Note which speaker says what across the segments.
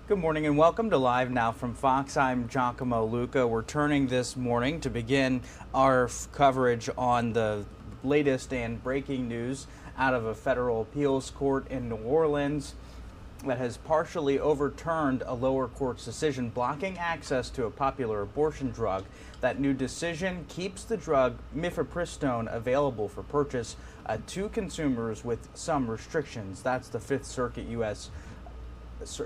Speaker 1: Good morning and welcome to Live Now from Fox. I'm Giacomo Luca. We're turning this morning to begin our coverage on the latest and breaking news out of a federal appeals court in New Orleans that has partially overturned a lower court's decision blocking access to a popular abortion drug. That new decision keeps the drug mifepristone available for purchase to consumers with some restrictions. That's the Fifth Circuit U.S.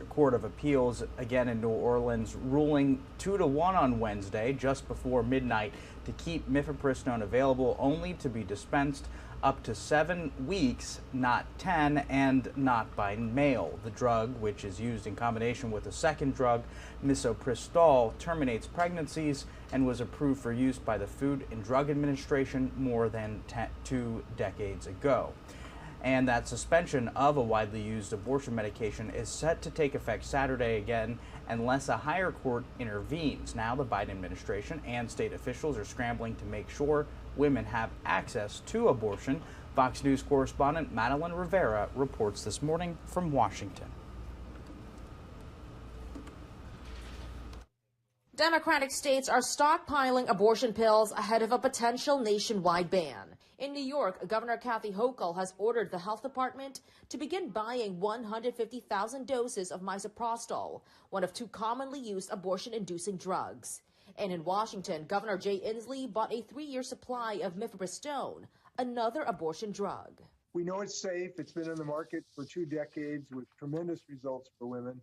Speaker 1: Court of Appeals, again in New Orleans, ruling 2-1 on Wednesday, just before midnight, to keep mifepristone available only to be dispensed up to 7 weeks, not 10, and not by mail. The drug, which is used in combination with a second drug, misoprostol, terminates pregnancies and was approved for use by the Food and Drug Administration more than 2 decades ago. And that suspension of a widely used abortion medication is set to take effect Saturday again unless a higher court intervenes. Now the Biden administration and state officials are scrambling to make sure women have access to abortion. Fox News correspondent Madeline Rivera reports this morning from Washington.
Speaker 2: Democratic states are stockpiling abortion pills ahead of a potential nationwide ban. In New York, Governor Kathy Hochul has ordered the health department to begin buying 150,000 doses of misoprostol, one of 2 commonly used abortion-inducing drugs. And in Washington, Governor Jay Inslee bought a 3-year supply of mifepristone, another abortion drug.
Speaker 3: We know it's safe. It's been in the market for 2 decades with tremendous results for women.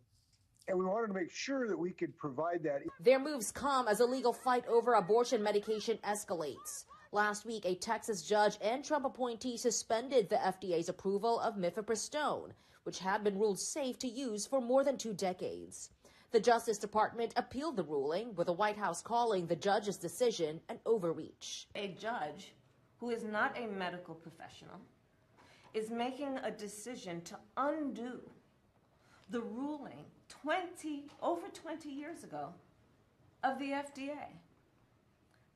Speaker 3: And we wanted to make sure that we could provide that.
Speaker 2: Their moves come as a legal fight over abortion medication escalates. Last week, a Texas judge and Trump appointee suspended the FDA's approval of mifepristone, which had been ruled safe to use for more than 2 decades. The Justice Department appealed the ruling, with the White House calling the judge's decision an overreach.
Speaker 4: A judge who is not a medical professional is making a decision to undo the ruling over 20 years ago of the FDA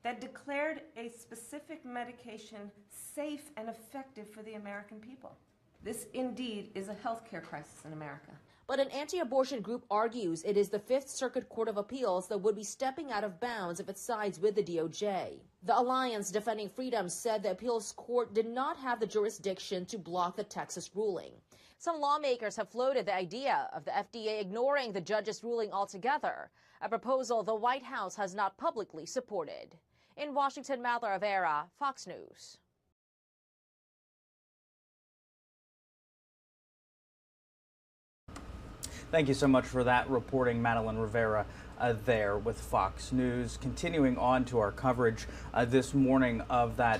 Speaker 4: that declared a specific medication safe and effective for the American people. This indeed is a healthcare crisis in America.
Speaker 2: But an anti-abortion group argues it is the Fifth Circuit Court of Appeals that would be stepping out of bounds if it sides with the DOJ. The Alliance Defending Freedom said the appeals court did not have the jurisdiction to block the Texas ruling. Some lawmakers have floated the idea of the FDA ignoring the judge's ruling altogether, a proposal the White House has not publicly supported. In Washington, Madeline Rivera, Fox News.
Speaker 1: Thank you so much for that reporting, Madeline Rivera, there with Fox News. Continuing on to our coverage this morning of that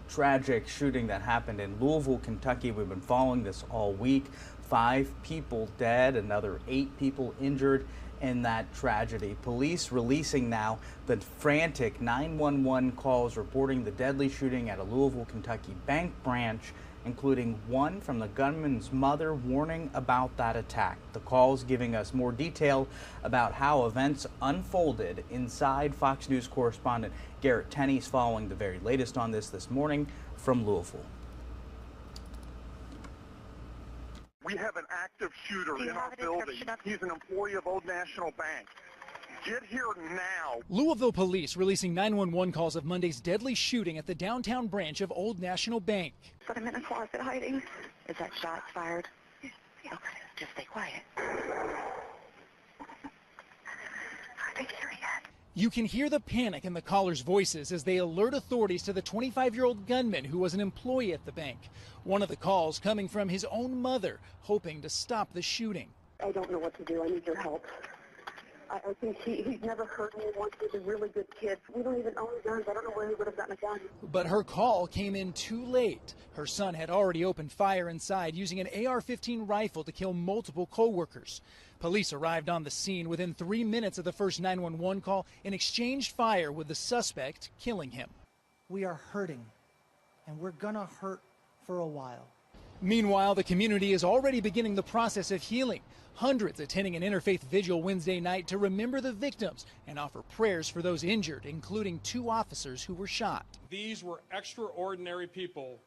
Speaker 1: tragic shooting that happened in Louisville, Kentucky. We've been following this all week. 5 people dead, another 8 people injured in that tragedy. Police releasing now the frantic 911 calls reporting the deadly shooting at a Louisville, Kentucky bank branch, including one from the gunman's mother warning about that attack. The calls giving us more detail about how events unfolded inside. Fox News correspondent Garrett Tenney's following the very latest on this morning from Louisville.
Speaker 5: We have an active shooter in our building. He's an employee of Old National Bank. Get here now.
Speaker 6: Louisville police releasing 911 calls of Monday's deadly shooting at the downtown branch of Old National Bank.
Speaker 7: But I'm in a closet hiding. Is that shot fired? Yeah. Okay, just stay quiet. I can't hear yet.
Speaker 6: You can hear the panic in the callers' voices as they alert authorities to the 25-year-old gunman who was an employee at the bank. One of the calls coming from his own mother, hoping to stop the shooting.
Speaker 7: I don't know what to do. I need your help. I think he's never hurt anyone. He's a really good kid. We don't even own guns. I don't know where he would have gotten a gun.
Speaker 6: But her call came in too late. Her son had already opened fire inside using an AR-15 rifle to kill multiple co-workers. Police arrived on the scene within 3 minutes of the first 911 call and exchanged fire with the suspect, killing him.
Speaker 8: We are hurting, and we're gonna hurt for a while.
Speaker 6: Meanwhile, the community is already beginning the process of healing. Hundreds attending an interfaith vigil Wednesday night to remember the victims and offer prayers for those injured, including 2 officers who were shot.
Speaker 9: These were extraordinary people.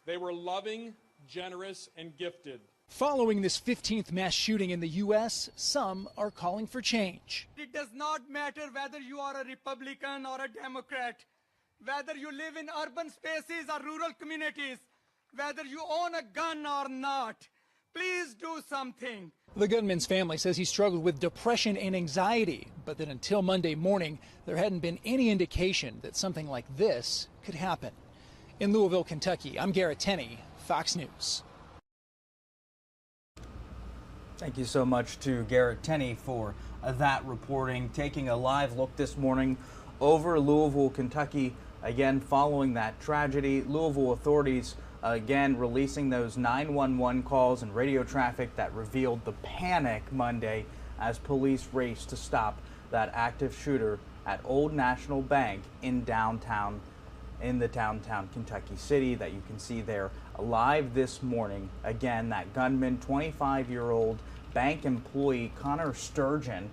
Speaker 9: They were loving, generous, and gifted.
Speaker 6: Following this 15th mass shooting in the U.S., some are calling for change.
Speaker 9: It does not matter whether you are a Republican or a Democrat, whether you live in urban spaces or rural communities, whether you own a gun or not. Please do something.
Speaker 6: The gunman's family says he struggled with depression and anxiety, but that until Monday morning, there hadn't been any indication that something like this could happen. In Louisville, Kentucky, I'm Garrett Tenney, Fox News.
Speaker 1: Thank you so much to Garrett Tenney for that reporting. Taking a live look this morning over Louisville, Kentucky, again following that tragedy. Louisville authorities again releasing those 911 calls and radio traffic that revealed the panic Monday as police raced to stop that active shooter at Old National Bank in downtown Kentucky City that you can see there live this morning. Again, that gunman, 25-year-old bank employee Connor Sturgeon,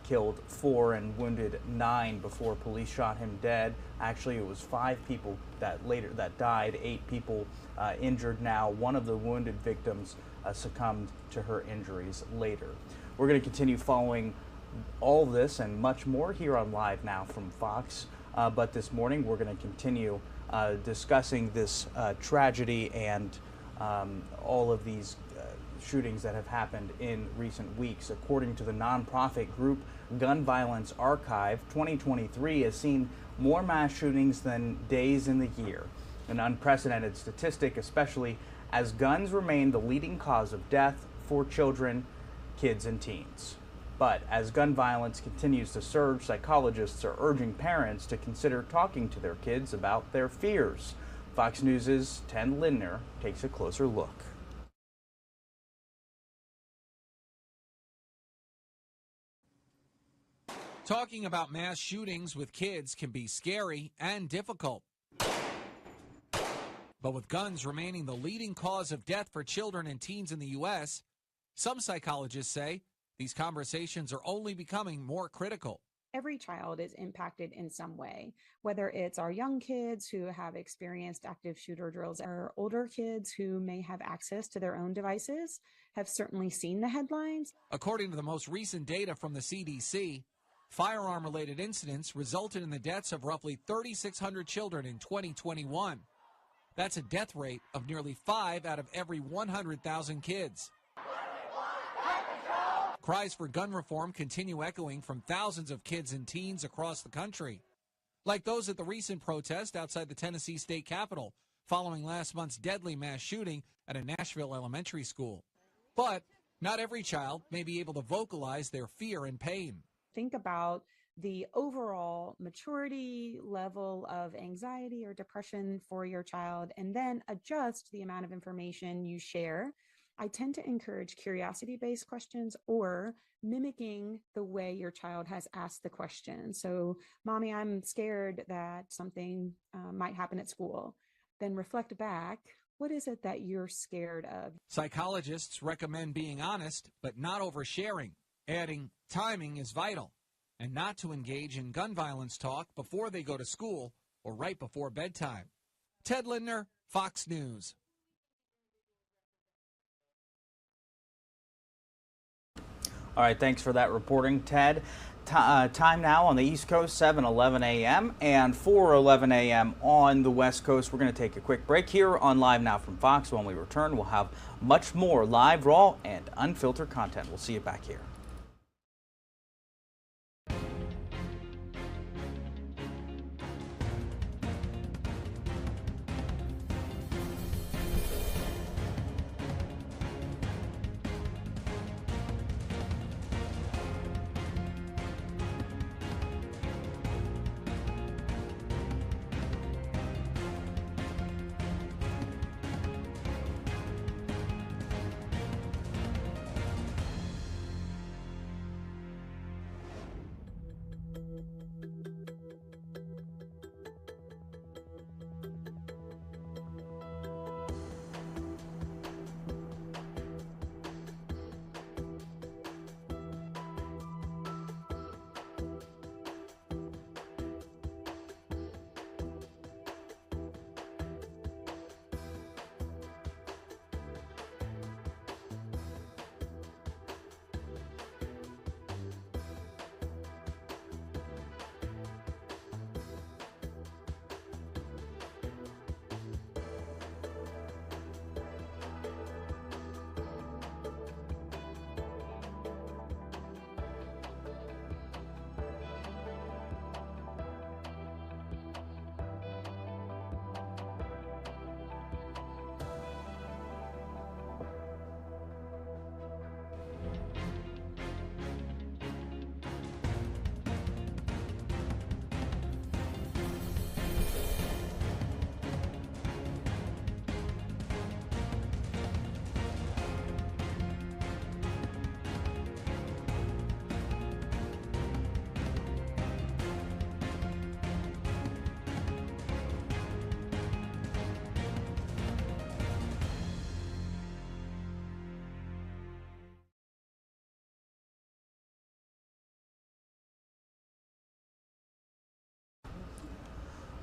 Speaker 1: killed 4 and wounded 9 before police shot him dead. Actually, it was 5 people that died, 8 people injured now. One of the wounded victims succumbed to her injuries later. We're going to continue following all this and much more here on Live Now from Fox. But this morning, we're going to continue discussing this tragedy and all of these shootings that have happened in recent weeks. According to the nonprofit group Gun Violence Archive, 2023 has seen more mass shootings than days in the year. An unprecedented statistic, especially as guns remain the leading cause of death for children, kids, and teens. But as gun violence continues to surge, psychologists are urging parents to consider talking to their kids about their fears. Fox News' Ted Lindner takes a closer look.
Speaker 10: Talking about mass shootings with kids can be scary and difficult. But with guns remaining the leading cause of death for children and teens in the U.S., some psychologists say these conversations are only becoming more critical.
Speaker 11: Every child is impacted in some way, whether it's our young kids who have experienced active shooter drills or older kids who may have access to their own devices, have certainly seen the headlines.
Speaker 10: According to the most recent data from the CDC, firearm-related incidents resulted in the deaths of roughly 3,600 children in 2021. That's a death rate of nearly 5 out of every 100,000 kids. Cries for gun reform continue echoing from thousands of kids and teens across the country, like those at the recent protest outside the Tennessee state capitol following last month's deadly mass shooting at a Nashville elementary school. But not every child may be able to vocalize their fear and pain.
Speaker 11: Think about the overall maturity level of anxiety or depression for your child, and then adjust the amount of information you share. I tend to encourage curiosity-based questions or mimicking the way your child has asked the question. So, Mommy, I'm scared that something might happen at school. Then reflect back, what is it that you're scared of?
Speaker 10: Psychologists recommend being honest, but not oversharing, adding timing is vital, and not to engage in gun violence talk before they go to school or right before bedtime. Ted Lindner, Fox News.
Speaker 1: All right, thanks for that reporting, Ted. Time now on the East Coast, 7:11 a.m. and 4:11 a.m. on the West Coast. We're going to take a quick break here on Live Now from Fox. When we return, we'll have much more live, raw, and unfiltered content. We'll see you back here.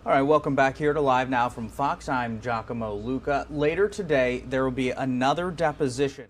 Speaker 1: All right, welcome back here to Live Now from Fox. I'm Giacomo Luca. Later today, there will be another deposition.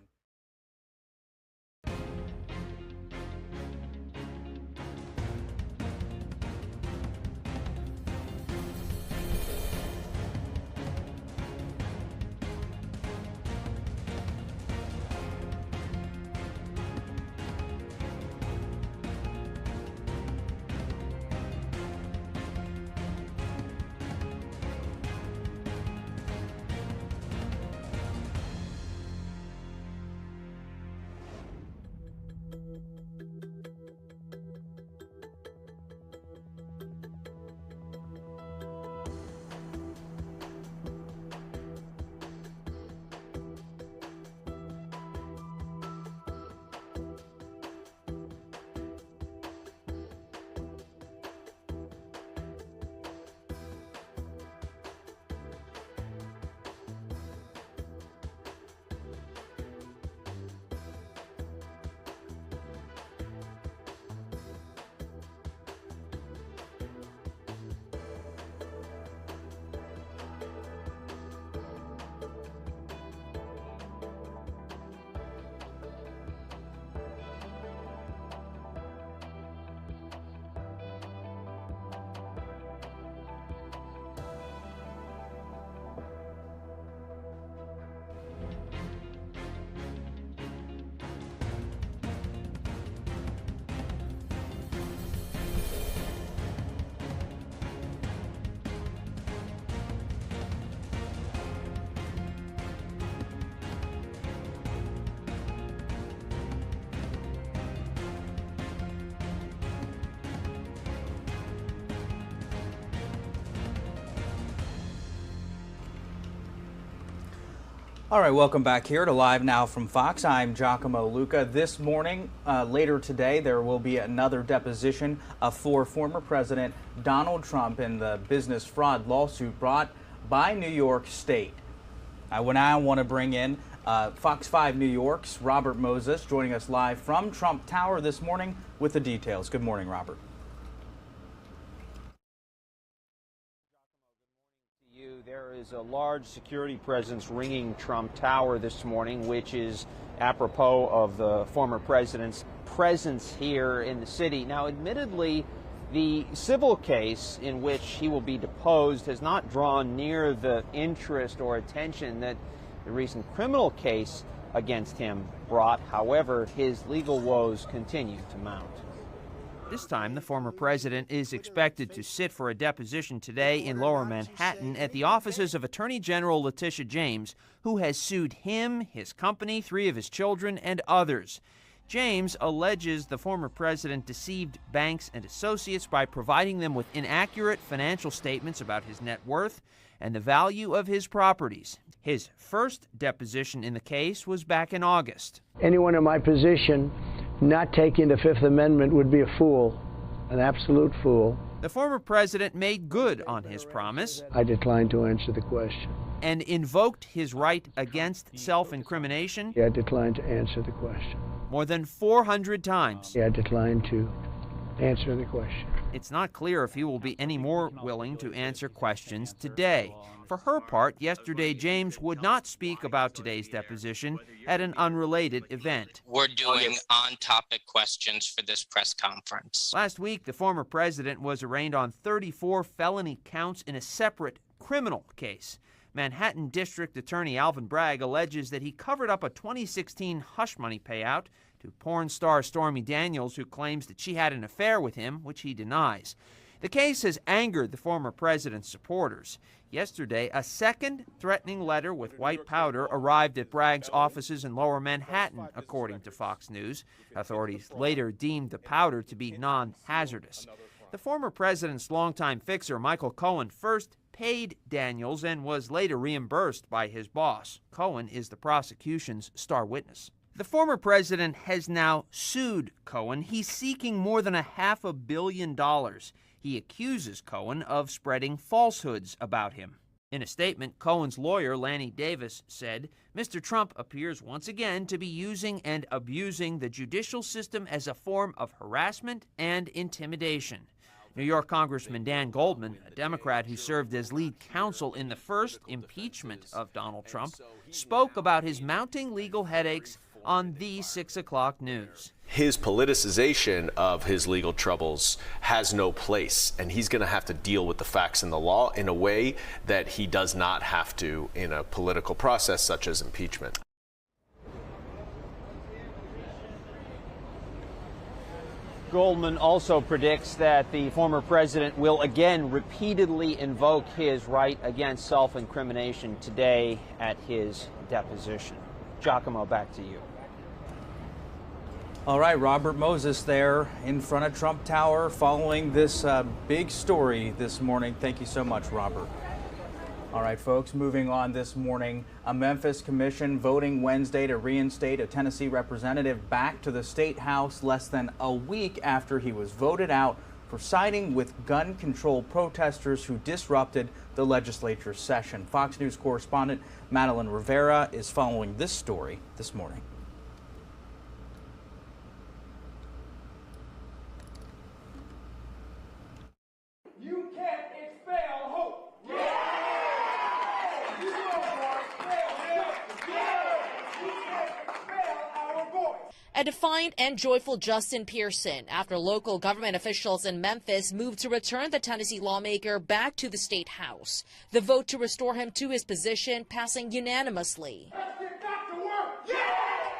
Speaker 1: All right, welcome back here to Live Now from Fox. I'm Giacomo Luca. This morning, later today, there will be another deposition for former President Donald Trump in the business fraud lawsuit brought by New York State. I now want to bring in Fox 5 New York's Robert Moses, joining us live from Trump Tower this morning with the details. Good morning, Robert.
Speaker 12: There is a large security presence ringing Trump Tower this morning, which is apropos of the former president's presence here in the city. Now, admittedly, the civil case in which he will be deposed has not drawn near the interest or attention that the recent criminal case against him brought. However, his legal woes continue to mount. This time, the former president is expected to sit for a deposition today in Lower Manhattan at the offices of Attorney General Letitia James, who has sued him, his company, 3 of his children, and others. James alleges the former president deceived banks and associates by providing them with inaccurate financial statements about his net worth and the value of his properties. His first deposition in the case was back in August.
Speaker 13: Anyone in my position not taking the Fifth Amendment would be a fool, an absolute fool.
Speaker 12: The former president made good on his promise.
Speaker 13: I declined to answer the question.
Speaker 12: And invoked his right against self-incrimination.
Speaker 13: I declined to answer the question.
Speaker 12: More than 400 times.
Speaker 13: I declined to answer the question.
Speaker 12: It's not clear if he will be any more willing to answer questions today. For her part, yesterday James would not speak about today's deposition at an unrelated event.
Speaker 14: We're doing on-topic questions for this press conference.
Speaker 12: Last week, the former president was arraigned on 34 felony counts in a separate criminal case. Manhattan District Attorney Alvin Bragg alleges that he covered up a 2016 hush money payout to porn star Stormy Daniels, who claims that she had an affair with him, which he denies. The case has angered the former president's supporters. Yesterday, a second threatening letter with white powder arrived at Bragg's offices in Lower Manhattan, according to Fox News. Authorities later deemed the powder to be non-hazardous. The former president's longtime fixer, Michael Cohen, first paid Daniels and was later reimbursed by his boss. Cohen is the prosecution's star witness. The former president has now sued Cohen. He's seeking more than $500 million. He accuses Cohen of spreading falsehoods about him. In a statement, Cohen's lawyer, Lanny Davis, said, Mr. Trump appears once again to be using and abusing the judicial system as a form of harassment and intimidation. New York Congressman Dan Goldman, a Democrat who served as lead counsel in the first impeachment of Donald Trump, spoke about his mounting legal headaches on the 6 o'clock news.
Speaker 15: His politicization of his legal troubles has no place, and he's going to have to deal with the facts and the law in a way that he does not have to in a political process such as impeachment.
Speaker 12: Goldman also predicts that the former president will again repeatedly invoke his right against self-incrimination today at his deposition. Giacomo, back to you.
Speaker 1: All right, Robert Moses there in front of Trump Tower following this big story this morning. Thank you so much, Robert. All right, folks, moving on this morning, a Memphis commission voting Wednesday to reinstate a Tennessee representative back to the state house less than a week after he was voted out for siding with gun control protesters who disrupted the legislature session. Fox News correspondent Madeline Rivera is following this story this morning.
Speaker 16: You can't expel hope.
Speaker 2: A defiant and joyful Justin Pearson after local government officials in Memphis moved to return the Tennessee lawmaker back to the state house. The vote to restore him to his position passing unanimously.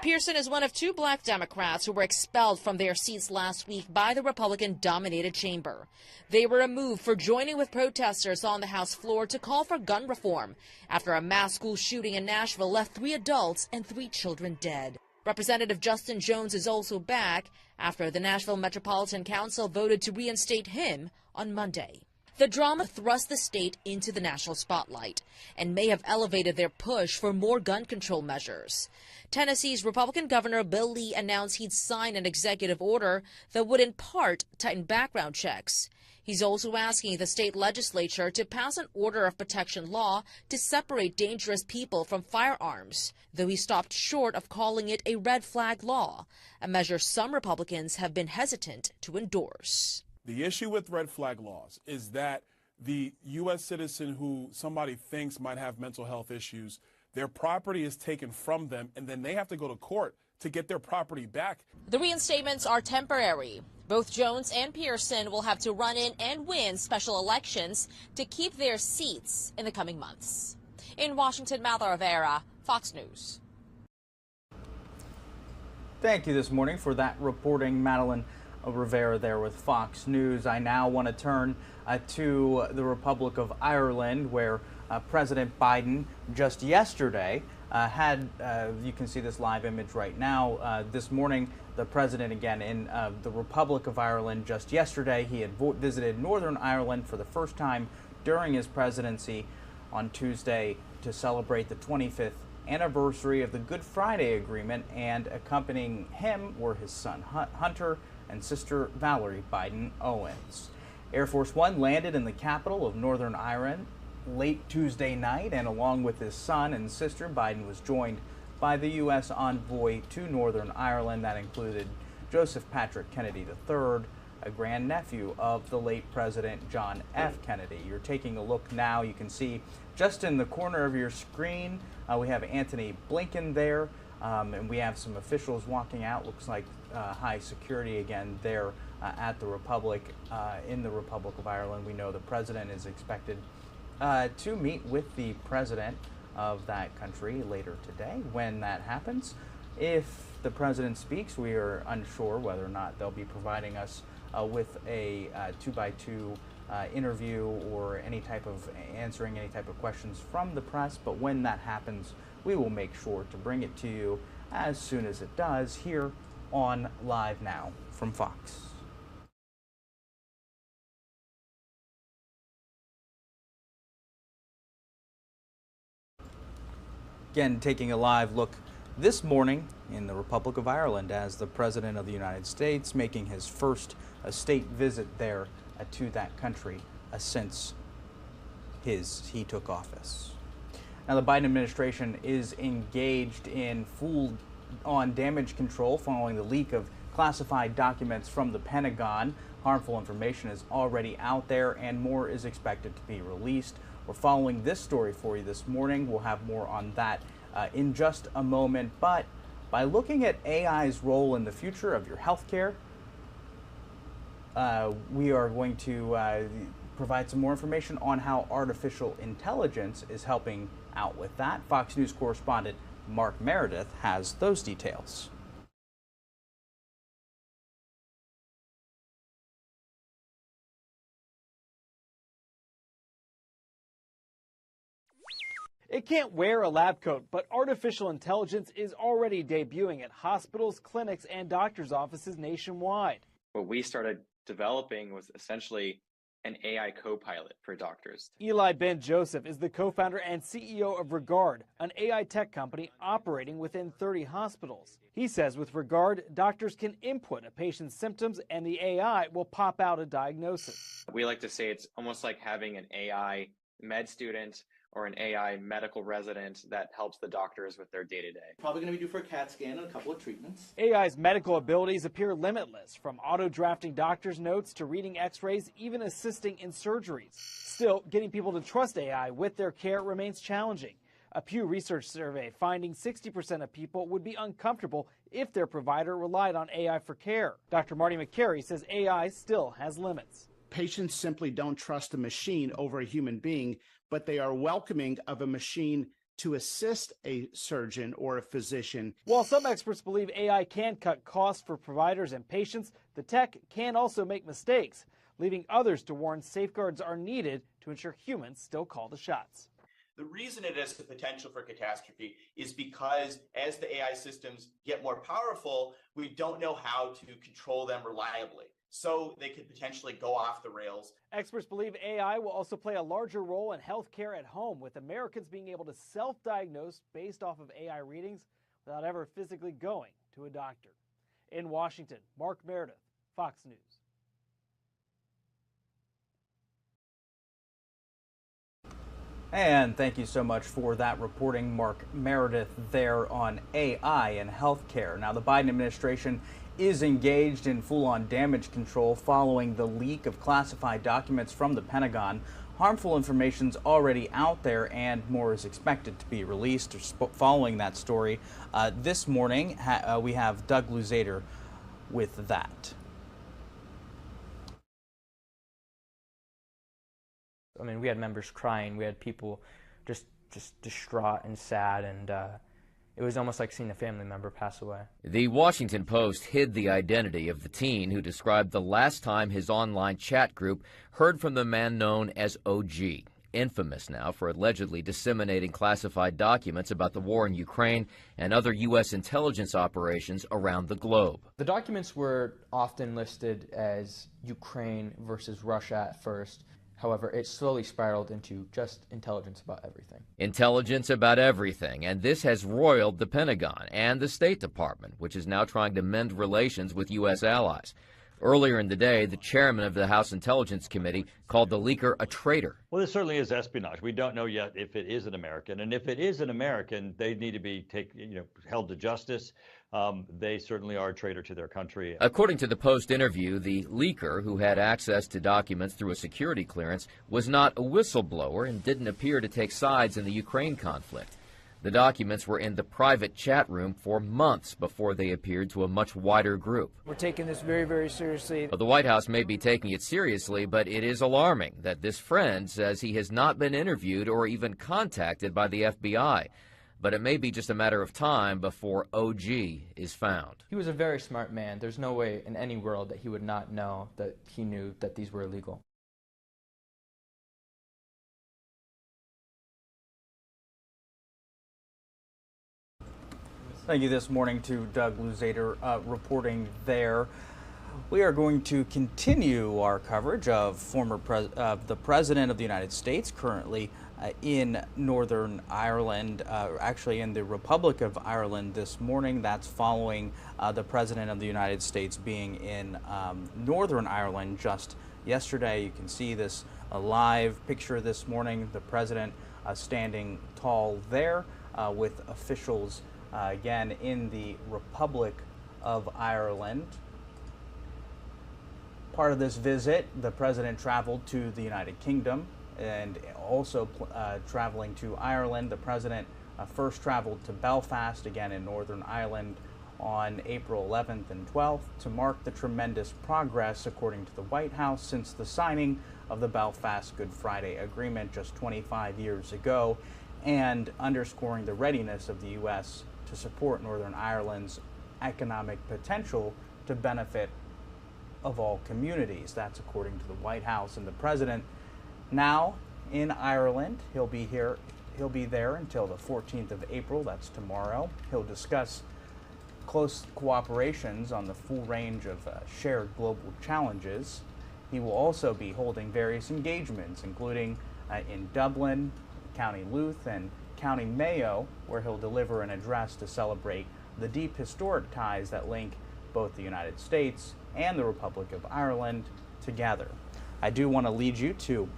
Speaker 2: Pearson is one of two black Democrats who were expelled from their seats last week by the Republican-dominated chamber. They were removed for joining with protesters on the House floor to call for gun reform after a mass school shooting in Nashville left 3 adults and 3 children dead. Representative Justin Jones is also back after the Nashville Metropolitan Council voted to reinstate him on Monday. The drama thrust the state into the national spotlight and may have elevated their push for more gun control measures. Tennessee's Republican Governor Bill Lee announced he'd sign an executive order that would in part tighten background checks. He's also asking the state legislature to pass an order of protection law to separate dangerous people from firearms, though he stopped short of calling it a red flag law, a measure some Republicans have been hesitant to endorse.
Speaker 17: The issue with red flag laws is that the U.S. citizen who somebody thinks might have mental health issues, their property is taken from them, and then they have to go to court to get their property back.
Speaker 2: The reinstatements are temporary. Both Jones and Pearson will have to run in and win special elections to keep their seats in the coming months. In Washington, Madeline Rivera, Fox News.
Speaker 1: Thank you this morning for that reporting, Madeline Rivera there with Fox News. I now want to turn to the Republic of Ireland, where President Biden just yesterday had, you can see this live image right now, this morning, the president again in the Republic of Ireland just yesterday. He had visited Northern Ireland for the first time during his presidency on Tuesday to celebrate the 25th anniversary of the Good Friday Agreement, and accompanying him were his son Hunter and sister Valerie Biden Owens. Air Force One landed in the capital of Northern Ireland late Tuesday night, and along with his son and sister, Biden was joined by the U.S. envoy to Northern Ireland. That included Joseph Patrick Kennedy III, a grandnephew of the late President John F. Kennedy. You're taking a look now. You can see just in the corner of your screen, we have Antony Blinken there, and we have some officials walking out. Looks like high security again there at the Republic, in the Republic of Ireland. We know the president is expected to meet with the president of that country later today. When that happens, if the president speaks, we are unsure whether or not they'll be providing us with a 2x2 interview or any type of answering any type of questions from the press. But when that happens, we will make sure to bring it to you as soon as it does here on Live Now from Fox. Again, taking a live look this morning in the Republic of Ireland as the President of the United States making his first state visit there to that country since he took office. Now, the Biden administration is engaged in full-on damage control following the leak of classified documents from the Pentagon. Harmful information is already out there and more is expected to be released. We're following this story for you this morning. We'll have more on that in just a moment. But by looking at AI's role in the future of your healthcare, we are going to provide some more information on how artificial intelligence is helping out with that. Fox News correspondent Mark Meredith has those details.
Speaker 18: It can't wear a lab coat, but artificial intelligence is already debuting at hospitals, clinics, and doctors' offices nationwide.
Speaker 19: What we started developing was essentially an AI co-pilot for doctors.
Speaker 18: Eli Ben Joseph is the co-founder and CEO of Regard, an AI tech company operating within 30 hospitals. He says with Regard, doctors can input a patient's symptoms and the AI will pop out a diagnosis.
Speaker 19: We like to say it's almost like having an AI med student or an AI medical resident that helps the doctors with their day-to-day.
Speaker 20: Probably going to be due for a CAT scan and a couple of treatments.
Speaker 18: AI's medical abilities appear limitless, from auto-drafting doctor's notes to reading x-rays, even assisting in surgeries. Still, getting people to trust AI with their care remains challenging. A Pew Research survey finding 60% of people would be uncomfortable if their provider relied on AI for care. Dr. Marty McCary says AI still has limits.
Speaker 21: Patients simply don't trust a machine over a human being, but they are welcoming of a machine to assist a surgeon or a physician.
Speaker 18: While some experts believe AI can cut costs for providers and patients, the tech can also make mistakes, leaving others to warn safeguards are needed to ensure humans still call the shots.
Speaker 20: The reason it has the potential for catastrophe is because as the AI systems get more powerful, we don't know how to control them reliably. So they could potentially go off the rails.
Speaker 18: Experts believe AI will also play a larger role in healthcare at home, with Americans being able to self-diagnose based off of AI readings without ever physically going to a doctor. In Washington, Mark Meredith, Fox News.
Speaker 1: And thank you so much for that reporting, Mark Meredith, there on AI and healthcare. Now, the Biden administration is engaged in full-on damage control following the leak of classified documents from the Pentagon. Harmful information's already out there and more is expected to be released. Following that story this morning, we have Doug Luzader with that.
Speaker 22: I mean, we had members crying. We had people just distraught and sad, and it was almost like seeing a family member pass away.
Speaker 23: The Washington Post hid the identity of the teen who described the last time his online chat group heard from the man known as OG, infamous now for allegedly disseminating classified documents about the war in Ukraine and other U.S. intelligence operations around the globe.
Speaker 22: The documents were often listed as Ukraine versus Russia at first. However, it slowly spiraled into just intelligence about everything.
Speaker 23: Intelligence about everything, and this has roiled the Pentagon and the State Department, which is now trying to mend relations with U.S. allies. Earlier in the day, the chairman of the House Intelligence Committee called the leaker a traitor.
Speaker 24: Well, this certainly is espionage. We don't know yet if it is an American, and if it is an American, they need to be held to justice. They certainly are a traitor to their country.
Speaker 23: According to the Post interview, the leaker, who had access to documents through a security clearance, was not a whistleblower and didn't appear to take sides in the Ukraine conflict. The documents were in the private chat room for months before they appeared to a much wider group.
Speaker 18: We're taking this very, very seriously.
Speaker 23: The White House may be taking it seriously, but it is alarming that this friend says he has not been interviewed or even contacted by the FBI. But it may be just a matter of time before OG is found.
Speaker 22: He was a very smart man. There's no way in any world that he would not know that he knew that these were illegal.
Speaker 1: Thank you this morning to Doug Luzader reporting there. We are going to continue our coverage of the President of the United States, currently in Northern Ireland, actually in the Republic of Ireland this morning. That's following the President of the United States being in Northern Ireland just yesterday. You can see this live picture this morning, the President standing tall there with officials again in the Republic of Ireland. Part of this visit, the president traveled to the United Kingdom and also traveling to Ireland. The president first traveled to Belfast, again in Northern Ireland, on April 11th and 12th to mark the tremendous progress, according to the White House, since the signing of the Belfast Good Friday Agreement just 25 years ago, and underscoring the readiness of the U.S. to support Northern Ireland's economic potential to benefit of all communities. That's according to the White House. And the president now in Ireland. He'll be there until the 14th of April. That's tomorrow. He'll discuss close cooperations on the full range of shared global challenges. He will also be holding various engagements, including in Dublin, County Louth, and County Mayo, where he'll deliver an address to celebrate the deep historic ties that link both the United States and the Republic of Ireland together. I do want to lead you to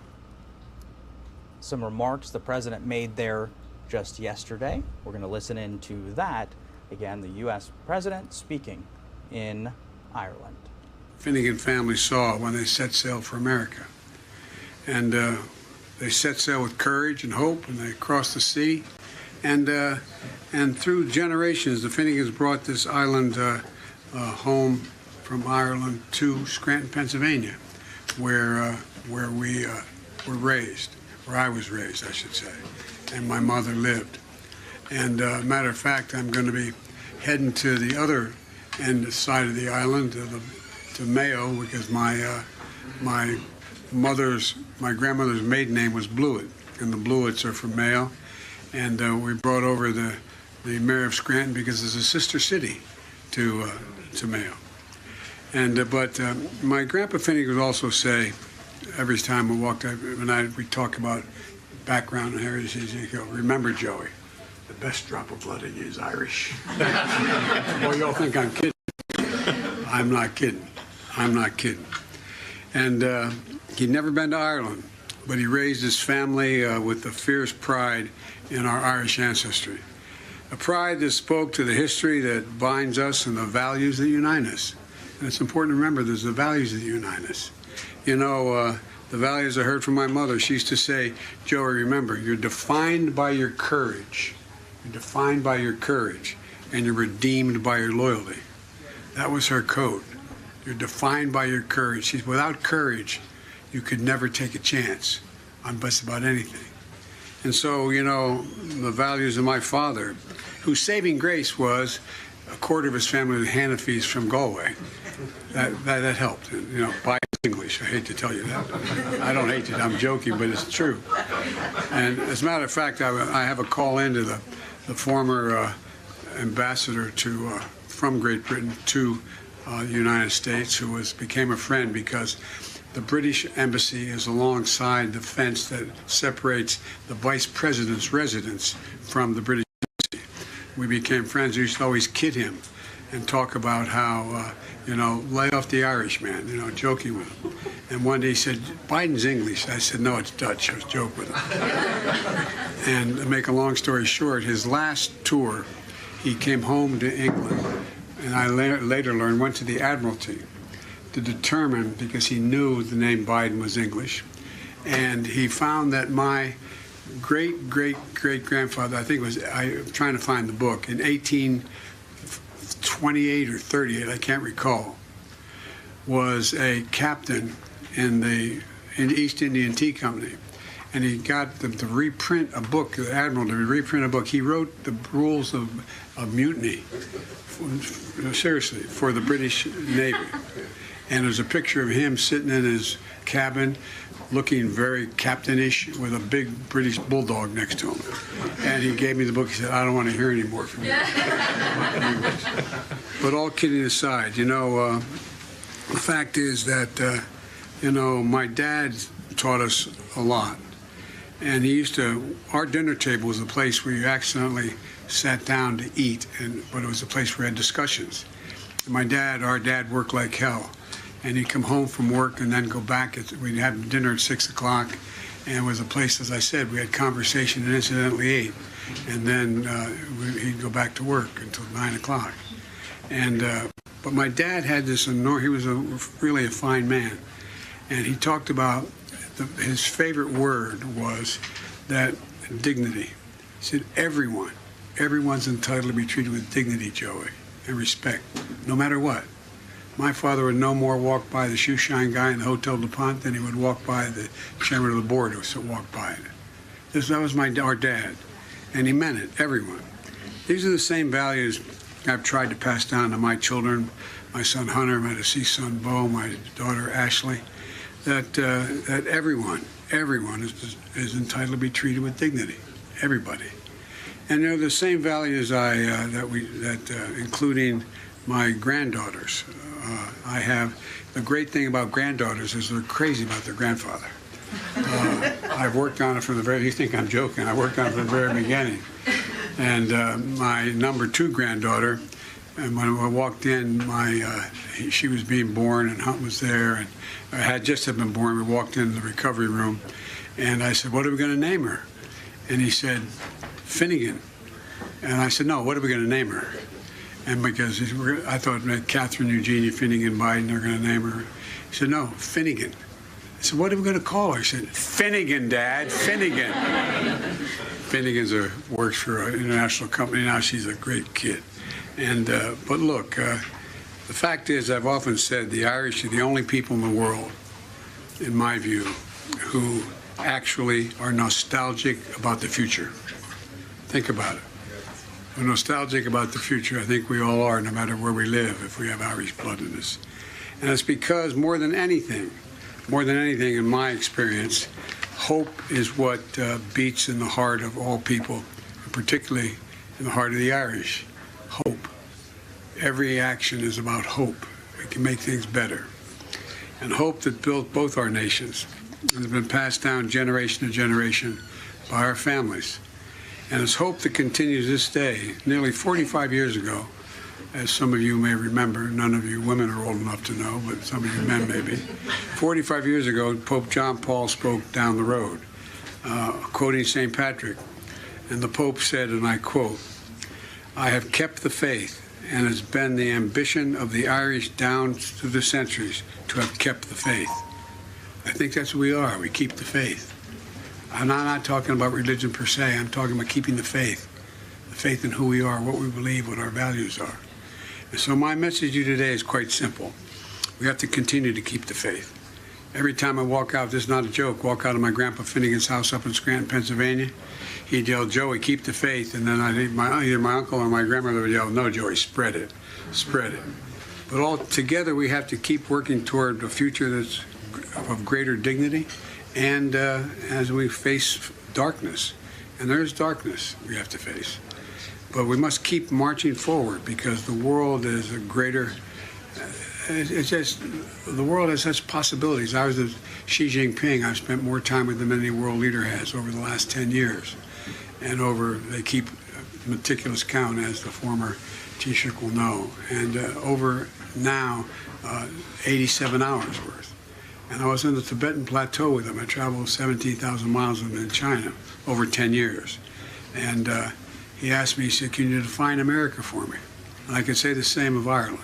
Speaker 1: some remarks the president made there just yesterday. We're going to listen into that. Again, the U.S. president speaking in Ireland.
Speaker 3: Finnegan family saw when they set sail for America. And they set sail with courage and hope, and they crossed the sea. And through generations, the Finnegans brought this island home from Ireland to Scranton, Pennsylvania, where we were raised, where I was raised, I should say, and my mother lived. And matter of fact, I'm going to be heading to the other end side of the island, to Mayo, because my grandmother's maiden name was Blewett, and the Blewetts are from Mayo. And we brought over the mayor of Scranton because it's a sister city to Mayo. And but my grandpa Finnegan would also say, every time we walked, we talk about background and heritage, he'd go, "Remember, Joey, the best drop of blood in you is Irish." Well, y'all think I'm kidding. I'm not kidding. I'm not kidding. And he'd never been to Ireland, but he raised his family with a fierce pride in our Irish ancestry. A pride that spoke to the history that binds us and the values that unite us. And it's important to remember there's the values that unite us. You know, the values I heard from my mother, she used to say, "Joey, remember, you're defined by your courage. You're defined by your courage, and you're redeemed by your loyalty." That was her code. You're defined by your courage. She's without courage, you could never take a chance on just about anything. And so, you know, the values of my father, whose saving grace was a quarter of his family was Hanafis from Galway. That helped. And, you know, by English, I hate to tell you that. I don't hate it, I'm joking, but it's true. And as a matter of fact, I have a call into the former ambassador from Great Britain to the United States, who became a friend because the British embassy is alongside the fence that separates the vice president's residence from the British embassy. We became friends. We used to always kid him and talk about how, you know, lay off the Irish man, you know, joking with him. And one day he said, "Biden's English." I said, "No, it's Dutch." I was joking with him. And to make a long story short, his last tour, he came home to England, and I later learned went to the Admiralty to determine, because he knew the name Biden was English, and he found that my great-great-great-grandfather, I think it was, I'm trying to find the book, in 1828 or 38, I can't recall, was a captain in the East Indian Tea Company. And he got them to reprint a book, the admiral to reprint a book. He wrote the rules of mutiny, seriously, for the British Navy. And there's a picture of him sitting in his cabin, looking very captainish, with a big British bulldog next to him. And he gave me the book. He said, "I don't want to hear any more from you." But all kidding aside, you know, the fact is that, you know, my dad taught us a lot. And he used to, our dinner table was a place where you accidentally sat down to eat, but it was a place where we had discussions. And our dad worked like hell. And he'd come home from work and then go back. We'd have dinner at 6 o'clock. And it was a place, as I said, we had conversation and incidentally ate. And then he'd go back to work until 9 o'clock. And But my dad had this enormous, he was really a fine man. And he talked about, his favorite word was that dignity. He said, everyone's entitled to be treated with dignity, Joey, and respect, no matter what. My father would no more walk by the shoe shine guy in the Hotel DuPont than he would walk by the chairman of the board who walked by it. That was our dad, and he meant it, everyone. These are the same values I've tried to pass down to my children, my son Hunter, my deceased son Bo, my daughter Ashley, that everyone is entitled to be treated with dignity, everybody. And they're the same values including my granddaughters. I have, the great thing about granddaughters is they're crazy about their grandfather. I've worked on it from the very, you think I'm joking, I worked on it from the very beginning. And my number 2 granddaughter, and when I walked in, she was being born and Hunt was there, and I had just been born. We walked into the recovery room, and I said, what are we going to name her? And he said, Finnegan. And I said, no, what are we going to name her? And because I thought Catherine Eugenia Finnegan Biden, they're going to name her. He said, no, Finnegan. I said, what are we going to call her? He said, Finnegan, Dad, Finnegan. Finnegan's works for an international company now. She's a great kid. And but look, the fact is, I've often said the Irish are the only people in the world, in my view, who actually are nostalgic about the future. Think about it. We're nostalgic about the future. I think we all are, no matter where we live, if we have Irish blood in us. And it's because more than anything in my experience, hope is what beats in the heart of all people, and particularly in the heart of the Irish. Hope. Every action is about hope. We can make things better. And hope that built both our nations and has been passed down generation to generation by our families. And it's hope that continues this day. Nearly 45 years ago, as some of you may remember, none of you women are old enough to know, but some of you men maybe. 45 years ago, Pope John Paul spoke down the road, quoting St. Patrick. And the Pope said, and I quote, I have kept the faith, and it's been the ambition of the Irish down through the centuries to have kept the faith. I think that's what we are. We keep the faith. I'm not talking about religion per se. I'm talking about keeping the faith in who we are, what we believe, what our values are. And so my message to you today is quite simple. We have to continue to keep the faith. Every time I walk out, this is not a joke, walk out of my Grandpa Finnegan's house up in Scranton, Pennsylvania, he'd yell, Joey, keep the faith. And then either my uncle or my grandmother would yell, no, Joey, spread it, spread it. But all together, we have to keep working toward a future that's of greater dignity. And as we face darkness, and there's darkness we have to face, but we must keep marching forward because the world is a greater, the world has such possibilities. I was with Xi Jinping. I've spent more time with him than any world leader has over the last 10 years. And they keep meticulous count, as the former Taoiseach will know, and over now 87 hours worth. And I was in the Tibetan Plateau with him. I traveled 17,000 miles with him in China over 10 years. And he asked me, he said, can you define America for me? And I could say the same of Ireland.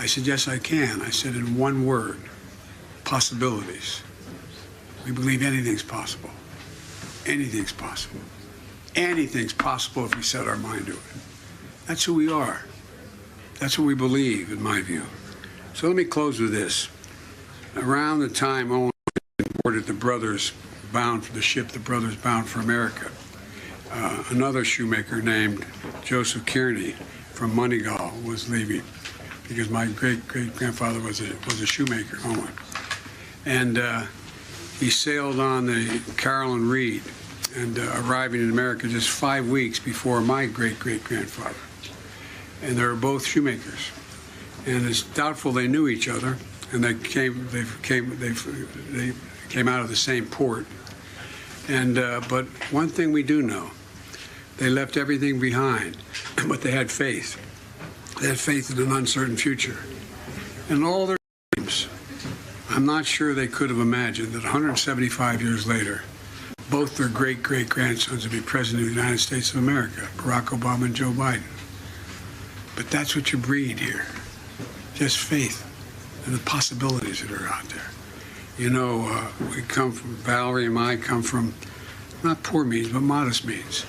Speaker 3: I said, yes, I can. I said, in one word, possibilities. We believe anything's possible. Anything's possible. Anything's possible if we set our mind to it. That's who we are. That's what we believe, in my view. So let me close with this. Around the time Owen boarded the brothers bound for the ship, the brothers bound for America, another shoemaker named Joseph Kearney from Moneygall was leaving because my great-great-grandfather was a shoemaker, Owen. And he sailed on the Carolyn Reed and arriving in America just 5 weeks before my great-great-grandfather. And they were both shoemakers. And it's doubtful they knew each other. And they came out of the same port. And but one thing we do know, they left everything behind, but they had faith. They had faith in an uncertain future. And all their dreams, I'm not sure they could have imagined that 175 years later, both their great-great-grandsons would be President of the United States of America, Barack Obama and Joe Biden. But that's what you breed here. just faith in the possibilities that are out there. You know, we come from, Valerie and I come from not poor means, but modest means.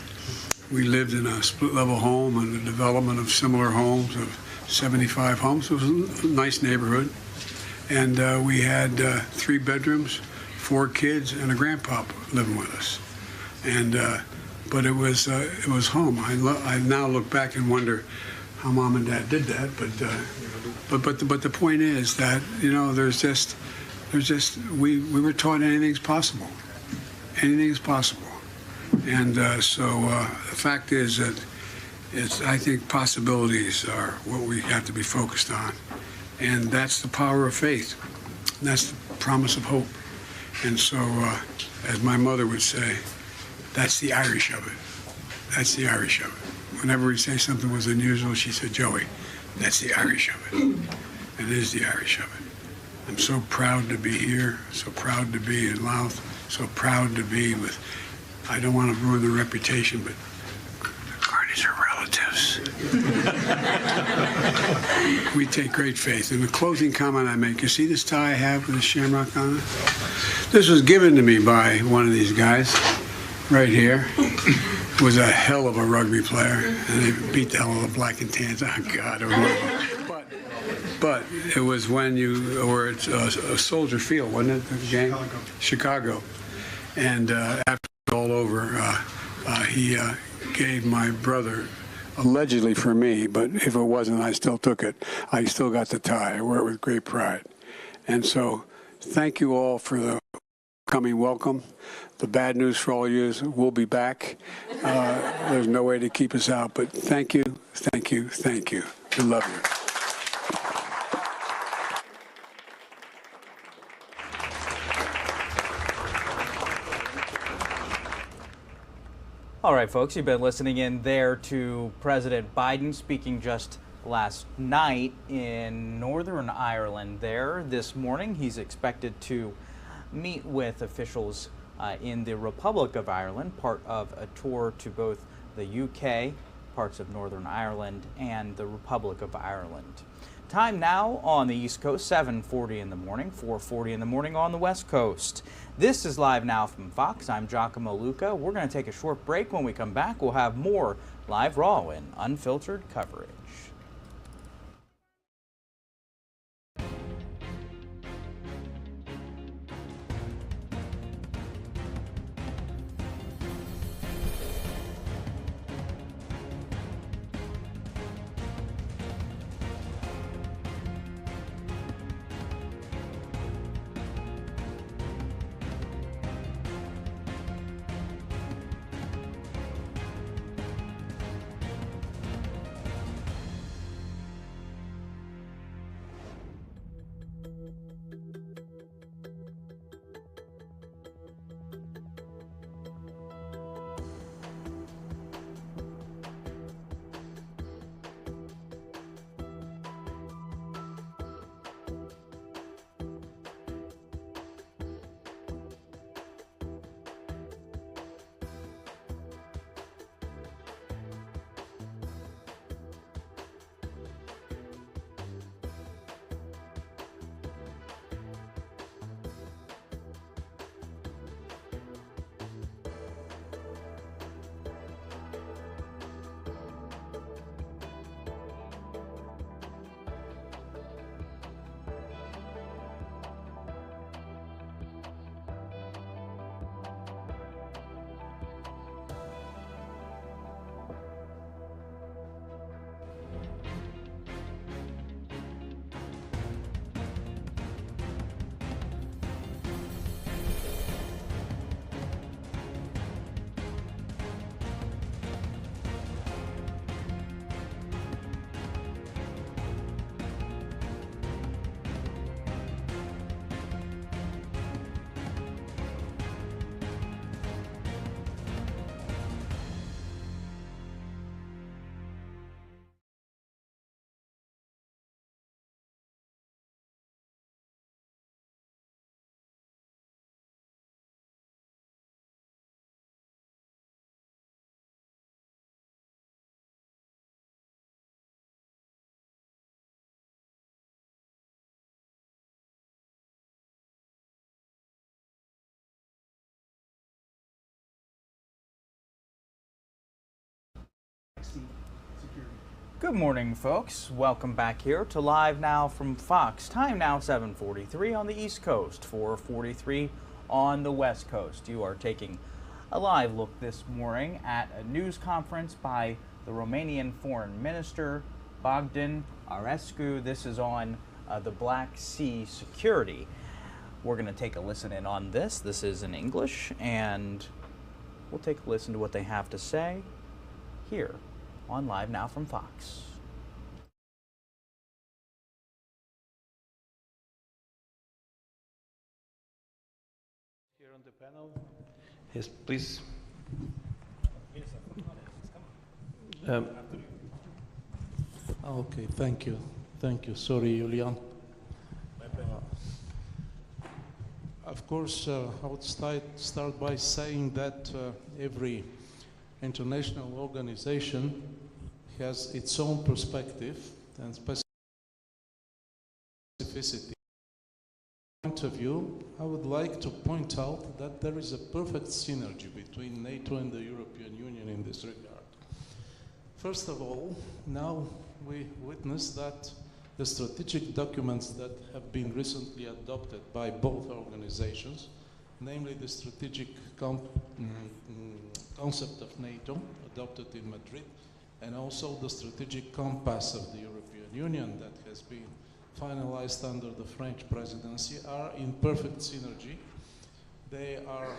Speaker 3: We lived in a split-level home and the development of similar homes of 75 homes. It was a nice neighborhood. And we had 3 bedrooms, 4 kids, and a grandpa living with us. And but it was home. I now look back and wonder how mom and dad did that. But the point is that, you know, we were taught anything's possible. Anything is possible. And so the fact is that I think possibilities are what we have to be focused on. And that's the power of faith. And that's the promise of hope. And so, as my mother would say, that's the Irish of it. That's the Irish of it. Whenever we say something was unusual, she said, Joey, that's the Irish of it. And it is the Irish of it. I'm so proud to be here, so proud to be in Louth, so proud to be with, I don't want to ruin the reputation, but the Carneys are relatives. We take great faith. And the closing comment I make, you see this tie I have with the shamrock on it? This was given to me by one of these guys right here. Was a hell of a rugby player, and they beat the hell out of the Black and Tans. Oh, God. It was but it was when you were at a Soldier Field, wasn't it, the game? Chicago. And after it was all over, he gave my brother, allegedly for me, but if it wasn't, I still took it. I still got the tie. I wear it with great pride. And so thank you all for the coming welcome. The bad news for all of you is we'll be back. There's no way to keep us out, but thank you, thank you, thank you. We love you.
Speaker 1: All right, folks, you've been listening in there to President Biden speaking just last night in Northern Ireland there. This morning, he's expected to meet with officials in the Republic of Ireland, part of a tour to both the UK, parts of Northern Ireland, and the Republic of Ireland. Time now on the East Coast, 7:40 in the morning, 4:40 in the morning on the West Coast. This is Live Now from Fox. I'm Giacomo Luca. We're going to take a short break. When we come back, we'll have more live, raw, and unfiltered coverage. Good morning, folks. Welcome back here to Live Now from Fox. Time now 7:43 on the East Coast, 4:43 on the West Coast. You are taking a live look this morning at a news conference by the Romanian Foreign Minister, Bogdan Arescu. This is on the Black Sea security. We're going to take a listen in on this. This is in English, and we'll take a listen to what they have to say here on Live Now from Fox.
Speaker 4: Here on the panel, yes, please.
Speaker 5: Okay, thank you. Sorry, Julian. Of course, I would start by saying that every international organization has its own perspective and specificity. Point of view, I would like to point out that there is a perfect synergy between NATO and the European Union in this regard. First of all, now we witness that the strategic documents that have been recently adopted by both organizations, namely the strategic concept of NATO, adopted in Madrid, and also the strategic compass of the European Union that has been finalized under the French presidency, are in perfect synergy. They are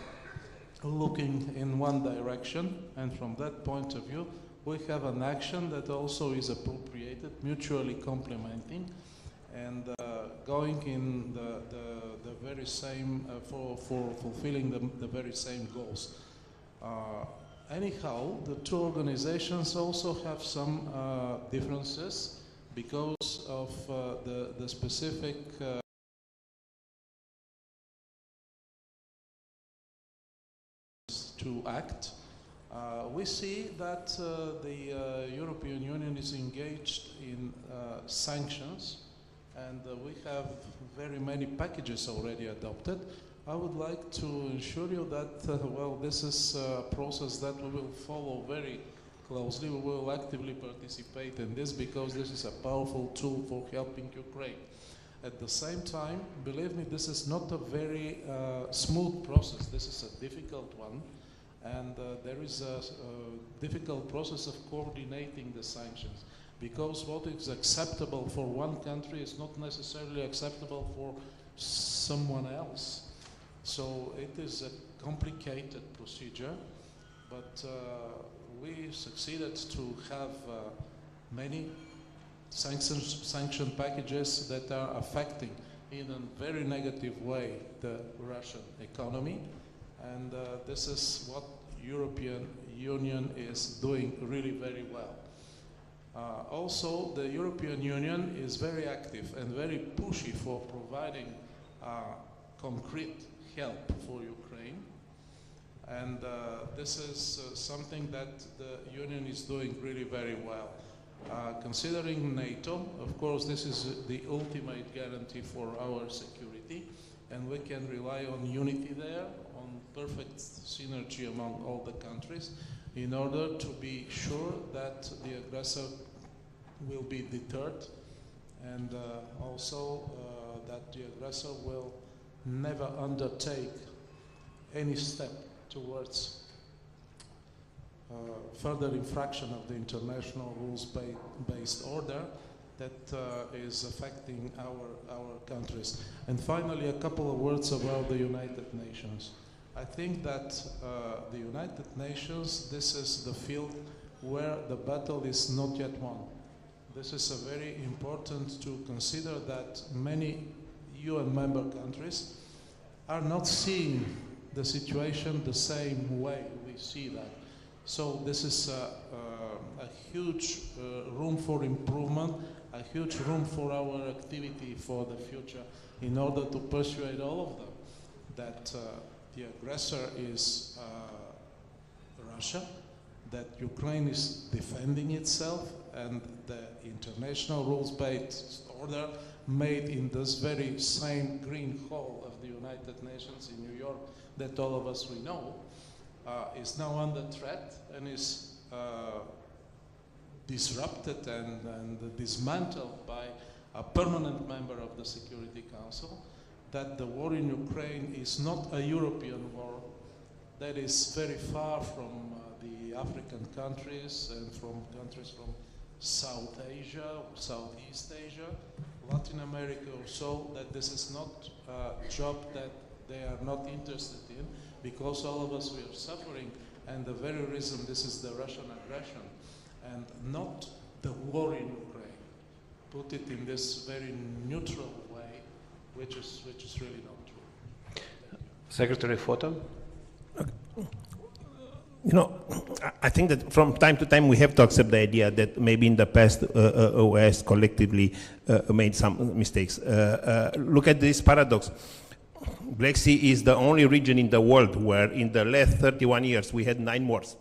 Speaker 5: looking in one direction, and from that point of view, we have an action that also is appropriated, mutually complementing, and going in the very same, for fulfilling the very same goals. Anyhow, the two organizations also have some differences because of the specific to act. We see that the European Union is engaged in sanctions, and we have very many packages already adopted. I would like to assure you that, well, this is a process that we will follow very closely. We will actively participate in this because this is a powerful tool for helping Ukraine. At the same time, believe me, this is not a very smooth process. This is a difficult one, and there is a difficult process of coordinating the sanctions, because what is acceptable for one country is not necessarily acceptable for someone else. So it is a complicated procedure, but we succeeded to have many sanction packages that are affecting in a very negative way the Russian economy, and this is what European Union is doing really very well. Also, the European Union is very active and very pushy for providing concrete help for Ukraine, and this is something that the Union is doing really very well. Considering NATO, of course, this is the ultimate guarantee for our security, and we can rely on unity there, on perfect synergy among all the countries, in order to be sure that the aggressor will be deterred, and also that the aggressor will never undertake any step towards further infraction of the international rules-based order that is affecting our countries. And finally, a couple of words about the United Nations. I think that the United Nations, this is the field where the battle is not yet won. This is very important to consider that many UN member countries are not seeing the situation the same way we see that. So this is a huge room for improvement, a huge room for our activity for the future, in order to persuade all of them that the aggressor is Russia, that Ukraine is defending itself, and the international rules-based order made in this very same green hall of the United Nations in New York that all of us we know, is now under threat and is disrupted and dismantled by a permanent member of the Security Council, that the war in Ukraine is not a European war, that is very far from the African countries and from countries from South Asia, Southeast Asia, Latin America or so, that this is not a job that they are not interested in, because all of us, we are suffering, and the very reason this is the Russian aggression and not the war in Ukraine. Put it in this very neutral way, which is really not true.
Speaker 6: Secretary Fota. You know, I think that from time to time we have to accept the idea that maybe in the past OS collectively made some mistakes. Look at this paradox. Black Sea is the only region in the world where in the last 31 years we had 9 wars.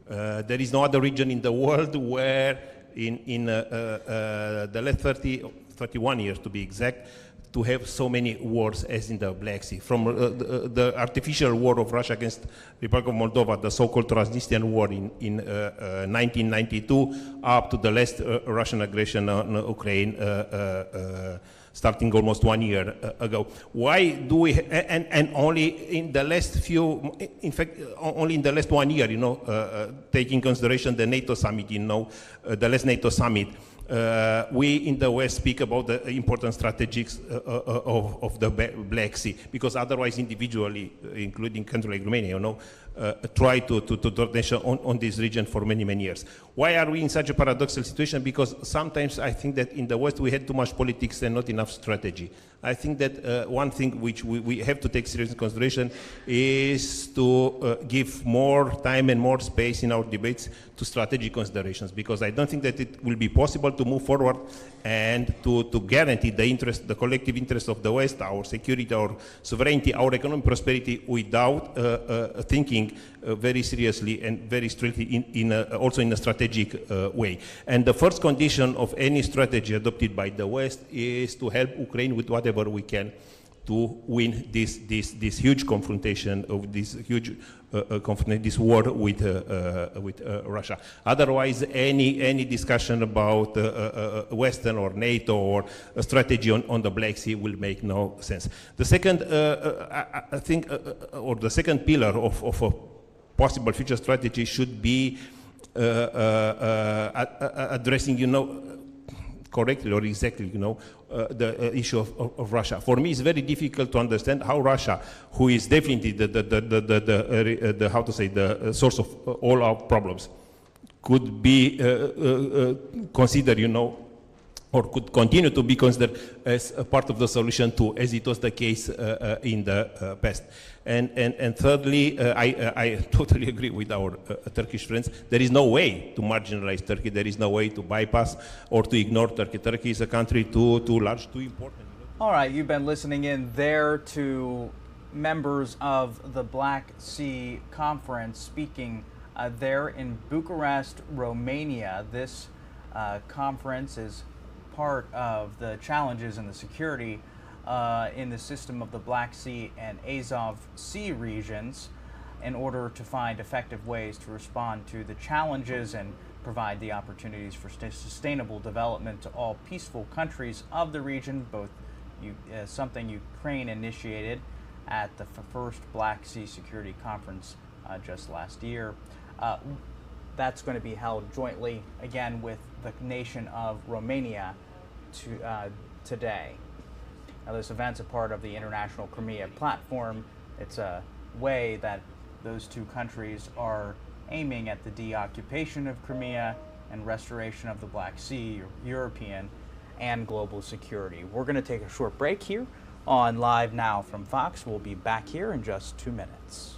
Speaker 6: There is no other region in the world where in the last 31 years to be exact, to have so many wars as in the Black Sea. From the artificial war of Russia against Republic of Moldova, the so-called Transnistrian war in 1992, up to the last Russian aggression on Ukraine, starting almost 1 year ago. Why do we, and only in the last few, in fact, only in the last 1 year, you know, taking consideration the NATO summit, you know, the last NATO summit, we in the West speak about the important strategies of the Black Sea, because otherwise individually, including countries like Romania, you know, try to attention on this region for many, many years. Why are we in such a paradoxical situation? Because sometimes I think that in the West we had too much politics and not enough strategy. I think that one thing which we have to take serious consideration is to give more time and more space in our debates to strategic considerations, because I don't think that it will be possible to move forward and to guarantee the interest, the collective interest of the West, our security, our sovereignty, our economic prosperity, without thinking very seriously and very strictly also in a strategic way. And the first condition of any strategy adopted by the West is to help Ukraine with whatever we can to win this huge confrontation, of this huge this war with Russia. Otherwise, any discussion about Western or NATO or a strategy on the Black Sea will make no sense. The second, I think, or the second pillar of a possible future strategy should be addressing, you know, correctly or exactly, you know, the issue of Russia. For me, it's very difficult to understand how Russia, who is definitely the how to say, the source of all our problems, could be considered, you know, or could continue to be considered as a part of the solution too, as it was the case in the past. And thirdly, I totally agree with our Turkish friends. There is no way to marginalize Turkey. There is no way to bypass or to ignore Turkey. Turkey is a country too large, too important.
Speaker 1: All right, you've been listening in there to members of the Black Sea Conference speaking there in Bucharest, Romania. This conference is part of the challenges and the security in the system of the Black Sea and Azov Sea regions in order to find effective ways to respond to the challenges and provide the opportunities for sustainable development to all peaceful countries of the region, both something Ukraine initiated at the first Black Sea Security Conference just last year. That's going to be held jointly, again, with the nation of Romania today. Now, this event's a part of the International Crimea platform. It's a way that those two countries are aiming at the deoccupation of Crimea and restoration of the Black Sea, European and global security. We're going to take a short break here on Live Now from Fox. We'll be back here in just 2 minutes.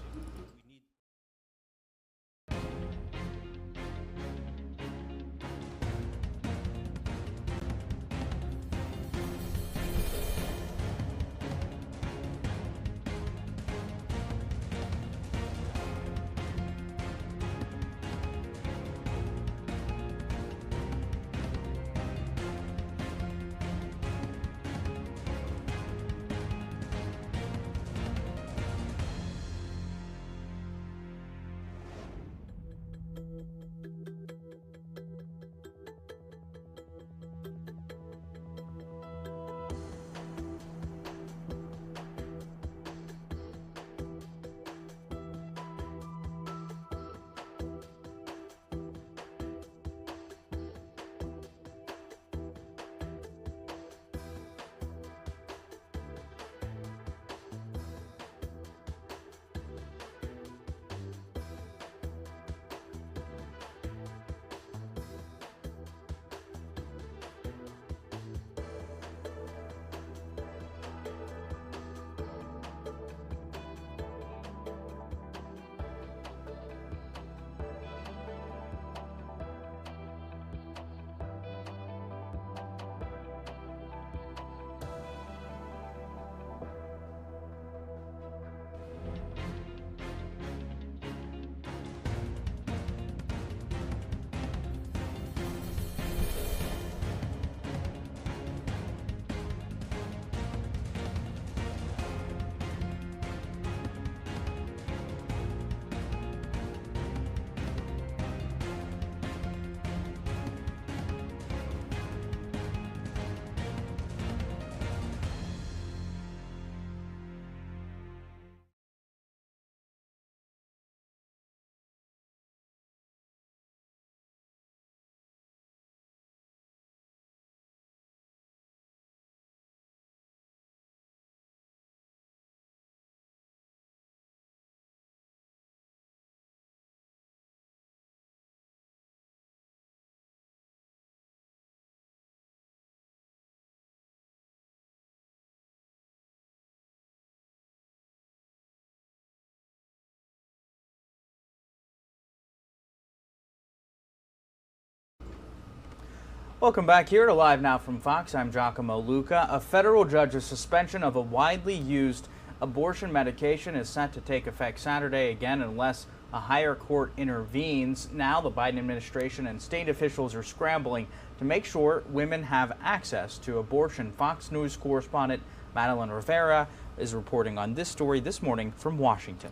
Speaker 1: Welcome back here to Live Now from Fox. I'm Giacomo Luca. A federal judge's suspension of a widely used abortion medication is set to take effect Saturday again unless a higher court intervenes. Now the Biden administration and state officials are scrambling to make sure women have access to abortion. Fox News correspondent Madeline Rivera is reporting on this story this morning from Washington.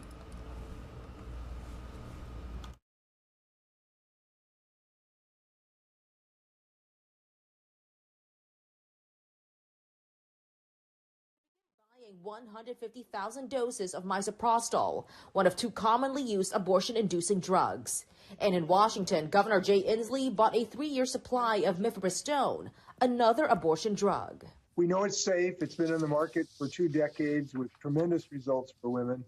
Speaker 2: Buying 150,000 doses of misoprostol, one of 2 commonly used abortion-inducing drugs. And in Washington, Governor Jay Inslee bought a 3-year supply of mifepristone, another abortion drug.
Speaker 7: We know it's safe. It's been on the market for 2 decades with tremendous results for women.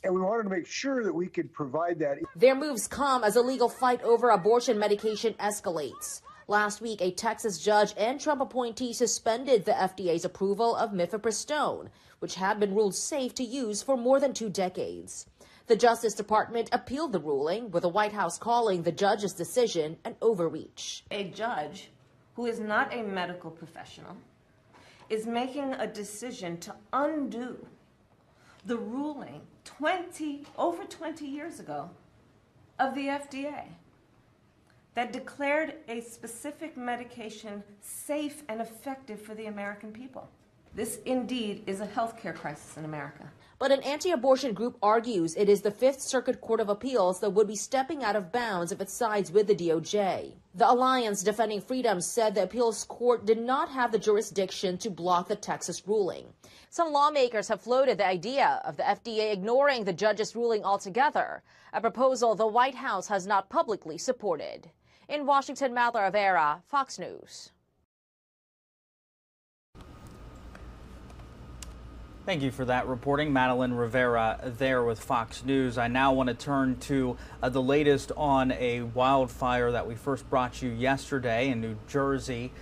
Speaker 7: And we wanted to make sure that we could provide that.
Speaker 2: Their moves come as a legal fight over abortion medication escalates. Last week, a Texas judge and Trump appointee suspended the FDA's approval of mifepristone, which had been ruled safe to use for more than 2 decades. The Justice Department appealed the ruling, with the White House calling the judge's decision an overreach.
Speaker 8: A judge who is not a medical professional is making a decision to undo the ruling over 20 years ago of the FDA that declared a specific medication safe and effective for the American people. This indeed is a healthcare crisis in America.
Speaker 2: But an anti-abortion group argues it is the Fifth Circuit Court of Appeals that would be stepping out of bounds if it sides with the DOJ. The Alliance Defending Freedom said the appeals court did not have the jurisdiction to block the Texas ruling. Some lawmakers have floated the idea of the FDA ignoring the judge's ruling altogether, a proposal the White House has not publicly supported. In Washington, Madeline Rivera, Fox News.
Speaker 1: Thank you for that reporting, Madeline Rivera there with Fox News. I now want to turn to the latest on a wildfire that we first brought you yesterday in New Jersey.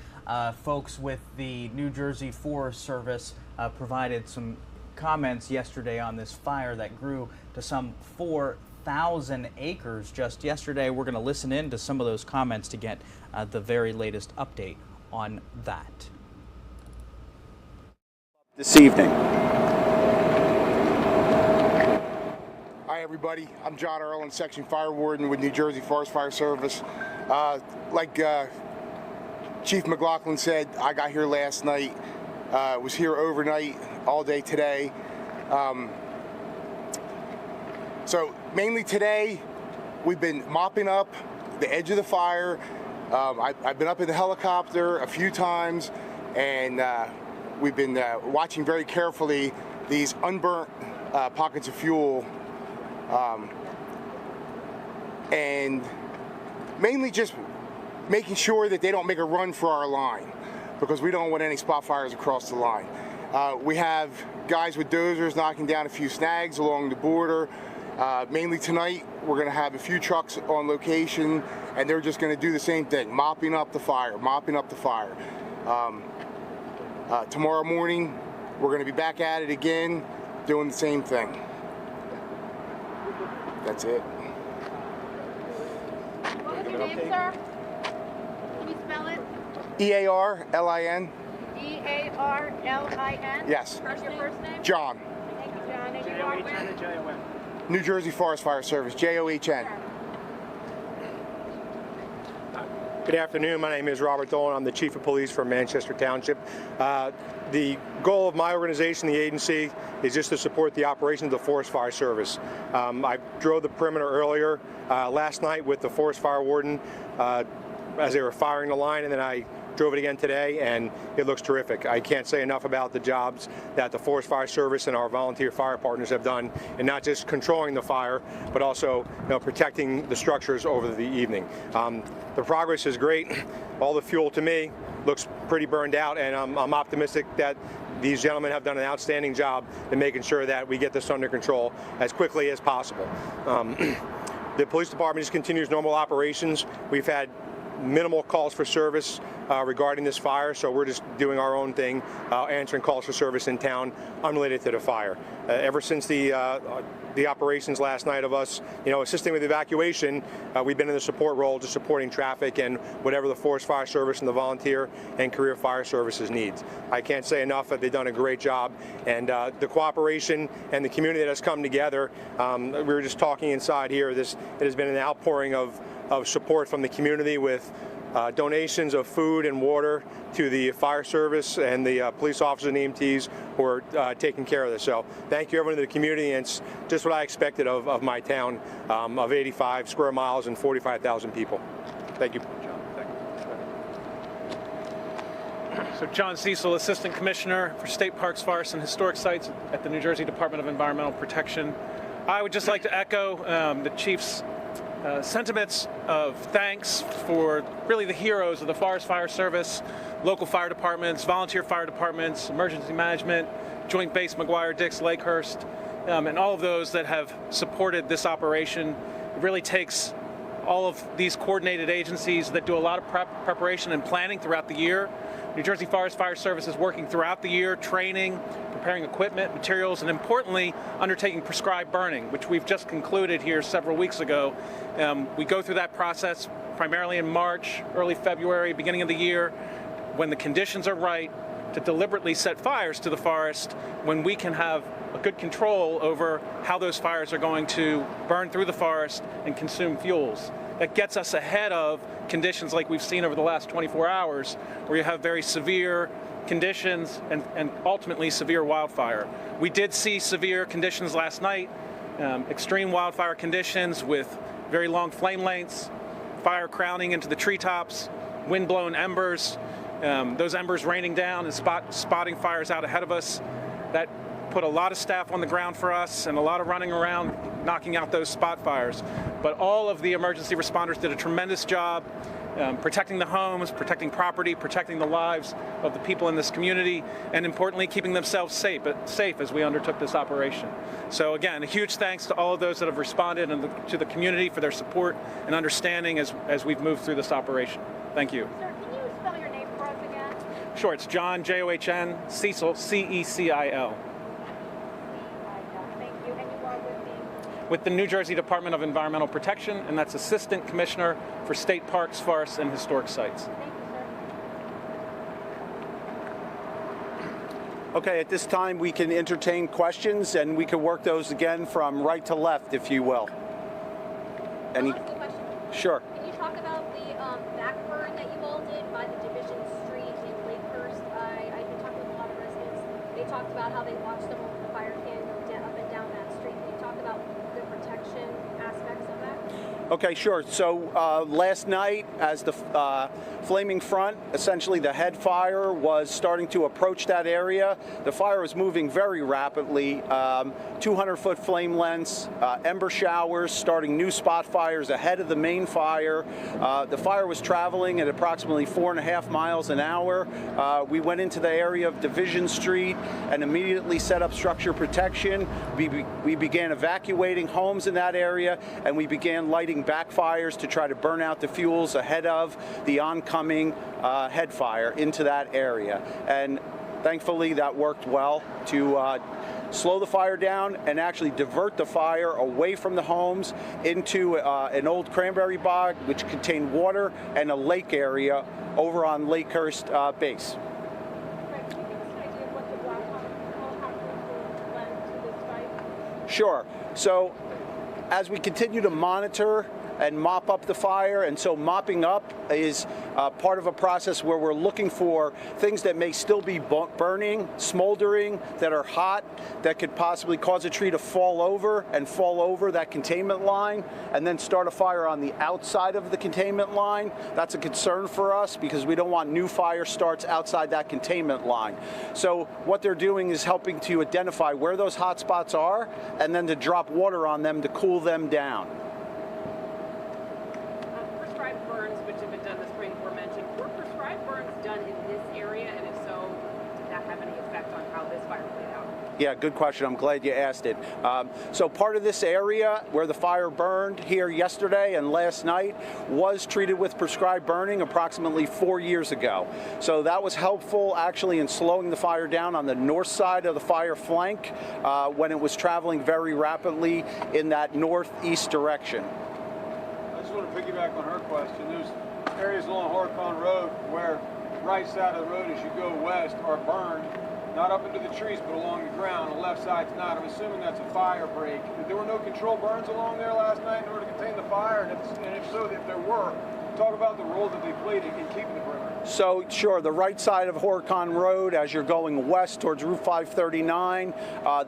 Speaker 1: Folks with the New Jersey Forest Service provided some comments yesterday on this fire that grew to some 4,000 acres just yesterday. We're going to listen in to some of those comments to get the very latest update on that.
Speaker 9: This evening. Hi everybody, I'm John Erlin, Section Fire Warden with New Jersey Forest Fire Service. Like Chief McLaughlin said, I got here last night, was here overnight, all day today. So mainly today, we've been mopping up the edge of the fire. I've been up in the helicopter a few times, and we've been watching very carefully these unburnt pockets of fuel, and mainly just making sure that they don't make a run for our line, because we don't want any spot fires across the line. We have guys with dozers knocking down a few snags along the border. Mainly tonight, we're going to have a few trucks on location, and they're just going to do the same thing, mopping up the fire, mopping up the fire. Tomorrow morning, we're going to be back at it again, doing the same thing. That's it.
Speaker 11: What was your name, sir? Can you spell it?
Speaker 9: E-A-R-L-I-N.
Speaker 11: E-A-R-L-I-N?
Speaker 9: Yes.
Speaker 11: What's your first name?
Speaker 9: John.
Speaker 11: Thank you, John. And you are with?
Speaker 9: J-O-N. New Jersey Forest Fire Service, J-O-H-N.
Speaker 25: Good afternoon. My name is Robert Dolan. I'm the Chief of Police for Manchester Township. The goal of my organization, the agency, is just to support the operation of the Forest Fire Service. I drove the perimeter earlier last night with the Forest Fire Warden as they were firing the line, and then I drove it again today, and it looks terrific. I can't say enough about the jobs that the Forest Fire Service and our volunteer fire partners have done in not just controlling the fire, but also protecting the structures over the evening. The progress is great. All the fuel, to me, looks pretty burned out, and I'm optimistic that these gentlemen have done an outstanding job in making sure that we get this under control as quickly as possible. The police department just continues normal operations. We've had minimal calls for service regarding this fire, so we're just doing our own thing, answering calls for service in town unrelated to the fire. Ever since the operations last night of us, assisting with evacuation, we've been in the support role, just supporting traffic and whatever the Forest Fire Service and the volunteer and career fire services needs. I can't say enough that they've done a great job, and the cooperation and the community that has come together. We were just talking inside here. It has been an outpouring of support from the community with donations of food and water to the fire service and the police officers and EMTs who are taking care of this. So thank you everyone in the community, and it's just what I expected of my town of 85 square miles and 45,000 people. Thank you.
Speaker 10: So John Cecil, Assistant Commissioner for State Parks, Forests, and Historic Sites at the New Jersey Department of Environmental Protection. I would just like to echo the Chief's sentiments of thanks for really the heroes of the Forest Fire Service, local fire departments, volunteer fire departments, emergency management, Joint Base McGuire-Dix, Lakehurst, and all of those that have supported this operation. It really takes all of these coordinated agencies that do a lot of preparation and planning throughout the year. New Jersey Forest Fire Service is working throughout the year, training, preparing equipment, materials, and importantly, undertaking prescribed burning, which we've just concluded here several weeks ago. We go through that process primarily in March, early February, beginning of the year, when the conditions are right to deliberately set fires to the forest, when we can have a good control over how those fires are going to burn through the forest and consume fuels. That gets us ahead of conditions like we've seen over the last 24 hours, where you have very severe conditions and ultimately severe wildfire. We did see severe conditions last night, extreme wildfire conditions with very long flame lengths, fire crowning into the treetops, wind-blown embers, those embers raining down and spotting fires out ahead of us. That put a lot of staff on the ground for us and a lot of running around knocking out those spot fires. But all of the emergency responders did a tremendous job protecting the homes, protecting property, protecting the lives of the people in this community, and importantly, keeping themselves safe as we undertook this operation. So again, a huge thanks to all of those that have responded and to the community for their support and understanding as we've moved through this operation. Thank you.
Speaker 11: Sir, can you spell your name for us again?
Speaker 10: Sure, it's John, John, Cecil, Cecil. With the New Jersey Department of Environmental Protection, and that's Assistant Commissioner for State Parks, Forests, and Historic Sites.
Speaker 11: Thank you, sir.
Speaker 21: Okay, at this time we can entertain questions, and we can work those again from right to left, if you will. Any?
Speaker 11: I'll ask you a question.
Speaker 21: Sure.
Speaker 11: Can you talk about the back burn that you all did by the Division Street in Lakehurst? I've been talking with a lot of residents. They talked about how they watched them over the fire can go up and down that street. Can you talk about the protection aspects of that?
Speaker 21: Okay, sure. So last night, as the flaming front, essentially the head fire, was starting to approach that area, the fire was moving very rapidly, 200-foot flame lengths, ember showers, starting new spot fires ahead of the main fire. The fire was traveling at approximately 4.5 miles an hour. We went into the area of Division Street and immediately set up structure protection. We began evacuating homes in that area, and we began lighting backfires to try to burn out the fuels ahead of the oncoming head fire into that area. And thankfully that worked well to slow the fire down and actually divert the fire away from the homes into an old cranberry bog, which contained water, and a lake area over on Lakehurst base. Sure. So as we continue to monitor and mop up the fire, and so mopping up is part of a process where we're looking for things that may still be burning, smoldering, that are hot, that could possibly cause a tree to fall over that containment line, and then start a fire on the outside of the containment line. That's a concern for us because we don't want new fire starts outside that containment line. So what they're doing is helping to identify where those hot spots are, and then to drop water on them to cool them down.
Speaker 12: Prescribed burns, which have been done this spring, were mentioned. Were prescribed burns done in this area, and if so, did that have any effect on how this fire played out?
Speaker 21: Yeah, good question. I'm glad you asked it. So part of this area where the fire burned here yesterday and last night was treated with prescribed burning approximately 4 years ago. So that was helpful actually in slowing the fire down on the north side of the fire flank when it was traveling very rapidly in that northeast direction.
Speaker 13: I just want to piggyback on her question. There's areas along Horicon Road where right side of the road as you go west are burned. Not up into the trees, but along the ground. The left side's not. I'm assuming that's a fire break. There were no control burns along there last night in order to contain the fire, and if so, if there were, talk about the role that they played in keeping the perimeter.
Speaker 21: So, sure, the right side of Horicon Road, as you're going west towards Route 539,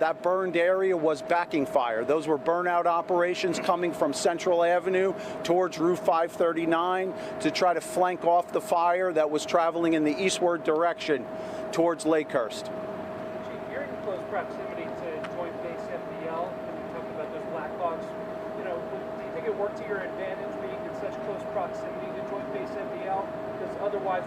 Speaker 21: that burned area was backing fire. Those were burnout operations coming from Central Avenue towards Route 539 to try to flank off the fire that was traveling in the eastward direction towards Lakehurst.
Speaker 14: Chief, you're in close proximity to Joint Base FDL, and you talked about those Black Hawks. You know, do you think it worked to your advantage being in such close proximity to Joint Base FDL? Because otherwise,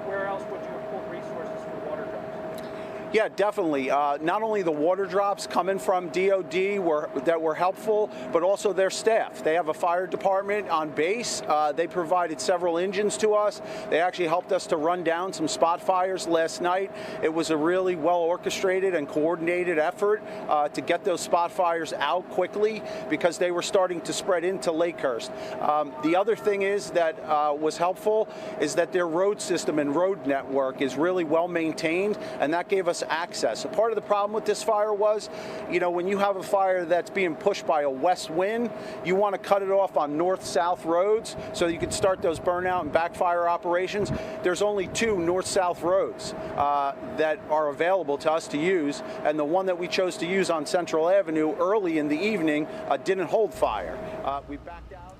Speaker 14: where else would you have pulled resources for water drops?
Speaker 21: Yeah, definitely. Not only the water drops coming from DOD that were helpful, but also their staff. They have a fire department on base. They provided several engines to us. They actually helped us to run down some spot fires last night. It was a really well orchestrated and coordinated effort to get those spot fires out quickly because they were starting to spread into Lakehurst. The other thing is that was helpful is that their road system and road network is really well maintained, and that gave us access. A part of the problem with this fire was, you know, when you have a fire that's being pushed by a west wind, you want to cut it off on north-south roads so you can start those burnout and backfire operations. There's only 2 north-south roads that are available to us to use, and the one that we chose to use on Central Avenue early in the evening didn't hold fire. We backed out.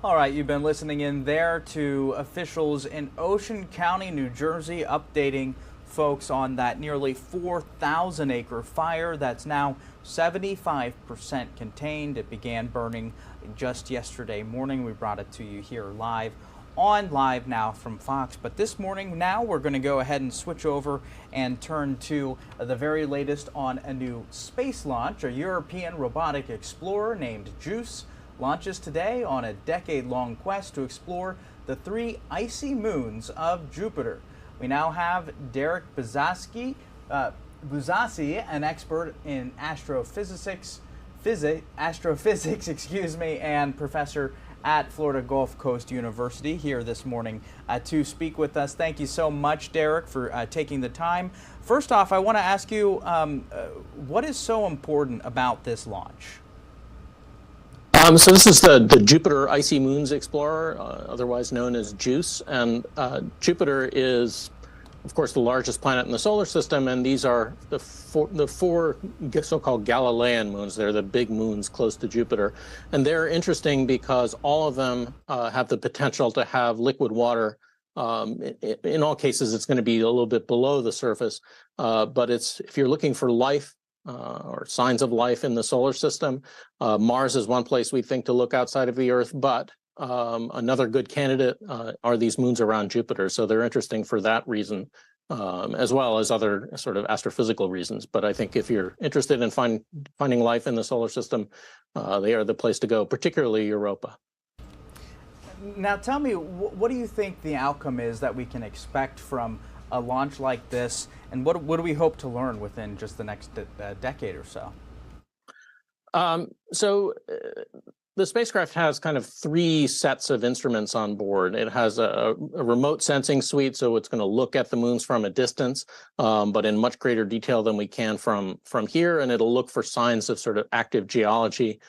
Speaker 1: All right, you've been listening in there to officials in Ocean County, New Jersey, updating folks on that nearly 4,000-acre fire that's now 75% contained. It began burning just yesterday morning. We brought it to you here live on Live Now from Fox. But this morning, now we're going to go ahead and switch over and turn to the very latest on a new space launch. A European robotic explorer named JUICE launches today on a decade-long quest to explore the 3 icy moons of Jupiter. We now have Derek Buzasi, an expert in astrophysics, and professor at Florida Gulf Coast University here this morning to speak with us. Thank you so much, Derek, for taking the time. First off, I want to ask you, what is so important about this launch?
Speaker 15: So this is the Jupiter Icy Moons Explorer, otherwise known as JUICE, and Jupiter is, of course, the largest planet in the solar system, and these are the four so-called Galilean moons. They're the big moons close to Jupiter, and they're interesting because all of them have the potential to have liquid water. In all cases, it's going to be a little bit below the surface, but if you're looking for life, or signs of life in the solar system, Mars is one place we think to look outside of the Earth, but another good candidate are these moons around Jupiter. So they're interesting for that reason, as well as other sort of astrophysical reasons. But I think if you're interested in finding life in the solar system, they are the place to go, particularly Europa.
Speaker 1: Now tell me, what do you think the outcome is that we can expect from a launch like this, and what do we hope to learn within just the next decade or so?
Speaker 15: The spacecraft has kind of 3 sets of instruments on board. It has a remote sensing suite, so it's going to look at the moons from a distance, but in much greater detail than we can from here, and it'll look for signs of sort of active geology,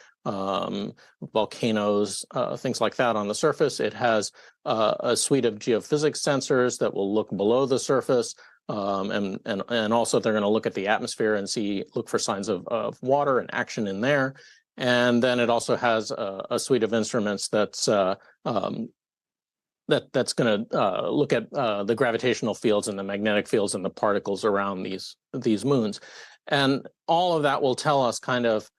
Speaker 15: volcanoes, things like that on the surface. It has a suite of geophysics sensors that will look below the surface, and also they're going to look at the atmosphere and look for signs of water and action in there. And then it also has a suite of instruments that's going to look at the gravitational fields and the magnetic fields and the particles around these moons. And all of that will tell us kind of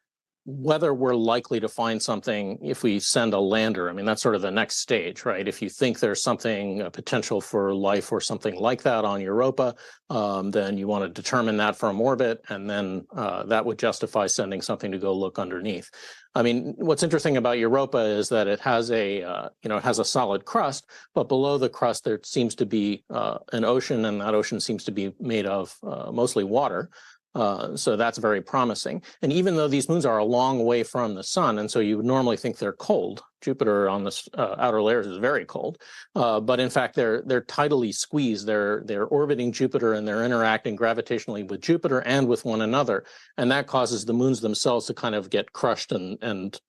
Speaker 15: whether we're likely to find something if we send a lander. I mean, that's sort of the next stage, right? If you think there's something, a potential for life or something like that on Europa, then you want to determine that from orbit, and then that would justify sending something to go look underneath. I mean, what's interesting about Europa is that it has a, it has a solid crust, but below the crust there seems to be an ocean, and that ocean seems to be made of mostly water. So that's very promising. And even though these moons are a long way from the sun, and so you would normally think they're cold, Jupiter on the outer layers is very cold, but in fact they're tidally squeezed. They're orbiting Jupiter, and they're interacting gravitationally with Jupiter and with one another, and that causes the moons themselves to kind of get crushed and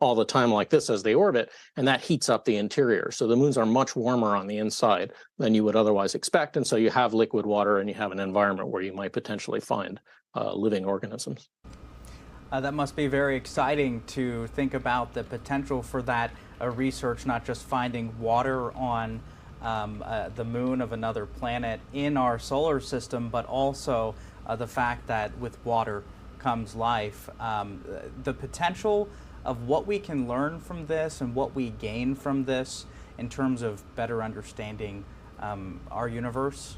Speaker 15: all the time like this as they orbit, and that heats up the interior. So the moons are much warmer on the inside than you would otherwise expect, and so you have liquid water, and you have an environment where you might potentially find living organisms.
Speaker 1: That must be very exciting to think about the potential for that research, not just finding water on the moon of another planet in our solar system, but also the fact that with water comes life. The potential of what we can learn from this and what we gain from this in terms of better understanding our universe?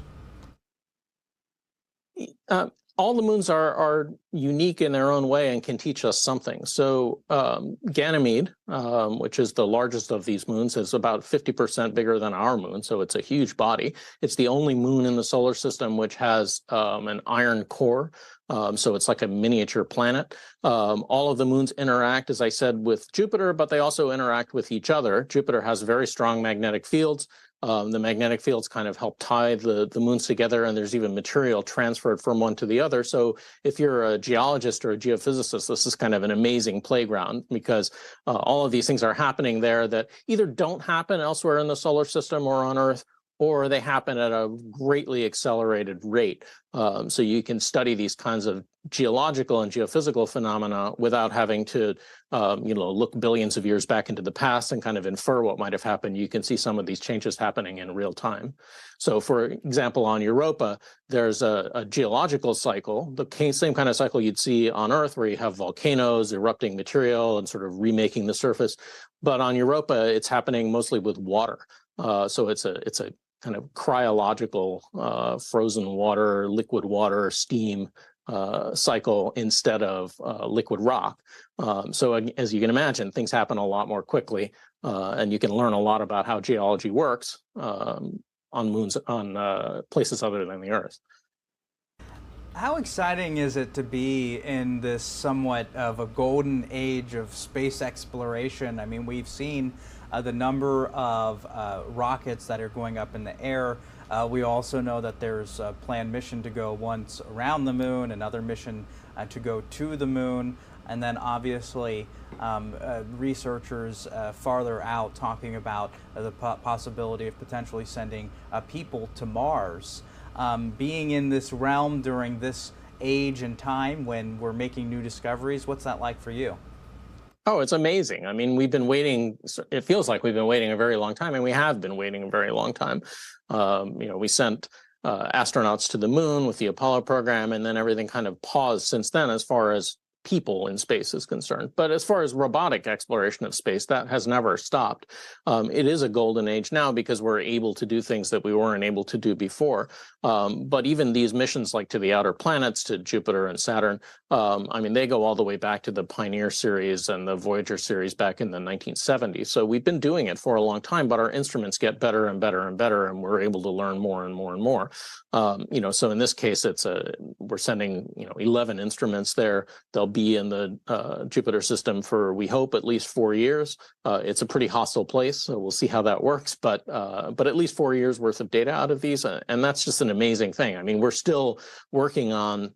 Speaker 15: All the moons are unique in their own way and can teach us something. So Ganymede, which is the largest of these moons, is about 50% bigger than our moon, so it's a huge body. It's the only moon in the solar system which has an iron core, so it's like a miniature planet. All of the moons interact, as I said, with Jupiter, but they also interact with each other. Jupiter has very strong magnetic fields. The magnetic fields kind of help tie the moons together, and there's even material transferred from one to the other. So if you're a geologist or a geophysicist, this is kind of an amazing playground, because all of these things are happening there that either don't happen elsewhere in the solar system or on Earth, or they happen at a greatly accelerated rate. So you can study these kinds of geological and geophysical phenomena without having to, look billions of years back into the past and kind of infer what might have happened. You can see some of these changes happening in real time. So for example, on Europa, there's a geological cycle, the same kind of cycle you'd see on Earth, where you have volcanoes, erupting material, and sort of remaking the surface. But on Europa, it's happening mostly with water. So it's a kind of cryological frozen water, liquid water, steam cycle instead of liquid rock. So as you can imagine, things happen a lot more quickly, and you can learn a lot about how geology works on moons, on places other than the Earth.
Speaker 1: How exciting is it to be in this somewhat of a golden age of space exploration? I mean, we've seen the number of rockets that are going up in the air. We also know that there's a planned mission to go once around the moon, another mission to go to the moon, and then obviously researchers farther out talking about the possibility of potentially sending people to Mars. Being in this realm during this age and time when we're making new discoveries, what's that like for you?
Speaker 15: Oh, it's amazing. I mean, we've been waiting, it feels like we've been waiting a very long time, and we have been waiting a very long time. We sent astronauts to the moon with the Apollo program, and then everything kind of paused since then as far as people in space is concerned. But as far as robotic exploration of space, that has never stopped. It is a golden age now because we're able to do things that we weren't able to do before. But even these missions, like to the outer planets, to Jupiter and Saturn, I mean, they go all the way back to the Pioneer series and the Voyager series back in the 1970s. So we've been doing it for a long time, but our instruments get better and better and better, and we're able to learn more and more and more. So in this case, we're sending 11 instruments there. They'll be in the Jupiter system for, we hope, at least 4 years. It's a pretty hostile place, so we'll see how that works. But at least 4 years worth of data out of these, and that's just an amazing thing. I mean, we're still working on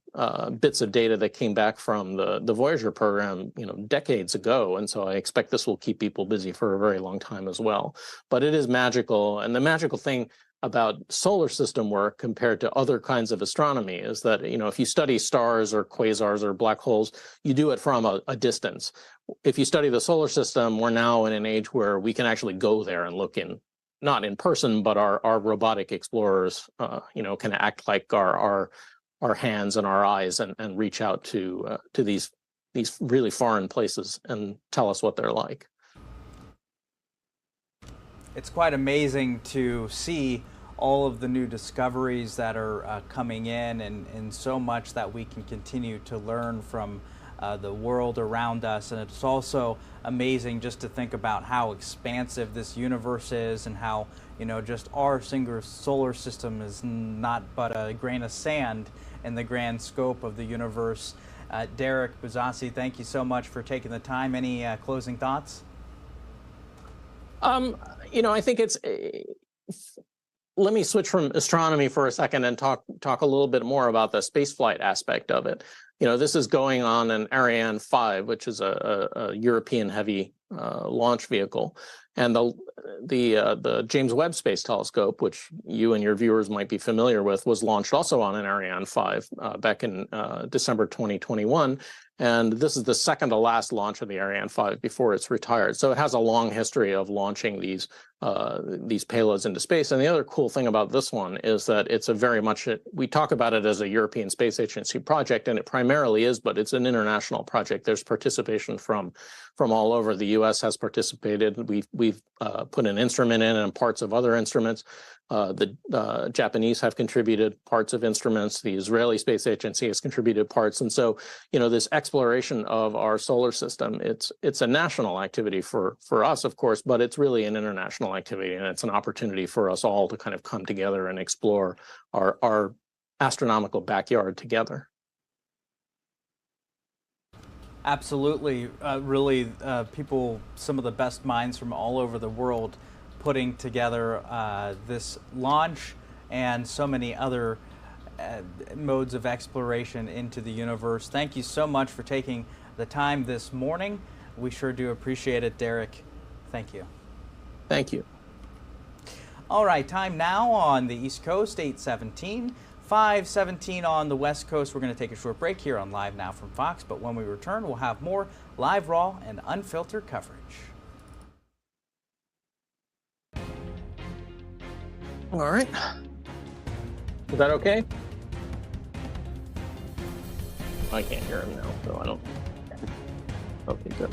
Speaker 15: bits of data that came back from the Voyager program, decades ago, and so I expect this will keep people busy for a very long time as well. But it is magical, and the magical thing about solar system work compared to other kinds of astronomy is that, if you study stars or quasars or black holes, you do it from a distance. If you study the solar system, we're now in an age where we can actually go there and look in, not in person, but our robotic explorers, can act like our hands and our eyes and reach out to these these really foreign places and tell us what they're like.
Speaker 1: It's quite amazing to see all of the new discoveries that are coming in, and so much that we can continue to learn from the world around us. And it's also amazing just to think about how expansive this universe is, and how, you know, just our single solar system is not but a grain of sand in the grand scope of the universe. Derek Buzasi, thank you so much for taking the time. Any closing thoughts?
Speaker 15: You know, I think it's. Let me switch from astronomy for a second and talk a little bit more about the spaceflight aspect of it. You know, this is going on in Ariane 5, which is a European heavy launch vehicle, and the James Webb Space Telescope, which you and your viewers might be familiar with, was launched also on an Ariane 5 back in December 2021. And this is the second to last launch of the Ariane 5 before it's retired. So it has a long history of launching these payloads into space. And the other cool thing about this one is that it's a very much, we talk about it as a European Space Agency project, and it primarily is, but it's an international project. There's participation from all over. The U.S. has participated. We've put an instrument in and parts of other instruments. The Japanese have contributed parts of instruments. The Israeli Space Agency has contributed parts. And so, you know, this exploration of our solar system, it's a national activity for us, of course, but it's really an international activity, and it's an opportunity for us all to kind of come together and explore our astronomical backyard together.
Speaker 1: Absolutely. Really, people, some of the best minds from all over the world putting together this launch and so many other modes of exploration into the universe. Thank you so much for taking the time this morning. We sure do appreciate it, Derek. Thank you.
Speaker 15: Thank you.
Speaker 1: All right, time now on the East Coast, 8:17. 5:17 on the West Coast. We're going to take a short break here on Live Now from Fox, but when we return, we'll have more live, raw, and unfiltered coverage.
Speaker 15: All right. Is that okay? I can't hear him now, so I don't. Okay, good.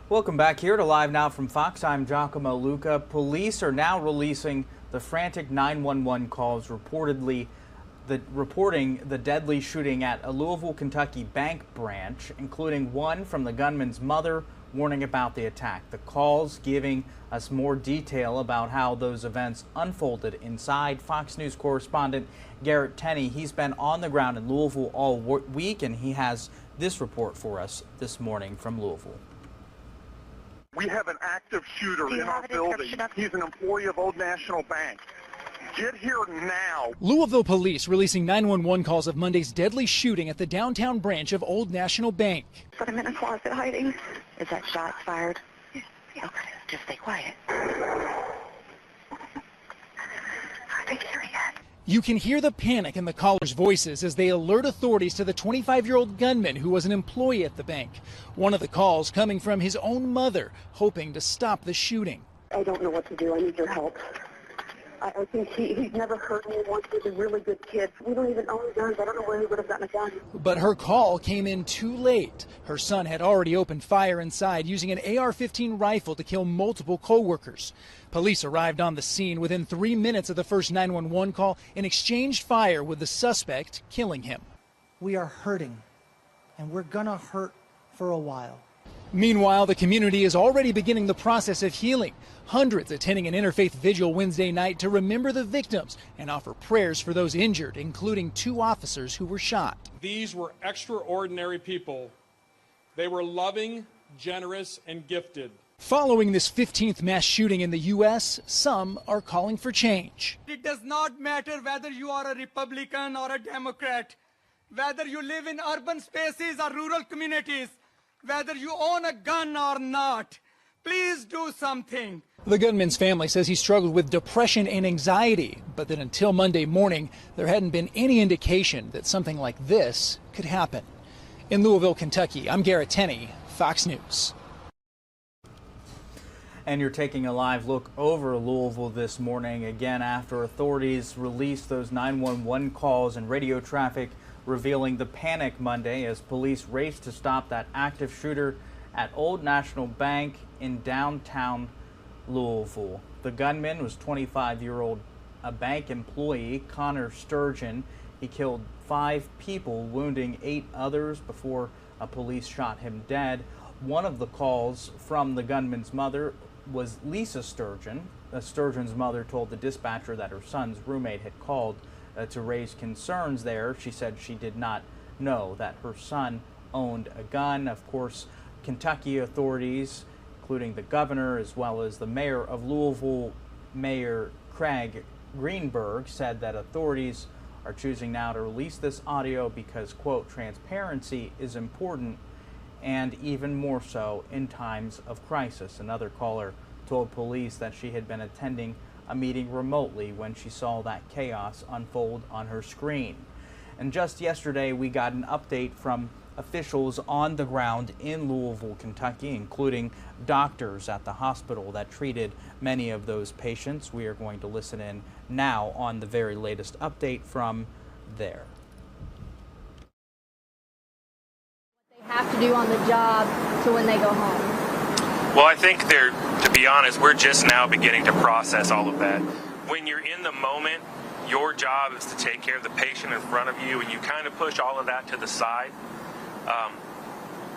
Speaker 1: Welcome back here to Live Now from Fox. I'm Giacomo Luca. Police are now releasing the frantic 911 calls reporting the deadly shooting at a Louisville, Kentucky bank branch, including one from the gunman's mother, warning about the attack. The calls giving us more detail about how those events unfolded inside. Fox News correspondent Garrett Tenney, he's been on the ground in Louisville all week, and he has this report for us this morning from Louisville.
Speaker 16: We have an active shooter in our building. He's an employee of Old National Bank. Get here now.
Speaker 17: Louisville police releasing 911 calls of Monday's deadly shooting at the downtown branch of Old National Bank.
Speaker 19: Put him in a closet hiding. Is that shots fired? Yeah. Okay, just stay quiet. Are they there yet?
Speaker 17: You can hear the panic in the callers' voices as they alert authorities to the 25-year-old gunman who was an employee at the bank. One of the calls coming from his own mother, hoping to stop the shooting.
Speaker 19: I don't know what to do. I need your help. I think he's never hurt anyone. He's a really good kid. We don't even own guns. I don't know where he would have gotten a gun.
Speaker 17: But her call came in too late. Her son had already opened fire inside using an AR-15 rifle to kill multiple co-workers. Police arrived on the scene within 3 minutes of the first 911 call and exchanged fire with the suspect, killing him.
Speaker 20: We are hurting, and we're gonna hurt for a while.
Speaker 17: Meanwhile, the community is already beginning the process of healing. Hundreds attending an interfaith vigil Wednesday night to remember the victims and offer prayers for those injured, including 2 officers who were shot.
Speaker 24: These were extraordinary people. They were loving, generous, and gifted.
Speaker 17: Following this 15th mass shooting in the U.S., some are calling for change.
Speaker 26: It does not matter whether you are a Republican or a Democrat, whether you live in urban spaces or rural communities, whether you own a gun or not. Please do something.
Speaker 17: The gunman's family says he struggled with depression and anxiety, but that until Monday morning, there hadn't been any indication that something like this could happen. In Louisville, Kentucky, I'm Garrett Tenney, Fox News.
Speaker 1: And you're taking a live look over Louisville this morning, again after authorities released those 911 calls and radio traffic revealing the panic Monday as police raced to stop that active shooter at Old National Bank in downtown Louisville. The gunman was 25-year-old bank employee Connor Sturgeon. He killed 5 people, wounding 8 others before police shot him dead. One of the calls from the gunman's mother was Lisa Sturgeon. Sturgeon's mother told the dispatcher that her son's roommate had called to raise concerns there. She said she did not know that her son owned a gun. Of course, Kentucky authorities, including the governor as well as the mayor of Louisville, Mayor Craig Greenberg, said that authorities are choosing now to release this audio because, quote, transparency is important and even more so in times of crisis. Another caller told police that she had been attending a meeting remotely when she saw that chaos unfold on her screen. And just yesterday, we got an update from officials on the ground in Louisville, Kentucky, including doctors at the hospital that treated many of those patients. We are going to listen in now on the very latest update from there.
Speaker 11: What they have to do on the job to when they go home.
Speaker 27: Well, I think to be honest, we're just now beginning to process all of that. When you're in the moment, your job is to take care of the patient in front of you, and you kind of push all of that to the side.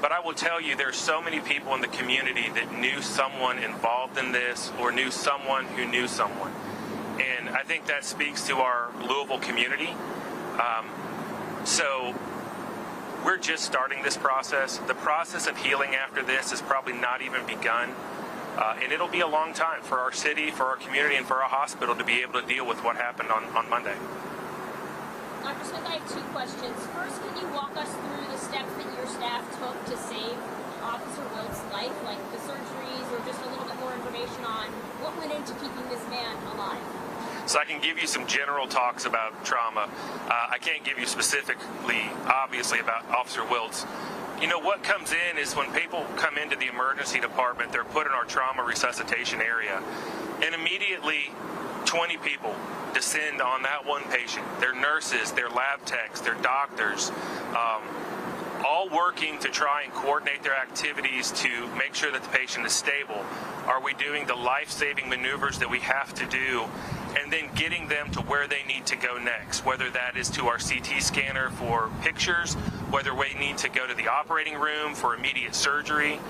Speaker 27: But I will tell you, there's so many people in the community that knew someone involved in this or knew someone who knew someone. And I think that speaks to our Louisville community. So we're just starting this process. The process of healing after this has probably not even begun. And it'll be a long time for our city, for our community, and for our hospital to be able to deal with what happened on Monday.
Speaker 11: Dr. Smith, I have 2 questions. First, can you walk us through the steps that your staff took to save Officer Wilt's life, like the surgeries, or just a little bit more information on what went into keeping this man alive?
Speaker 27: So I can give you some general talks about trauma. I can't give you specifically, obviously, about Officer Wilt's. You know, what comes in is when people come into the emergency department, they're put in our trauma resuscitation area. And immediately, 20 people descend on that one patient. They're nurses, they're lab techs, they're doctors, all working to try and coordinate their activities to make sure that the patient is stable. Are we doing the life-saving maneuvers that we have to do, and then getting them to where they need to go next, whether that is to our CT scanner for pictures, whether we need to go to the operating room for immediate surgery.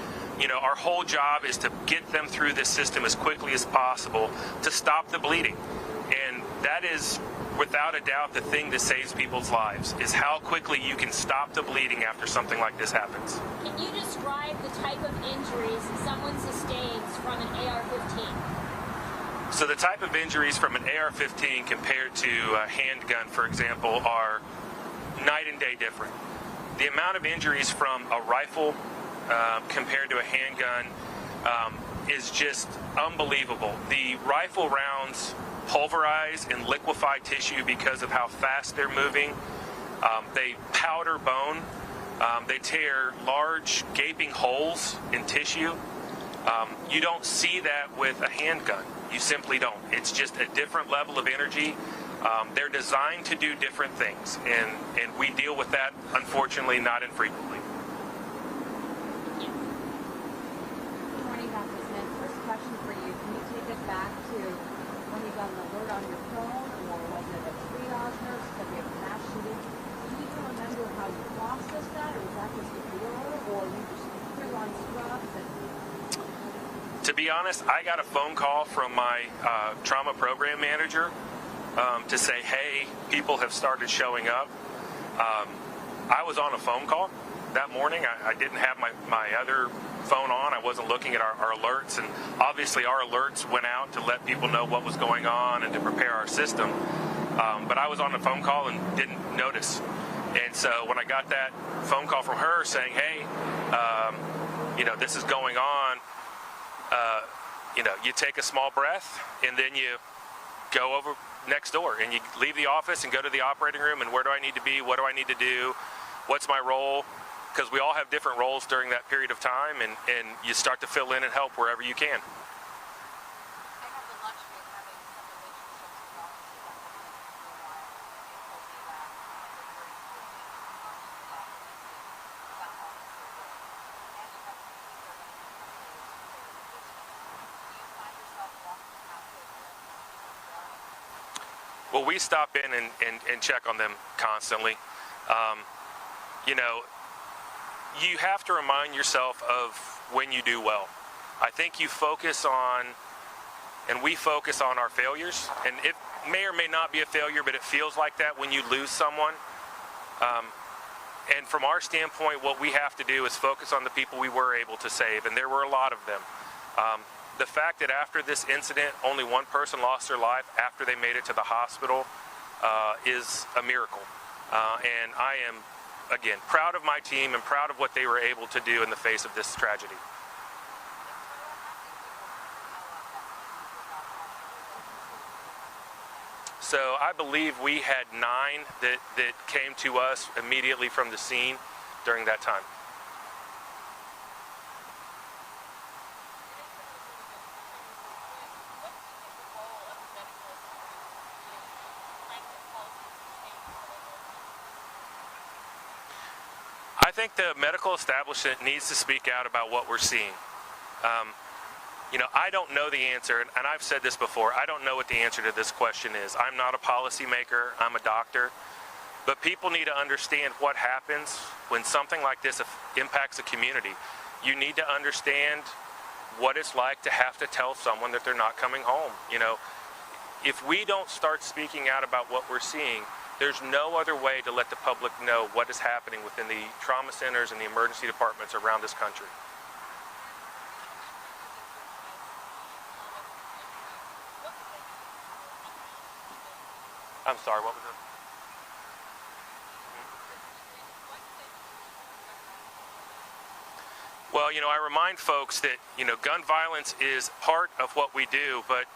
Speaker 27: our whole job is to get them through this system as quickly as possible to stop the bleeding. And that is, without a doubt, the thing that saves people's lives, is how quickly you can stop the bleeding after something like this happens.
Speaker 11: Can you describe the type of injuries someone sustains from an AR-15?
Speaker 27: So the type of injuries from an AR-15 compared to a handgun, for example, are night and day different. The amount of injuries from a rifle compared to a handgun is just unbelievable. The rifle rounds pulverize and liquefy tissue because of how fast they're moving. They powder bone. They tear large gaping holes in tissue. You don't see that with a handgun. You simply don't. It's just a different level of energy. They're designed to do different things, and we deal with that, unfortunately, not infrequently.
Speaker 3: Good morning, Dr. Smith. First question for you. Can you take us back to when you got an alert on your phone, or was it a triage nurse that you have a mass shooting? Do you even remember how you processed that, or was that just a blur, or you just threw on scrubs and...
Speaker 27: To be honest, I got a phone call from my trauma program manager to say, hey, people have started showing up. I was on a phone call that morning. I didn't have my other phone on. I wasn't looking at our alerts, and obviously our alerts went out to let people know what was going on and to prepare our system. But I was on a phone call and didn't notice. And so when I got that phone call from her saying, hey, this is going on, you take a small breath, and then you go over next door and you leave the office and go to the operating room, and where do I need to be? What do I need to do? What's my role? Because we all have different roles during that period of time, and you start to fill in and help wherever you can. Well, we stop in and check on them constantly. You have to remind yourself of when you do well. I think you focus on, and we focus on our failures, and it may or may not be a failure, but it feels like that when you lose someone. And from our standpoint, what we have to do is focus on the people we were able to save, and there were a lot of them. The fact that after this incident, only one person lost their life after they made it to the hospital is a miracle. And I am, again, proud of my team and proud of what they were able to do in the face of this tragedy. So I believe we had 9 that came to us immediately from the scene during that time. I think the medical establishment needs to speak out about what we're seeing. I don't know the answer, and I've said this before, I don't know what the answer to this question is. I'm not a policymaker, I'm a doctor, but people need to understand what happens when something like this impacts a community. You need to understand what it's like to have to tell someone that they're not coming home. If we don't start speaking out about what we're seeing, there's no other way to let the public know what is happening within the trauma centers and the emergency departments around this country. I'm sorry, what was it? Well, I remind folks that, gun violence is part of what we do, but,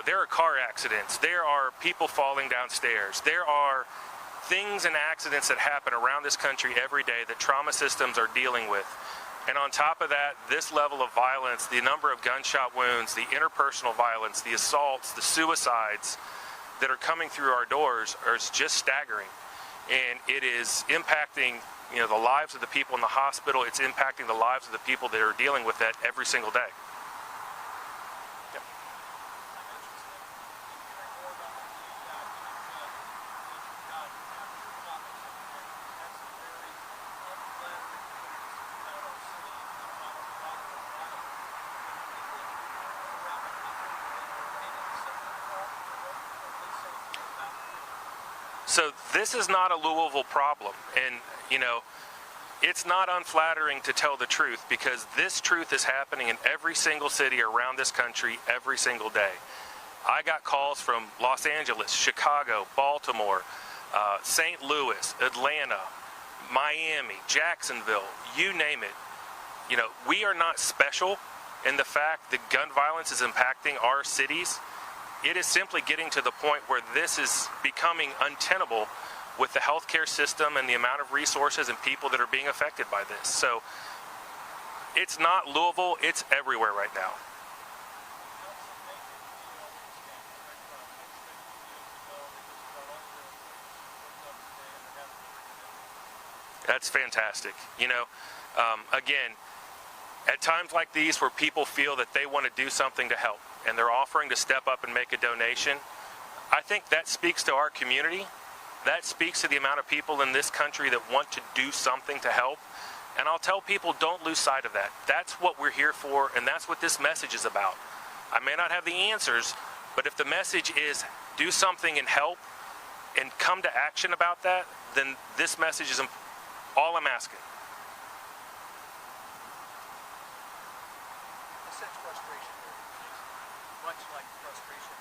Speaker 27: there are car accidents, there are people falling downstairs, there are things and accidents that happen around this country every day that trauma systems are dealing with. And on top of that, this level of violence, the number of gunshot wounds, the interpersonal violence, the assaults, the suicides that are coming through our doors are just staggering. And it is impacting, the lives of the people in the hospital. It's impacting the lives of the people that are dealing with that every single day. So this is not a Louisville problem. And, you know, it's not unflattering to tell the truth, because this truth is happening in every single city around this country every single day. I got calls from Los Angeles, Chicago, Baltimore, St. Louis, Atlanta, Miami, Jacksonville, you name it. You know, we are not special in the fact that gun violence is impacting our cities. It is simply getting to the point where this is becoming untenable with the healthcare system and the amount of resources and people that are being affected by this. So it's not Louisville, it's everywhere right now. That's fantastic. You know, again, at times like these where people feel that they want to do something to help and they're offering to step up and make a donation, I think that speaks to our community. That speaks to the amount of people in this country that want to do something to help. And I'll tell people, don't lose sight of that. That's what we're here for, and that's what this message is about. I may not have the answers, but if the message is do something and help and come to action about that, then this message is all I'm asking.
Speaker 4: I sense frustration there, much like frustration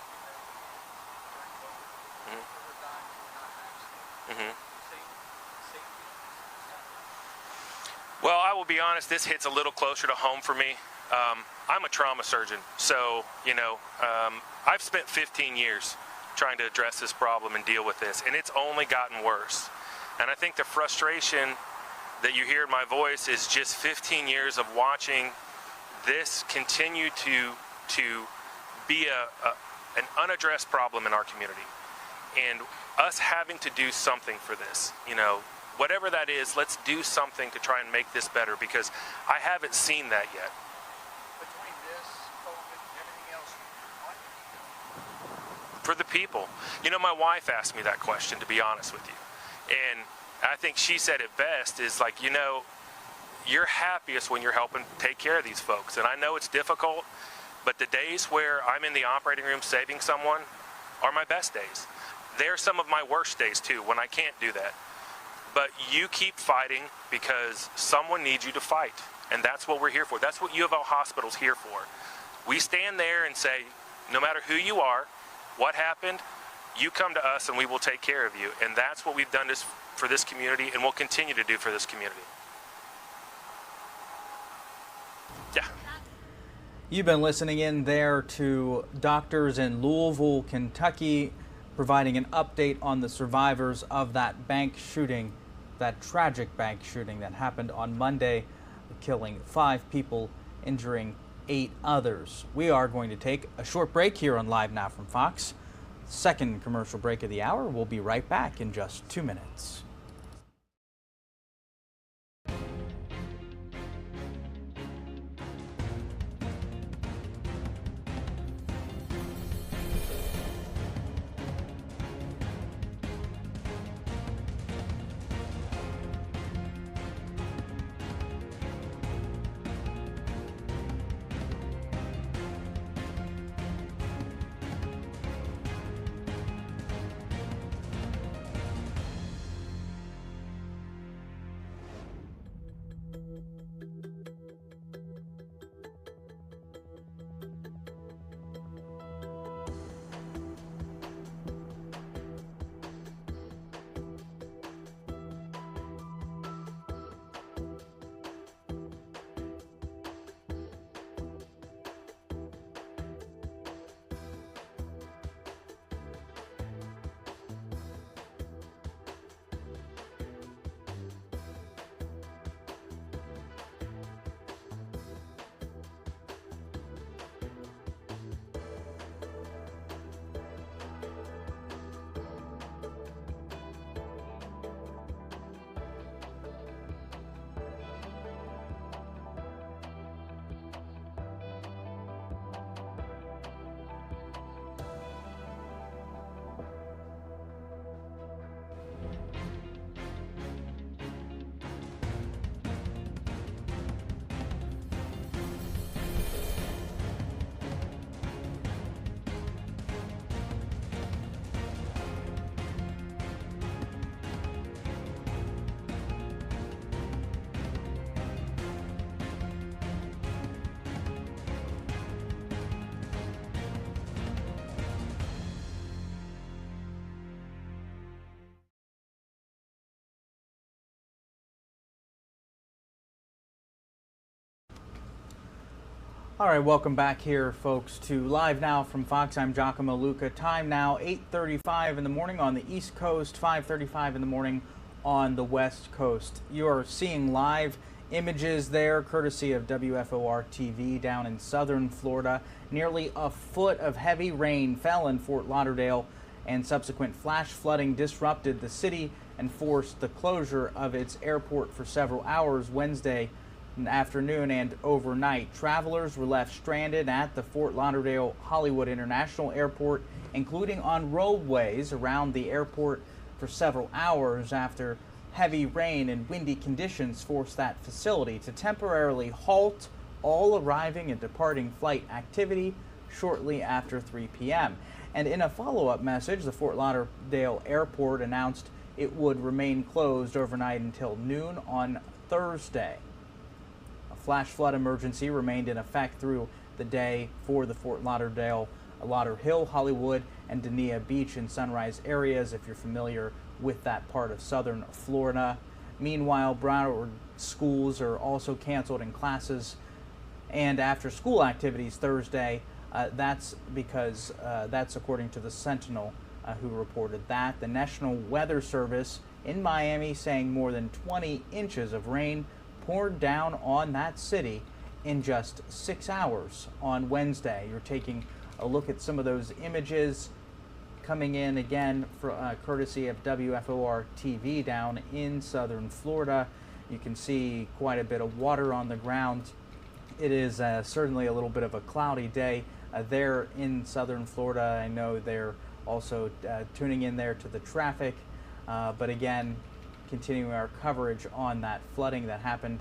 Speaker 4: during COVID. We're dying, we're not vaccinated.
Speaker 27: Well, I will be honest, this hits a little closer to home for me. I'm a trauma surgeon, so, you know, I've spent 15 years trying to address this problem and deal with this, and it's only gotten worse. And I think the frustration that you hear in my voice is just 15 years of watching this continue to be an unaddressed problem in our community. And us having to do something for this, you know, whatever that is, let's do something to try and make this better, because I haven't seen that yet.
Speaker 4: Between this, COVID, and everything else, what do you do?
Speaker 27: For the people. You know, my wife asked me that question, to be honest with you. And I think she said it best, is like, you know, you're happiest when you're helping take care of these folks. And I know it's difficult, but the days where I'm in the operating room saving someone are my best days. They're some of my worst days too, when I can't do that. But you keep fighting, because someone needs you to fight. And that's what we're here for. That's what U of L Hospital's here for. We stand there and say, no matter who you are, what happened, you come to us and we will take care of you. And that's what we've done for this community, and will continue to do for this community. Yeah.
Speaker 1: You've been listening in there to doctors in Louisville, Kentucky, providing an update on the survivors of that bank shooting, that tragic bank shooting that happened on Monday, killing 5 people, injuring 8 others. We are going to take a short break here on Live Now from Fox. Second commercial break of the hour. We'll be right back in just 2 minutes. All right, welcome back here, folks, to Live Now from Fox. I'm Giacomo Luca. Time now 8:35 in the morning on the East Coast, 5:35 in the morning on the West Coast. You are seeing live images there, courtesy of WFOR TV down in southern Florida. Nearly a foot of heavy rain fell in Fort Lauderdale, and subsequent flash flooding disrupted the city and forced the closure of its airport for several hours Wednesday afternoon and overnight. Travelers were left stranded at the Fort Lauderdale Hollywood International Airport, including on roadways around the airport for several hours after heavy rain and windy conditions forced that facility to temporarily halt all arriving and departing flight activity shortly after 3 p.m. And in a follow-up message, the Fort Lauderdale Airport announced it would remain closed overnight until noon on Thursday. Flash flood emergency remained in effect through the day for the Fort Lauderdale, Lauderhill, Hollywood, and Dania Beach and Sunrise areas, if you're familiar with that part of southern Florida. Meanwhile, Broward schools are also canceled and classes and after school activities Thursday. That's because that's according to the Sentinel, who reported that. The National Weather Service in Miami saying more than 20 inches of rain poured down on that city in just 6 hours on Wednesday. You're taking a look at some of those images coming in again for courtesy of WFOR TV down in southern Florida. You can see quite a bit of water on the ground. It is certainly a little bit of a cloudy day there in southern Florida. I know they're also tuning in there to the traffic, but again, continuing our coverage on that flooding that happened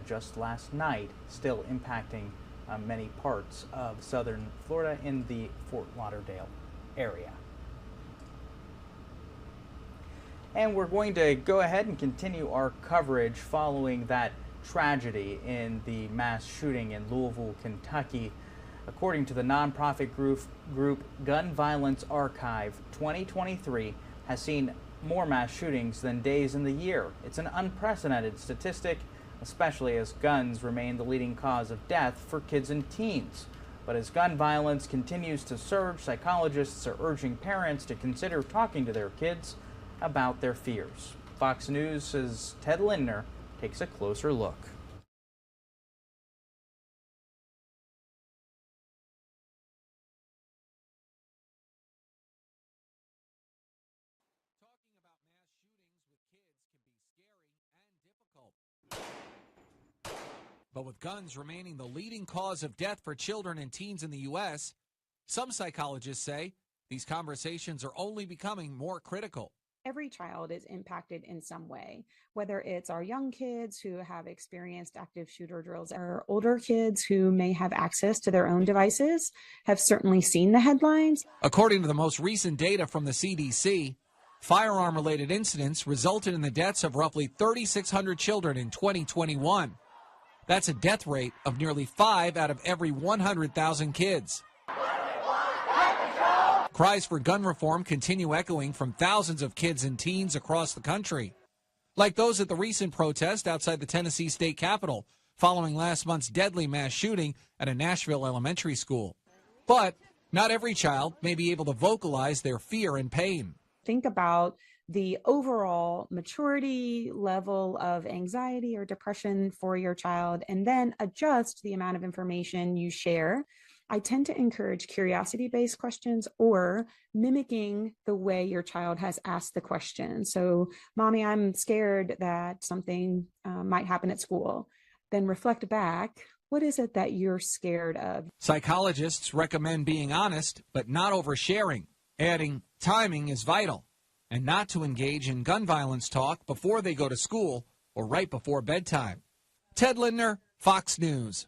Speaker 1: just last night, still impacting many parts of southern Florida in the Fort Lauderdale area. And we're going to go ahead and continue our coverage following that tragedy in the mass shooting in Louisville, Kentucky. According to the nonprofit group Gun Violence Archive, 2023 has seen more mass shootings than days in the year. It's an unprecedented statistic, especially as guns remain the leading cause of death for kids and teens. But as gun violence continues to surge, psychologists are urging parents to consider talking to their kids about their fears. Fox News' Ted Lindner takes a closer look.
Speaker 5: But with guns remaining the leading cause of death for children and teens in the U.S., some psychologists say these conversations are only becoming more critical.
Speaker 6: Every child is impacted in some way, whether it's our young kids who have experienced active shooter drills or older kids who may have access to their own devices, have certainly seen the headlines.
Speaker 5: According to the most recent data from the CDC, firearm-related incidents resulted in the deaths of roughly 3,600 children in 2021. That's a death rate of nearly 5 out of every 100,000 kids. Cries for gun reform continue echoing from thousands of kids and teens across the country, like those at the recent protest outside the Tennessee state capitol following last month's deadly mass shooting at a Nashville elementary school. But not every child may be able to vocalize their fear and pain.
Speaker 6: Think about the overall maturity level of anxiety or depression for your child, and then adjust the amount of information you share. I tend to encourage curiosity-based questions or mimicking the way your child has asked the question. So, Mommy, I'm scared that something might happen at school. Then reflect back, what is it that you're scared of?
Speaker 5: Psychologists recommend being honest, but not oversharing, adding timing is vital, and not to engage in gun violence talk before they go to school or right before bedtime. Ted Lindner, Fox News.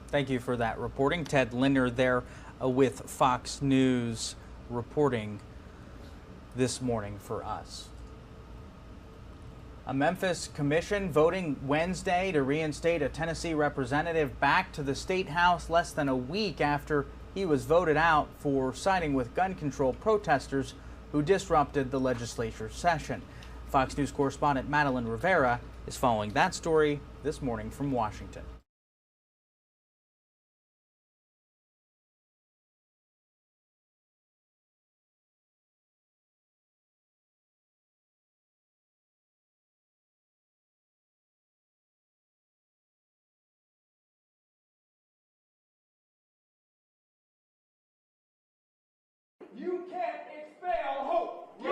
Speaker 1: Thank you for that reporting. Ted Lindner there with Fox News reporting this morning for us. A Memphis commission voting Wednesday to reinstate a Tennessee representative back to the state house less than a week after he was voted out for siding with gun control protesters who disrupted the legislature session. Fox News correspondent Madeline Rivera is following that story this morning from Washington.
Speaker 2: You can't expel hope. Yeah!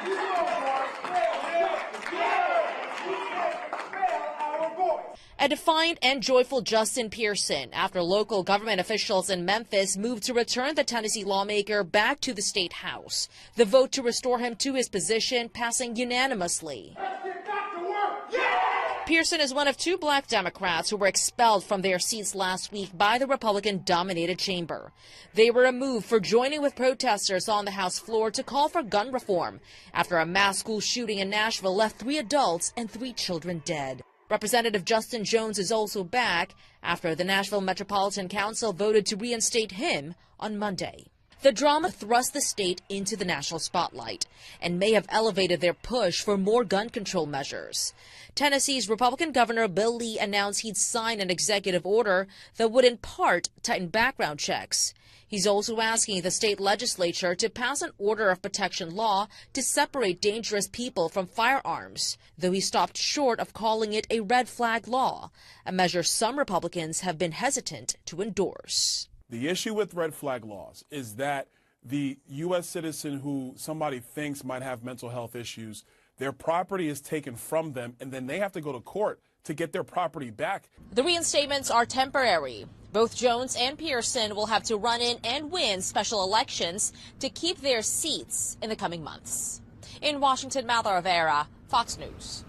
Speaker 2: You won't expel hope. Yeah! You can't expel our voice.
Speaker 7: A defiant and joyful Justin Pearson after local government officials in Memphis moved to return the Tennessee lawmaker back to the state house. The vote to restore him to his position passing unanimously.
Speaker 2: Let's get back to work. Yeah!
Speaker 7: Pearson is one of 2 black Democrats who were expelled from their seats last week by the Republican-dominated chamber. They were removed for joining with protesters on the House floor to call for gun reform after a mass school shooting in Nashville left 3 adults and 3 children dead. Representative Justin Jones is also back after the Nashville Metropolitan Council voted to reinstate him on Monday. The drama thrust the state into the national spotlight and may have elevated their push for more gun control measures. Tennessee's Republican Governor Bill Lee announced he'd sign an executive order that would in part tighten background checks. He's also asking the state legislature to pass an order of protection law to separate dangerous people from firearms, though he stopped short of calling it a red flag law, a measure some Republicans have been hesitant to endorse.
Speaker 8: The issue with red flag laws is that the U.S. citizen who somebody thinks might have mental health issues, their property is taken from them, and then they have to go to court to get their property back.
Speaker 7: The reinstatements are temporary. Both Jones and Pearson will have to run in and win special elections to keep their seats in the coming months. In Washington, Madeline Rivera, Fox News.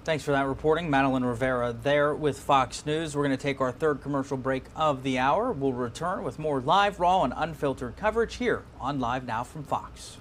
Speaker 1: Thanks for that reporting, Madeline Rivera there with Fox News. We're going to take our 3rd commercial break of the hour. We'll return with more live, raw, and unfiltered coverage here on Live Now from Fox.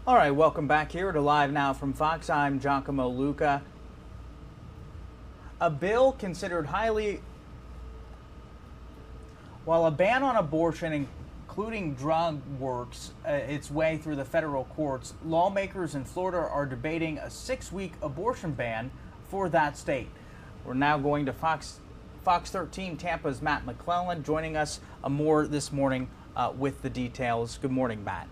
Speaker 1: All right, welcome back here to Live Now from Fox. I'm Giacomo Luca. A bill considered while a ban on abortion, including drug works its way through the federal courts, lawmakers in Florida are debating a 6-week abortion ban for that state. We're now going to Fox 13 Tampa's Matt McClellan joining us more this morning with the details. Good morning, Matt.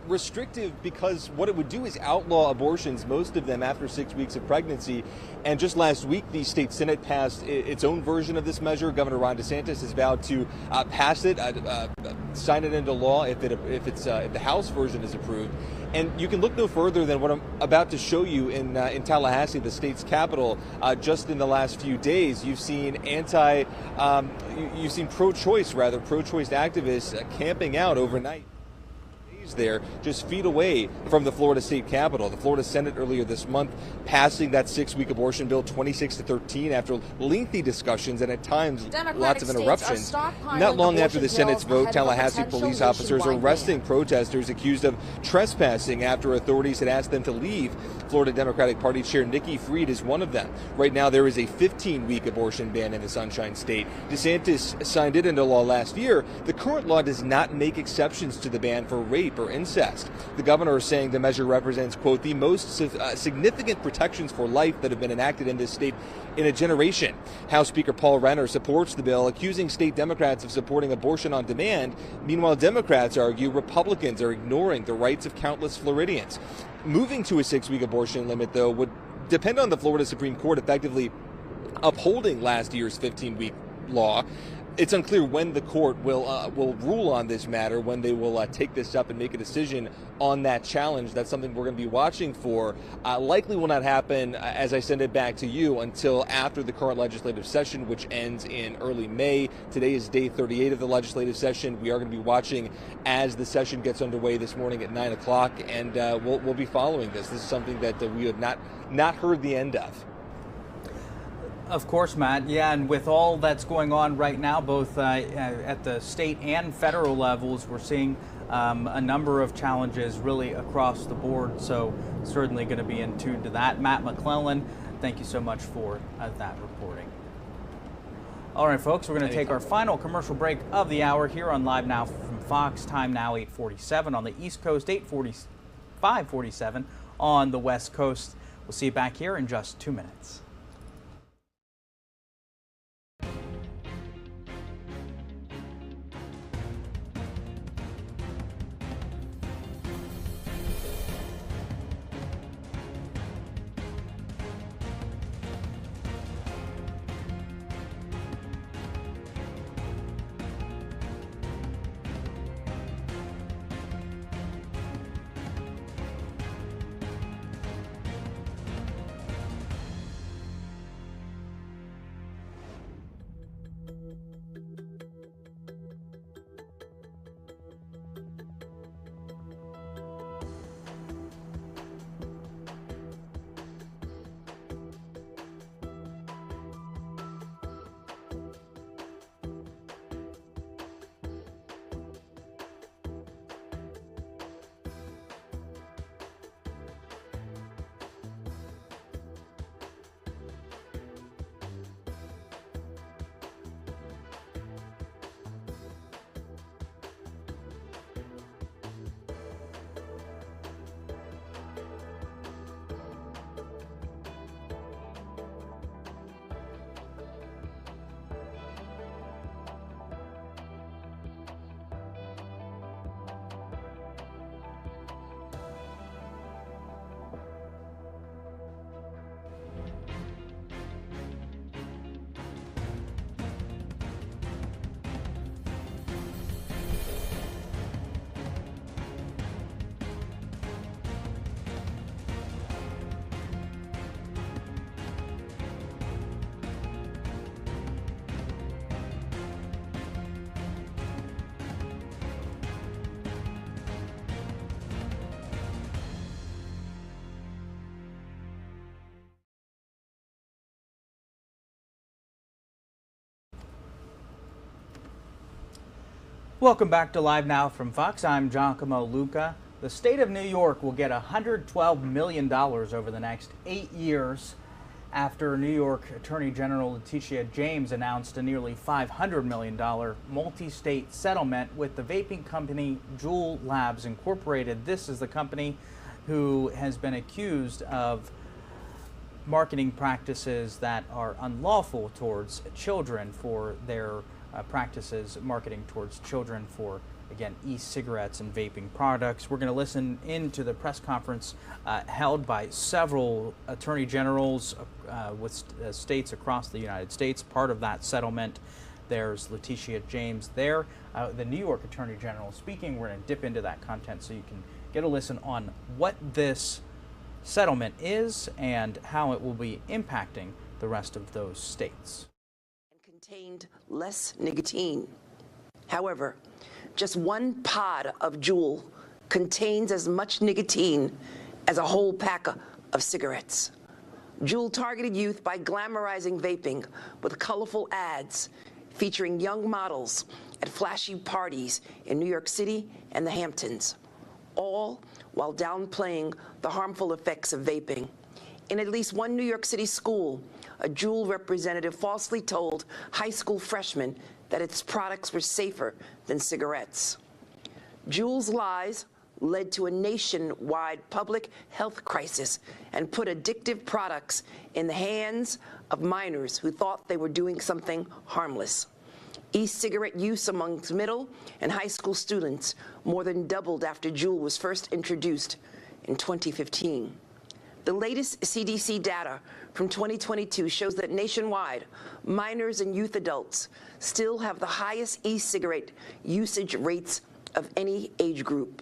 Speaker 9: restrictive because what it would do is outlaw abortions, most of them after 6 weeks of pregnancy. And just last week, the state Senate passed its own version of this measure. Governor Ron DeSantis has vowed to pass it, sign it into law if the House version is approved. And you can look no further than what I'm about to show you in Tallahassee, the state's capital. Just in the last few days, you've seen pro-choice activists camping out overnight there, just feet away from the Florida state capitol. The Florida Senate earlier this month passing that 6-week abortion bill 26-13 after lengthy discussions and at times lots of interruptions. Not long after the Senate's vote, Tallahassee police officers arresting protesters accused of trespassing after authorities had asked them to leave. Florida Democratic Party Chair Nikki Fried is one of them. Right now there is a 15-week abortion ban in the Sunshine State. DeSantis signed it into law last year. The current law does not make exceptions to the ban for rape or incest. The governor is saying the measure represents, quote, the most significant protections for life that have been enacted in this state in a generation. House Speaker Paul Renner supports the bill, accusing state Democrats of supporting abortion on demand. Meanwhile, Democrats argue Republicans are ignoring the rights of countless Floridians. Moving to a 6-week abortion limit, though, would depend on the Florida Supreme Court effectively upholding last year's 15-week law. It's unclear when the court will rule on this matter, when they will take this up and make a decision on that challenge. That's something we're going to be watching for. Likely will not happen, as I send it back to you, until after the current legislative session, which ends in early May. Today is day 38 of the legislative session. We are going to be watching as the session gets underway this morning at 9 o'clock, and we'll be following this. This is something that we have not heard the end of.
Speaker 1: Of course, Matt. Yeah, and with all that's going on right now, both at the state and federal levels, we're seeing a number of challenges really across the board. So certainly going to be in tune to that. Matt McClellan, thank you so much for that reporting. All right, folks, we're going to take our final commercial break of the hour here on Live Now from Fox. Time now 8:47 on the East Coast, 5:47 on the West Coast. We'll see you back here in just 2 minutes. Welcome back to Live Now from Fox. I'm Giacomo Luca. The state of New York will get $112 million over the next 8 years after New York Attorney General Letitia James announced a nearly $500 million multi-state settlement with the vaping company Juul Labs Incorporated. This is the company who has been accused of marketing practices that are unlawful towards children for their practices marketing towards children for again, e-cigarettes and vaping products. We're going to listen into the press conference held by several attorney generals with states across the United States. Part of that settlement, there's Letitia James there, the New York Attorney General speaking. We're going to dip into that content so you can get a listen on what this settlement is and how it will be impacting the rest of those states.
Speaker 10: Contained less nicotine. However, just one pod of Juul contains as much nicotine as a whole pack of cigarettes. Juul targeted youth by glamorizing vaping with colorful ads featuring young models at flashy parties in New York City and the Hamptons, all while downplaying the harmful effects of vaping. In at least one New York City school, a Juul representative falsely told high school freshmen that its products were safer than cigarettes. Juul's lies led to a nationwide public health crisis and put addictive products in the hands of minors who thought they were doing something harmless. E-cigarette use amongst middle and high school students more than doubled after Juul was first introduced in 2015. The latest CDC data from 2022 shows that nationwide, minors and youth adults still have the highest e-cigarette usage rates of any age group.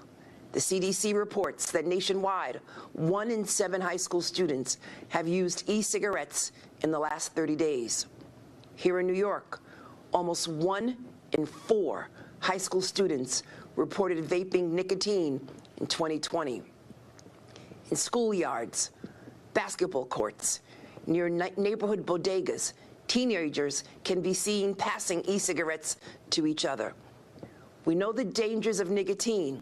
Speaker 10: The CDC reports that nationwide, 1 in 7 high school students have used e-cigarettes in the last 30 days. Here in New York, almost 1 in 4 high school students reported vaping nicotine in 2020. In schoolyards, basketball courts, near neighborhood bodegas, teenagers can be seen passing e-cigarettes to each other. We know the dangers of nicotine,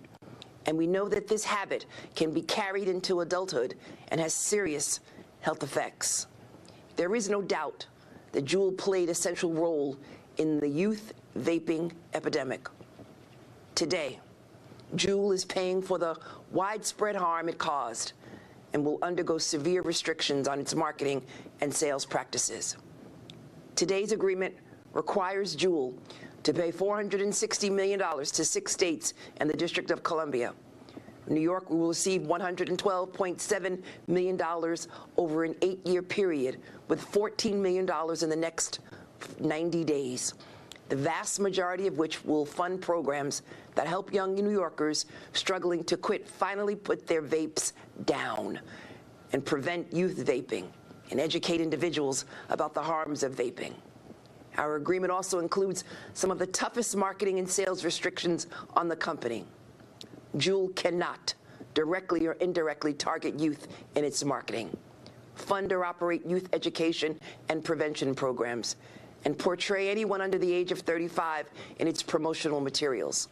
Speaker 10: and we know that this habit can be carried into adulthood and has serious health effects. There is no doubt that Juul played a central role in the youth vaping epidemic. Today, Juul is paying for the widespread harm it caused and will undergo severe restrictions on its marketing and sales practices. Today's agreement requires Juul to pay $460 million to 6 states and the District of Columbia. New York will receive $112.7 million over an 8-year period, with $14 million in the next 90 days, the vast majority of which will fund programs that help young New Yorkers struggling to quit finally put their vapes down and prevent youth vaping and educate individuals about the harms of vaping. Our agreement also includes some of the toughest marketing and sales restrictions on the company. Juul cannot directly or indirectly target youth in its marketing, fund or operate youth education and prevention programs, and portray anyone under the age of 35 in its promotional materials.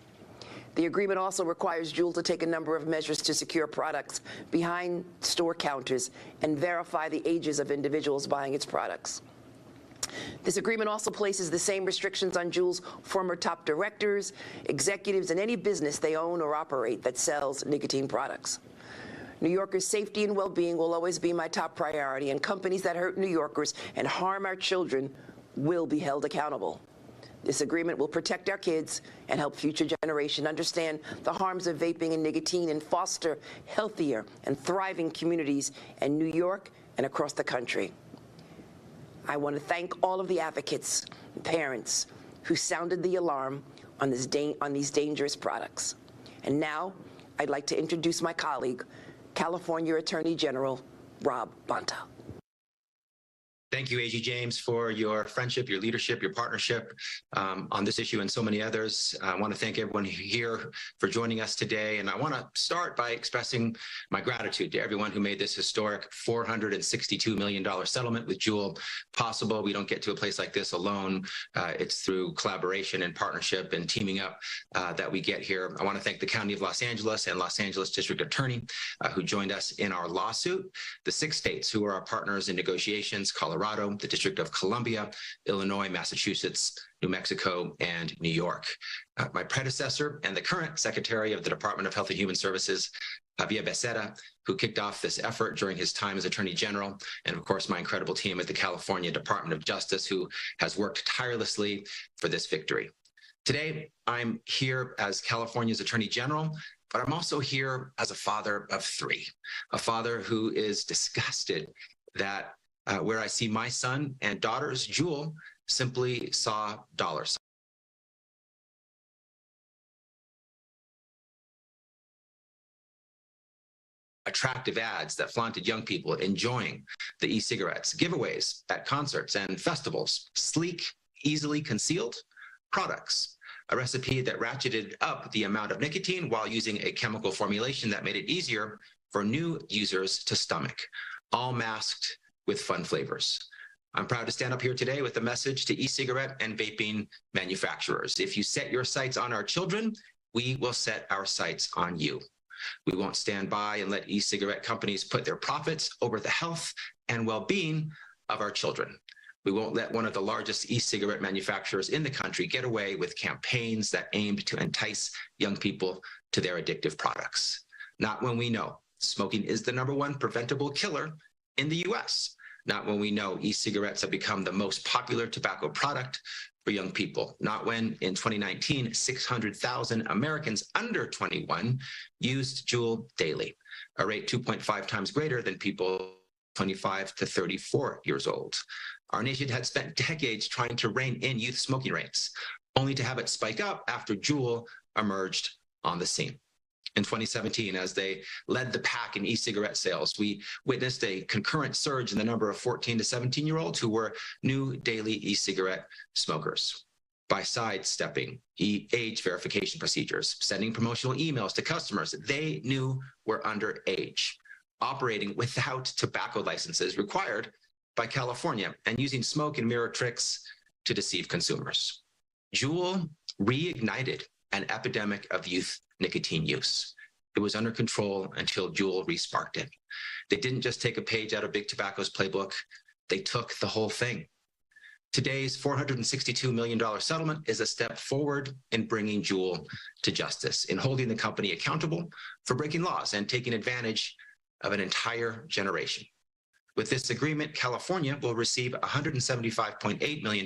Speaker 10: The agreement also requires Juul to take a number of measures to secure products behind store counters and verify the ages of individuals buying its products. This agreement also places the same restrictions on Juul's former top directors, executives, and any business they own or operate that sells nicotine products. New Yorkers' safety and well-being will always be my top priority, and companies that hurt New Yorkers and harm our children will be held accountable. This agreement will protect our kids and help future generations understand the harms of vaping and nicotine and foster healthier and thriving communities in New York and across the country. I want to thank all of the advocates and parents who sounded the alarm on these dangerous products. And now I'd like to introduce my colleague, California Attorney General Rob Bonta.
Speaker 12: Thank you, AG James, for your friendship, your leadership, your partnership on this issue and so many others. I want to thank everyone here for joining us today. And I want to start by expressing my gratitude to everyone who made this historic $462 million settlement with Juul possible. We don't get to a place like this alone. It's through collaboration and partnership and teaming up that we get here. I want to thank the County of Los Angeles and Los Angeles District Attorney who joined us in our lawsuit, the 6 states who are our partners in negotiations, Colorado, the District of Columbia, Illinois, Massachusetts, New Mexico, and New York. My predecessor and the current Secretary of the Department of Health and Human Services, Javier Becerra, who kicked off this effort during his time as Attorney General, and of course my incredible team at the California Department of Justice, who has worked tirelessly for this victory. Today, I'm here as California's Attorney General, but I'm also here as a father of three, a father who is disgusted that where I see my son and daughters, Jewel, simply saw dollars. Attractive ads that flaunted young people enjoying the e-cigarettes, giveaways at concerts and festivals, sleek, easily concealed products, a recipe that ratcheted up the amount of nicotine while using a chemical formulation that made it easier for new users to stomach, all masked with fun flavors. I'm proud to stand up here today with a message to e-cigarette and vaping manufacturers. If you set your sights on our children, we will set our sights on you. We won't stand by and let e-cigarette companies put their profits over the health and well-being of our children. We won't let one of the largest e-cigarette manufacturers in the country get away with campaigns that aimed to entice young people to their addictive products. Not when we know smoking is the #1 preventable killer in the US. Not when we know e-cigarettes have become the most popular tobacco product for young people. Not when, in 2019, 600,000 Americans under 21 used Juul daily, a rate 2.5 times greater than people 25 to 34 years old. Our nation had spent decades trying to rein in youth smoking rates, only to have it spike up after Juul emerged on the scene. In 2017, as they led the pack in e-cigarette sales, we witnessed a concurrent surge in the number of 14 to 17-year-olds who were new daily e-cigarette smokers. By sidestepping age verification procedures, sending promotional emails to customers they knew were underage, operating without tobacco licenses required by California, and using smoke and mirror tricks to deceive consumers. Juul reignited an epidemic of youth nicotine use. It was under control until Juul resparked it. They didn't just take a page out of Big Tobacco's playbook, they took the whole thing. Today's $462 million settlement is a step forward in bringing Juul to justice, in holding the company accountable for breaking laws and taking advantage of an entire generation. With this agreement, California will receive $175.8 million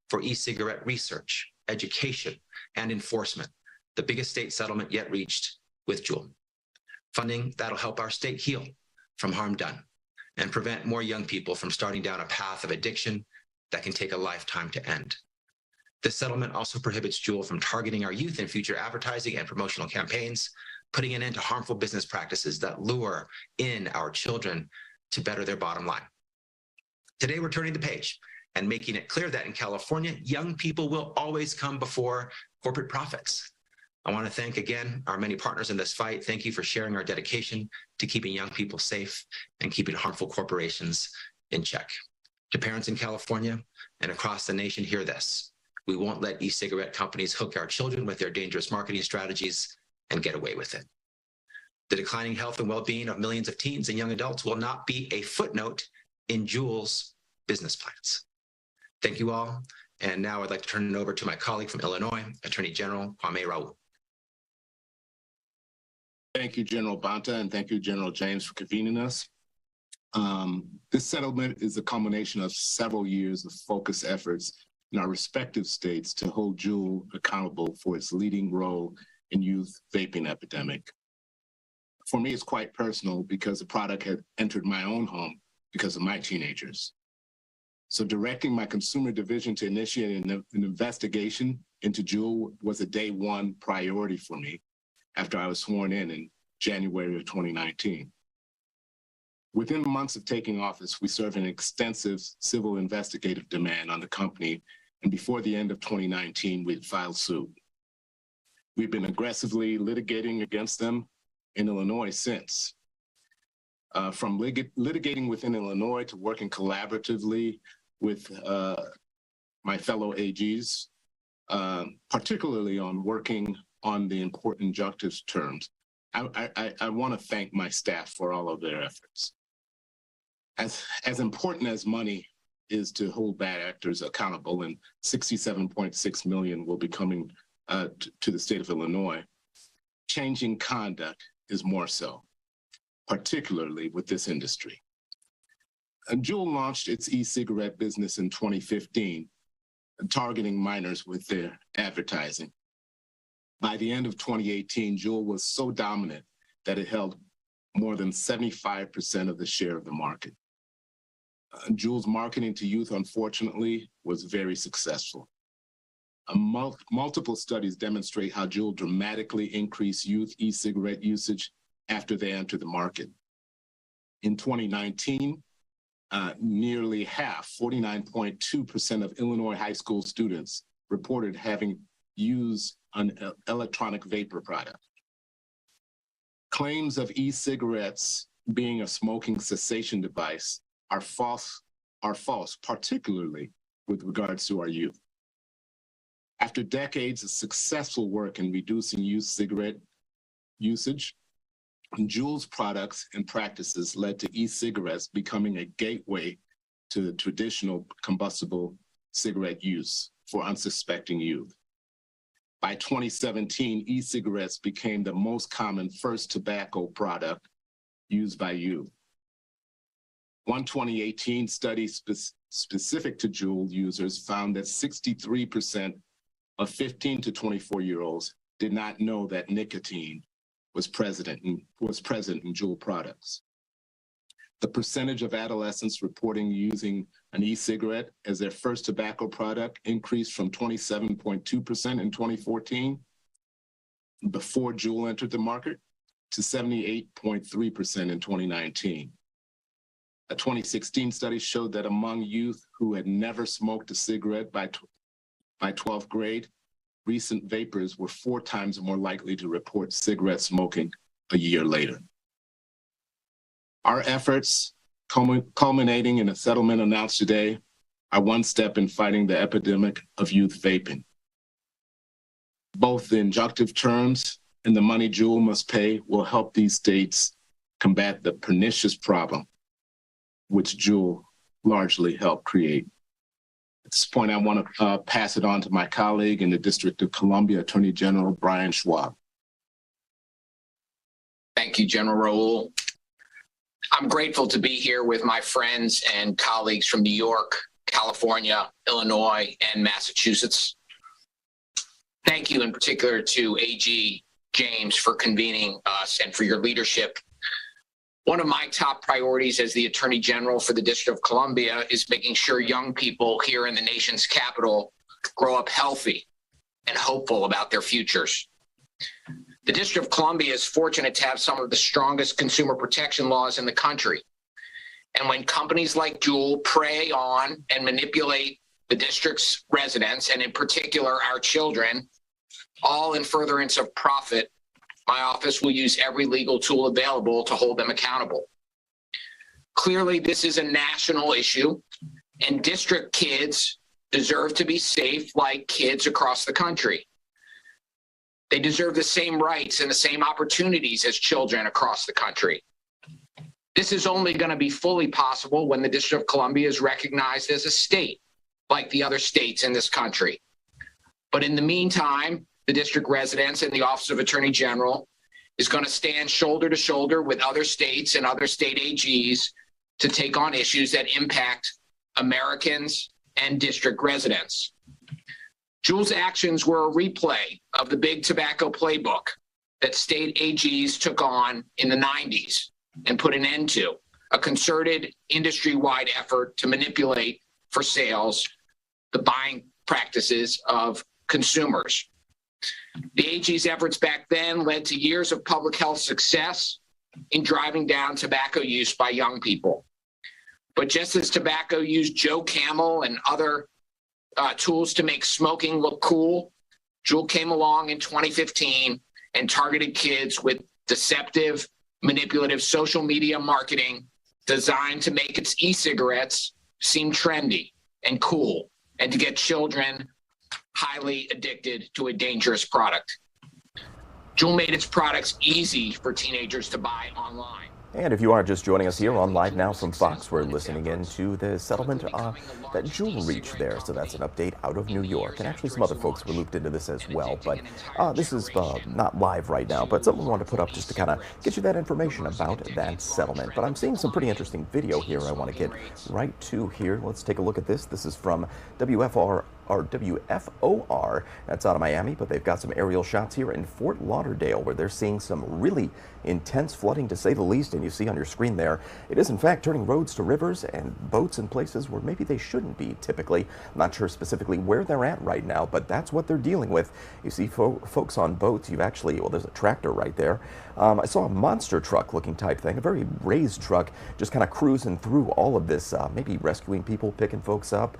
Speaker 12: for e-cigarette research, education, and enforcement, the biggest state settlement yet reached with Juul. Funding that'll help our state heal from harm done and prevent more young people from starting down a path of addiction that can take a lifetime to end. This settlement also prohibits Juul from targeting our youth in future advertising and promotional campaigns, putting an end to harmful business practices that lure in our children to better their bottom line. Today, we're turning the page and making it clear that in California, young people will always come before corporate profits. I want to thank again our many partners in this fight. Thank you for sharing our dedication to keeping young people safe and keeping harmful corporations in check. To parents in California and across the nation, hear this. We won't let e-cigarette companies hook our children with their dangerous marketing strategies and get away with it. The declining health and well-being of millions of teens and young adults will not be a footnote in Juul's business plans. Thank you all. And now I'd like to turn it over to my colleague from Illinois, Attorney General Kwame Raoul.
Speaker 13: Thank you, General Bonta, and thank you, General James, for convening us. This settlement is a culmination of several years of focused efforts in our respective states to hold Juul accountable for its leading role in youth vaping epidemic. For me, it's quite personal because the product had entered my own home because of my teenagers. So directing my consumer division to initiate an investigation into Juul was a day one priority for me after I was sworn in January of 2019. Within months of taking office, we served an extensive civil investigative demand on the company, and before the end of 2019, we had filed suit. We've been aggressively litigating against them in Illinois since. From litigating within Illinois to working collaboratively with my fellow AGs, particularly on working on the important justice terms. I want to thank my staff for all of their efforts. As important as money is to hold bad actors accountable, and $67.6 million will be coming to the state of Illinois, changing conduct is more so, particularly with this industry. Juul launched its e-cigarette business in 2015 targeting minors with their advertising. By the end of 2018, Juul was so dominant that it held more than 75% of the share of the market. Juul's marketing to youth, unfortunately, was very successful. Multiple studies demonstrate how Juul dramatically increased youth e-cigarette usage after they entered the market. In 2019, nearly half, 49.2% of Illinois high school students reported having used an electronic vapor product. Claims of e-cigarettes being a smoking cessation device are false, particularly with regards to our youth. After decades of successful work in reducing youth cigarette usage, Juul's products and practices led to e-cigarettes becoming a gateway to traditional combustible cigarette use for unsuspecting youth. By 2017, e-cigarettes became the most common first tobacco product used by youth. One 2018 study specific to Juul users found that 63% of 15 to 24-year-olds did not know that nicotine was present in Juul products. The percentage of adolescents reporting using an e-cigarette as their first tobacco product increased from 27.2% in 2014, before Juul entered the market, to 78.3% in 2019. A 2016 study showed that among youth who had never smoked a cigarette by 12th grade, recent vapors were 4 times more likely to report cigarette smoking a year later. Our efforts, culminating in a settlement announced today, are one step in fighting the epidemic of youth vaping. Both the injunctive terms and the money Juul must pay will help these states combat the pernicious problem which Juul largely helped create. At this point, I want to pass it on to my colleague in the District of Columbia, Attorney General Brian Schwab.
Speaker 14: Thank you, General Raoul. I'm grateful to be here with my friends and colleagues from New York, California, Illinois, and Massachusetts. Thank you in particular to AG James for convening us and for your leadership. One of my top priorities as the Attorney General for the District of Columbia is making sure young people here in the nation's capital grow up healthy and hopeful about their futures. The District of Columbia is fortunate to have some of the strongest consumer protection laws in the country. And when companies like Juul prey on and manipulate the district's residents, and in particular our children, all in furtherance of profit, my office will use every legal tool available to hold them accountable. Clearly, this is a national issue, and district kids deserve to be safe like kids across the country. They deserve the same rights and the same opportunities as children across the country. This is only going to be fully possible when the District of Columbia is recognized as a state, like the other states in this country. But in the meantime, the district residents and the Office of Attorney General is going to stand shoulder to shoulder with other states and other state AGs to take on issues that impact Americans and district residents. Juul's actions were a replay of the big tobacco playbook that state AGs took on in the 90s and put an end to, a concerted industry-wide effort to manipulate for sales the buying practices of consumers. The AG's efforts back then led to years of public health success in driving down tobacco use by young people. But just as tobacco used Joe Camel and other tools to make smoking look cool, Juul came along in 2015 and targeted kids with deceptive, manipulative social media marketing designed to make its e-cigarettes seem trendy and cool and to get children highly addicted to a dangerous product. Juul made its products easy for teenagers to buy online.
Speaker 15: And if you are just joining us here on Live Now from Fox, we're listening in to the settlement that Juul reached there. So that's an update out of New York. And actually some other folks were looped into this as well. But this is not live right now, but something we wanted to put up just to kind of get you that information about that settlement. But I'm seeing some pretty interesting video here I want to get right to here. Let's take a look at this. This is from WFRI WFOR. That's out of Miami, but they've got some aerial shots here in Fort Lauderdale where they're seeing some really intense flooding, to say the least. And you see on your screen there, it is in fact turning roads to rivers and boats in places where maybe they shouldn't be typically. I'm not sure specifically where they're at right now, but that's what they're dealing with. You see folks on boats. You've actually, well, there's a tractor right there. I saw a monster truck looking type thing, a very raised truck, just kind of cruising through all of this, maybe rescuing people, picking folks up.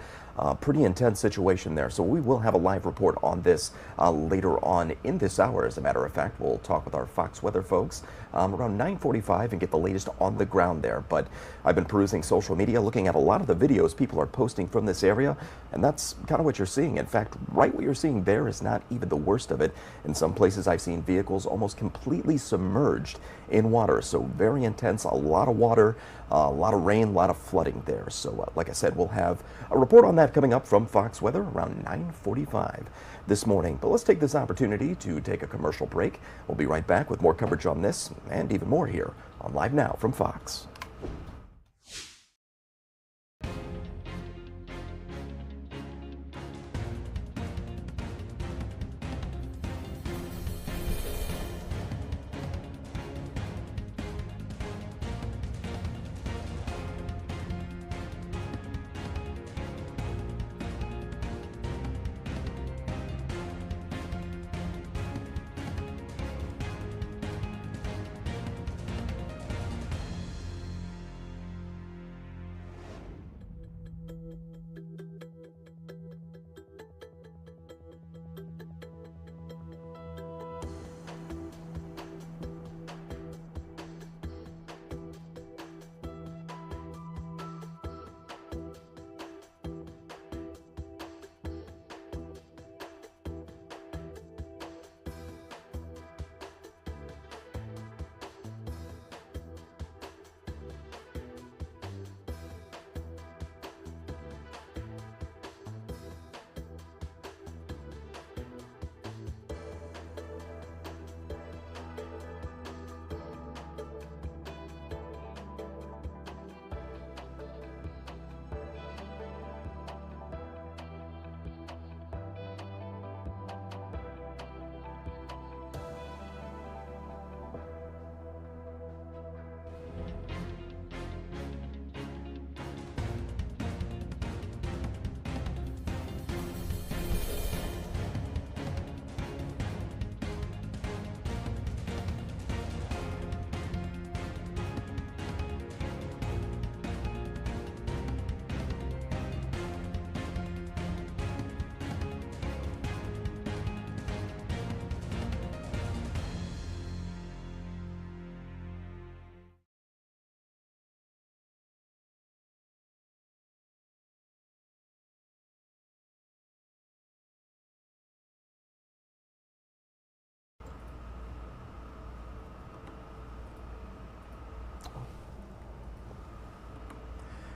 Speaker 15: Pretty intense situation there. So we will have a live report on this later on in this hour. As a matter of fact, we'll talk with our Fox weather folks around 9:45 and get the latest on the ground there. But I've been perusing social media, looking at a lot of the videos people are posting from this area, and that's kind of what you're seeing. In fact, right what you're seeing there is not even the worst of it. In some places I've seen vehicles almost completely submerged in water. So very intense, a lot of water, a lot of rain, a lot of flooding there. So like I said, we'll have a report on that coming up from Fox Weather around 9:45 this morning. But let's take this opportunity to take a commercial break. We'll be right back with more coverage on this and even more here on Live Now from Fox.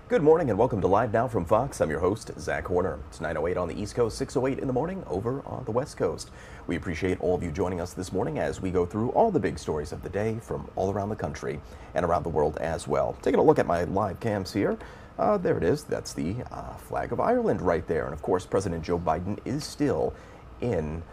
Speaker 15: Good morning and welcome to Live Now from Fox. I'm your host, Zach Horner. It's 9:08 on the East Coast, 6:08 in the morning over on the West Coast. We appreciate all of you joining us this morning as we go through all the big stories of the day from all around the country and around the world as well. Taking a look at my live cams here. There it is. That's the flag of Ireland right there. And of course, President Joe Biden is still in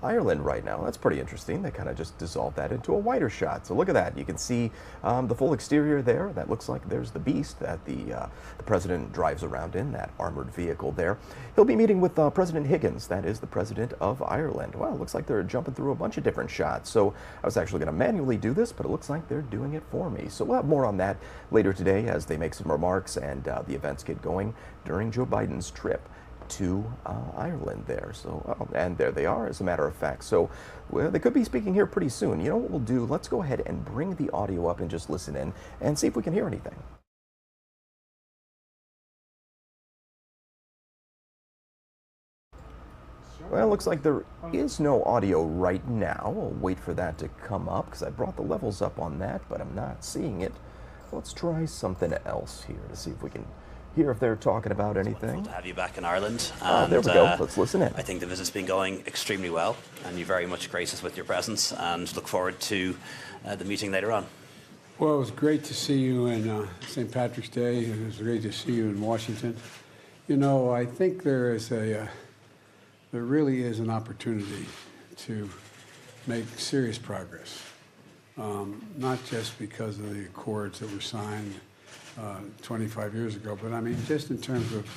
Speaker 15: Ireland right now. That's pretty interesting. They kind of just dissolved that into a wider shot. So look at that. You can see the full exterior there. That looks like there's the beast that the president drives around in, that armored vehicle there. He'll be meeting with President Higgins. That is the president of Ireland. Well, it looks like they're jumping through a bunch of different shots. So I was actually going to manually do this, but it looks like they're doing it for me. So we'll have more on that later today as they make some remarks and the events get going during Joe Biden's trip to Ireland there. So, and there they are, as a matter of fact. So well, they could be speaking here pretty soon. You know what we'll do? Let's go ahead and bring the audio up and just listen in and see if we can hear anything. Well, it looks like there is no audio right now. I'll wait for that to come up because I brought the levels up on that, but I'm not seeing it. Let's try something else here to see if we can hear if they're talking about anything.
Speaker 16: It's wonderful to have you back in Ireland.
Speaker 15: And, there we go. Let's listen in.
Speaker 16: I think the visit's been going extremely well, and you very much grace us with your presence, and look forward to the meeting later on.
Speaker 18: Well, it was great to see you in St. Patrick's Day. It was great to see you in Washington. You know, I think there is a there really is an opportunity to make serious progress, not just because of the accords that were signed 25 years ago, but I mean just in terms of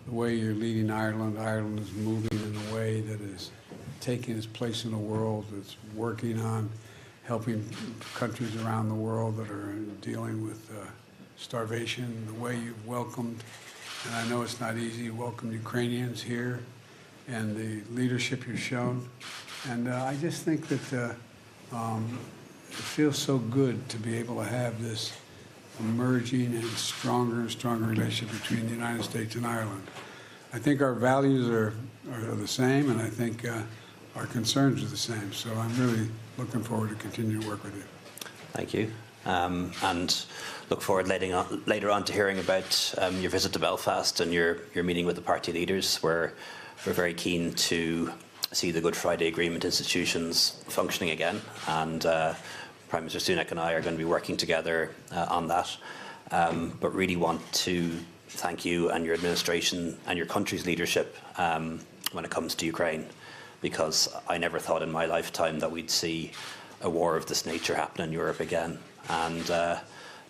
Speaker 18: the way you're leading Ireland. Ireland is moving in a way that is taking its place in the world. It's working on helping countries around the world that are dealing with starvation, the way you've welcomed, and I know it's not easy, you welcome Ukrainians here, and the leadership you've shown. And I just think that it feels so good to be able to have this emerging and stronger relationship between the United States and Ireland. I think our values are the same, and I think our concerns are the same. So I'm really looking forward to continuing to work with you.
Speaker 16: Thank you. And look forward later on to hearing about your visit to Belfast and your meeting with the party leaders. We're very keen to see the Good Friday Agreement institutions functioning again, and Prime Minister Sunak and I are going to be working together on that. But really want to thank you and your administration and your country's leadership when it comes to Ukraine, because I never thought in my lifetime that we'd see a war of this nature happen in Europe again. And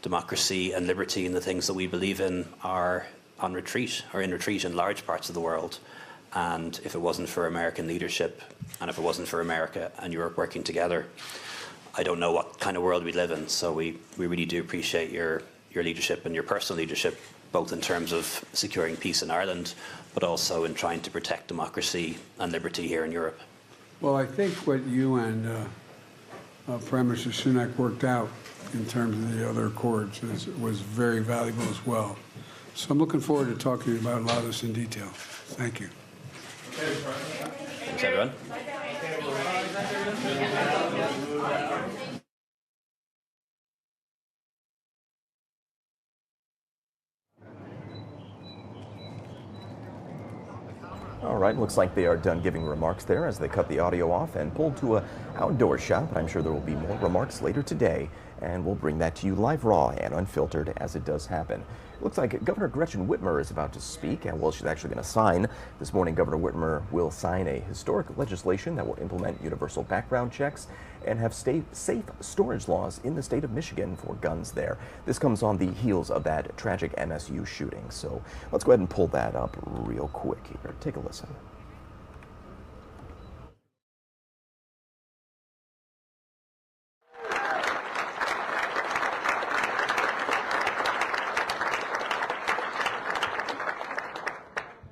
Speaker 16: democracy and liberty and the things that we believe in are on retreat, or in retreat in large parts of the world. And if it wasn't for American leadership, and if it wasn't for America and Europe working together, I don't know what kind of world we live in. So we really do appreciate your leadership and your personal leadership, both in terms of securing peace in Ireland, but also in trying to protect democracy and liberty here in Europe.
Speaker 18: Well, I think what you and Prime Minister Sunak worked out in terms of the other accords was very valuable as well. So I'm looking forward to talking to you about a lot of this in detail. Thank you.
Speaker 16: Thanks, everyone.
Speaker 15: All right, looks like they are done giving remarks there as they cut the audio off and pulled to an outdoor shot. But I'm sure there will be more remarks later today, and we'll bring that to you live, raw, and unfiltered as it does happen. It looks like Governor Gretchen Whitmer is about to speak, and well, she's actually going to sign. This morning, Governor Whitmer will sign a historic legislation that will implement universal background checks and have safe storage laws in the state of Michigan for guns there. This comes on the heels of that tragic MSU shooting. So let's go ahead and pull that up real quick here. Take a listen.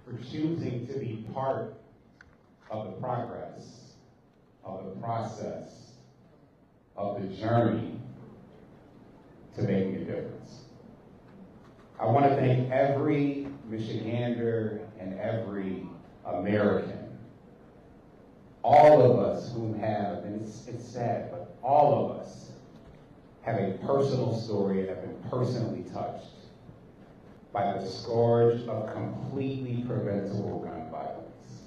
Speaker 19: For choosing to be part of the progress, of the process, of the journey to making a difference. I want to thank every Michigander and every American, all of us who have, and it's sad, but all of us have a personal story and have been personally touched by the scourge of completely preventable gun violence.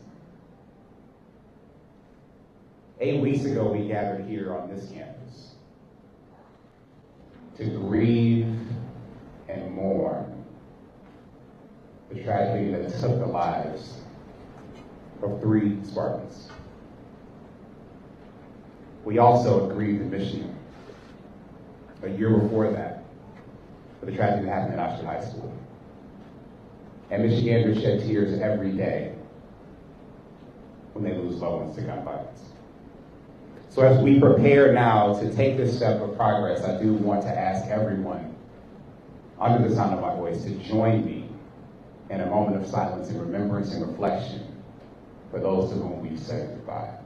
Speaker 19: 8 weeks ago, we gathered here on this campus to grieve and mourn the tragedy that took the lives of 3 Spartans. We also grieved in Michigan a year before that for the tragedy that happened at Oxford High School. And Michiganders shed tears every day when they lose loved ones to gun violence. So as we prepare now to take this step of progress, I do want to ask everyone under the sound of my voice to join me in a moment of silence and remembrance and reflection for those to whom we said goodbye.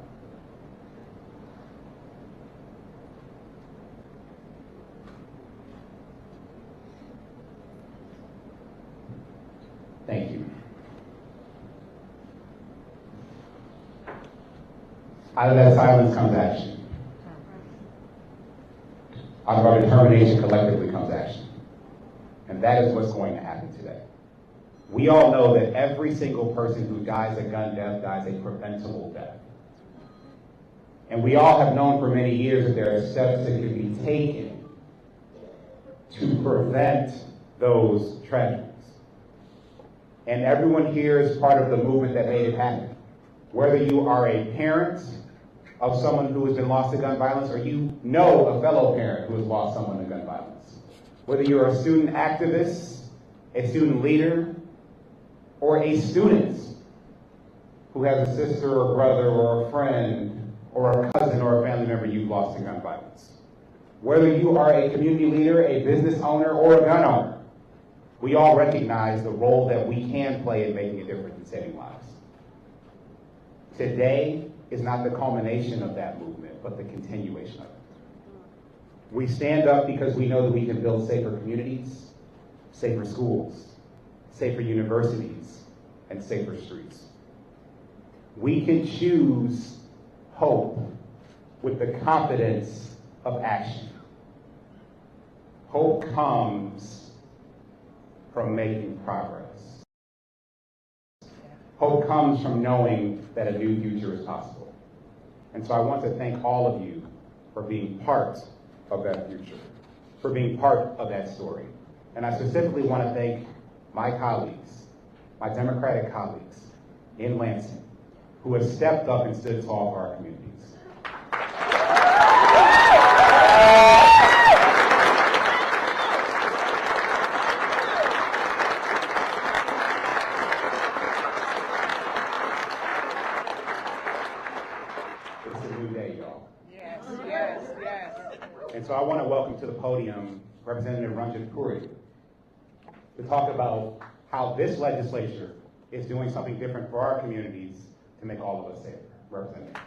Speaker 19: Thank you. Out of that silence comes action. Out of our determination collectively comes action. And that is what's going to happen today. We all know that every single person who dies a gun death dies a preventable death. And we all have known for many years that there are steps that can be taken to prevent those tragedies. And everyone here is part of the movement that made it happen. Whether you are a parent of someone who has been lost to gun violence, or you know a fellow parent who has lost someone to gun violence. Whether you're a student activist, a student leader, or a student who has a sister or brother or a friend or a cousin or a family member you've lost to gun violence. Whether you are a community leader, a business owner, or a gun owner, we all recognize the role that we can play in making a difference in saving lives. Today is not the culmination of that movement, but the continuation of it. We stand up because we know that we can build safer communities, safer schools, safer universities, and safer streets. We can choose hope with the confidence of action. Hope comes from making progress. Hope comes from knowing that a new future is possible. And so I want to thank all of you for being part of that future, for being part of that story. And I specifically want to thank my colleagues, my Democratic colleagues in Lansing, who have stepped up and stood tall for our communities. And so I want to welcome to the podium Representative Ranjit Puri to talk about how this legislature is doing something different for our communities to make all of us safer. Representative.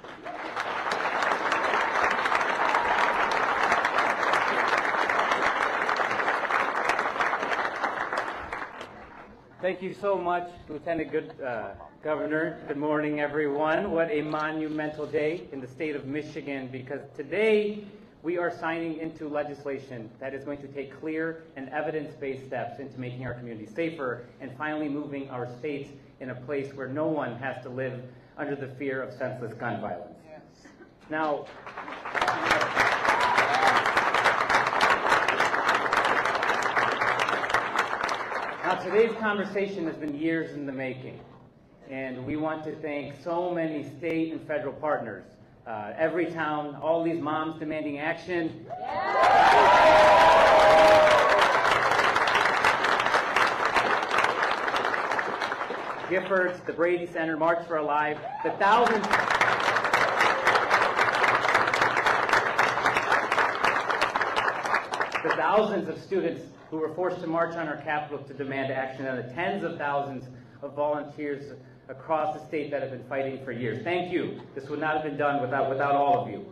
Speaker 20: Thank you so much, Lieutenant Governor. Good morning, everyone. What a monumental day in the state of Michigan, because today we are signing into legislation that is going to take clear and evidence-based steps into making our community safer and finally moving our state in a place where no one has to live under the fear of senseless gun violence. Yes. Now, today's conversation has been years in the making, and we want to thank so many state and federal partners. Every town, all these moms demanding action. Giffords, the Brady Center, March for Our Lives, the thousands of students who were forced to march on our Capitol to demand action, and the tens of thousands of volunteers across the state that have been fighting for years. Thank you. This would not have been done without all of you.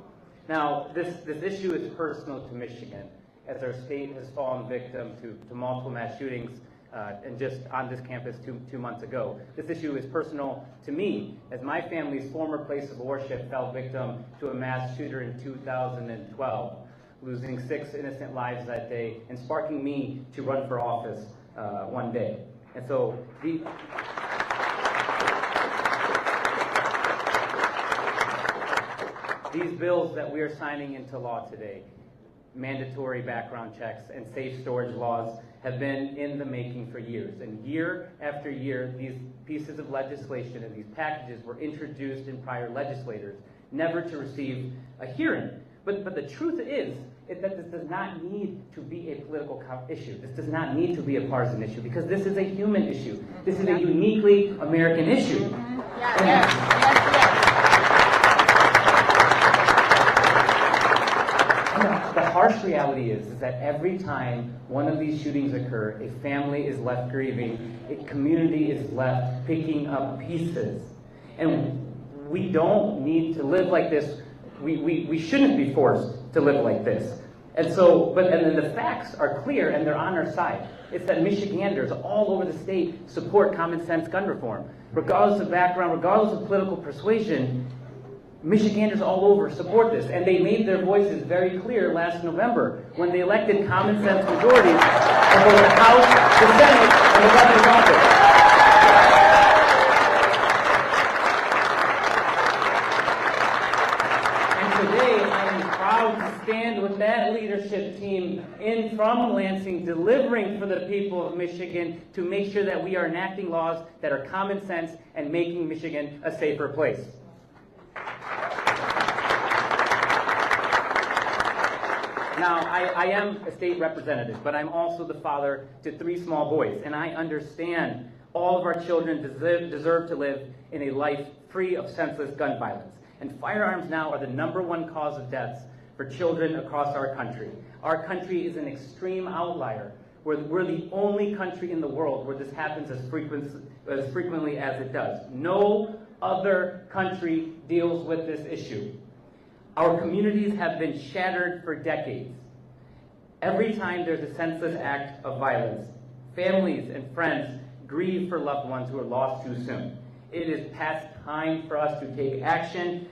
Speaker 20: Now, this issue is personal to Michigan, as our state has fallen victim to multiple mass shootings, and just on this campus two months ago. This issue is personal to me, as my family's former place of worship fell victim to a mass shooter in 2012, losing 6 innocent lives that day and sparking me to run for office one day. And so these bills that we are signing into law today, mandatory background checks and safe storage laws, have been in the making for years. And year after year, these pieces of legislation and these packages were introduced in prior legislators, never to receive a hearing. But the truth is that this does not need to be a political issue. This does not need to be a partisan issue, because this is a human issue. This is a uniquely American issue. The harsh reality is that every time one of these shootings occur, a family is left grieving, a community is left picking up pieces. And we don't need to live like this. We shouldn't be forced to live like this. And so, and then the facts are clear and they're on our side. It's that Michiganders all over the state support common sense gun reform. Regardless of background, regardless of political persuasion, Michiganders all over support this. And they made their voices very clear last November when they elected common sense majorities in both the House, the Senate, and the governor's office. proud to stand with that leadership team in from Lansing, delivering for the people of Michigan to make sure that we are enacting laws that are common sense and making Michigan a safer place. Now, I am a state representative, but I'm also the father to 3 small boys, and I understand all of our children deserve to live in a life free of senseless gun violence. And firearms now are the #1 cause of deaths for children across our country. Our country is an extreme outlier, where we're the only country in the world where this happens as frequently as it does. No other country deals with this issue. Our communities have been shattered for decades. Every time there's a senseless act of violence, families and friends grieve for loved ones who are lost too soon. It is past time for us to take action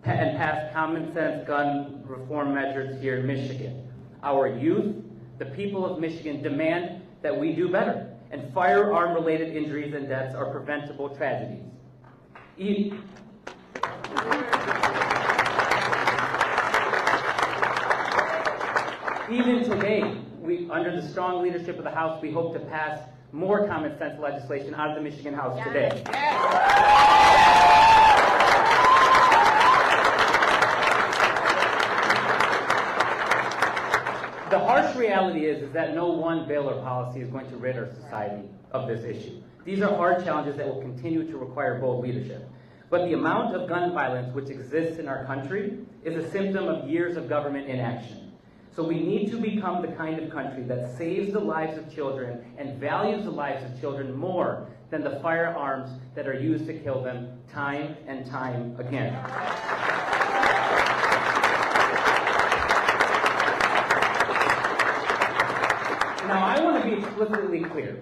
Speaker 20: and pass common sense gun reform measures here in Michigan. Our youth, the people of Michigan, demand that we do better, and firearm-related injuries and deaths are preventable tragedies. Even today, under the strong leadership of the House, we hope to pass more common sense legislation out of the Michigan House today. The harsh reality is that no one bill or policy is going to rid our society of this issue. These are hard challenges that will continue to require bold leadership. But the amount of gun violence which exists in our country is a symptom of years of government inaction. So we need to become the kind of country that saves the lives of children and values the lives of children more than the firearms that are used to kill them time and time again. Now, I want to be explicitly clear.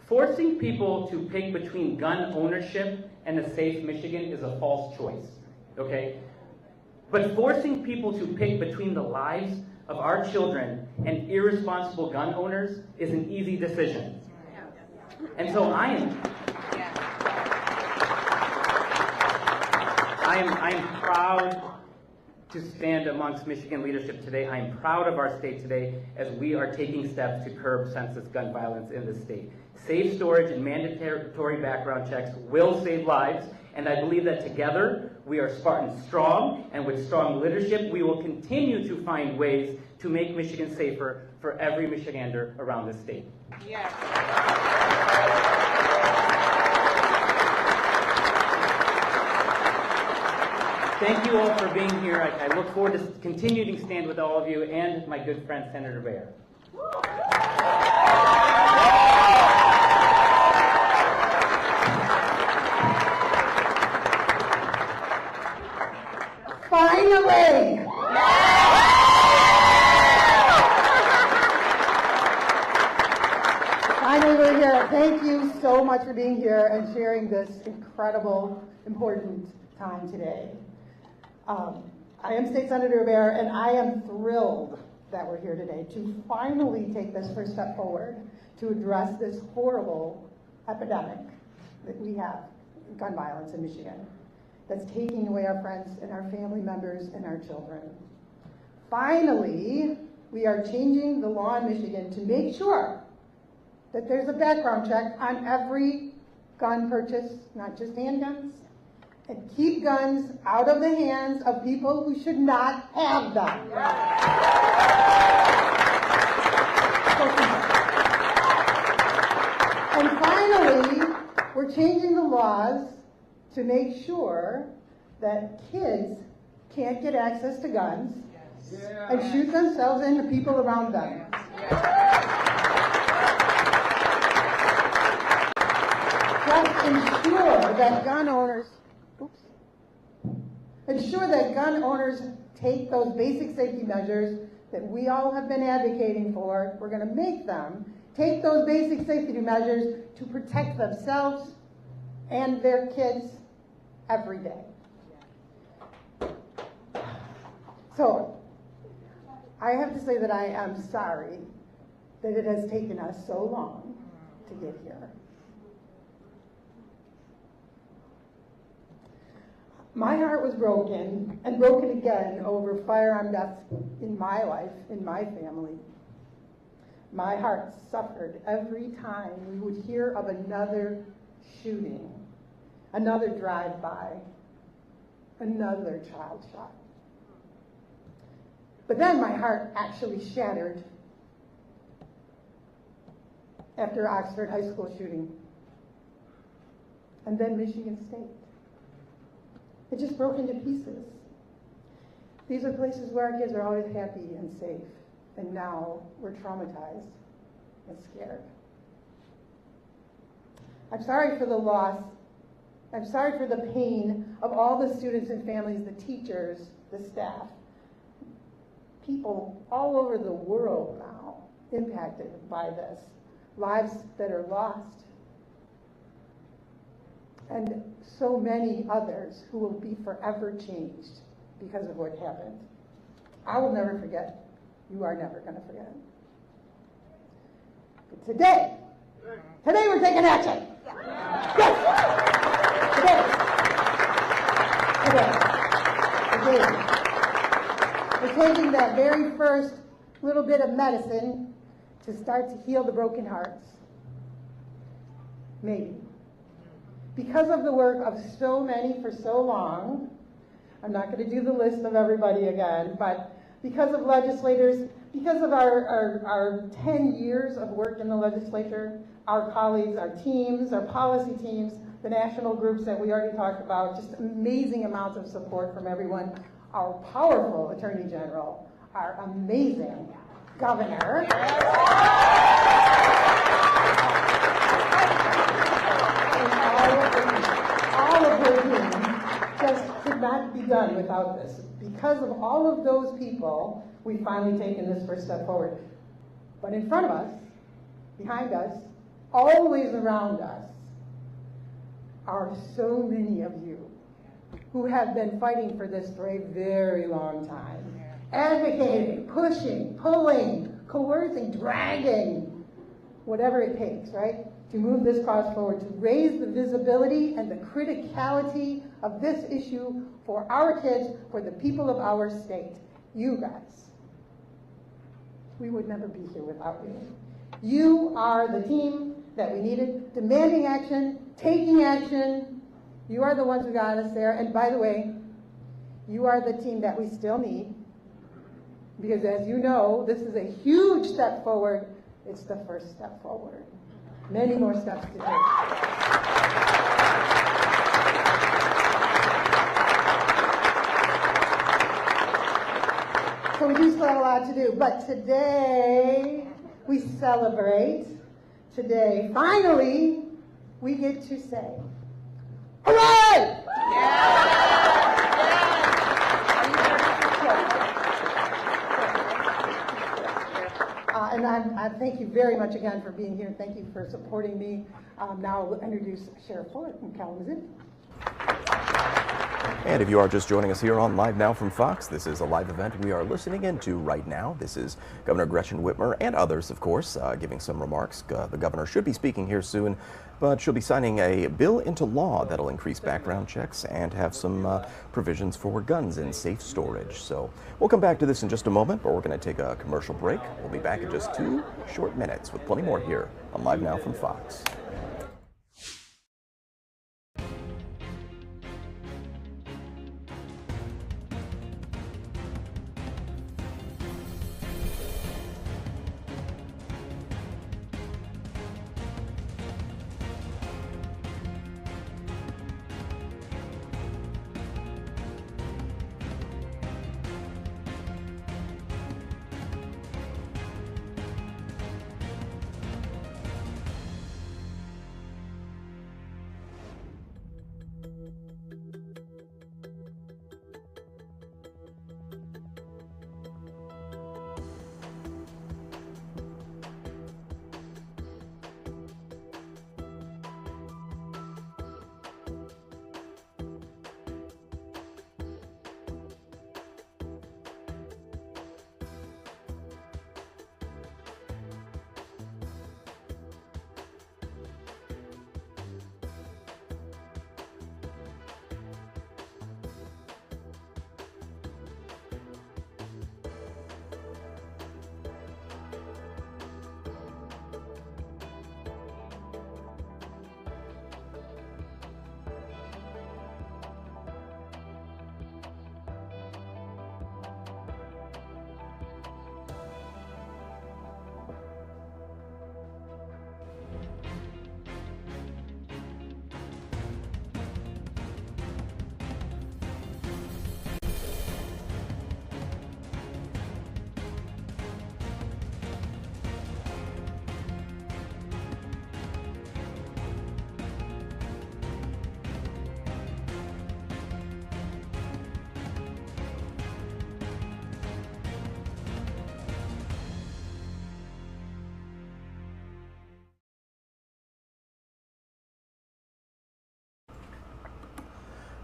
Speaker 20: Forcing people to pick between gun ownership and a safe Michigan is a false choice, okay? But forcing people to pick between the lives of our children and irresponsible gun owners is an easy decision. And so I am proud to stand amongst Michigan leadership today. I am proud of our state today as we are taking steps to curb senseless gun violence in the state. Safe storage and mandatory background checks will save lives, and I believe that together we are Spartan strong, and with strong leadership we will continue to find ways to make Michigan safer for every Michigander around this state.
Speaker 2: Yes.
Speaker 20: Thank you all for being here. I look forward to continuing to stand with all of you and my good friend Senator Baer.
Speaker 2: Finally! Finally, we're here. Thank you so much for being here and sharing this incredible, important time today. I am State Senator Baer, and I am thrilled that we're here today to finally take this first step forward to address this horrible epidemic that we have, gun violence in Michigan, that's taking away our friends and our family members and our children. Finally, we are changing the law in Michigan to make sure that there's a background check on every gun purchase, not just handguns, and keep guns out of the hands of people who should not have them. And finally, we're changing the laws to make sure that kids can't get access to guns and shoot themselves and the people around them. Just ensure that gun owners take those basic safety measures that we all have been advocating for. We're going to make them take those basic safety measures to protect themselves and their kids every day. So, I have to say that I am sorry that it has taken us so long to get here. My heart was broken, and broken again, over firearm deaths in my life, in my family. My heart suffered every time we would hear of another shooting, another drive-by, another child shot. But then my heart actually shattered after Oxford High School shooting, and then Michigan State. It just broke into pieces. These are places where our kids are always happy and safe, and now we're traumatized and scared. I'm sorry for the loss. I'm sorry for the pain of all the students and families, the teachers, the staff, people all over the world now impacted by this, lives that are lost, and so many others who will be forever changed because of what happened. I will never forget. You are never going to forget. But today we're taking action. Yes. Today. We're taking that very first little bit of medicine to start to heal the broken hearts. Maybe. Because of the work of so many for so long, I'm not going to do the list of everybody again, but because of legislators, because of our 10 years of work in the legislature, our colleagues, our teams, our policy teams, the national groups that we already talked about, just amazing amounts of support from everyone, our powerful Attorney General, our amazing Governor, all of her team just could not be done without this. Because of all of those people, we've finally taken this first step forward. But in front of us, behind us, always around us, are so many of you who have been fighting for this for a very long time. Advocating, pushing, pulling, coercing, dragging, whatever it takes, right? To move this cause forward, to raise the visibility and the criticality of this issue for our kids, for the people of our state. You guys. We would never be here without you. You are the team that we needed, demanding action, taking action. You are the ones who got us there. And by the way, you are the team that we still need, because as you know, this is a huge step forward. It's the first step forward. Many more steps to take. So we do still have a lot to do, but today we celebrate. Today, finally, we get to say, hooray! And I thank you very much again for being here. Thank you for supporting me. Now I'll introduce Sheriff Ford from Kalamazoo.
Speaker 15: And if you are just joining us here on Live Now from Fox, this is a live event we are listening into right now. This is Governor Gretchen Whitmer and others, of course, giving some remarks. The governor should be speaking here soon, but she'll be signing a bill into law that'll increase background checks and have some provisions for guns in safe storage. So we'll come back to this in just a moment, but we're going to take a commercial break. We'll be back in just 2 short minutes with plenty more here on Live Now from Fox.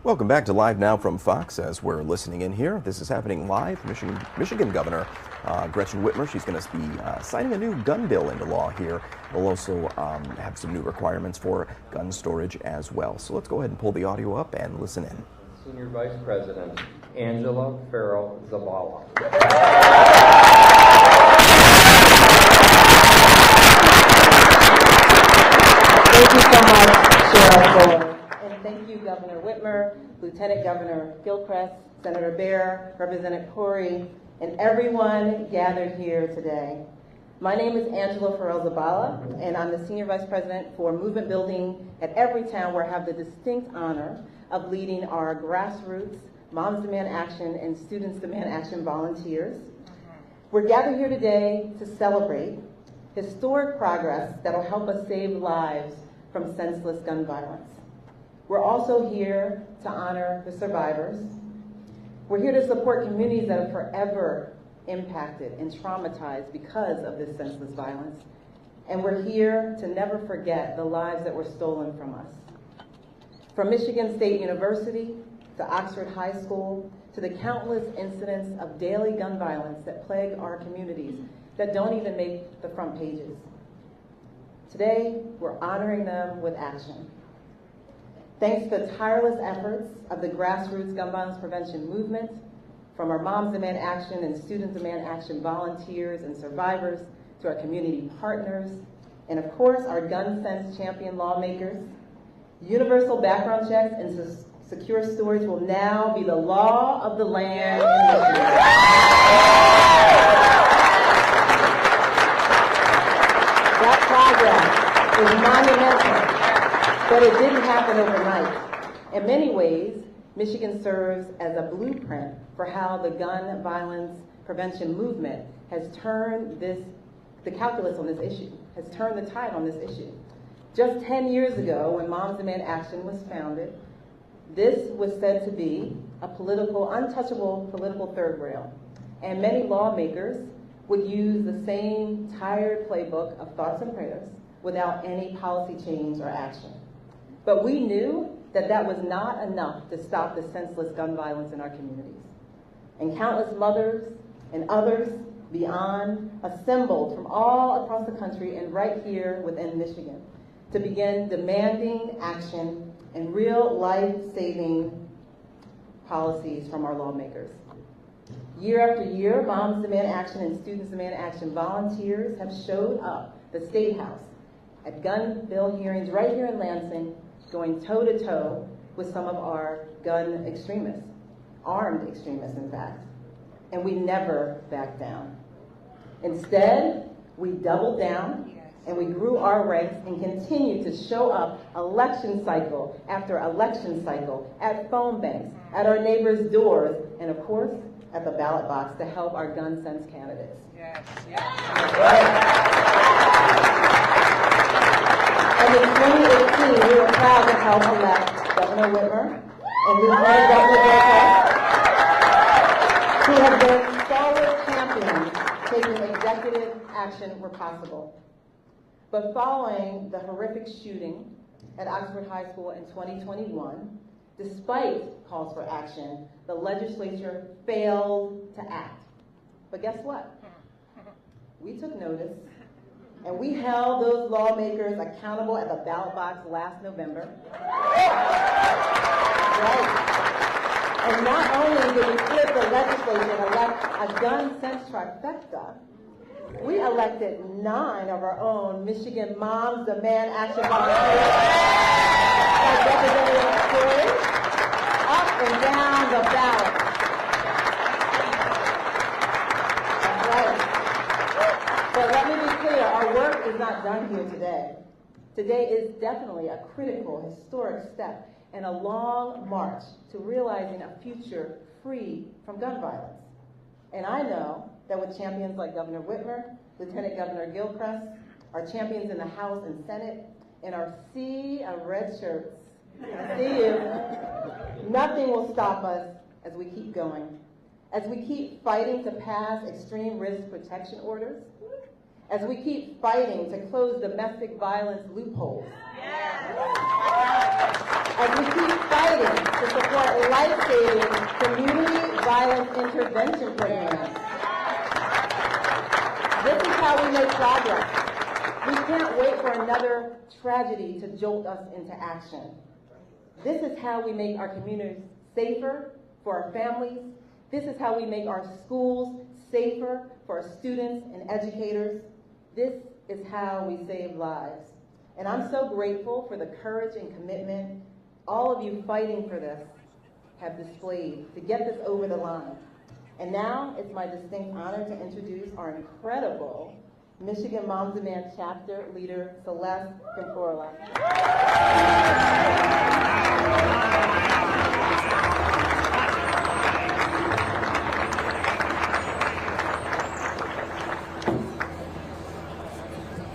Speaker 15: Welcome back to Live Now from Fox. As we're listening in here, this is happening live. Michigan Governor Gretchen Whitmer, she's going to be signing a new gun bill into law here. We'll also have some new requirements for gun storage as well. So let's go ahead and pull the audio up and listen in.
Speaker 17: Senior Vice President Angela Farrell Zabala.
Speaker 21: Thank you so much, Cheryl. And thank you, Governor Whitmer, Lieutenant Governor Gilchrist, Senator Baer, Representative Corey, and everyone gathered here today. My name is Angela Farrell Zabala, and I'm the Senior Vice President for Movement Building at Everytown, where I have the distinct honor of leading our grassroots Moms Demand Action and Students Demand Action volunteers. We're gathered here today to celebrate historic progress that will help us save lives from senseless gun violence. We're also here to honor the survivors. We're here to support communities that are forever impacted and traumatized because of this senseless violence. And we're here to never forget the lives that were stolen from us. From Michigan State University to Oxford High School to the countless incidents of daily gun violence that plague our communities that don't even make the front pages. Today, we're honoring them with action. Thanks to the tireless efforts of the grassroots gun violence prevention movement, from our Moms Demand Action and Students Demand Action volunteers and survivors to our community partners, and of course, our gun sense champion lawmakers, universal background checks and secure storage will now be the law of the land in Michigan. That progress is monumental, but it didn't happen overnight. In many ways, Michigan serves as a blueprint for how the gun violence prevention movement has turned the calculus on this issue, has turned the tide on this issue. Just 10 years ago, when Moms Demand Action was founded, this was said to be a untouchable political third rail. And many lawmakers would use the same tired playbook of thoughts and prayers without any policy change or action. But we knew that that was not enough to stop the senseless gun violence in our communities. And countless mothers and others beyond assembled from all across the country and right here within Michigan to begin demanding action and real life-saving policies from our lawmakers. Year after year, Moms Demand Action and Students Demand Action volunteers have showed up the State House at gun bill hearings right here in Lansing, going toe-to-toe with some of our gun extremists, armed extremists, in fact. And we never backed down. Instead, we doubled down and we grew our ranks and continued to show up election cycle after election cycle at phone banks, at our neighbors' doors, and of course, at the ballot box to help our gun sense candidates. Yes. And in 2018, we were proud to help elect Governor Whitmer and Lieutenant Governor Gilchrist, who have been stalwart champions taking executive action where possible. But following the horrific shooting at Oxford High School in 2021, despite calls for action, the legislature failed to act. But guess what? We took notice, and we held those lawmakers accountable at the ballot box last November. Right. And not only did we flip the legislature and elect a gun sense trifecta, we elected 9 of our own Michigan Moms Demand Action volunteers, like Representative Corey, up and down the ballot. That's right. But let me be clear, our work is not done here today. Today is definitely a critical, historic step in a long march to realizing a future free from gun violence. And I know that with champions like Governor Whitmer, Lieutenant Governor Gilchrist, our champions in the House and Senate, and our sea of red shirts, I see you, nothing will stop us as we keep going. As we keep fighting to pass extreme risk protection orders, as we keep fighting to close domestic violence loopholes, as we keep fighting to support life-saving community violence intervention programs. This is how we make progress. We can't wait for another tragedy to jolt us into action. This is how we make our communities safer for our families. This is how we make our schools safer for our students and educators. This is how we save lives. And I'm so grateful for the courage and commitment all of you fighting for this have displayed to get this over the line. And now it's my distinct honor to introduce our incredible Michigan Moms Demand chapter leader, Celeste Conforla.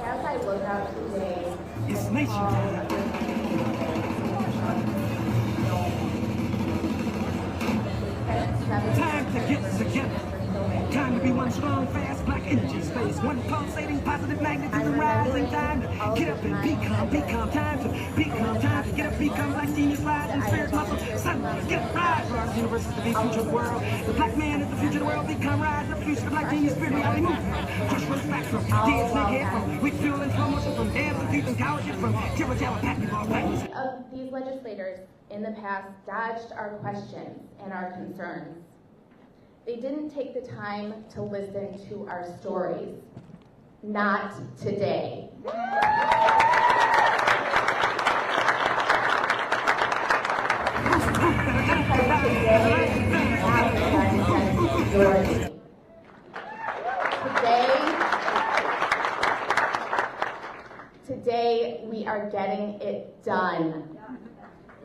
Speaker 3: As I look out today,
Speaker 11: it's nation time. Time to get together. Time to be one strong, fast, black energy space. One pulsating, positive magnitude rising. Time to get up and become. Time to become. Time to get up, become black genius, rise and spirit muscle. Son, get up, rise. Rise, universe is the future of the world. The black man is the future of the world. Become, rise, the future of the black genius, spirit, reality, movement. Crush from spectrum, dead snake head from weak fuel and slow motion, from hands and feet and cowardice, from terror, patent ball practice.
Speaker 3: Of these legislators in the past dodged our questions and our concerns. They didn't take the time to listen to our stories. Not today. Today, we are getting it done.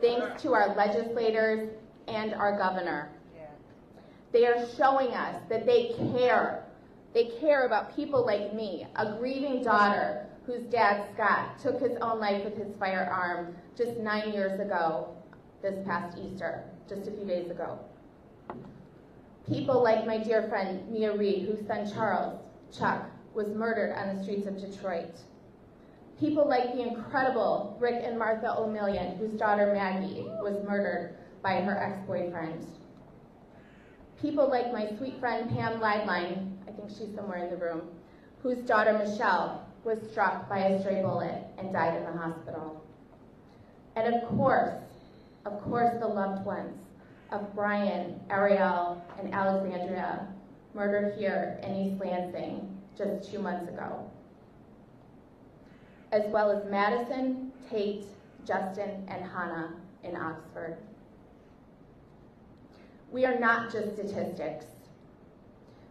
Speaker 3: Thanks to our legislators and our governor. They are showing us that they care. They care about people like me, a grieving daughter whose dad, Scott, took his own life with his firearm just 9 years ago, this past Easter, just a few days ago. People like my dear friend, Mia Reed, whose son, Charles, Chuck, was murdered on the streets of Detroit. People like the incredible Rick and Martha O'Million, whose daughter, Maggie, was murdered by her ex-boyfriend. People like my sweet friend Pam Lideline, I think she's somewhere in the room, whose daughter Michelle was struck by a stray bullet and died in the hospital. And of course, the loved ones of Brian, Ariel, and Alexandria, murdered here in East Lansing just 2 months ago. As well as Madison, Tate, Justin, and Hannah in Oxford. We are not just statistics.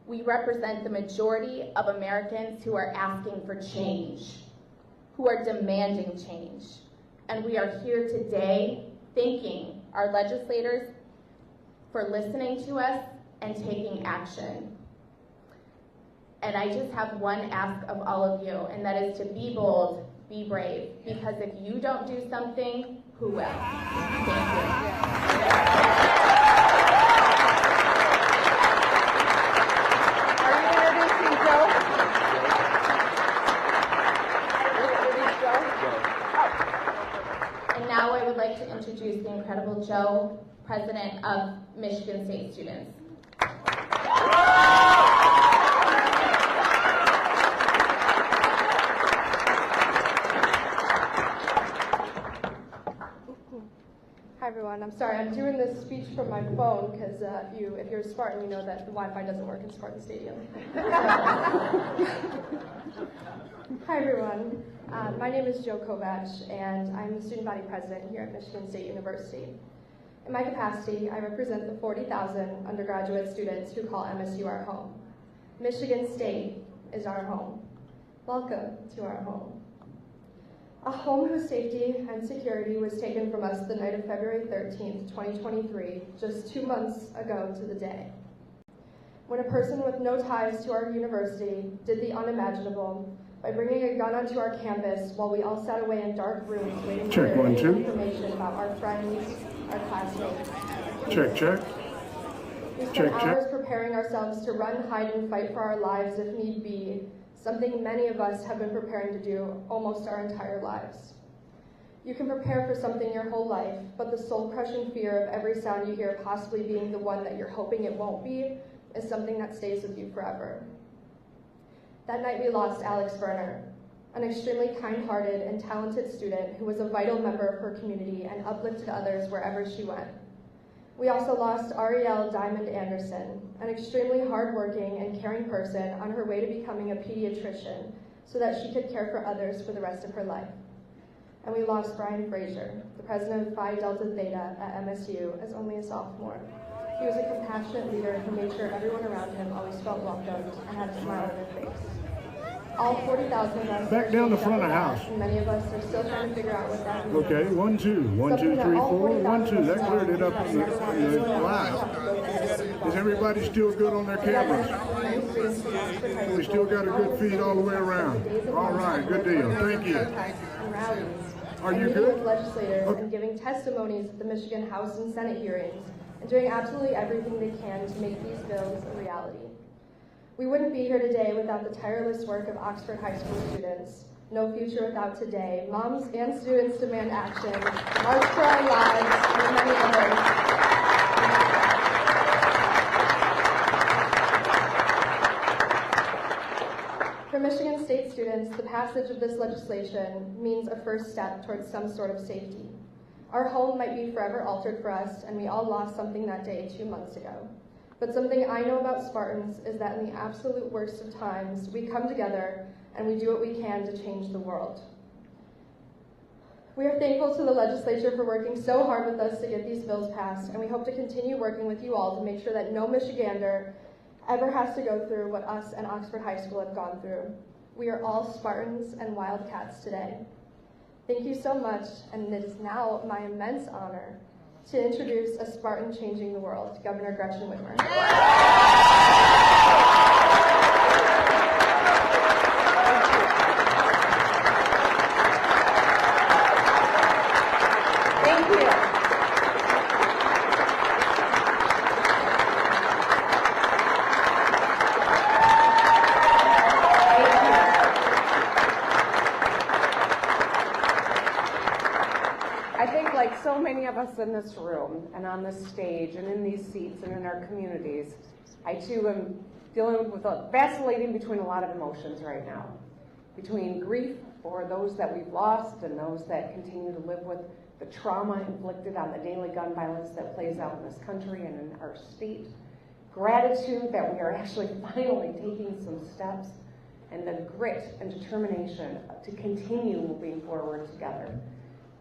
Speaker 3: We represent the majority of Americans who are asking for change, who are demanding change. And we are here today thanking our legislators for listening to us and taking action. And I just have one ask of all of you, and that is to be bold, be brave, because if you don't do something, who will? Thank you. Now I would like to introduce the incredible Joe, President of Michigan State Students.
Speaker 22: Hi everyone, I'm sorry, I'm doing this speech from my phone because if you're a Spartan, you know that the Wi-Fi doesn't work in Spartan Stadium. Hi everyone, my name is Joe Kovach and I'm the student body president here at Michigan State University. In my capacity, I represent the 40,000 undergraduate students who call MSU our home. Michigan State is our home. Welcome to our home. A home whose safety and security was taken from us the night of February 13th, 2023, just 2 months ago to the day, when a person with no ties to our university did the unimaginable by bringing a gun onto our campus while we all sat away in dark rooms waiting for information about our friends, our classmates.
Speaker 18: Check.
Speaker 22: We spent hours preparing ourselves to run, hide, and fight for our lives if need be, something many of us have been preparing to do almost our entire lives. You can prepare for something your whole life, but the soul-crushing fear of every sound you hear possibly being the one that you're hoping it won't be is something that stays with you forever. That night we lost Alex Berner, an extremely kind-hearted and talented student who was a vital member of her community and uplifted others wherever she went. We also lost Arielle Diamond Anderson, an extremely hardworking and caring person on her way to becoming a pediatrician so that she could care for others for the rest of her life. And we lost Brian Frazier, the president of Phi Delta Theta at MSU, as only a sophomore. He was a compassionate leader who made sure everyone around him always felt welcomed and had a smile on their face. All 40,000 of us
Speaker 4: back down the front of the house.
Speaker 22: And many of us are still trying to figure out what that means.
Speaker 4: Okay, 1, 2, 1, 2, 3, 4, 1, 2. That cleared it up in the live. Is everybody still good on their cameras? We still got a good feed all the way around. All right, good deal. Thank you. Are you good?
Speaker 22: With legislators and giving testimonies at the Michigan House and Senate hearings, and doing absolutely everything they can to make these bills a reality. We wouldn't be here today without the tireless work of Oxford High School students. No future without today. Moms and students demand action. March for our lives, and many others. For Michigan State students, the passage of this legislation means a first step towards some sort of safety. Our home might be forever altered for us, and we all lost something that day 2 months ago. But something I know about Spartans is that in the absolute worst of times, we come together and we do what we can to change the world. We are thankful to the legislature for working so hard with us to get these bills passed, and we hope to continue working with you all to make sure that no Michigander ever has to go through what us and Oxford High School have gone through. We are all Spartans and Wildcats today. Thank you so much, and it is now my immense honor to introduce a Spartan changing the world, Governor Gretchen Whitmer.
Speaker 21: Thank you. I think like so many of us in this room and on this stage and in these seats and in our communities, I too am dealing with vacillating between a lot of emotions right now. Between grief for those that we've lost and those that continue to live with the trauma inflicted on the daily gun violence that plays out in this country and in our state. Gratitude that we are actually finally taking some steps, and the grit and determination to continue moving forward together.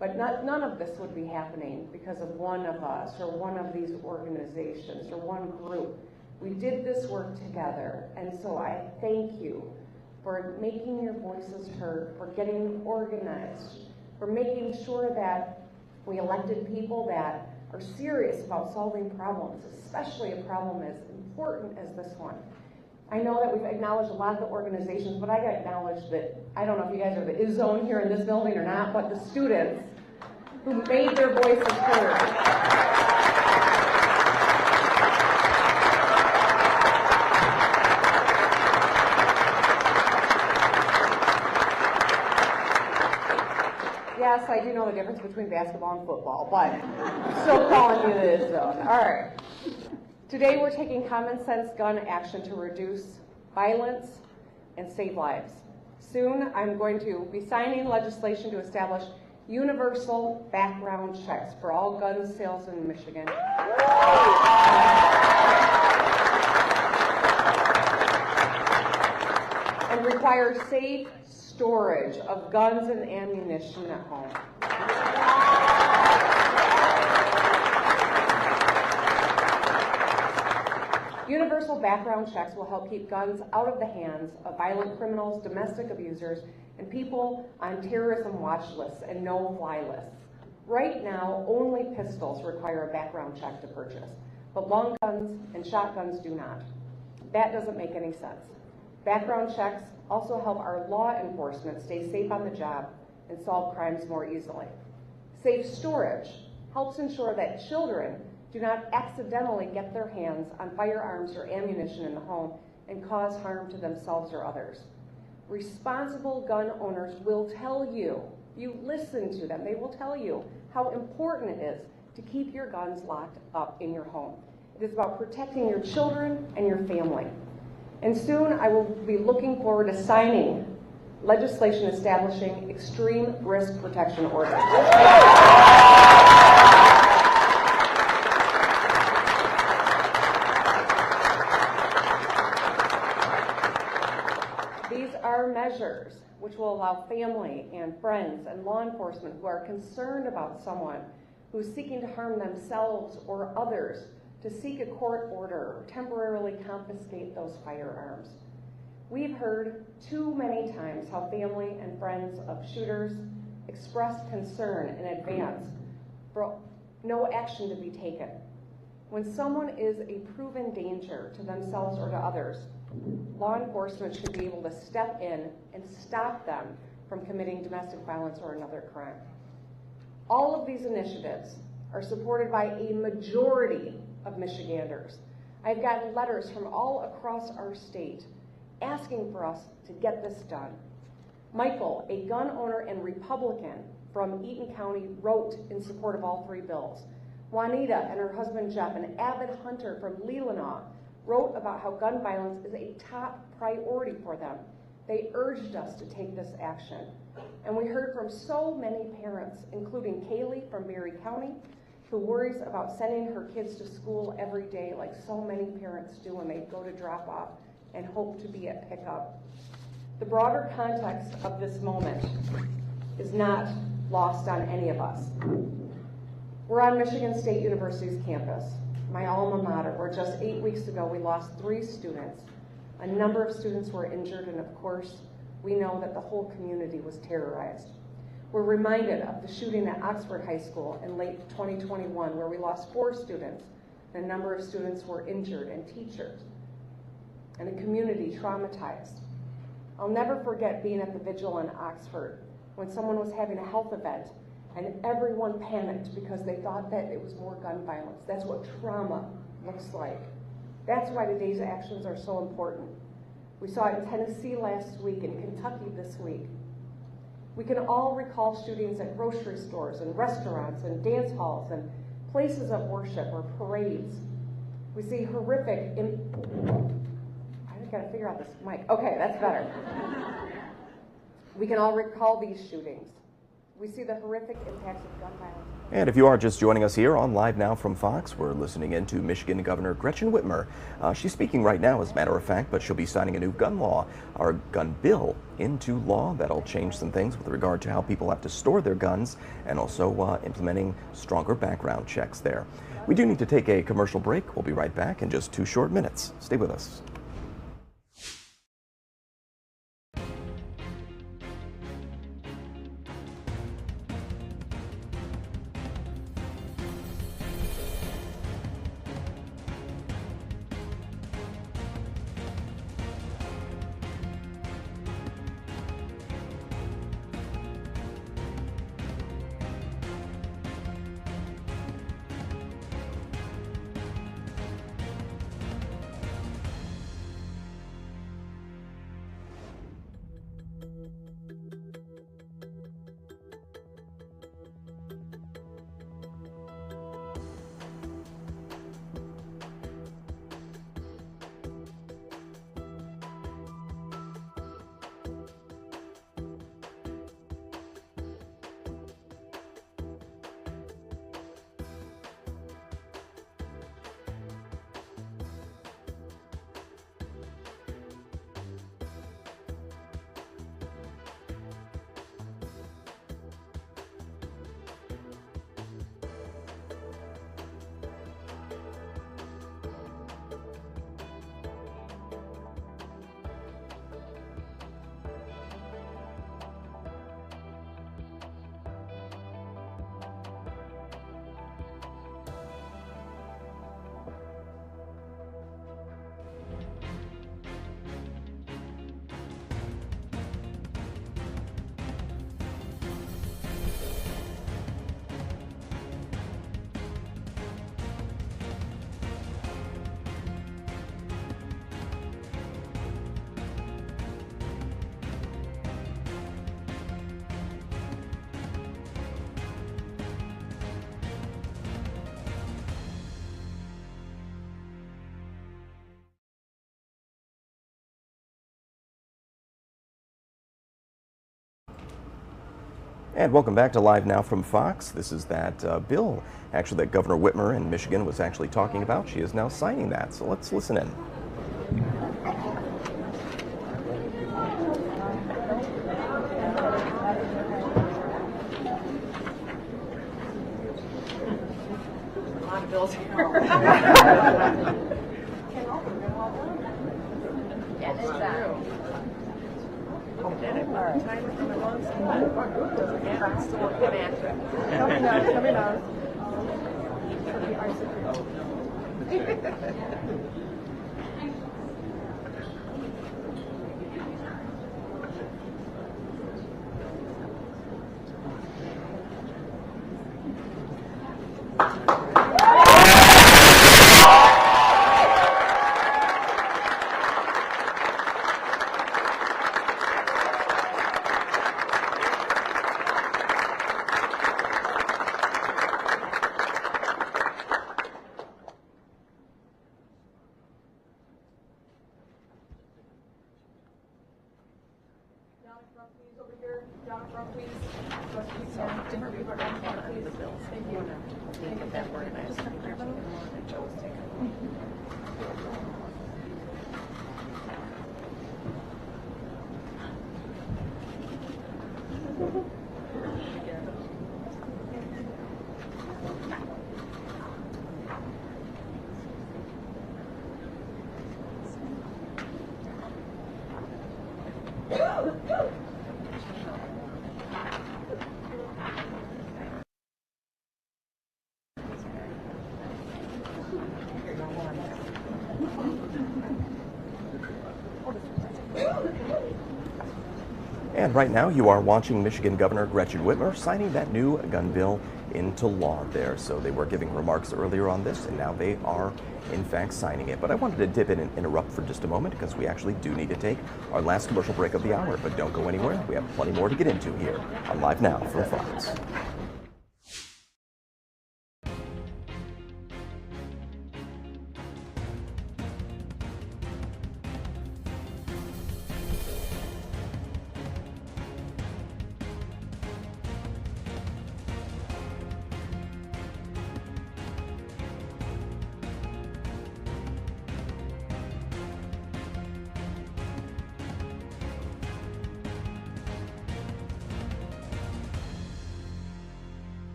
Speaker 21: But none of this would be happening because of one of us or one of these organizations or one group. We did this work together, and so I thank you for making your voices heard, for getting organized, for making sure that we elected people that are serious about solving problems, especially a problem as important as this one. I know that we've acknowledged a lot of the organizations, but I got to acknowledge that, I don't know if you guys are the is-zone here in this building or not, but the students who made their voices heard. Yes, I do know the difference between basketball and football, but I'm still calling you the is-zone. All right. Today we're taking common sense gun action to reduce violence and save lives. Soon I'm going to be signing legislation to establish universal background checks for all gun sales in Michigan. And require safe storage of guns and ammunition at home. Universal background checks will help keep guns out of the hands of violent criminals, domestic abusers, and people on terrorism watch lists and no-fly lists. Right now, only pistols require a background check to purchase, but long guns and shotguns do not. That doesn't make any sense. Background checks also help our law enforcement stay safe on the job and solve crimes more easily. Safe storage helps ensure that children do not accidentally get their hands on firearms or ammunition in the home and cause harm to themselves or others. Responsible gun owners will tell you
Speaker 5: You listen to them. They will tell you how important it is to keep your guns locked up in your home. It is about protecting your children and your family. And soon I will be looking forward to signing legislation establishing extreme risk protection orders. These are measures which will allow family and friends and law enforcement who are concerned about someone who's seeking to harm themselves or others to seek a court order or temporarily confiscate those firearms. We've heard too many times how family and friends of shooters expressed concern in advance for no action to be taken. When someone is a proven danger to themselves or to others, law enforcement should be able to step in and stop them from committing domestic violence or another crime. All of these initiatives are supported by a majority of Michiganders. I've gotten letters from all across our state asking for us to get this done. Michael, a gun owner and Republican from Eaton County, wrote in support of all three bills. Juanita and her husband Jeff, an avid hunter from LiveNOW, wrote about how gun violence is a top priority for them. They urged us to take this action. And we heard from so many parents, including Kaylee from Berry County, who worries about sending her kids to school every day like so many parents do when they go to drop off and hope to be at pickup. The broader context of this moment is not lost on any of us. We're on Michigan State University's campus, my alma mater, where just 8 weeks ago we lost 3 students. A number of students were injured, and of course, we know that the whole community was terrorized. We're reminded of the shooting at Oxford High School in late 2021, where we lost 4 students. A number of students were injured and teachers, and a community traumatized. I'll never forget being at the vigil in Oxford when someone was having a health event and everyone panicked because they thought that it was more gun violence. That's what trauma looks like. That's why today's actions are so important. We saw it in Tennessee last week, in Kentucky this week. We can all recall shootings at grocery stores and restaurants and dance halls and places of worship or parades. We see horrific, I gotta figure out this mic. Okay, that's better. We can all recall these shootings. We see the horrific impacts of gun violence.
Speaker 15: And if you are just joining us here on Live Now from Fox, we're listening in to Michigan Governor Gretchen Whitmer. She's speaking right now, as a matter of fact, but she'll be signing a new gun law, or gun bill, into law that'll change some things with regard to how people have to store their guns, and also implementing stronger background checks there. We do need to take a commercial break. We'll be right back in just 2 short minutes. Stay with us. And welcome back to Live Now from Fox. This is that bill, actually, that Governor Whitmer in Michigan was actually talking about. She is now signing that, so let's listen in.
Speaker 6: A lot of bills here. Yeah, that's true. Timer from my lungs. I'm still looking at it. Nobody knows.
Speaker 15: And right now you are watching Michigan Governor Gretchen Whitmer signing that new gun bill into law there. So they were giving remarks earlier on this, and now they are in fact signing it. But I wanted to dip in and interrupt for just a moment because we actually do need to take our last commercial break of the hour. But don't go anywhere. We have plenty more to get into here on Live Now from Fox.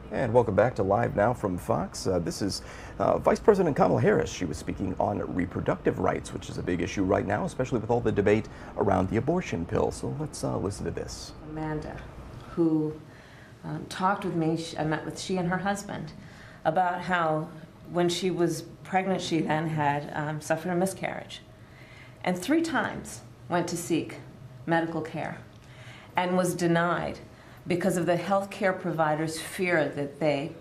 Speaker 15: And welcome back to Live Now from Fox. This is Vice President Kamala Harris. She was speaking on reproductive rights, which is a big issue right now, especially with all the debate around the abortion pill. So let's listen to this.
Speaker 8: Amanda, who talked with me, I met with she and her husband, about how when she was pregnant, she then had suffered a miscarriage. And 3 times went to seek medical care and was denied because of the healthcare providers' fear that they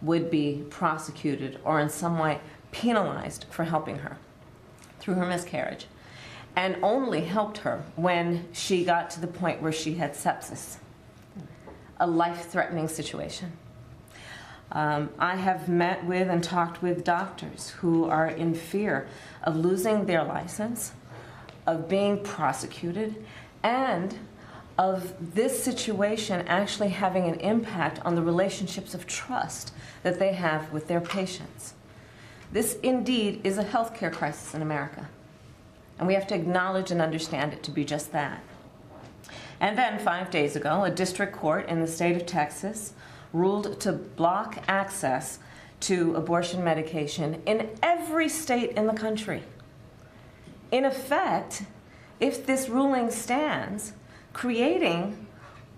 Speaker 8: would be prosecuted or in some way penalized for helping her through her miscarriage, and only helped her when she got to the point where she had sepsis, a life-threatening situation. I have met with and talked with doctors who are in fear of losing their license, of being prosecuted, and of this situation actually having an impact on the relationships of trust that they have with their patients. This indeed is a healthcare crisis in America, and we have to acknowledge and understand it to be just that. And then 5 days ago, a district court in the state of Texas ruled to block access to abortion medication in every state in the country. In effect, if this ruling stands, creating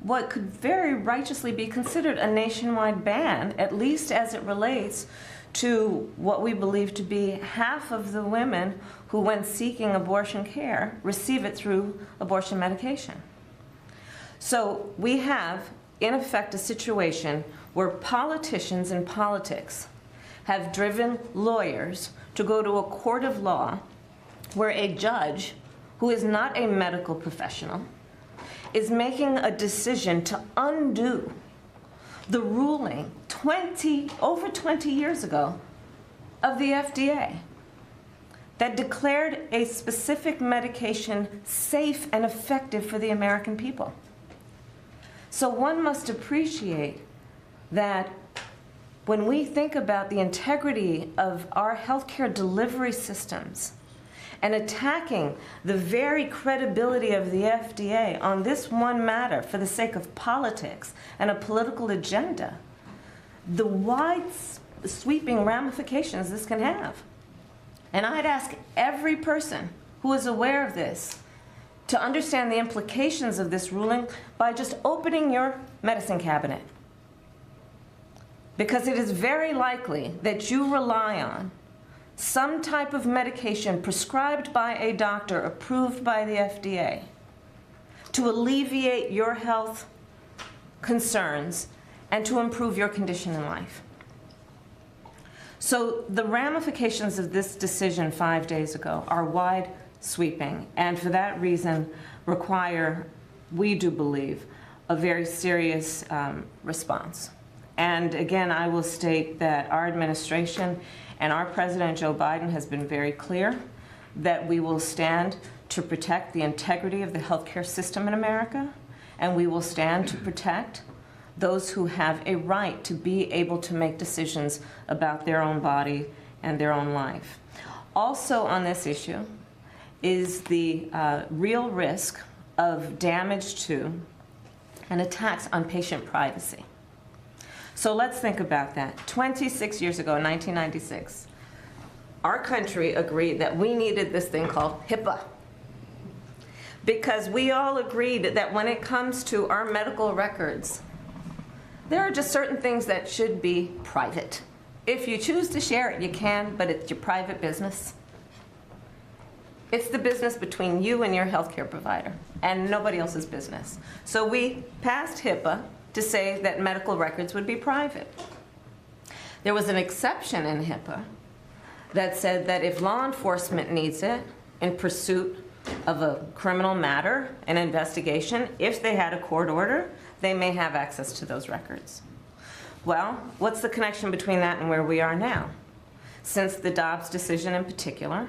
Speaker 8: what could very righteously be considered a nationwide ban, at least as it relates to what we believe to be half of the women who, when seeking abortion care, receive it through abortion medication. So we have, in effect, a situation where politicians and politics have driven lawyers to go to a court of law where a judge, who is not a medical professional, is making a decision to undo the ruling over 20 years ago of the FDA that declared a specific medication safe and effective for the American people. So one must appreciate that when we think about the integrity of our healthcare delivery systems and attacking the very credibility of the FDA on this one matter for the sake of politics and a political agenda, the wide sweeping ramifications this can have. And I'd ask every person who is aware of this to understand the implications of this ruling by just opening your medicine cabinet. Because it is very likely that you rely on some type of medication prescribed by a doctor approved by the FDA to alleviate your health concerns and to improve your condition in life. So the ramifications of this decision 5 days ago are wide sweeping, and for that reason require, we do believe, a very serious response. And again, I will state that our administration and our President Joe Biden has been very clear that we will stand to protect the integrity of the healthcare system in America, and we will stand to protect those who have a right to be able to make decisions about their own body and their own life. Also on this issue is the real risk of damage to and attacks on patient privacy. So let's think about that. 26 years ago, in 1996, our country agreed that we needed this thing called HIPAA, because we all agreed that when it comes to our medical records, there are just certain things that should be private. If you choose to share it, you can, but it's your private business. It's the business between you and your healthcare provider, and nobody else's business. So we passed HIPAA to say that medical records would be private. There was an exception in HIPAA that said that if law enforcement needs it in pursuit of a criminal matter, an investigation, if they had a court order, they may have access to those records. Well, what's the connection between that and where we are now? Since the Dobbs decision in particular,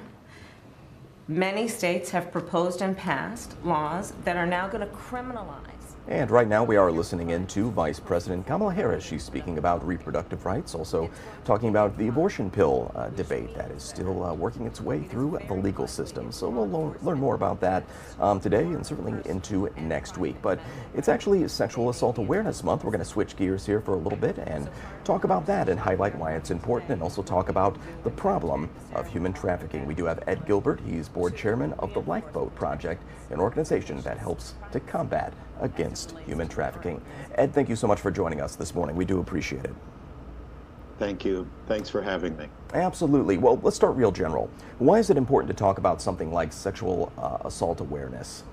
Speaker 8: many states have proposed and passed laws that are now going to criminalize.
Speaker 15: And right now we are listening in to Vice President Kamala Harris. She's speaking about reproductive rights, also talking about the abortion pill debate that is still working its way through the legal system. So we'll learn more about that today and certainly into next week. But it's actually Sexual Assault Awareness Month. We're going to switch gears here for a little bit and talk about that and highlight why it's important, and also talk about the problem of human trafficking. We do have Ed Gilbert. He's board chairman of the Lifeboat Project, an organization that helps to combat against human trafficking. Ed, thank you so much for joining us this morning. We do appreciate it.
Speaker 7: Thank you. Thanks for having me.
Speaker 15: Absolutely. Well, let's start real general. Why is it important to talk about something like sexual assault awareness?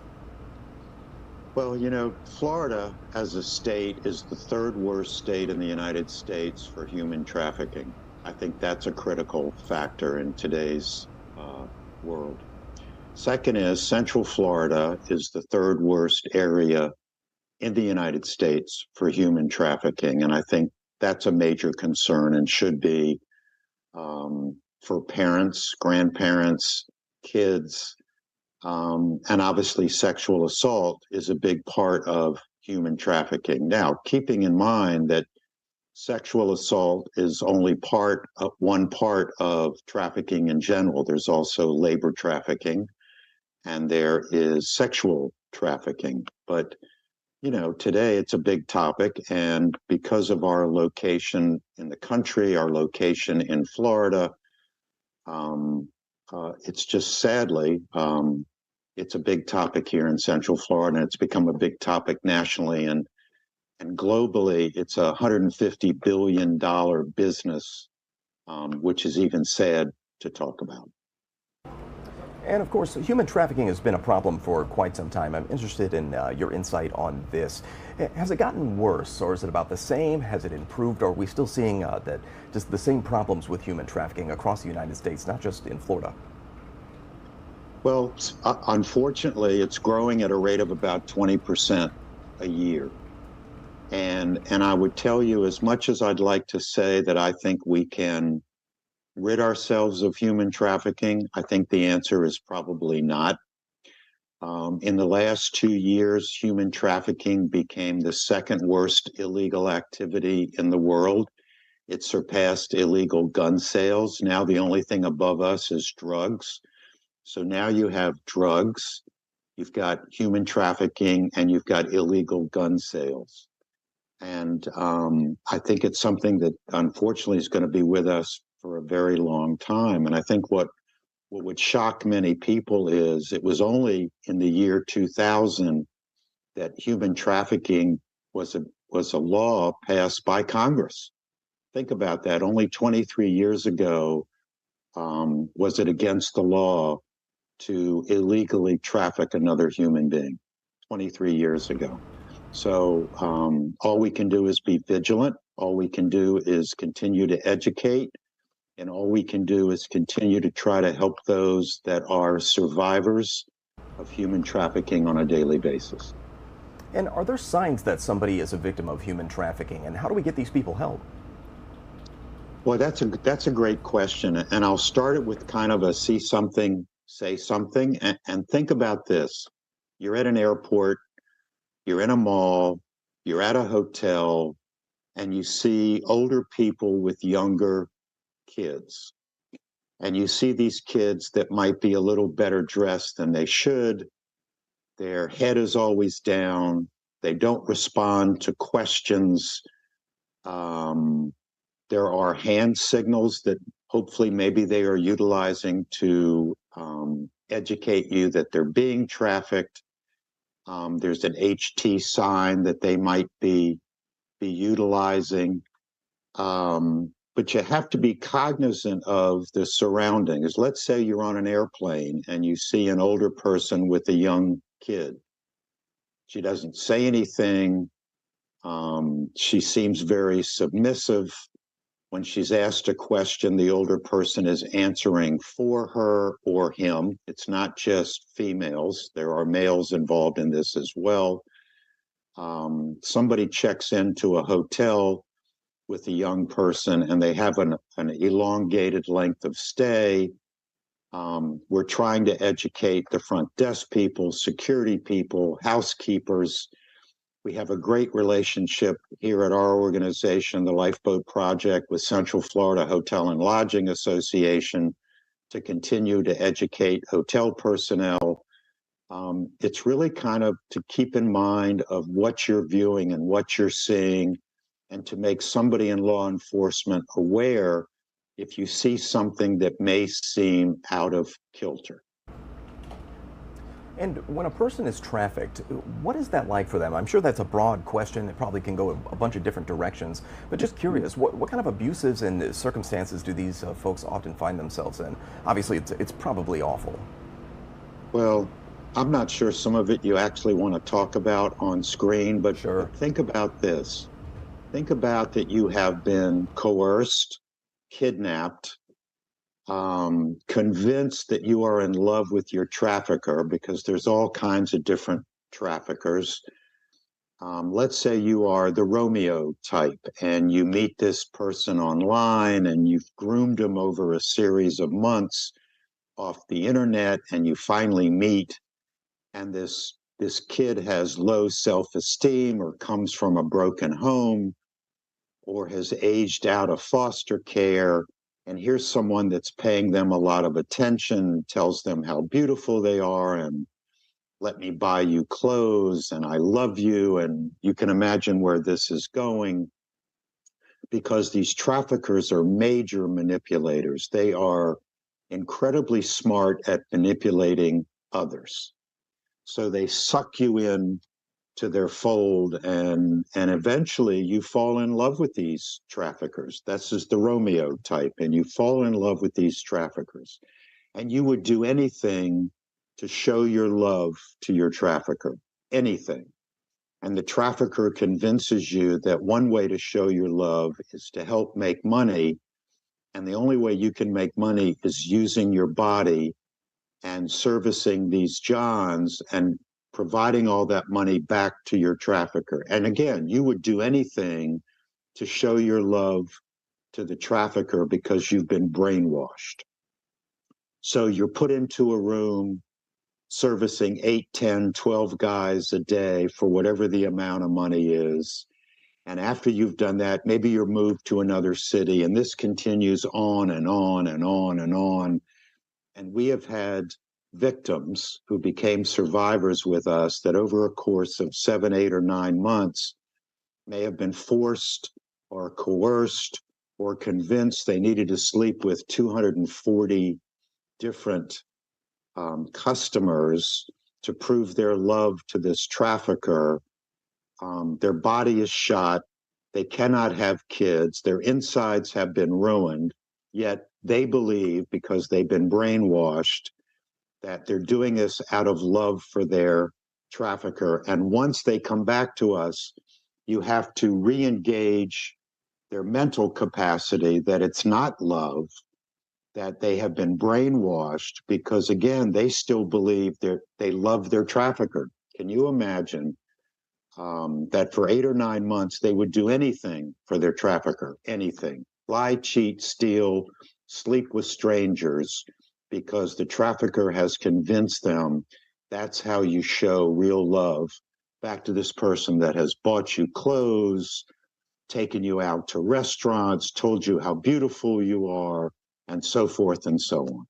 Speaker 7: Well, you know, Florida as a state is the third worst state in the United States for human trafficking. I think that's a critical factor in today's world. Second is Central Florida is the third worst area in the United States for human trafficking. And I think that's a major concern and should be for parents, grandparents, kids, and obviously sexual assault is a big part of human trafficking. Now, keeping in mind that sexual assault is only one part of trafficking in general. There's also labor trafficking and there is sexual trafficking. But, you know, today it's a big topic, and because of our location in the country, our location in Florida, it's just sadly, it's a big topic here in Central Florida, and it's become a big topic nationally and globally. It's a $150 billion business, which is even sad to talk about.
Speaker 15: And of course, human trafficking has been a problem for quite some time. I'm interested in your insight on this. Has it gotten worse, or is it about the same? Has it improved, or are we still seeing that just the same problems with human trafficking across the United States, not just in Florida?
Speaker 7: Well, unfortunately, it's growing at a rate of about 20% a year. And I would tell you, as much as I'd like to say that I think we can rid ourselves of human trafficking, I think the answer is probably not. In the last 2 years, human trafficking became the second worst illegal activity in the world. It surpassed illegal gun sales. Now the only thing above us is drugs. So now you have drugs, you've got human trafficking, and you've got illegal gun sales. And I think it's something that unfortunately is going to be with us for a very long time. And I think what would shock many people is it was only in the year 2000 that human trafficking was a law passed by Congress. Think about that. Only 23 years ago was it against the law to illegally traffic another human being, 23 years ago. So all we can do is be vigilant. All we can do is continue to educate. And all we can do is continue to try to help those that are survivors of human trafficking on a daily basis.
Speaker 15: And are there signs that somebody is a victim of human trafficking? And how do we get these people help?
Speaker 7: Well, that's a great question. And I'll start it with kind of a see something, say something, and think about this. You're at an airport, you're in a mall, you're at a hotel, and you see older people with younger kids. And you see these kids that might be a little better dressed than they should. Their head is always down. They don't respond to questions. There are hand signals that hopefully maybe they are utilizing to educate you that they're being trafficked. There's an HT sign that they might be utilizing. But you have to be cognizant of the surroundings. Let's say you're on an airplane and you see an older person with a young kid. She doesn't say anything. She seems very submissive. When she's asked a question, the older person is answering for her or him. It's not just females. There are males involved in this as well. Somebody checks into a hotel with a young person and they have an elongated length of stay. We're trying to educate the front desk people, security people, housekeepers. We have a great relationship here at our organization, the Lifeboat Project, with Central Florida Hotel and Lodging Association to continue to educate hotel personnel. It's really kind of to keep in mind of what you're viewing and what you're seeing, and to make somebody in law enforcement aware if you see something that may seem out of kilter.
Speaker 15: And when a person is trafficked, what is that like for them? I'm sure that's a broad question. It probably can go a bunch of different directions. But just curious, what kind of abuses and circumstances do these folks often find themselves in? Obviously, it's probably awful.
Speaker 7: Well, I'm not sure some of it you actually want to talk about on screen, but
Speaker 15: sure.
Speaker 7: Think about this. Think about that you have been coerced, kidnapped, convinced that you are in love with your trafficker, because there's all kinds of different traffickers. Let's say you are the Romeo type and you meet this person online and you've groomed him over a series of months off the internet, and you finally meet, and this kid has low self-esteem or comes from a broken home or has aged out of foster care, and here's someone that's paying them a lot of attention, tells them how beautiful they are, and let me buy you clothes, and I love you, and you can imagine where this is going, because these traffickers are major manipulators. They are incredibly smart at manipulating others. So they suck you in to their fold, and eventually you fall in love with these traffickers. That's just the Romeo type, and you fall in love with these traffickers. And you would do anything to show your love to your trafficker, anything. And the trafficker convinces you that one way to show your love is to help make money, and the only way you can make money is using your body and servicing these Johns and providing all that money back to your trafficker. And again, you would do anything to show your love to the trafficker because you've been brainwashed. So you're put into a room servicing 8, 10, 12 guys a day for whatever the amount of money is. And after you've done that, maybe you're moved to another city, and this continues on and on and on and on. And we have had victims who became survivors with us that over a course of 7, 8, or 9 months may have been forced or coerced or convinced they needed to sleep with 240 different customers to prove their love to this trafficker. Their body is shot. They cannot have kids. Their insides have been ruined, yet they believe, because they've been brainwashed, that they're doing this out of love for their trafficker. And once they come back to us, you have to re-engage their mental capacity that it's not love, that they have been brainwashed, because again, they still believe they love their trafficker. Can you imagine that for 8 or 9 months, they would do anything for their trafficker, anything, lie, cheat, steal, sleep with strangers, because the trafficker has convinced them that's how you show real love back to this person that has bought you clothes, taken you out to restaurants, told you how beautiful you are, and so forth and so on.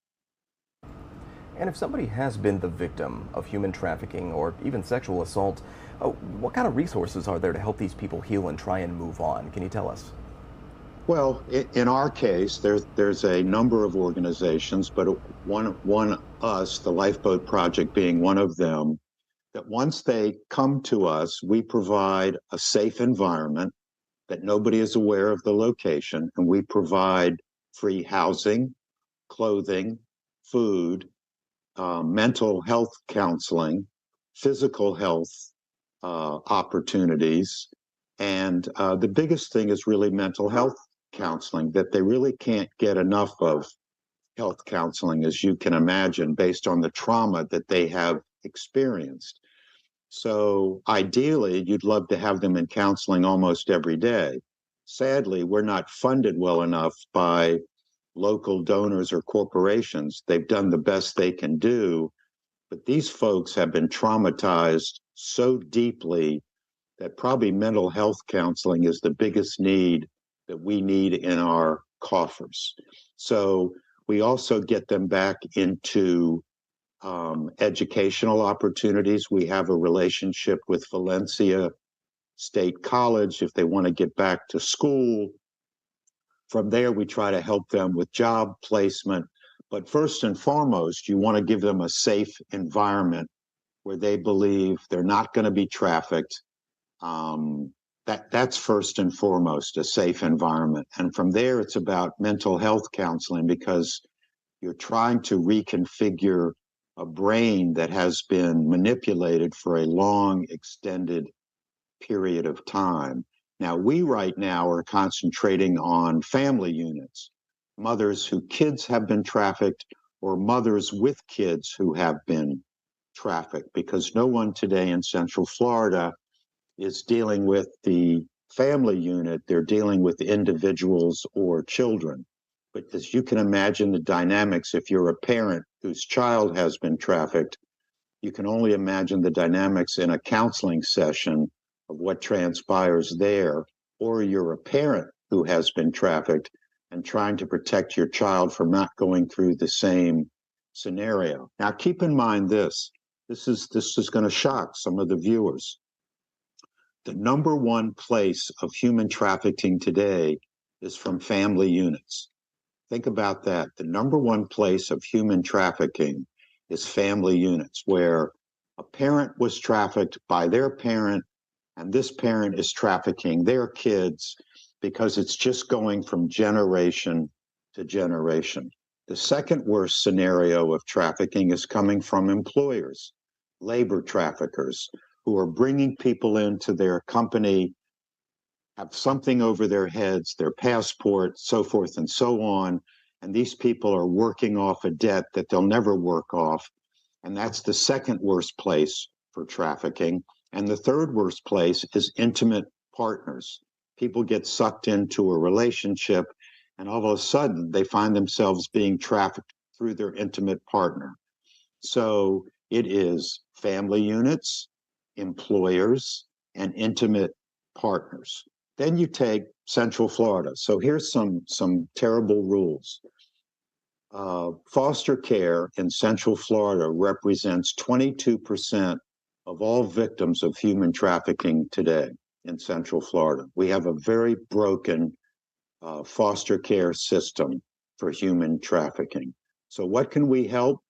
Speaker 15: And if somebody has been the victim of human trafficking or even sexual assault, what kind of resources are there to help these people heal and try and move on? Can you tell us?
Speaker 7: Well, in our case, there's a number of organizations, but one us, the Lifeboat Project being one of them, that once they come to us, we provide a safe environment that nobody is aware of the location, and we provide free housing, clothing, food, mental health counseling, physical health opportunities, and the biggest thing is really mental health counseling, that they really can't get enough of health counseling, as you can imagine, based on the trauma that they have experienced. So ideally, you'd love to have them in counseling almost every day. Sadly, we're not funded well enough by local donors or corporations. They've done the best they can do, but these folks have been traumatized so deeply that probably mental health counseling is the biggest need that we need in our coffers. So we also get them back into educational opportunities. We have a relationship with Valencia State College if they want to get back to school. From there, we try to help them with job placement. But first and foremost, you want to give them a safe environment where they believe they're not going to be trafficked. That's first and foremost, a safe environment. And from there, it's about mental health counseling, because you're trying to reconfigure a brain that has been manipulated for a long, extended period of time. Now, we right now are concentrating on family units, mothers whose kids have been trafficked or mothers with kids who have been trafficked, because no one today in Central Florida is dealing with the family unit. They're dealing with individuals or children. But as you can imagine the dynamics, if you're a parent whose child has been trafficked, you can only imagine the dynamics in a counseling session of what transpires there, or you're a parent who has been trafficked and trying to protect your child from not going through the same scenario. Now, keep in mind this is going to shock some of the viewers. The number one place of human trafficking today is from family units. Think about that. The number one place of human trafficking is family units, where a parent was trafficked by their parent, and this parent is trafficking their kids, because it's just going from generation to generation. The second worst scenario of trafficking is coming from employers, labor traffickers, who are bringing people into their company, have something over their heads, their passport, so forth and so on, and these people are working off a debt that they'll never work off, and that's the second worst place for trafficking. And the third worst place is intimate partners. People get sucked into a relationship, and all of a sudden they find themselves being trafficked through their intimate partner. So it is family units, employers, and intimate partners. Then you take Central Florida. So here's some terrible rules. Foster care in Central Florida represents 22% of all victims of human trafficking today in Central Florida. We have a very broken foster care system for human trafficking. So what can we help?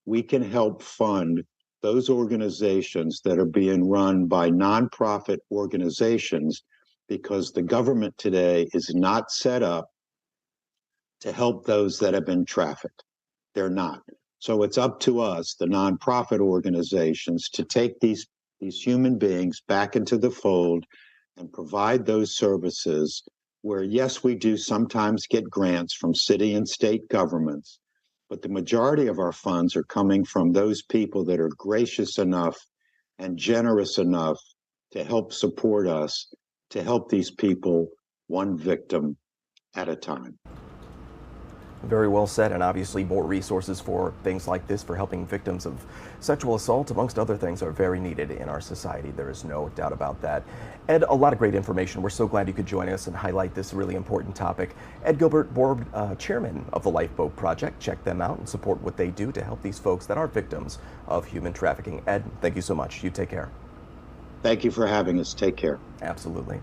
Speaker 7: We can help fund those organizations that are being run by nonprofit organizations, because the government today is not set up to help those that have been trafficked. They're not. So it's up to us, the nonprofit organizations, to take these human beings back into the fold and provide those services where, yes, we do sometimes get grants from city and state governments, but the majority of our funds are coming from those people that are gracious enough and generous enough to help support us, to help these people one victim at a time.
Speaker 15: Very well said, and obviously more resources for things like this, for helping victims of sexual assault, amongst other things, are very needed in our society. There is no doubt about that. Ed, a lot of great information. We're so glad you could join us and highlight this really important topic. Ed Gilbert, board chairman of the Lifeboat Project. Check them out and support what they do to help these folks that are victims of human trafficking. Ed, thank you so much. You take care.
Speaker 7: Thank you for having us. Take care.
Speaker 15: Absolutely.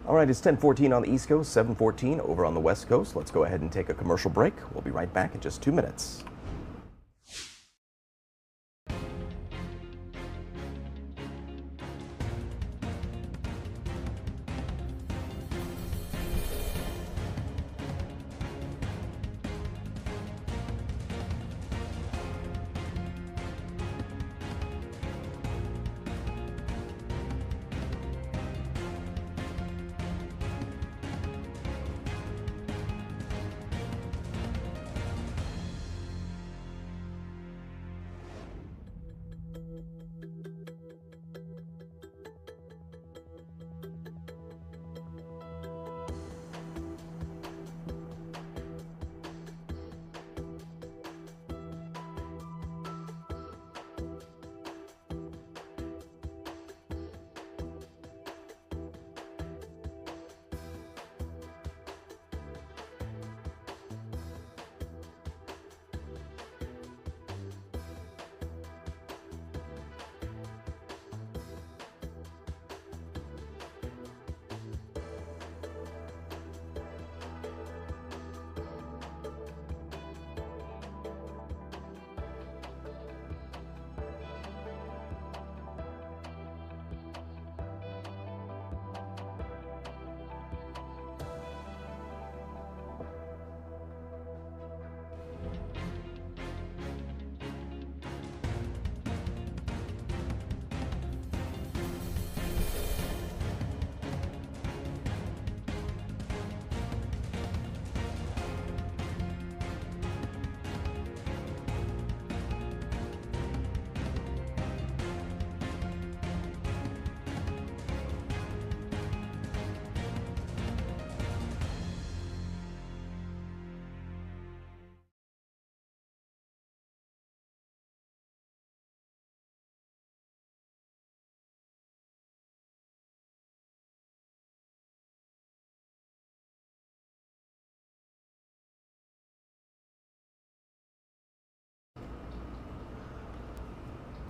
Speaker 15: All right, it's 10:14 on the East Coast, 7:14 over on the West Coast. Let's go ahead and take a commercial break. We'll be right back in just 2 minutes.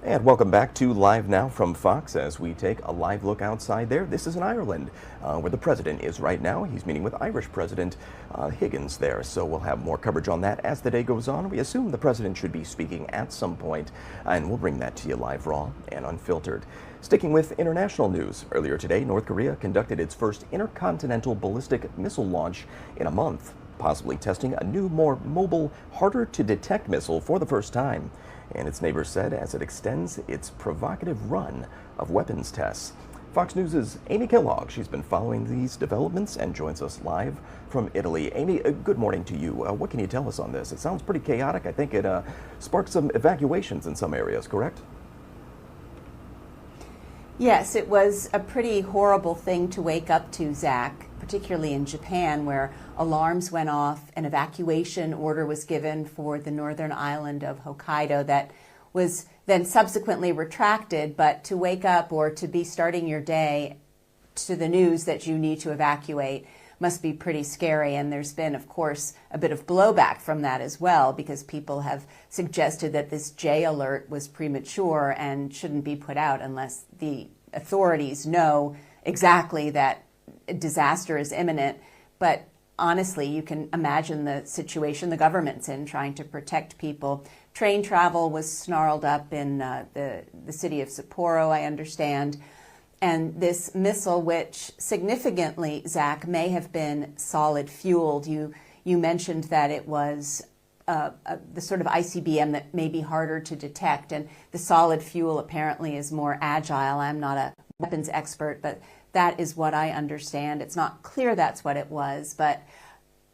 Speaker 15: And welcome back to Live Now from Fox as we take a live look outside there. This is in Ireland, where the president is right now. He's meeting with Irish President Higgins there, so we'll have more coverage on that as the day goes on. We assume the president should be speaking at some point, and we'll bring that to you live, raw, and unfiltered. Sticking with international news, earlier today, North Korea conducted its first intercontinental ballistic missile launch in a month, possibly testing a new, more mobile, harder-to-detect missile for the first time. And its neighbors said as it extends its provocative run of weapons tests. Fox News' Amy Kellogg, she's been following these developments and joins us live from Italy. Amy, good morning to you. What can you tell us on this? It sounds pretty chaotic. I think it sparked some evacuations in some areas, correct?
Speaker 1: Yes, it was a pretty horrible thing to wake up to, Zach, particularly in Japan, where alarms went off, an evacuation order was given for the northern island of Hokkaido that was then subsequently retracted, but to wake up or to be starting your day to the news that you need to evacuate must be pretty scary. And there's been, of course, a bit of blowback from that as well, because people have suggested that this J alert was premature and shouldn't be put out unless the authorities know exactly that disaster is imminent. But honestly, you can imagine the situation the government's in, trying to protect people. Train travel was snarled up in the city of Sapporo, I understand. And this missile, which significantly, Zach, may have been solid fueled. You mentioned that it was the sort of ICBM that may be harder to detect, and the solid fuel apparently is more agile. I'm not a weapons expert, but that is what I understand. It's not clear that's what it was, but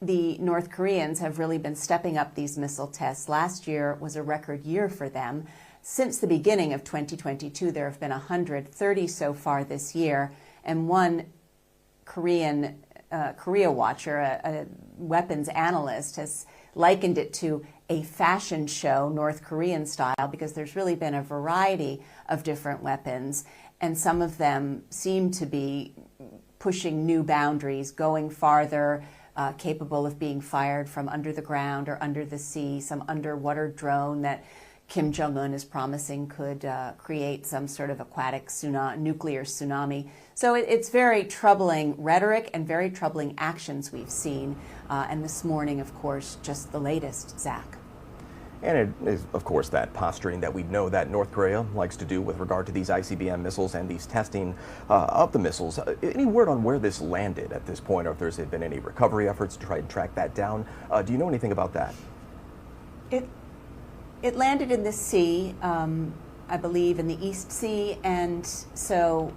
Speaker 1: the North Koreans have really been stepping up these missile tests. Last year was a record year for them. Since the beginning of 2022, there have been 130 so far this year, and one Korea watcher, a weapons analyst, has likened it to a fashion show, North Korean style, because there's really been a variety of different weapons, and some of them seem to be pushing new boundaries, going farther, capable of being fired from under the ground or under the sea, some underwater drone that Kim Jong-un is promising could create some sort of aquatic nuclear tsunami. So it's very troubling rhetoric and very troubling actions we've seen. And this morning, of course, just the latest, Zach.
Speaker 15: And it is, of course, that posturing that we know that North Korea likes to do with regard to these ICBM missiles and these testing of the missiles. Any word on where this landed at this point, or if there's been any recovery efforts to try and track that down? Do you know anything about that?
Speaker 1: It landed in the sea, I believe, in the East Sea, and so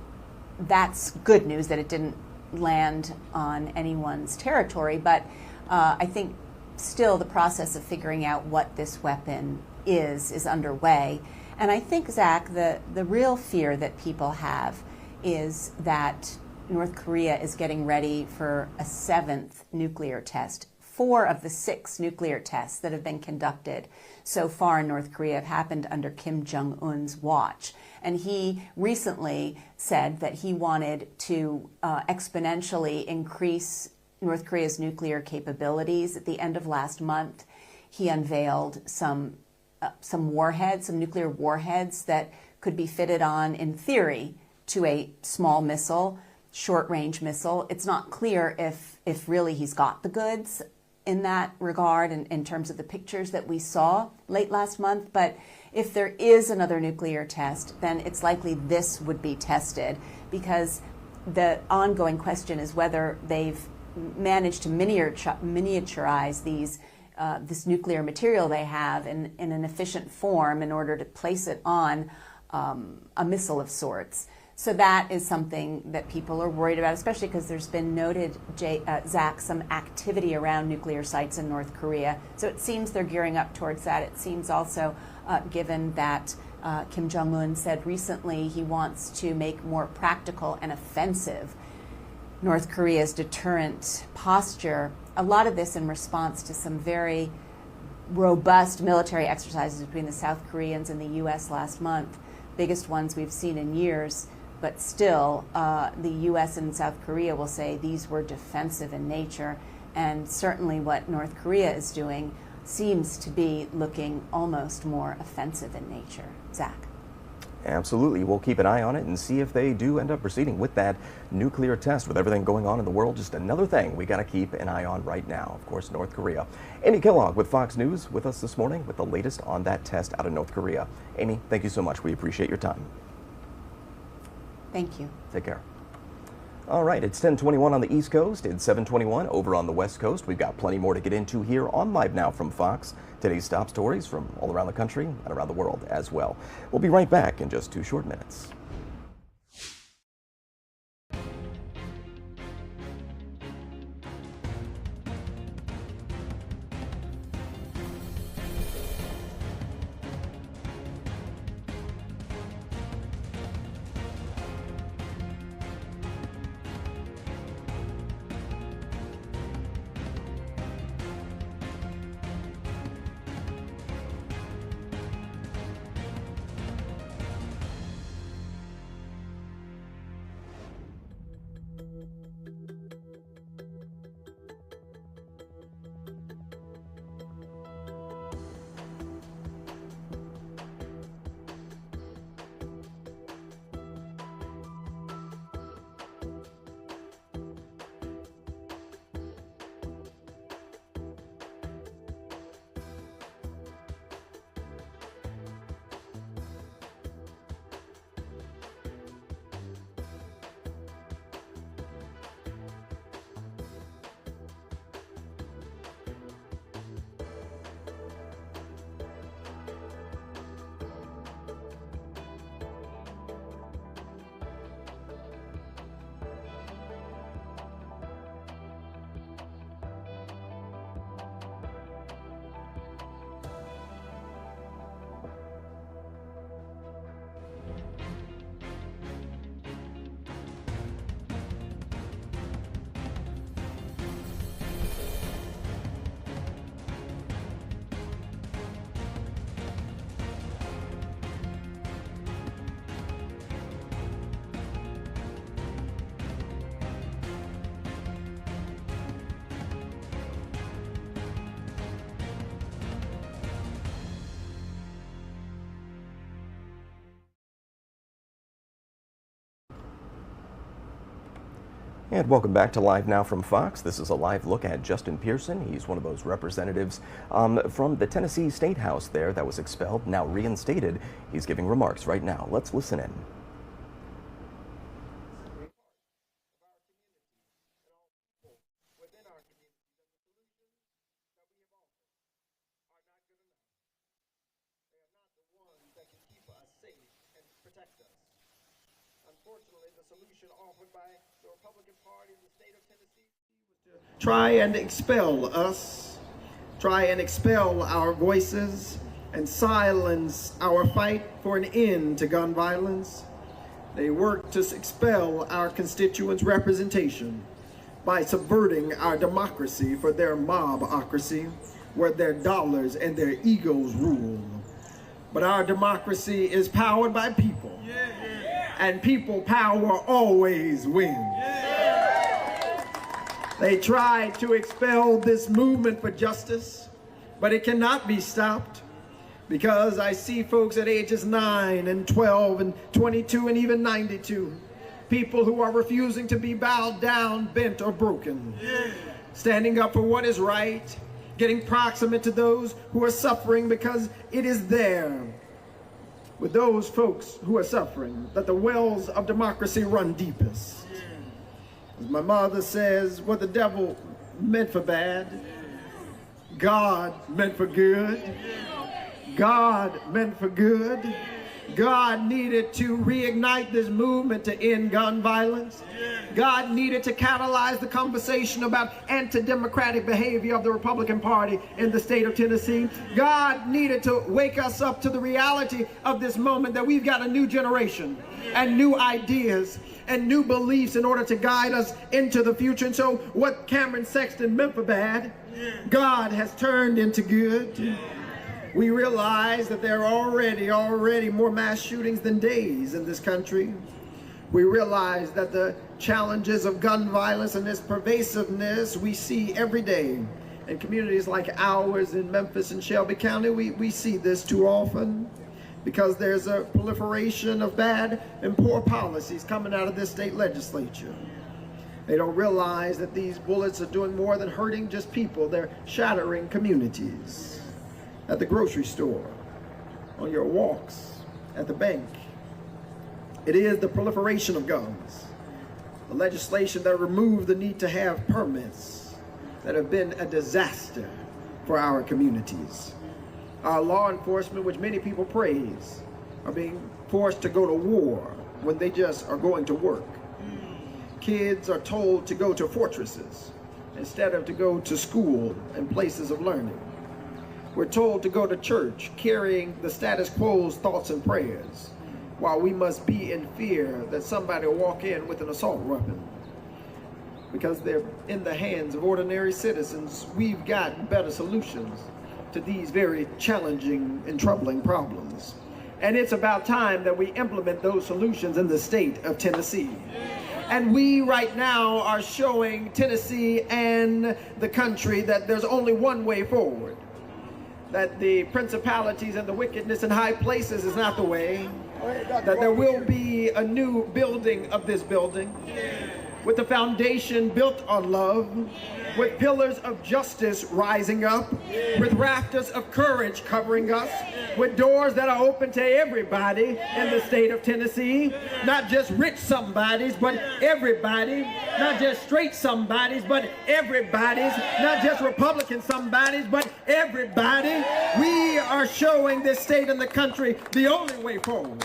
Speaker 1: that's good news that it didn't land on anyone's territory, but I think still the process of figuring out what this weapon is underway. And I think, Zach, the real fear that people have is that North Korea is getting ready for a 7th nuclear test. 4 of the 6 nuclear tests that have been conducted so far in North Korea have happened under Kim Jong-un's watch. And he recently said that he wanted to exponentially increase North Korea's nuclear capabilities. At the end of last month, he unveiled some warheads, some nuclear warheads that could be fitted on, in theory, to a small missile, short-range missile. It's not clear if really he's got the goods in that regard in terms of the pictures that we saw late last month. But if there is another nuclear test, then it's likely this would be tested, because the ongoing question is whether they've managed to miniaturize this nuclear material they have in an efficient form in order to place it on a missile of sorts. So that is something that people are worried about, especially because there's been noted, Zach, some activity around nuclear sites in North Korea. So it seems they're gearing up towards that. It seems also, given that Kim Jong-un said recently he wants to make more practical and offensive North Korea's deterrent posture, a lot of this in response to some very robust military exercises between the South Koreans and the U.S. last month, biggest ones we've seen in years. But still, the U.S. and South Korea will say these were defensive in nature, and certainly what North Korea is doing seems to be looking almost more offensive in nature. Zach.
Speaker 15: Absolutely. We'll keep an eye on it and see if they do end up proceeding with that nuclear test. With everything going on in the world, just another thing we got to keep an eye on right now. Of course, North Korea. Amy Kellogg with Fox News with us this morning with the latest on that test out of North Korea. Amy, thank you so much. We appreciate your time.
Speaker 1: Thank you.
Speaker 15: Take care. All right, it's 10:21 on the East Coast. It's 7:21 over on the West Coast. We've got plenty more to get into here on Live Now from Fox. Today's top stories from all around the country and around the world as well. We'll be right back in just 2 short minutes. And welcome back to Live Now from Fox. This is a live look at Justin Pearson. He's one of those representatives from the Tennessee State House there that was expelled, now reinstated. He's giving remarks right now. Let's listen in.
Speaker 9: Unfortunately, the solution offered by the Republican Party in the state of Tennessee was to try and expel us, try and expel our voices, and silence our fight for an end to gun violence. They work to expel our constituents' representation by subverting our democracy for their mobocracy, where their dollars and their egos rule. But our democracy is powered by people. And people power always wins. They tried to expel this movement for justice, but it cannot be stopped, because I see folks at ages 9 and 12 and 22 and even 92, people who are refusing to be bowed down, bent, or broken, standing up for what is right, getting proximate to those who are suffering, because it is there with those folks who are suffering that the wells of democracy run deepest. As my mother says, what the devil meant for bad, God meant for good. God meant for good. God needed to reignite this movement to end gun violence. God needed to catalyze the conversation about anti-democratic behavior of the Republican Party in the state of Tennessee. God needed to wake us up to the reality of this moment, that we've got a new generation and new ideas and new beliefs in order to guide us into the future. And so what Cameron Sexton meant for bad, God has turned into good. We realize that there are already more mass shootings than days in this country. We realize that the challenges of gun violence and its pervasiveness we see every day. In communities like ours in Memphis and Shelby County, we see this too often. because there's a proliferation of bad and poor policies coming out of this state legislature. They don't realize that these bullets are doing more than hurting just people. They're shattering communities. At the grocery store, on your walks, at the bank. It is the proliferation of guns, the legislation that removed the need to have permits, that have been a disaster for our communities. Our law enforcement, which many people praise, are being forced to go to war when they just are going to work. Kids are told to go to fortresses instead of to go to school and places of learning. We're told to go to church carrying the status quo's thoughts and prayers, while we must be in fear that somebody will walk in with an assault weapon. Because they're in the hands of ordinary citizens, we've got better solutions to these very challenging and troubling problems. And it's about time that we implement those solutions in the state of Tennessee. And we right now are showing Tennessee and the country that there's only one way forward. That the principalities and the wickedness in high places is not the way. That there will be a new building of this building with a foundation built on love, with pillars of justice rising up, with rafters of courage covering us, with doors that are open to everybody in the state of Tennessee, not just rich somebodies, but everybody, not just straight somebodies, but everybody's, not just Republican somebodies, but everybody. We are showing this state and the country the only way forward.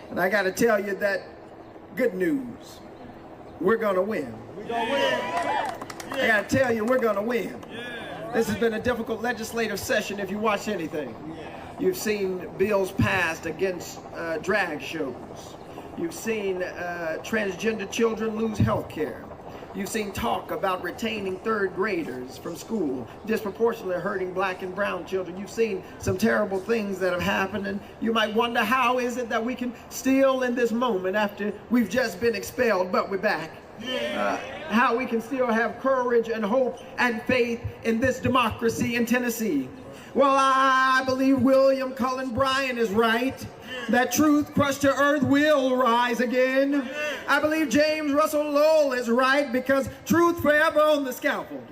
Speaker 9: And I got to tell you that good news. We're going to win. I got to tell you, we're going to win. This has been a difficult legislative session if you watch anything. You've seen bills passed against drag shows. You've seen transgender children lose health care. You've seen talk about retaining third graders from school, disproportionately hurting black and brown children. You've seen some terrible things that have happened, and you might wonder, how is it that we can still in this moment, after we've just been expelled, but we're back? How we can still have courage and hope and faith in this democracy in Tennessee. Well, I believe William Cullen Bryant is right, that truth crushed to earth will rise again. I believe James Russell Lowell is right, because truth forever on the scaffold,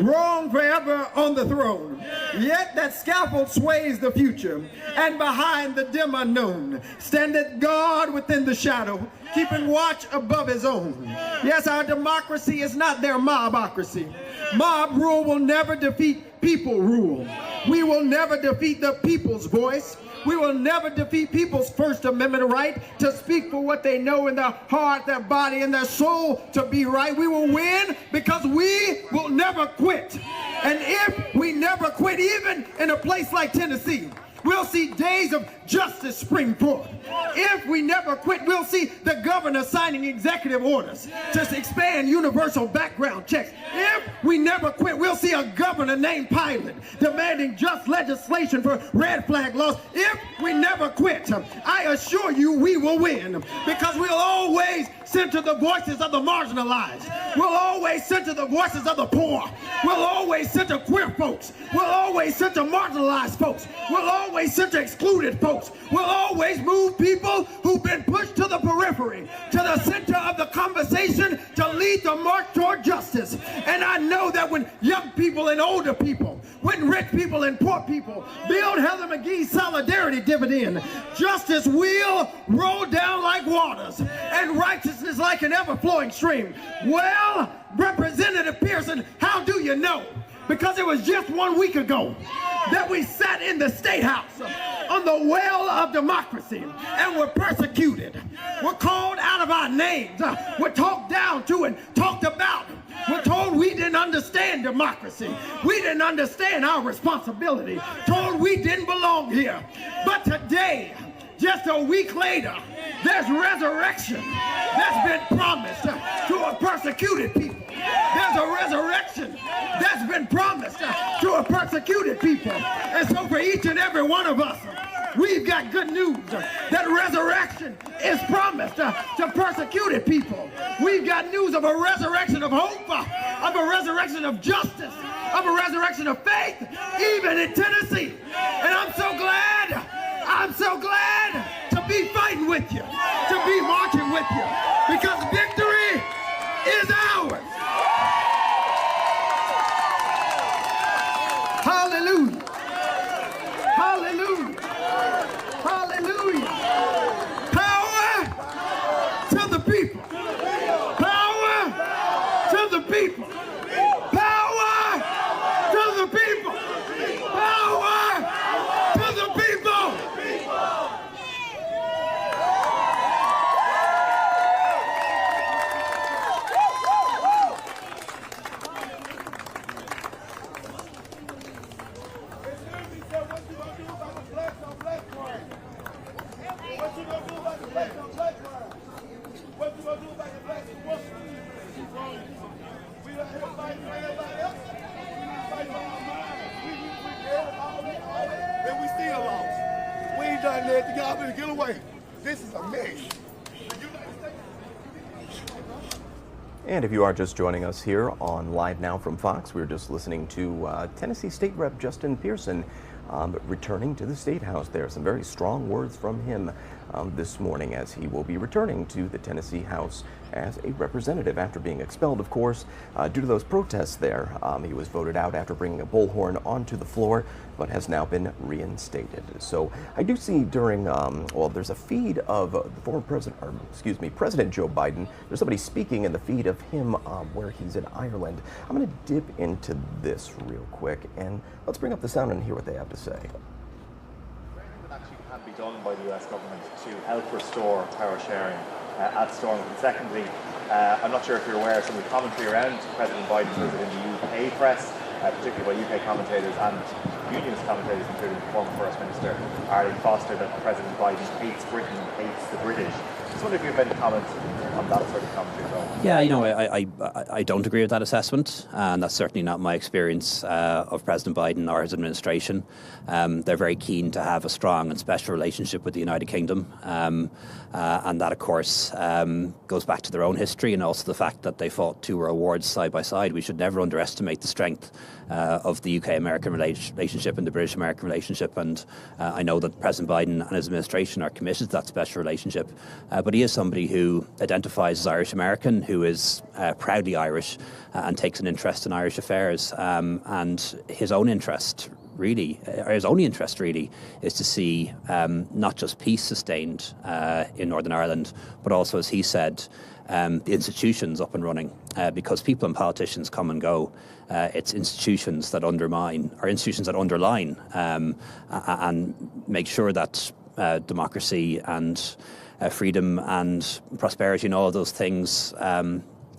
Speaker 9: wrong forever on the throne. Yet that scaffold sways the future, and behind the dim unknown standeth God within the shadow, keeping watch above his own. Yes, our democracy is not their mobocracy. Mob rule will never defeat people rule. We will never defeat the people's voice. We will never defeat people's First Amendment right to speak for what they know in their heart, their body, and their soul to be right. We will win because we will never quit. And if we never quit, even in a place like Tennessee, we'll see days of justice spring forth. If we never quit, we'll see the governor signing executive orders to expand universal background checks. If we never quit, we'll see a governor named Pilot demanding just legislation for red flag laws. If we never quit, I assure you we will win, because we'll always center the voices of the marginalized. We'll always center the voices of the poor. We'll always center queer folks. We'll always center marginalized folks. We'll always center excluded folks. We'll always move people who've been pushed to the periphery, to the center of the conversation, to lead the march toward justice. And I know that when young people and older people, when rich people and poor people build Heather McGhee's solidarity dividend, justice will roll down like waters and righteousness like an ever-flowing stream. Well, Representative Pearson, how do you know? Because it was just 1 week ago that we sat in the State House on the well of democracy and were persecuted. We're called out of our names. We're talked down to and talked about. We're told we didn't understand democracy. We didn't understand our responsibility. Told we didn't belong here. But today, just a week later, there's resurrection that's been promised to a persecuted people. There's a resurrection that's been promised to a persecuted people. And so for each and every one of us, we've got good news. That resurrection is promised to persecuted people. We've got news of a resurrection of hope, of a resurrection of justice, of a resurrection of faith, even in Tennessee. And I'm so glad so glad to be fighting with you, to be marching with you, because victory is ours. Hallelujah. Hallelujah. Hallelujah. Power to the people. Power to the people. Power to the people. Power to the people.
Speaker 10: And we still lost. We ain't done nothing. Y'all better get away. This is a mess.
Speaker 15: And if you are just joining us here on Live Now from Fox, we were just listening to Tennessee State Rep Justin Pearson returning to the State House there. Some very strong words from him this morning as he will be returning to the Tennessee House as a representative after being expelled, of course, due to those protests there. He was voted out after bringing a bullhorn onto the floor, but has now been reinstated. So I do see during, well, there's a feed of the former president, or excuse me, President Joe Biden. There's somebody speaking in the feed of him where he's in Ireland. I'm going to dip into this real quick, and let's bring up the sound and hear what they have to say.
Speaker 12: That actually can be done by the US government to help restore power sharing at Stormont. And secondly, I'm not sure if you're aware of some of the commentary around President Biden's visit in the UK press, particularly by UK commentators and unionist commentators, including the former First Minister Arlene Foster, that President Biden hates Britain and hates the British. I just wonder if you have any comments on that sort of commentary as well.
Speaker 16: Yeah, you know, I don't agree with that assessment, and that's certainly not my experience of President Biden or his administration. They're very keen to have a strong and special relationship with the United Kingdom, and that, of course, goes back to their own history and also the fact that they fought 2 world wars side by side. We should never underestimate the strength of the UK-American relationship and the British-American relationship, and I know that President Biden and his administration are committed to that special relationship, but he is somebody who identifies as Irish-American, who is proudly Irish and takes an interest in Irish affairs, and his own interest really, or his only interest really, is to see not just peace sustained in Northern Ireland, but also, as he said, the institutions up and running, because people and politicians come and go. It's institutions that undermine, or institutions that underline and make sure that democracy and freedom and prosperity and all of those things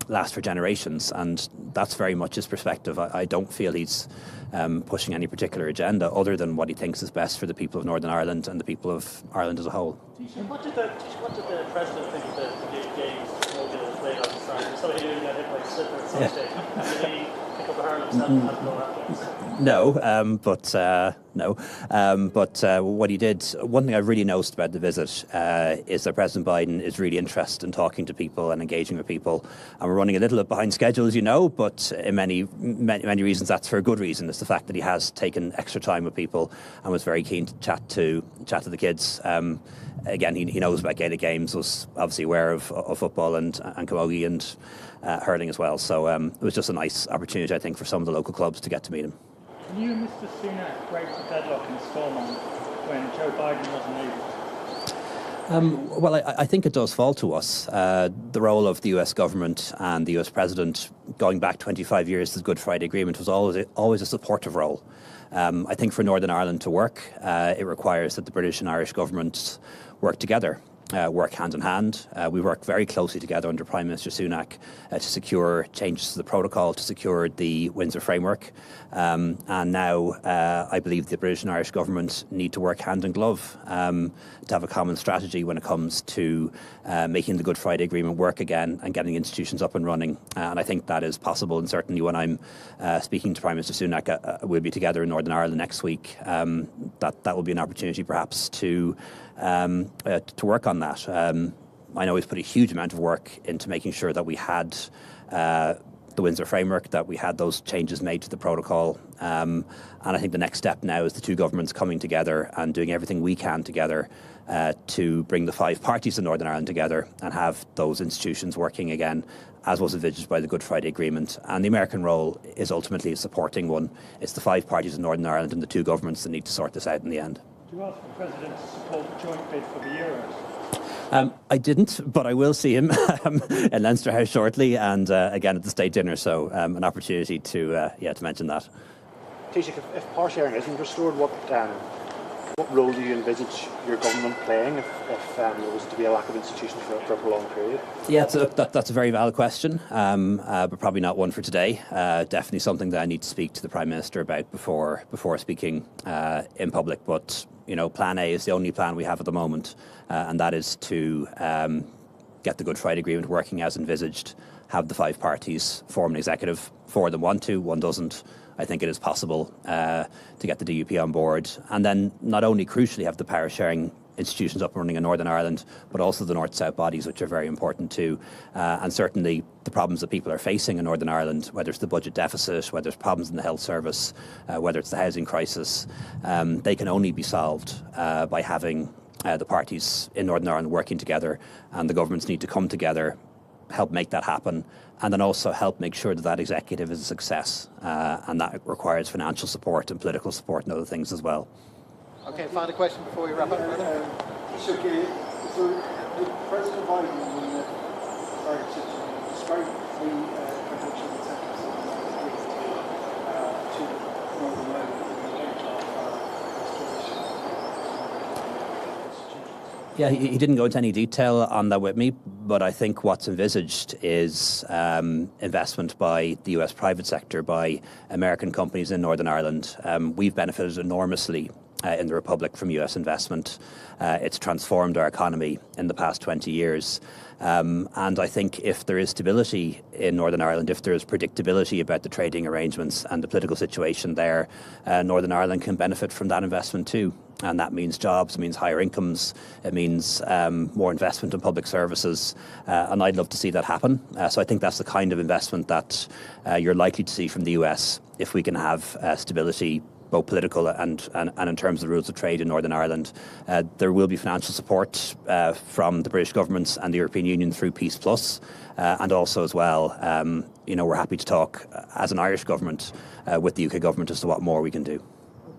Speaker 16: last for generations, and that's very much his perspective. I don't feel he's pushing any particular agenda other than what he thinks is best for the people of Northern Ireland and the people of Ireland as a whole.
Speaker 12: What did the President think of the games no deal was played on the start? Somebody who got hit by a slipper at some stage. Did he pick up a hurl himself and have to go afterwards?
Speaker 16: No, but what he did, one thing I've really noticed about the visit is that President Biden is really interested in talking to people and engaging with people. And we're running a little bit behind schedule, as you know, but in many reasons that's for a good reason. It's the fact that he has taken extra time with people and was very keen to chat to the kids. Again, he knows about Gaelic games, was obviously aware of football and camogie and hurling as well. So it was just a nice opportunity, I think, for some of the local clubs to get to meet him.
Speaker 12: Can you and Mr. Sunak break the deadlock in Stormont when Joe Biden wasn't able?
Speaker 16: Well, I think it does fall to us. The role of the US government and the US president going back 25 years to the Good Friday Agreement was always a supportive role. I think for Northern Ireland to work, it requires that the British and Irish governments work together. Work hand in hand. We work very closely together under Prime Minister Sunak to secure changes to the protocol, to secure the Windsor framework. And now I believe the British and Irish governments need to work hand in glove to have a common strategy when it comes to making the Good Friday Agreement work again and getting institutions up and running. And I think that is possible. And certainly when I'm speaking to Prime Minister Sunak, we'll be together in Northern Ireland next week. That will be an opportunity perhaps to work on that. I know he's put a huge amount of work into making sure that we had the Windsor framework that we had those changes made to the protocol. And I think the next step now is the two governments coming together and doing everything we can together to bring the 5 parties in Northern Ireland together and have those institutions working again, as was envisaged by the Good Friday Agreement. And the American role is ultimately a supporting one. It's the 5 parties in Northern Ireland and the 2 governments that need to sort this out in the end.
Speaker 13: Do you ask the President to support the joint bid for the Euros?
Speaker 16: I didn't, but I will see him in Leinster House shortly, and again at the state dinner. So an opportunity to mention that.
Speaker 14: Taoiseach, if power sharing isn't restored, what role do you envisage your government playing if there was to be a lack of institutions for a prolonged period?
Speaker 16: Yeah, that's a very valid question, but probably not one for today. Definitely something that I need to speak to the Prime Minister about before speaking in public. But Plan A is the only plan we have at the moment, and that is to get the Good Friday Agreement working as envisaged, have the 5 parties form an executive. 4 of them want to, 1 doesn't. I think it is possible to get the DUP on board, and then not only crucially have the power sharing institutions up and running in Northern Ireland, but also the North-South bodies, which are very important too. And certainly the problems that people are facing in Northern Ireland, whether it's the budget deficit, whether it's problems in the health service, whether it's the housing crisis, they can only be solved by having the parties in Northern Ireland working together, and the governments need to come together, help make that happen, and then also help make sure that that executive is a success. And that requires financial support and political support and other things as well.
Speaker 14: Okay, final question before we wrap up.
Speaker 23: It's okay. So, President Biden started to describe the conduction of the to Northern Ireland
Speaker 16: Yeah, he didn't go into any detail on that with me, but I think what's envisaged is investment by the US private sector, by American companies in Northern Ireland. We've benefited enormously in the Republic from US investment. It's transformed our economy in the past 20 years. And I think if there is stability in Northern Ireland, if there is predictability about the trading arrangements and the political situation there, Northern Ireland can benefit from that investment too. And that means jobs, it means higher incomes, it means more investment in public services. And I'd love to see that happen. So I think that's the kind of investment that you're likely to see from the US if we can have stability, both political and in terms of the rules of trade in Northern Ireland. There will be financial support from the British governments and the European Union through Peace Plus. And also as well, we're happy to talk as an Irish government with the UK government as to what more we can do.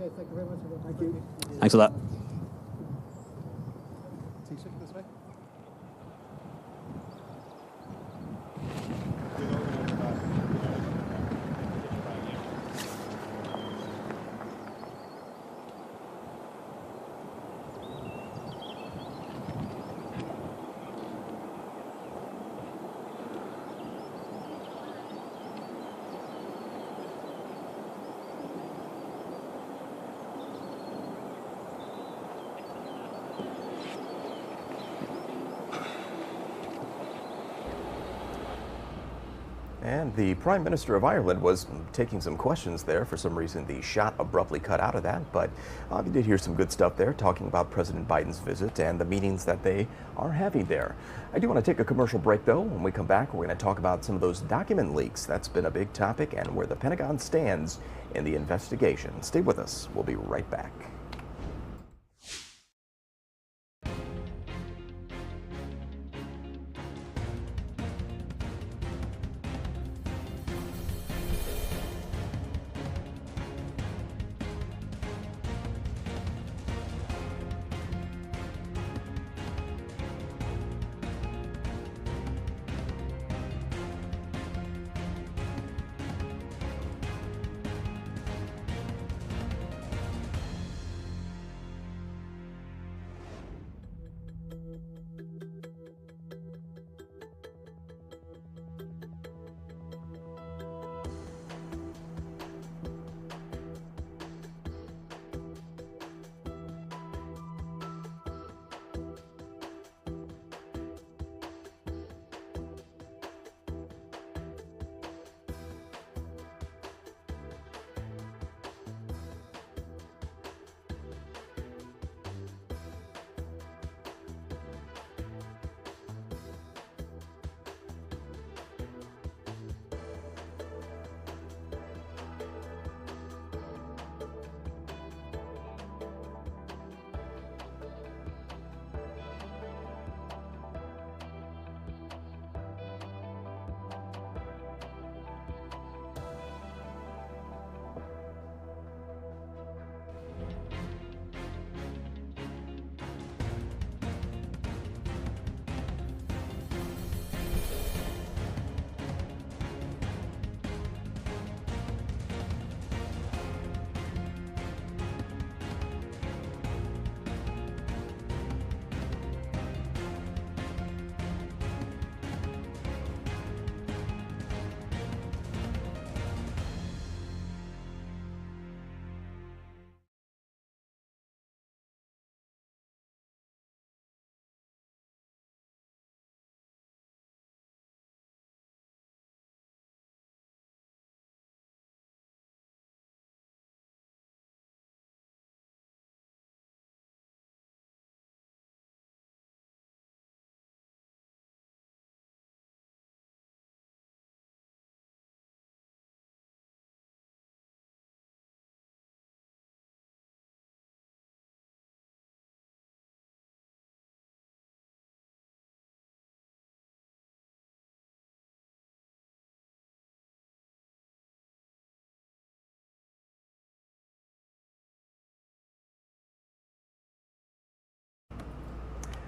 Speaker 23: Okay, thank you very much. Thank you.
Speaker 16: Thanks a lot.
Speaker 15: And the Prime Minister of Ireland was taking some questions there. For some reason, the shot abruptly cut out of that. But you did hear some good stuff there, talking about President Biden's visit and the meetings that they are having there. I do want to take a commercial break, though. When we come back, we're going to talk about some of those document leaks. That's been a big topic, and where the Pentagon stands in the investigation. Stay with us. We'll be right back.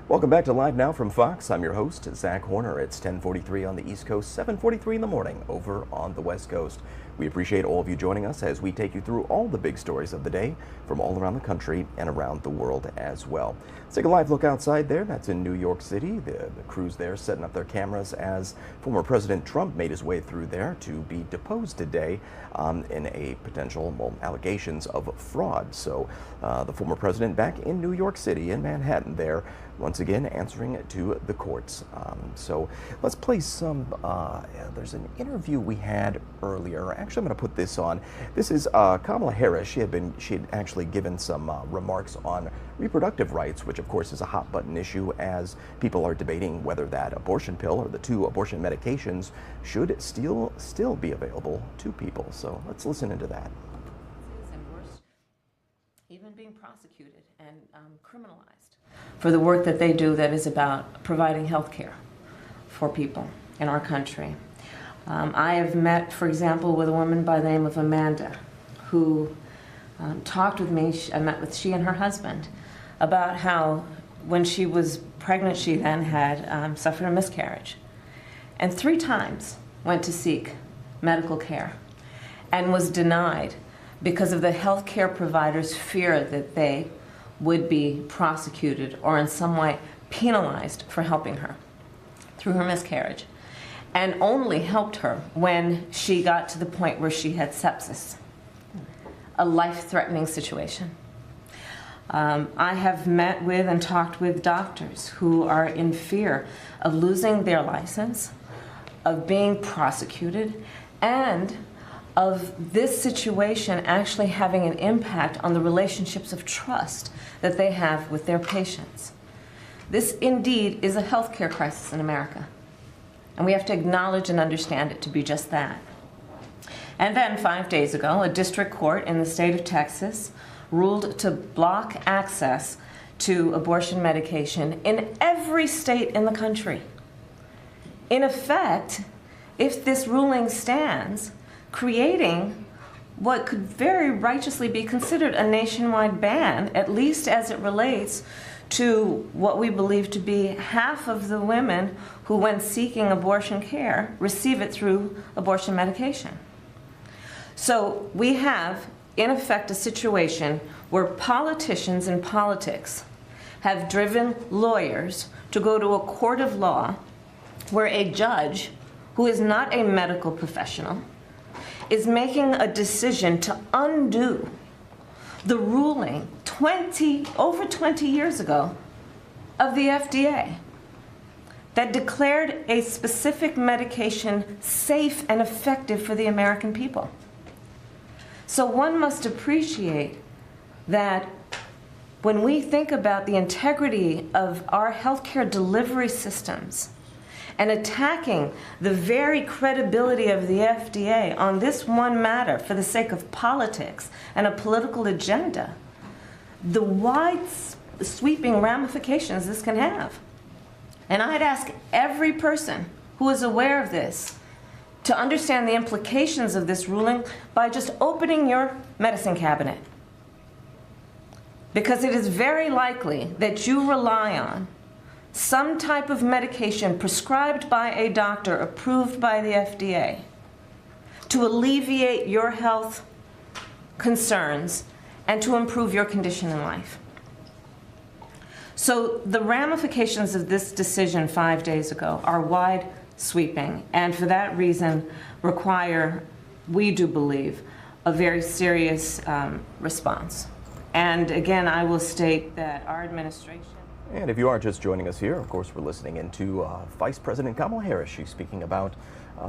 Speaker 15: Welcome back to Live Now from Fox. I'm your host, Zach Horner. It's 10:43 on the East Coast, 7:43 in the morning over on the West Coast. We appreciate all of you joining us as we take you through all the big stories of the day from all around the country and around the world as well. Let's take a live look outside there. That's in New York City. The crews there setting up their cameras as former President Trump made his way through there to be deposed today in a potential allegations of fraud. So the former president back in New York City, in Manhattan there, once again answering to the courts. So let's play some, there's an interview we had earlier. Actually, I'm going to put this on. This is Kamala Harris. She had actually given some remarks on reproductive rights, which of course is a hot button issue as people are debating whether that abortion pill or the 2 abortion medications should still be available to people. So let's listen into that.
Speaker 8: And worse, even being prosecuted and criminalized for the work that they do that is about providing health care for people in our country. I have met, for example, with a woman by the name of Amanda who talked with me. I met with she and her husband about how when she was pregnant, she then had suffered a miscarriage and 3 times went to seek medical care and was denied because of the health care providers' fear that they would be prosecuted or in some way penalized for helping her through her miscarriage, and only helped her when she got to the point where she had sepsis, a life-threatening situation. I have met with and talked with doctors who are in fear of losing their license, of being prosecuted, and of this situation actually having an impact on the relationships of trust that they have with their patients. This indeed is a healthcare crisis in America, and we have to acknowledge and understand it to be just that. And then 5 days ago, a district court in the state of Texas ruled to block access to abortion medication in every state in the country. In effect, if this ruling stands, creating what could very righteously be considered a nationwide ban, at least as it relates to what we believe to be half of the women who, when seeking abortion care, receive it through abortion medication. So we have, in effect, a situation where politicians and politics have driven lawyers to go to a court of law where a judge, who is not a medical professional, is making a decision to undo the ruling over 20 years ago of the FDA that declared a specific medication safe and effective for the American people. So one must appreciate that when we think about the integrity of our healthcare delivery systems and attacking the very credibility of the FDA on this one matter for the sake of politics and a political agenda, the wide sweeping ramifications this can have. And I'd ask every person who is aware of this to understand the implications of this ruling by just opening your medicine cabinet. Because it is very likely that you rely on some type of medication prescribed by a doctor approved by the FDA to alleviate your health concerns and to improve your condition in life. So the ramifications of this decision 5 days ago are wide sweeping, and for that reason require, we do believe, a very serious response. And again, I will state that our administration.
Speaker 15: And if you are just joining us here, of course, we're listening into Vice President Kamala Harris. She's speaking about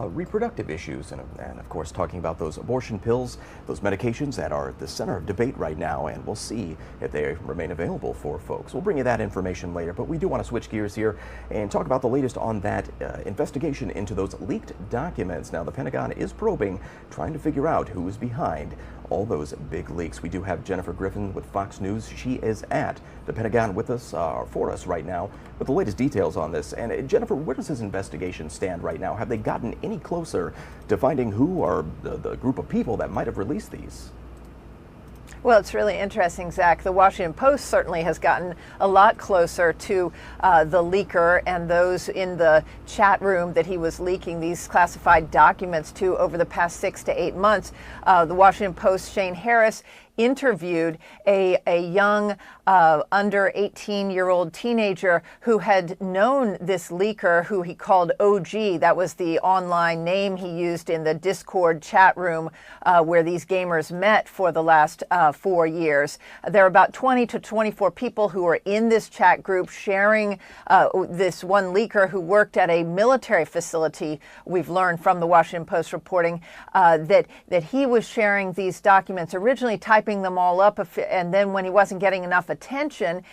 Speaker 15: reproductive issues and, of course, talking about those abortion pills, those medications that are at the center of debate right now, and we'll see if they remain available for folks. We'll bring you that information later, but we do want to switch gears here and talk about the latest on that investigation into those leaked documents. Now, the Pentagon is probing, trying to figure out who is behind all those big leaks. We do have Jennifer Griffin with Fox News. She is at the Pentagon with us, for us right now, with the latest details on this. And Jennifer, where does this investigation stand right now? Have they gotten any closer to finding who are the group of people that might have released these?
Speaker 2: Well, it's really interesting, Zach. The Washington Post certainly has gotten a lot closer to the leaker and those in the chat room that he was leaking these classified documents to over the past 6 to 8 months. The Washington Post, Shane Harris, interviewed a young under 18-year-old teenager who had known this leaker, who he called OG. That was the online name he used in the Discord chat room where these gamers met for the last 4 years. There are about 20 to 24 people who are in this chat group sharing this one leaker who worked at a military facility. We've learned from the Washington Post reporting that he was sharing these documents, originally typing them all up, and then when he wasn't getting enough attention,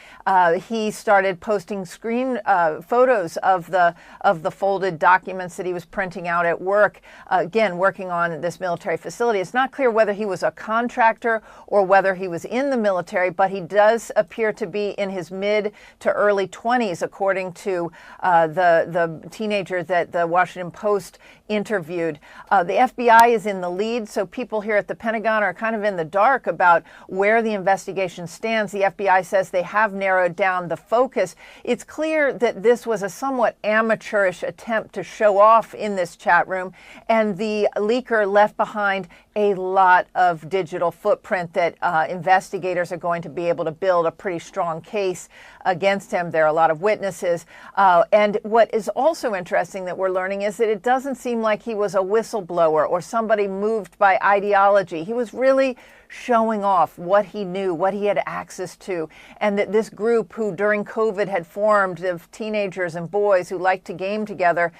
Speaker 2: he started posting screen photos of the folded documents that he was printing out at work, again working on this military facility. It's not clear whether he was a contractor or whether he was in the military, but he does appear to be in his mid to early 20s, according to the teenager that the Washington Post interviewed. The FBI is in the lead, so people here at the Pentagon are kind of in the dark about where the investigation stands. The FBI says they have narrowed down the focus. It's clear that this was a somewhat amateurish attempt to show off in this chat room, and the leaker left behind a lot of digital footprint that investigators are going to be able to build a pretty strong case against him. There are a lot of witnesses. And what is also interesting that we're learning is that it doesn't seem like he was a whistleblower or somebody moved by ideology. He was really showing off what he knew, what he had access to, and that this group who during COVID had formed of teenagers and boys who liked to game together,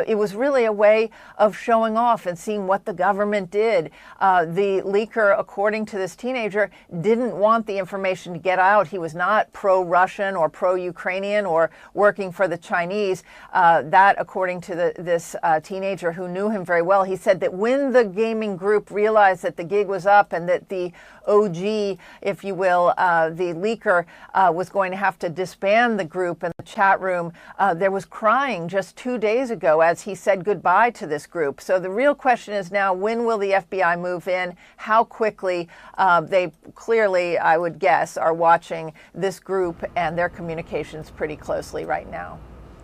Speaker 2: it was really a way of showing off and seeing what the government did. The leaker, according to this teenager, didn't want the information to get out. He was not pro-Russian or pro-Ukrainian or working for the Chinese. That, according to this teenager who knew him very well, he said that when the gaming group realized that the gig was up and that the OG, if you will, the leaker, was going to have to disband the group and the chat room, there was crying just 2 days ago as he said goodbye to this group. So the real question is now, when will the FBI move in? How quickly? They clearly, I would guess, are watching this group and their communications pretty closely right now.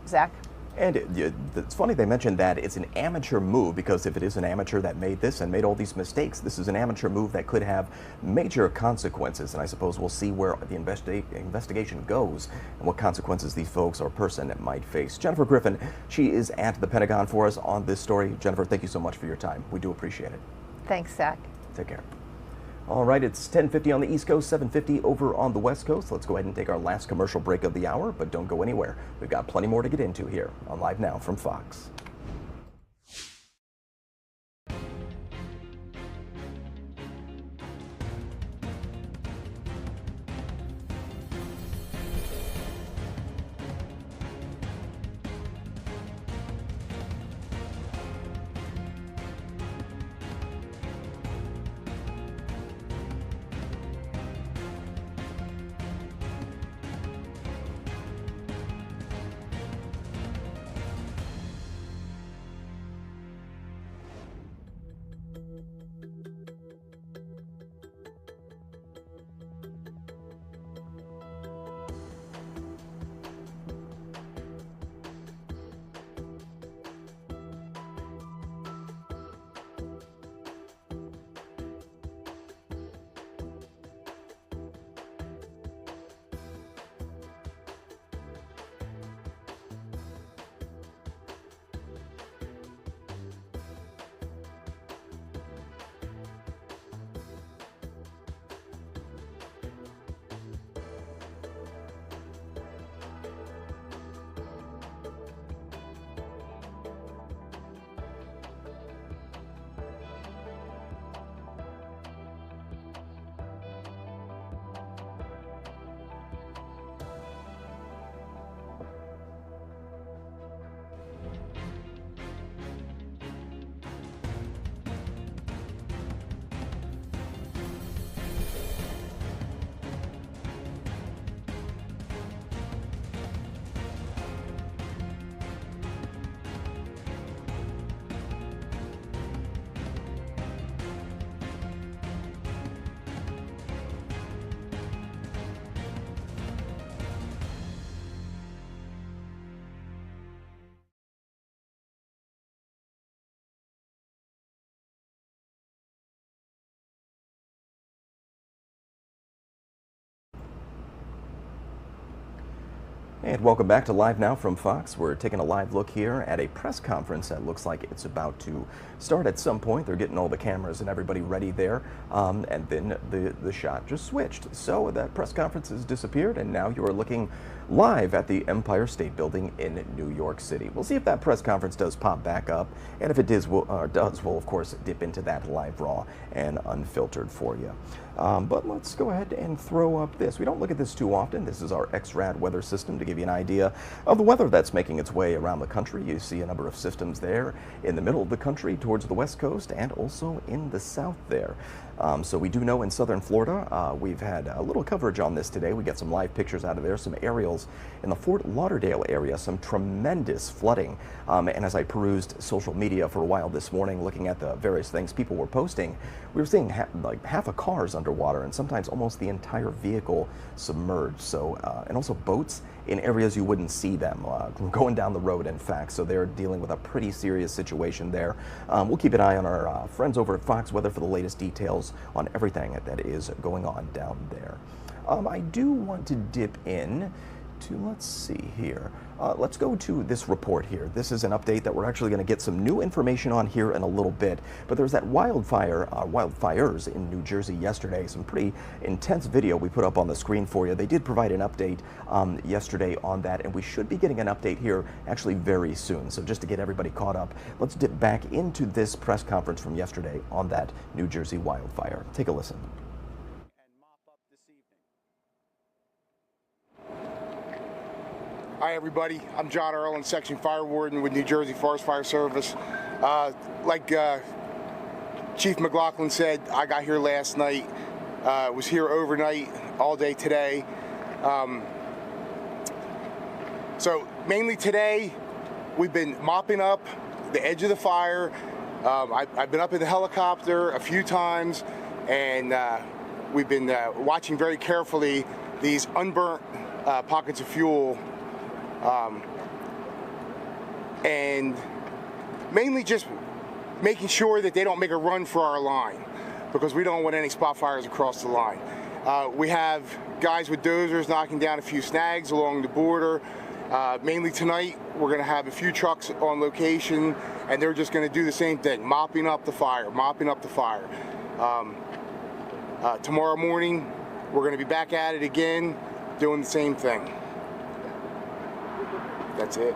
Speaker 2: Zach?
Speaker 15: And it's funny they mentioned that it's an amateur move, because if it is an amateur that made this and made all these mistakes, this is an amateur move that could have major consequences. And I suppose we'll see where the investigation goes and what consequences these folks or person might face. Jennifer Griffin, she is at the Pentagon for us on this story. Jennifer, thank you so much for your time. We do appreciate it.
Speaker 2: Thanks, Zach.
Speaker 15: Take care. All right, it's 10:50 on the East Coast, 7:50 over on the West Coast. Let's go ahead and take our last commercial break of the hour, but don't go anywhere. We've got plenty more to get into here on Live Now from Fox. And welcome back to Live Now from Fox. We're taking a live look here at a press conference that looks like it's about to start at some point. They're getting all the cameras and everybody ready there, and then the shot just switched. So that press conference has disappeared, and now you are looking live at the Empire State Building in New York City. We'll see if that press conference does pop back up, and if it does, we'll of course dip into that live raw and unfiltered for you. But let's go ahead and throw up this. We don't look at this too often. This is our XRAD weather system to give you an idea of the weather that's making its way around the country. You see a number of systems there in the middle of the country towards the west coast and also in the south there. So we do know in southern Florida, we've had a little coverage on this today. We got some live pictures out of there, some aerials in the Fort Lauderdale area, some tremendous flooding. And as I perused social media for a while this morning, looking at the various things people were posting, we were seeing like half a car's underwater and sometimes almost the entire vehicle submerged. So, and also boats in areas you wouldn't see them going down the road, in fact. So they're dealing with a pretty serious situation there. We'll keep an eye on our friends over at Fox Weather for the latest details on everything that is going on down there. I do want to dip in to, let's see here. Let's go to this report here. This is an update that we're actually going to get some new information on here in a little bit. But there's that wildfires in New Jersey yesterday. Some pretty intense video we put up on the screen for you. They did provide an update yesterday on that, and we should be getting an update here actually very soon. So just to get everybody caught up, let's dip back into this press conference from yesterday on that New Jersey wildfire. Take a listen.
Speaker 17: Hi everybody, I'm John Earl, Section Fire Warden with New Jersey Forest Fire Service. Like Chief McLaughlin said, I got here last night, was here overnight, all day today. So mainly today, we've been mopping up the edge of the fire. I've been up in the helicopter a few times, and we've been watching very carefully these unburnt pockets of fuel. And mainly just making sure that they don't make a run for our line, because we don't want any spot fires across the line. We have guys with dozers knocking down a few snags along the border. Mainly tonight, we're going to have a few trucks on location, and they're just going to do the same thing, mopping up the fire, mopping up the fire. Tomorrow morning, we're going to be back at it again, doing the same thing. That's it.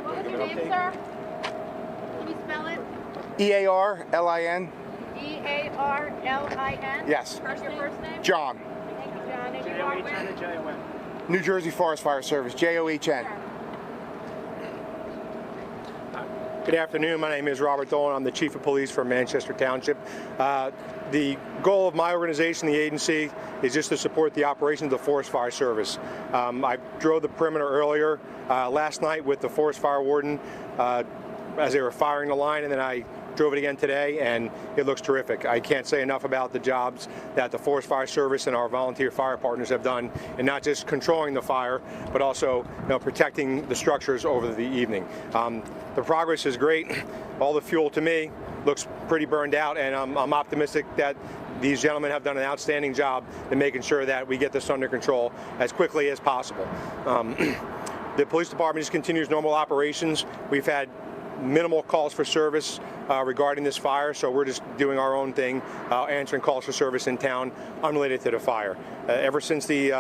Speaker 3: What was your name, sir? Can you spell it?
Speaker 17: E-A-R-L-I-N.
Speaker 3: E-A-R-L-I-N?
Speaker 17: Yes.
Speaker 3: Your first name?
Speaker 17: John.
Speaker 3: Thank you, John. And you are with?
Speaker 17: New Jersey Forest Fire Service, J-O-H-N.
Speaker 19: Good afternoon. My name is Robert Dolan. I'm the Chief of Police for Manchester Township. The goal of my organization, the agency, is just to support the operations of the Forest Fire Service. I drove the perimeter earlier last night with the Forest Fire Warden as they were firing the line, and then I drove it again today, and it looks terrific. I can't say enough about the jobs that the Forest Fire Service and our volunteer fire partners have done, and not just controlling the fire, but also protecting the structures over the evening. The progress is great. All the fuel, to me, looks pretty burned out, and I'm optimistic that these gentlemen have done an outstanding job in making sure that we get this under control as quickly as possible. The police department just continues normal operations. We've had minimal calls for service regarding this fire, so we're just doing our own thing, answering calls for service in town unrelated to the fire. Ever since the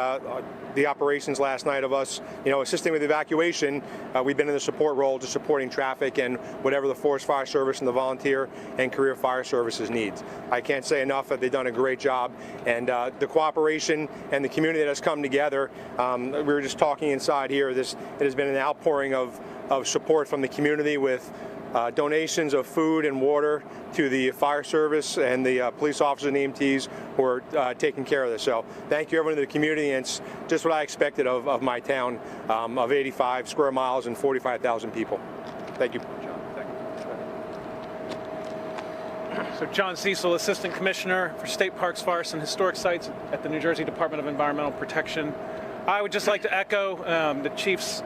Speaker 19: operations last night of us, assisting with evacuation, we've been in the support role, just supporting traffic and whatever the Forest Fire Service and the volunteer and career fire services needs. I can't say enough that they've done a great job, and the cooperation and the community that has come together. We were just talking inside here. It has been an outpouring of support from the community with donations of food and water to the fire service and the police officers and EMTs who are taking care of this. So thank you everyone in the community, and it's just what I expected of my town of 85 square miles and 45,000 people. Thank you.
Speaker 20: So John Cecil, Assistant Commissioner for State Parks, Forests, and Historic Sites at the New Jersey Department of Environmental Protection. I would just like to echo the Chief's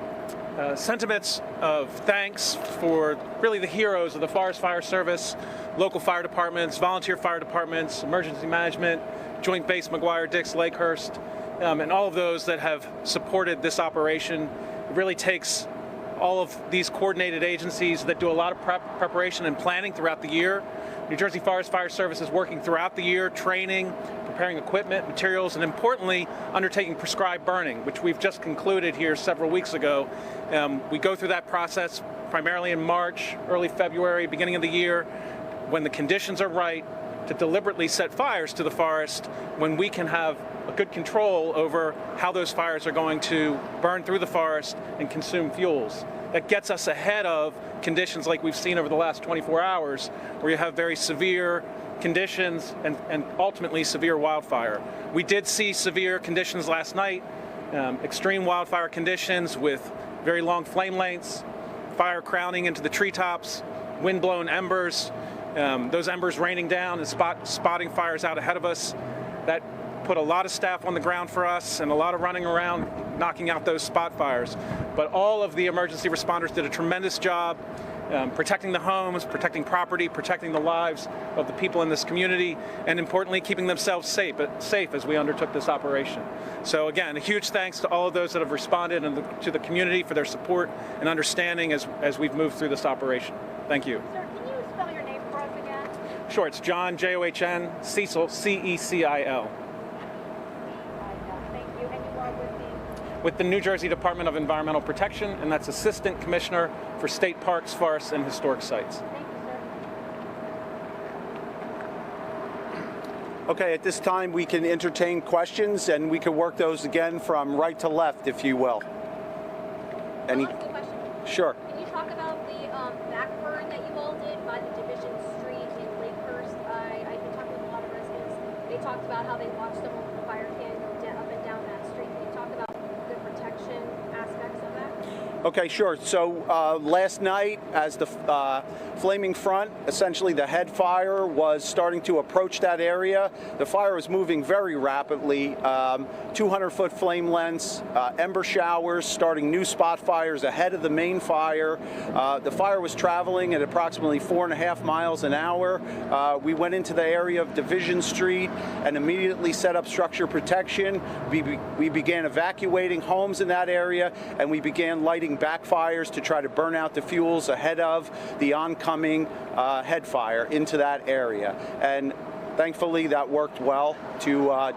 Speaker 20: sentiments of thanks for really the heroes of the Forest Fire Service, local fire departments, volunteer fire departments, emergency management, Joint Base McGuire, Dix, Lakehurst, and all of those that have supported this operation. It really takes all of these coordinated agencies that do a lot of preparation and planning throughout the year. New Jersey Forest Fire Service is working throughout the year, training, preparing equipment, materials, and importantly, undertaking prescribed burning, which we've just concluded here several weeks ago. We go through that process primarily in March, early February, beginning of the year, when the conditions are right to deliberately set fires to the forest, when we can have a good control over how those fires are going to burn through the forest and consume fuels. That gets us ahead of conditions like we've seen over the last 24 hours, where you have very severe conditions and ultimately severe wildfire. We did see severe conditions last night, extreme wildfire conditions with very long flame lengths, fire crowning into the treetops, wind-blown embers, those embers raining down and spotting fires out ahead of us. That put a lot of staff on the ground for us and a lot of running around knocking out those spot fires. But all of the emergency responders did a tremendous job protecting the homes, protecting property, protecting the lives of the people in this community, and importantly, keeping themselves safe as we undertook this operation. So again, a huge thanks to all of those that have responded and to the community for their support and understanding as we've moved through this operation. Thank you.
Speaker 4: Sir, can you spell your name for us again?
Speaker 20: Sure, it's John, John, Cecil, Cecil. With the New Jersey Department of Environmental Protection, and that's Assistant Commissioner for State Parks, Forests, and Historic Sites.
Speaker 11: Okay, at this time we can entertain questions, and we can work those again from right to left, if you will. Any?
Speaker 4: I'll ask you a question.
Speaker 11: Sure.
Speaker 4: Can you talk about the backburn that you all did by the Division Street in Lakehurst? I've been talking with a lot of residents. They talked about how they watched them over the fire can go up and down that street. Can you talk about the protection aspects of that?
Speaker 11: Okay, sure. So last night, as the flaming front, essentially the head fire, was starting to approach that area, the fire was moving very rapidly. 200-foot flame lengths, ember showers, starting new spot fires ahead of the main fire. The fire was traveling at approximately 4.5 miles an hour. We went into the area of Division Street and immediately set up structure protection. We began evacuating homes in that area, and we began lighting backfires to try to burn out the fuels ahead of the oncoming head fire into that area. And thankfully that worked well to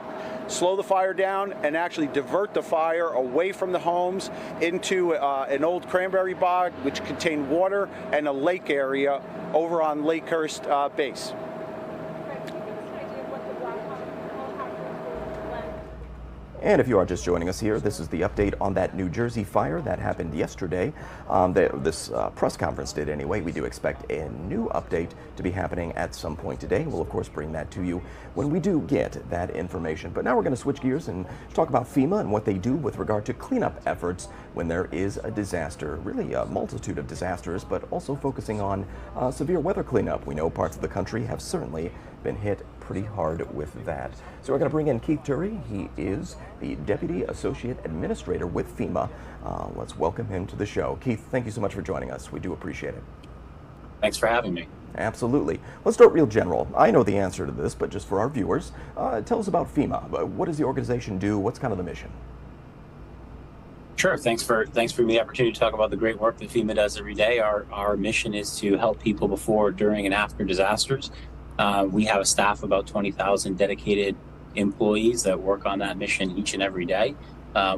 Speaker 11: slow the fire down and actually divert the fire away from the homes into an old cranberry bog, which contained water, and a lake area over on Lakehurst base.
Speaker 15: And if you are just joining us here, this is the update on that New Jersey fire that happened yesterday. This press conference did anyway. We do expect a new update to be happening at some point today. We'll, of course, bring that to you when we do get that information. But now we're going to switch gears and talk about FEMA and what they do with regard to cleanup efforts when there is a disaster. Really a multitude of disasters, but also focusing on severe weather cleanup. We know parts of the country have certainly been hit pretty hard with that. So we're going to bring in Keith Turry. He is the Deputy Associate Administrator with FEMA. Let's welcome him to the show. Keith, thank you so much for joining us. We do appreciate it.
Speaker 18: Thanks for having me.
Speaker 15: Absolutely. Let's start real general. I know the answer to this, but just for our viewers, tell us about FEMA. What does the organization do? What's kind of the mission?
Speaker 18: Sure. Thanks for the opportunity to talk about the great work that FEMA does every day. Our mission is to help people before, during, and after disasters. We have a staff of about 20,000 dedicated employees that work on that mission each and every day.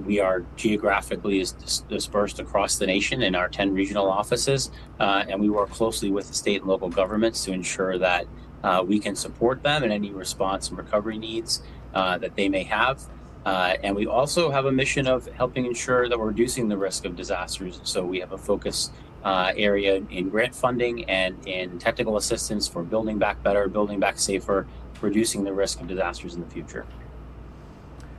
Speaker 18: We are geographically dispersed across the nation in our 10 regional offices, and we work closely with the state and local governments to ensure that we can support them in any response and recovery needs that they may have. And we also have a mission of helping ensure that we're reducing the risk of disasters. So we have a focus area in grant funding and in technical assistance for building back better, building back safer, reducing the risk of disasters in the future.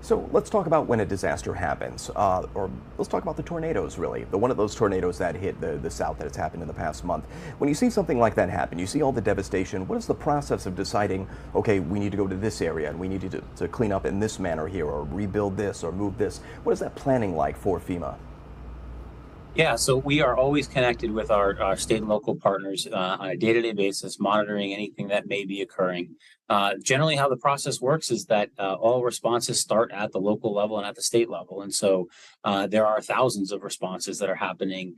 Speaker 15: So let's talk about when a disaster happens, or let's talk about the tornadoes, really. One of those tornadoes that hit the South that has happened in the past month. When you see something like that happen, you see all the devastation, what is the process of deciding, okay, we need to go to this area and we need to clean up in this manner here, or rebuild this, or move this? What is that planning like for FEMA?
Speaker 18: Yeah, so we are always connected with our state and local partners on a day-to-day basis, monitoring anything that may be occurring. Generally, how the process works is that all responses start at the local level and at the state level. And so there are thousands of responses that are happening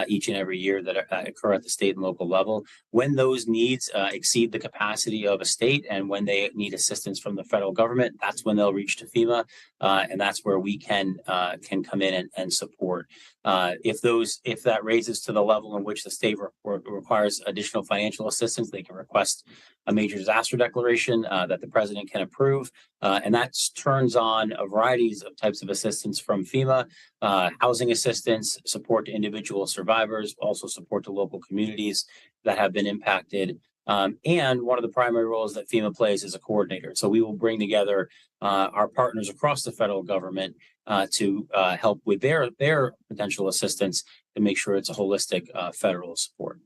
Speaker 18: each and every year that occur at the state and local level. When those needs exceed the capacity of a state and when they need assistance from the federal government, that's when they'll reach to FEMA. And that's where we can come in and support. If that raises to the level in which the state requires additional financial assistance, they can request a major disaster declaration that the president can approve. And that turns on a variety of types of assistance from FEMA, housing assistance, support to individual survivors, also support to local communities that have been impacted. And one of the primary roles that FEMA plays is a coordinator. So we will bring together our partners across the federal government to help with their potential assistance to make sure it's a holistic federal support.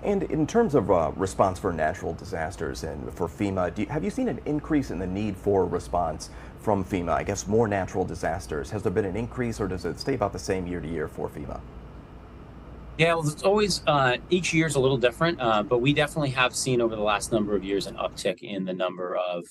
Speaker 15: And in terms of response for natural disasters and for FEMA, have you seen an increase in the need for response from FEMA? I guess more natural disasters. Has there been an increase, or does it stay about the same year to year for FEMA?
Speaker 18: Yeah, well, it's always, each year is a little different, but we definitely have seen over the last number of years an uptick in the number of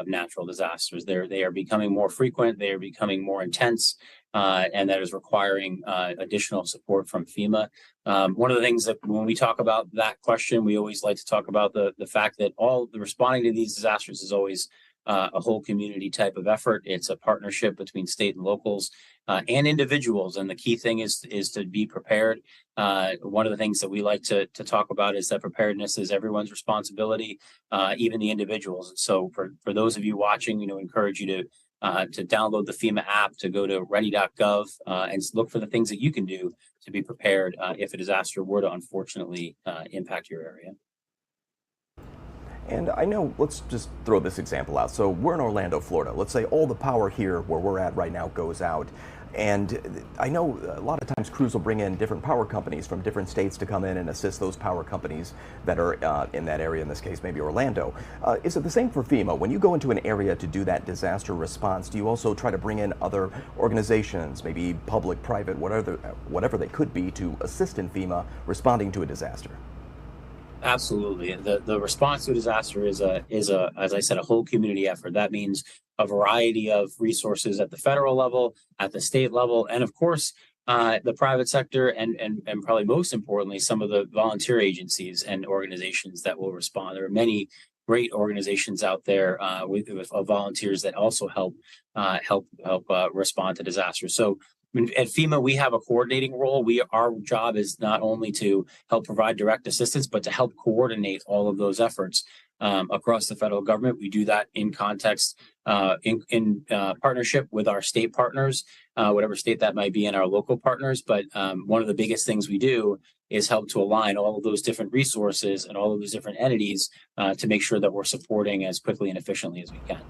Speaker 18: natural disasters. They are becoming more frequent, they are becoming more intense, and that is requiring additional support from FEMA. One of the things that when we talk about that question, we always like to talk about the fact that all the responding to these disasters is always a whole community type of effort. It's a partnership between state and locals and individuals. And the key thing is to be prepared. One of the things that we like to talk about is that preparedness is everyone's responsibility, even the individuals. And so for those of you watching, encourage you to download the FEMA app, to go to ready.gov and look for the things that you can do to be prepared if a disaster were to unfortunately impact your area.
Speaker 15: And I know, let's just throw this example out. So we're in Orlando, Florida. Let's say all the power here where we're at right now goes out. And I know a lot of times crews will bring in different power companies from different states to come in and assist those power companies that are in that area, in this case, maybe Orlando. Is it the same for FEMA? When you go into an area to do that disaster response, do you also try to bring in other organizations, maybe public, private, whatever they could be, to assist in FEMA responding to a disaster?
Speaker 18: Absolutely. The response to a disaster is as I said, a whole community effort. That means a variety of resources at the federal level, at the state level, and of course, the private sector, and probably most importantly, some of the volunteer agencies and organizations that will respond. There are many great organizations out there with volunteers that also help respond to disasters. So at FEMA, we have a coordinating role. Our job is not only to help provide direct assistance, but to help coordinate all of those efforts across the federal government. We do that in context, in partnership with our state partners, whatever state that might be, and our local partners. But one of the biggest things we do is help to align all of those different resources and all of those different entities to make sure that we're supporting as quickly and efficiently as we can.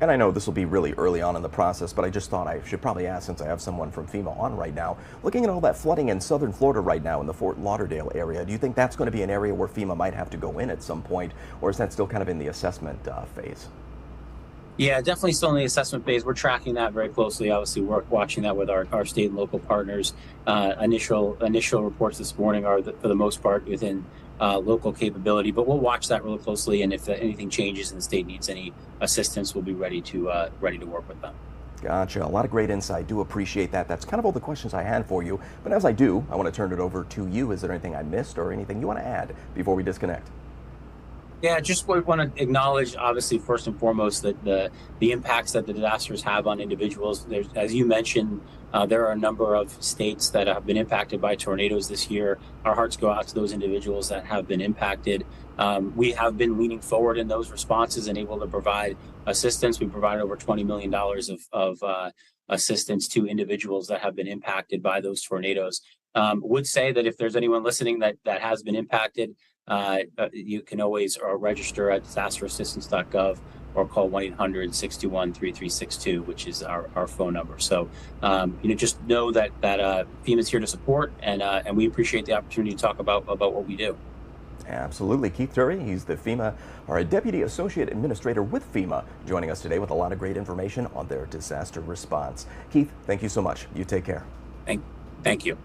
Speaker 15: And I know this will be really early on in the process, but I just thought I should probably ask, since I have someone from FEMA on right now. Looking at all that flooding in southern Florida right now in the Fort Lauderdale area, do you think that's going to be an area where FEMA might have to go in at some point, or is that still kind of in the assessment phase?
Speaker 18: Yeah, definitely still in the assessment phase. We're tracking that very closely. Obviously, we're watching that with our state and local partners. Initial reports this morning are, for the most part, within local capability, but we'll watch that really closely. And if anything changes and the state needs any assistance, we'll be ready to work with them.
Speaker 15: Gotcha. A lot of great insight. Do appreciate that. That's kind of all the questions I had for you. But as I do, I want to turn it over to you. Is there anything I missed or anything you want to add before we disconnect?
Speaker 18: Yeah, just want to acknowledge, obviously, first and foremost, that the impacts that the disasters have on individuals. As you mentioned, there are a number of states that have been impacted by tornadoes this year. Our hearts go out to those individuals that have been impacted. We have been leaning forward in those responses and able to provide assistance. We provided over $20 million of assistance to individuals that have been impacted by those tornadoes. Would say that if there's anyone listening that has been impacted, you can always register at disasterassistance.gov or call 1-800-621-3362, which is our phone number. So, just know that FEMA is here to support, and we appreciate the opportunity to talk about what we do.
Speaker 15: Absolutely. Keith Turry, he's the FEMA, or a Deputy Associate Administrator with FEMA, joining us today with a lot of great information on their disaster response. Keith, thank you so much. You take care.
Speaker 18: Thank you.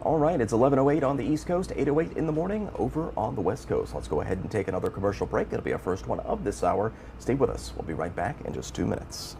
Speaker 15: All right, it's 11:08 on the East Coast, 8:08 in the morning over on the West Coast. Let's go ahead and take another commercial break. It'll be our first one of this hour. Stay with us. We'll be right back in just 2 minutes.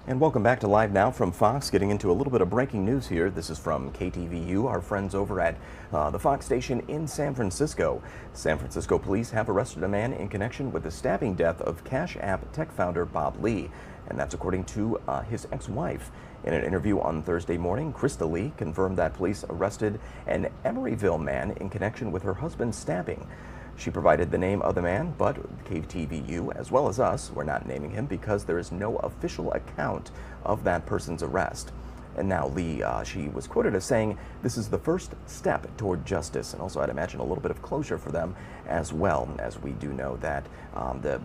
Speaker 15: And welcome back to Live Now from Fox. Getting into a little bit of breaking news here. This is from KTVU, our friends over at the Fox station in San Francisco. San Francisco police have arrested a man in connection with the stabbing death of Cash App tech founder Bob Lee, and that's according to his ex-wife. In an interview on Thursday morning, Krista Lee confirmed that police arrested an Emeryville man in connection with her husband's stabbing. She provided the name of the man, but KTVU, as well as us, we're not naming him because there is no official account of that person's arrest. And now Lee, she was quoted as saying, "This is the first step toward justice," and also I'd imagine a little bit of closure for them as well, as we do know that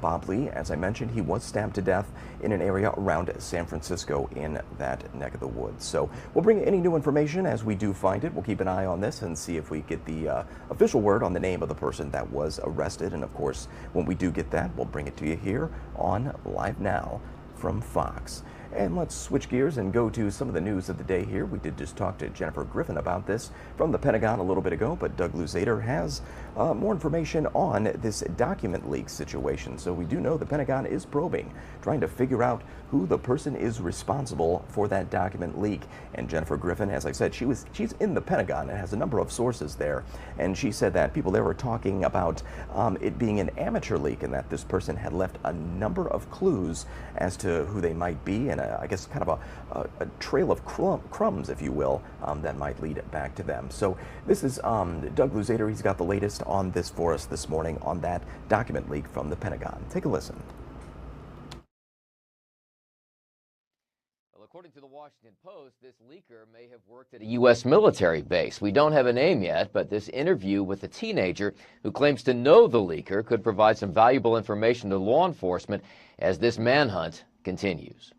Speaker 15: Bob Lee, as I mentioned, he was stabbed to death in an area around San Francisco in that neck of the woods. So we'll bring any new information as we do find it. We'll keep an eye on this and see if we get the official word on the name of the person that was arrested. And of course, when we do get that, we'll bring it to you here on Live Now from Fox. And let's switch gears and go to some of the news of the day here. We did just talk to Jennifer Griffin about this from the Pentagon a little bit ago, but Doug Luzader has more information on this document leak situation. So we do know the Pentagon is probing, trying to figure out who the person is responsible for that document leak. And Jennifer Griffin, as I said, she's in the Pentagon and has a number of sources there. And she said that people there were talking about it being an amateur leak and that this person had left a number of clues as to who they might be, and I guess kind of a trail of crumbs, if you will, that might lead it back to them. So this is Doug Luzader. He's got the latest on this for us this morning on that document leak from the Pentagon. Take a listen.
Speaker 5: According to the Washington Post, this leaker may have worked at a U.S. military base. We don't have a name yet, but this interview with a teenager who claims to know the leaker could provide some valuable information to law enforcement as this manhunt continues.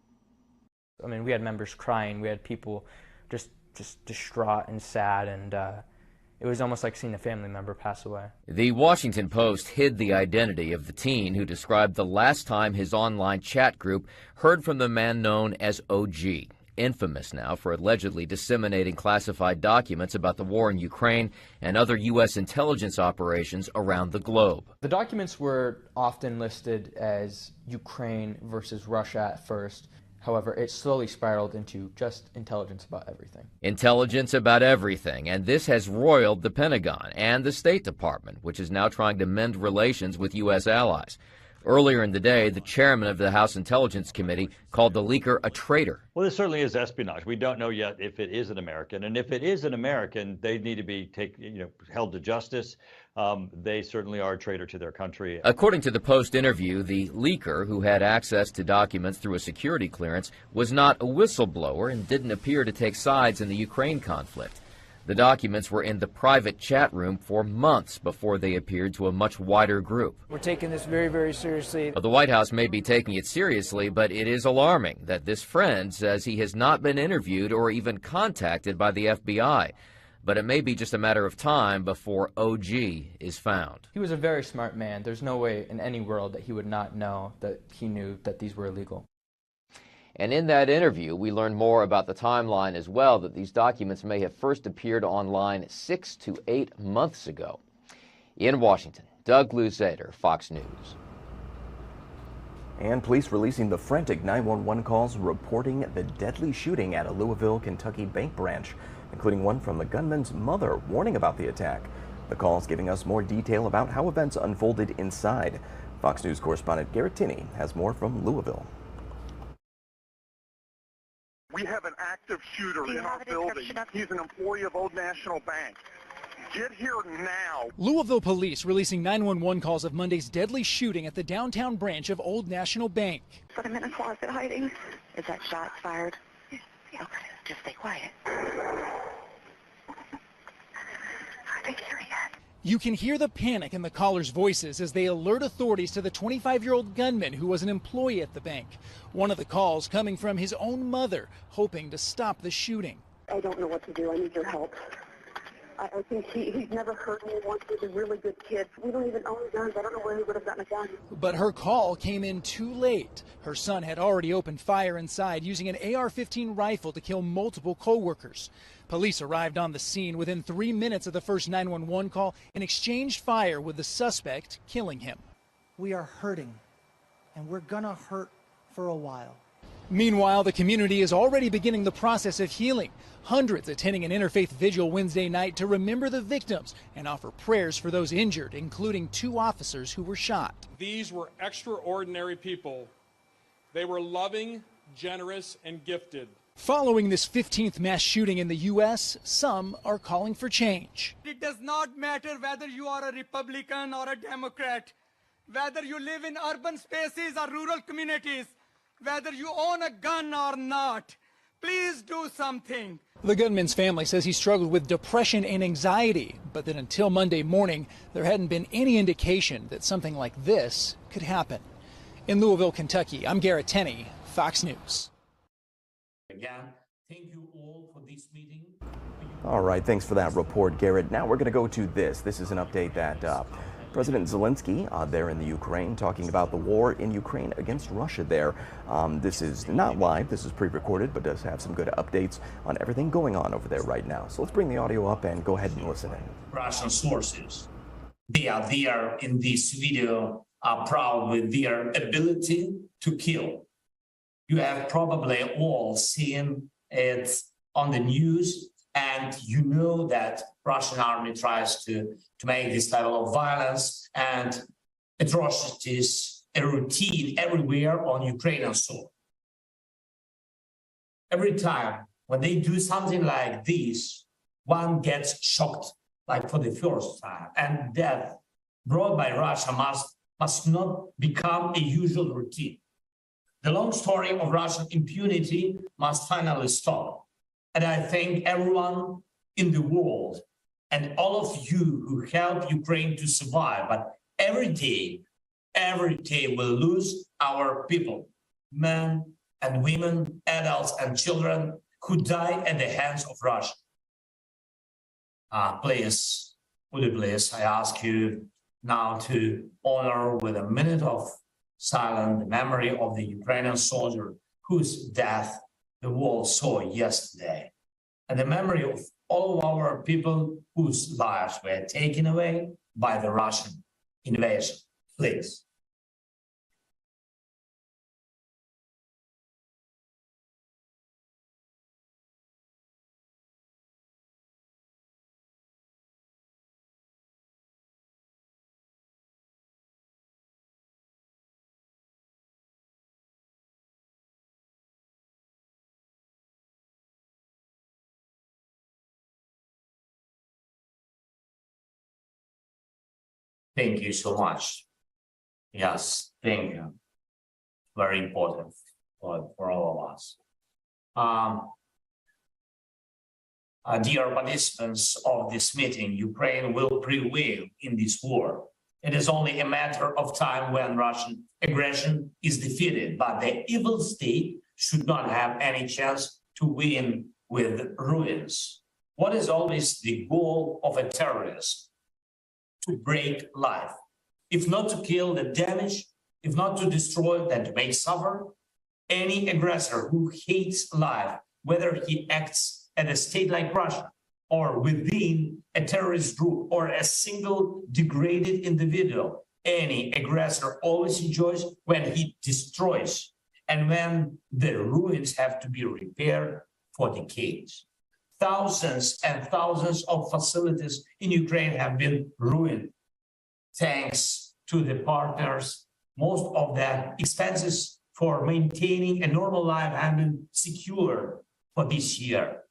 Speaker 21: I mean, we had members crying. We had people just distraught and sad, and it was almost like seeing a family member pass away.
Speaker 5: The Washington Post hid the identity of the teen who described the last time his online chat group heard from the man known as OG, infamous now for allegedly disseminating classified documents about the war in Ukraine and other U.S. intelligence operations around the globe.
Speaker 21: The documents were often listed as Ukraine versus Russia at first. However, it slowly spiraled into just intelligence about everything.
Speaker 5: Intelligence about everything, and this has roiled the Pentagon and the State Department, which is now trying to mend relations with U.S. allies. Earlier in the day, the chairman of the House Intelligence Committee called the leaker a traitor.
Speaker 6: Well, this certainly is espionage. We don't know yet if it is an American, and if it is an American, they need to be held to justice. They certainly are a traitor to their country.
Speaker 5: According to the Post interview, the leaker, who had access to documents through a security clearance, was not a whistleblower and didn't appear to take sides in the Ukraine conflict. The documents were in the private chat room for months before they appeared to a much wider group.
Speaker 7: We're taking this very, very seriously.
Speaker 5: The White House may be taking it seriously, but it is alarming that this friend says he has not been interviewed or even contacted by the FBI. But it may be just a matter of time before OG is found.
Speaker 21: He was a very smart man. There's no way in any world that he would not know that he knew that these were illegal.
Speaker 5: And in that interview, we learned more about the timeline as well, that these documents may have first appeared online 6 to 8 months ago. In Washington, Doug Luzader, Fox News.
Speaker 15: And police releasing the frantic 911 calls reporting the deadly shooting at a Louisville, Kentucky bank branch, including one from the gunman's mother warning about the attack. The calls giving us more detail about how events unfolded inside. Fox News correspondent Garrett Tinney has more from Louisville.
Speaker 22: We have an active shooter in our building. He's an employee of Old National Bank. Get here now.
Speaker 24: Louisville police releasing 911 calls of Monday's deadly shooting at the downtown branch of Old National Bank.
Speaker 25: But I'm in a closet hiding. Is that shot fired? Yes. Okay, just stay quiet. I think you're yet.
Speaker 24: You can hear the panic in the callers' voices as they alert authorities to the 25-year-old gunman who was an employee at the bank. One of the calls coming from his own mother, hoping to stop the shooting.
Speaker 25: I don't know what to do. I need your help. I think he's never hurt me once. He's a really good kid. We don't even own guns. I don't know where he would have gotten a gun.
Speaker 24: But her call came in too late. Her son had already opened fire inside using an AR-15 rifle to kill multiple co-workers. Police arrived on the scene within 3 minutes of the first 911 call and exchanged fire with the suspect, killing him.
Speaker 7: We are hurting, and we're gonna hurt for a while.
Speaker 24: Meanwhile, the community is already beginning the process of healing. Hundreds attending an interfaith vigil Wednesday night to remember the victims and offer prayers for those injured, including 2 officers who were shot.
Speaker 26: These were extraordinary people. They were loving, generous, and gifted.
Speaker 24: Following this 15th mass shooting in the U.S., some are calling for change.
Speaker 27: It does not matter whether you are a Republican or a Democrat, whether you live in urban spaces or rural communities, whether you own a gun or not. Please do something.
Speaker 24: The gunman's family says he struggled with depression and anxiety, but that until Monday morning, there hadn't been any indication that something like this could happen. In Louisville, Kentucky, I'm Garrett Tenney, Fox News.
Speaker 28: Again, thank you all for this meeting.
Speaker 15: All right, thanks for that report, Garrett. Now we're going to go to this. This is an update that President Zelensky there in the Ukraine, talking about the war in Ukraine against Russia there. This is not live, this is pre-recorded, but does have some good updates on everything going on over there right now. So let's bring the audio up and go ahead and listen in.
Speaker 28: Russian sources, they are there in this video, are proud with their ability to kill. You have probably all seen it on the news, and you know that Russian army tries to make this level of violence and atrocities a routine everywhere on Ukrainian soil. Every time when they do something like this, one gets shocked, like for the first time, and death brought by Russia must not become a usual routine. The long story of Russian impunity must finally stop. And I thank everyone in the world and all of you who help Ukraine to survive. But every day we'll lose our people, men and women, adults and children who die at the hands of Russia. Please, would you please, I ask you now to honor with a minute of silence the memory of the Ukrainian soldier whose death the world saw yesterday, and the memory of all of our people whose lives were taken away by the Russian invasion. Please. Thank you so much. Yes, thank you. Very important for all of us. Dear participants of this meeting, Ukraine will prevail in this war. It is only a matter of time when Russian aggression is defeated, but the evil state should not have any chance to win with ruins. What is always the goal of a terrorist? To break life. If not to kill, then damage. If not to destroy, then to make suffer. Any aggressor who hates life, whether he acts at a state like Russia or within a terrorist group or a single degraded individual, any aggressor always enjoys when he destroys and when the ruins have to be repaired for decades. Thousands and thousands of facilities in Ukraine have been ruined thanks to the partners. Most of the expenses for maintaining a normal life have been secured for this year.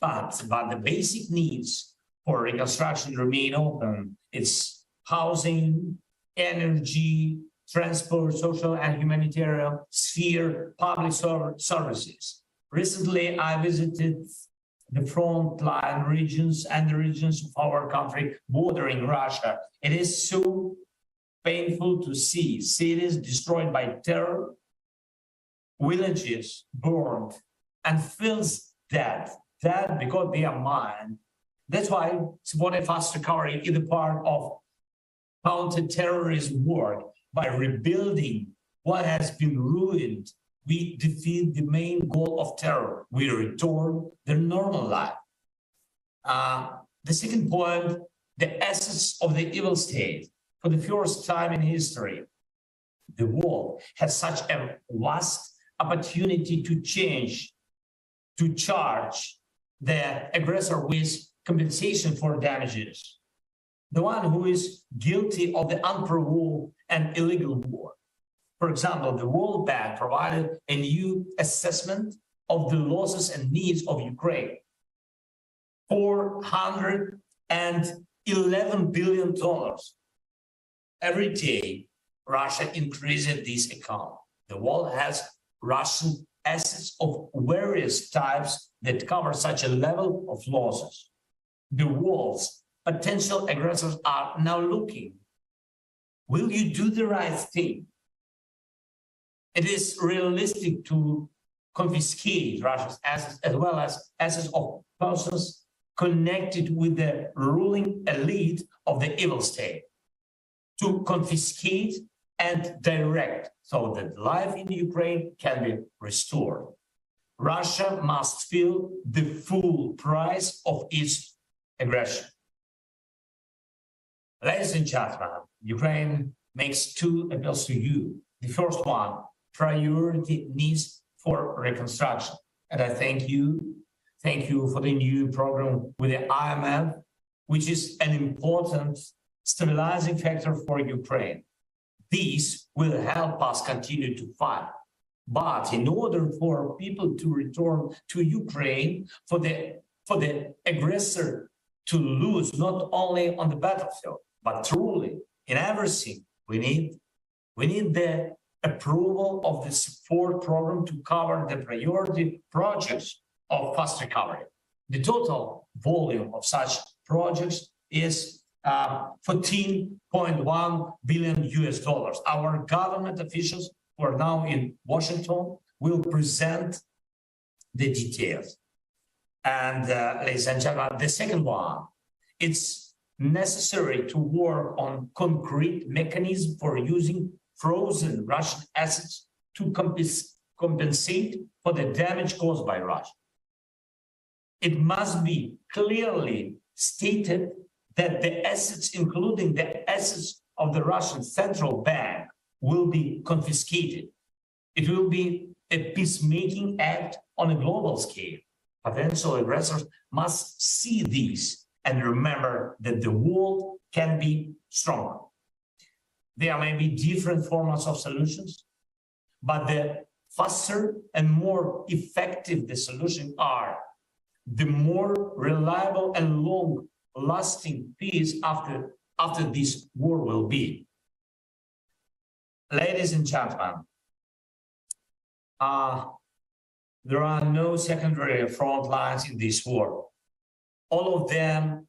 Speaker 28: But the basic needs for reconstruction remain open. It's housing, energy, transport, social and humanitarian sphere, public services. Recently, I visited the frontline regions and the regions of our country bordering Russia. It is so painful to see cities destroyed by terror, villages burned, and fields dead because they are mine. That's why supporting fast recovery is a part of counter-terrorism work. By rebuilding what has been ruined, we defeat the main goal of terror. We return their normal life. The second point, the essence of the evil state. For the first time in history, the world has such a vast opportunity to change, to charge the aggressor with compensation for damages. The one who is guilty of the unprovoked and illegal war. For example, the World Bank provided a new assessment of the losses and needs of Ukraine. $411 billion. Every day, Russia increases this account. The world has Russian assets of various types that cover such a level of losses. The world's potential aggressors are now looking. Will you do the right thing? It is realistic to confiscate Russia's assets as well as assets of persons connected with the ruling elite of the evil state. To confiscate and direct so that life in Ukraine can be restored. Russia must feel the full price of its aggression. Ladies and gentlemen, Ukraine makes two appeals to you. The first one, priority needs for reconstruction. And I thank you for the new program with the IMF, which is an important stabilizing factor for Ukraine. These will help us continue to fight. But in order for people to return to Ukraine, for the aggressor to lose not only on the battlefield, but truly in everything, we need the approval of the support program to cover the priority projects of fast recovery. The total volume of such projects is $14.1 billion. Our government officials who are now in Washington will present the details. And ladies and gentlemen, the second one, it's necessary to work on concrete mechanisms for using frozen Russian assets to compensate for the damage caused by Russia. It must be clearly stated that the assets, including the assets of the Russian central bank, will be confiscated. It will be a peacemaking act on a global scale. Potential aggressors must see these and remember that the world can be stronger. There may be different formats of solutions, but the faster and more effective the solutions are, the more reliable and long-lasting peace after this war will be. Ladies and gentlemen, there are no secondary front lines in this war. All of them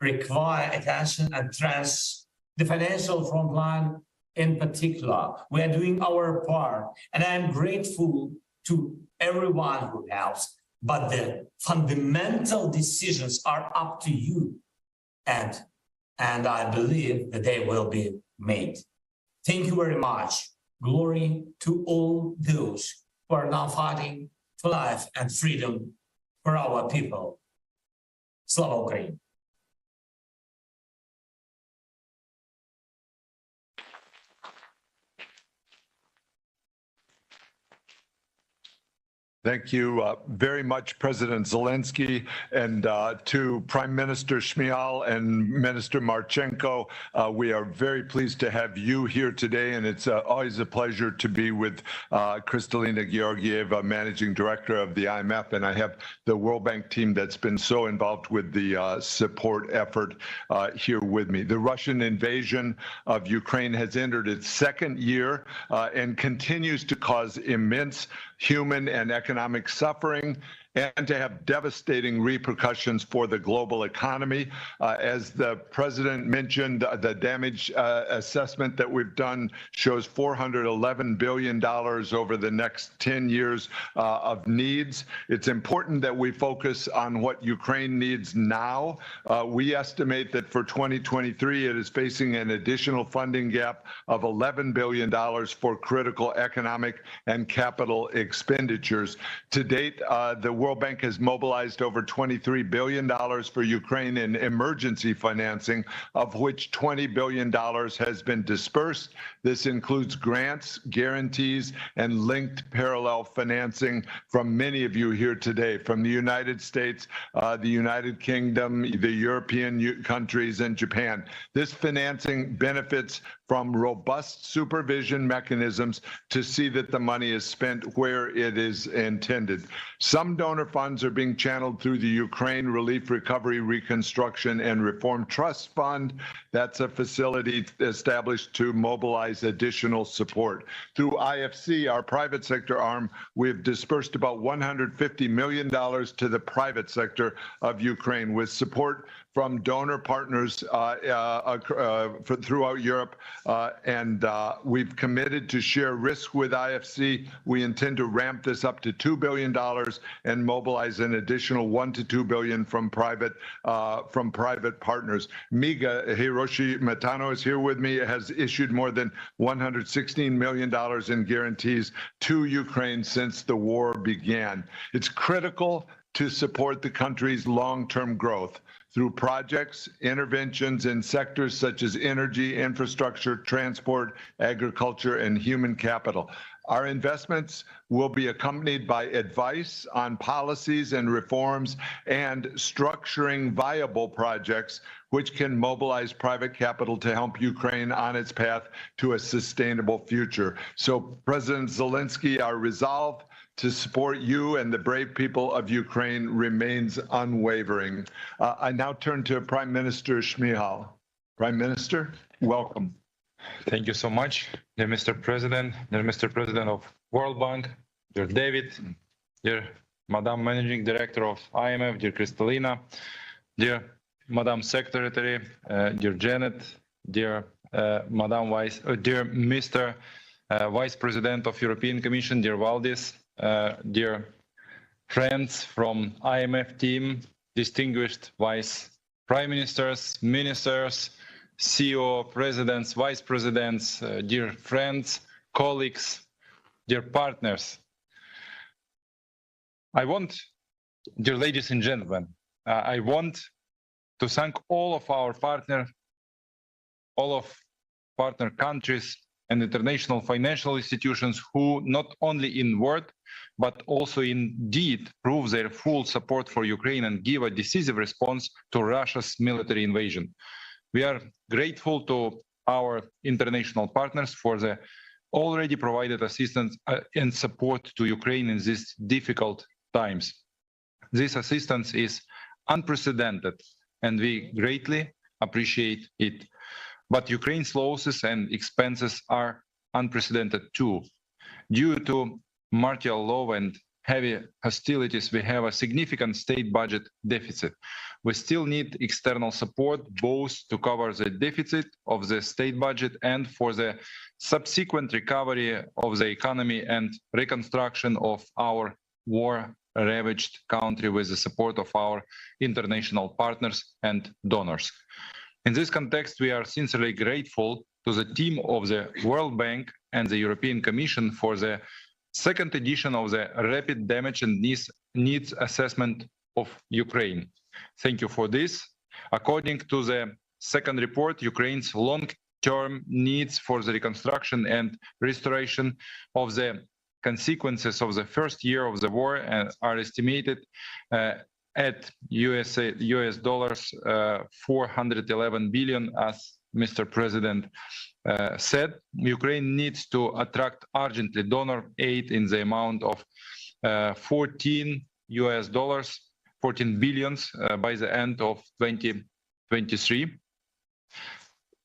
Speaker 28: require attention and trust. The financial front line in particular, we are doing our part, and I'm grateful to everyone who helps, but the fundamental decisions are up to you, and I believe that they will be made. Thank you very much. Glory to all those who are now fighting for life and freedom for our people. Slava Ukraini!
Speaker 1: Thank you very much, President Zelensky, and to Prime Minister Shmyhal and Minister Marchenko. We are very pleased to have you here today, and it's always a pleasure to be with Kristalina Georgieva, Managing Director of the IMF, and I have the World Bank team that's been so involved with the support effort here with me. The Russian invasion of Ukraine has entered its second year and continues to cause immense human and economic suffering, and to have devastating repercussions for the global economy. As the president mentioned, the damage assessment that we've done shows $411 billion over the next 10 years of needs. It's important that we focus on what Ukraine needs now. We estimate that for 2023, it is facing an additional funding gap of $11 billion for critical economic and capital expenditures. To date, the World Bank has mobilized over $23 billion for Ukraine in emergency financing, of which $20 billion has been dispersed. This includes grants, guarantees, and linked parallel financing from many of you here today, from the United States, the United Kingdom, the European countries, and Japan. This financing benefits from robust supervision mechanisms to see that the money is spent where it is intended. Some donor funds are being channeled through the Ukraine Relief, Recovery, Reconstruction, and Reform Trust Fund. That's a facility established to mobilize additional support. Through IFC, our private sector arm, we've dispersed about $150 million to the private sector of Ukraine, with support from donor partners throughout Europe, and we've committed to share risk with IFC. We intend to ramp this up to $2 billion and mobilize an additional $1 to $2 billion from private partners. Miga Hiroshi Matano is here with me, has issued more than $116 million in guarantees to Ukraine since the war began. It's critical to support the country's long-term growth through projects, interventions in sectors such as energy, infrastructure, transport, agriculture, and human capital. Our investments will be accompanied by advice on policies and reforms and structuring viable projects which can mobilize private capital to help Ukraine on its path to a sustainable future. So, President Zelensky, our resolve to support you and the brave people of Ukraine remains unwavering. I now turn to Prime Minister Shmyhal. Prime Minister, welcome.
Speaker 9: Thank you so much, dear Mr. President, dear Mr. President of World Bank, dear David, dear Madam Managing Director of IMF, dear Kristalina, dear Madam Secretary, dear Janet, dear dear Mr. Vice President of European Commission, dear Valdis, dear friends from IMF team, distinguished Vice Prime Ministers, Ministers, CEO, Presidents, Vice Presidents, dear friends, colleagues, dear partners. Dear ladies and gentlemen, I want to thank all of our partner countries and international financial institutions who not only in word, but also in deed prove their full support for Ukraine and give a decisive response to Russia's military invasion. We are grateful to our international partners for the already provided assistance and support to Ukraine in these difficult times. This assistance is unprecedented, and we greatly appreciate it. But Ukraine's losses and expenses are unprecedented too. Due to martial law and heavy hostilities, we have a significant state budget deficit. We still need external support, both to cover the deficit of the state budget and for the subsequent recovery of the economy and reconstruction of our war-ravaged country with the support of our international partners and donors. In this context, we are sincerely grateful to the team of the World Bank and the European Commission for the second edition of the Rapid Damage and Needs Assessment of Ukraine. Thank you for this. According to the second report, Ukraine's long-term needs for the reconstruction and restoration of the consequences of the first year of the war are estimated at US dollars 411 billion, as Mr. President said. Ukraine needs to attract urgently donor aid in the amount of 14 billions by the end of 2023.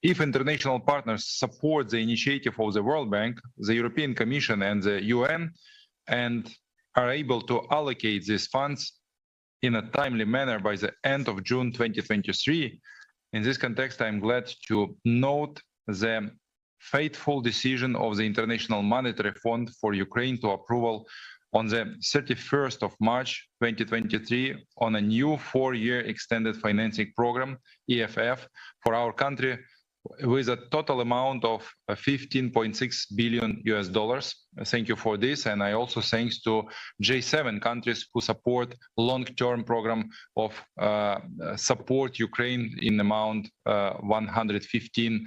Speaker 9: If international partners support the initiative of the World Bank, the European Commission and the UN and are able to allocate these funds in a timely manner by the end of June 2023, in this context, I'm glad to note the fateful decision of the International Monetary Fund for Ukraine to approval on the 31st of March 2023 on a new 4-year extended financing program, EFF, for our country with a total amount of 15.6 billion US dollars. Thank you for this, and I also thanks to G7 countries who support long-term program of support Ukraine in amount $115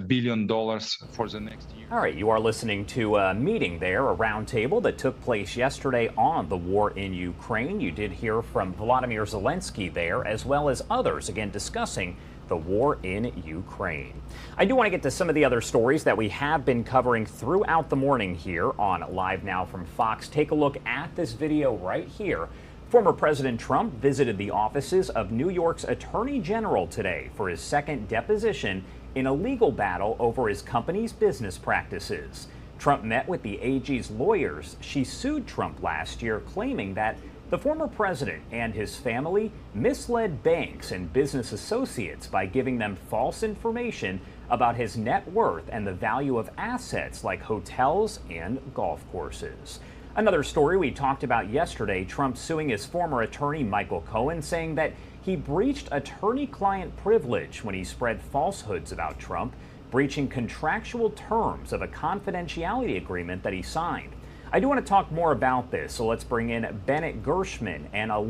Speaker 9: billion for the next year.
Speaker 2: All right, you are listening to a meeting there, a roundtable that took place yesterday on the war in Ukraine. You did hear from Volodymyr Zelensky there, as well as others, again, discussing the war in Ukraine. I do want to get to some of the other stories that we have been covering throughout the morning here on Live Now from Fox. Take a look at this video right here. Former President Trump visited the offices of New York's Attorney General today for his second deposition in a legal battle over his company's business practices. Trump met with the AG's lawyers. She sued Trump last year, claiming that the former president and his family misled banks and business associates by giving them false information about his net worth and the value of assets like hotels and golf courses. Another story we talked about yesterday, Trump suing his former attorney Michael Cohen, saying that he breached attorney-client privilege when he spread falsehoods about Trump, breaching contractual terms of a confidentiality agreement that he signed. I do want to talk more about this, so let's bring in Bennett Gershman, an a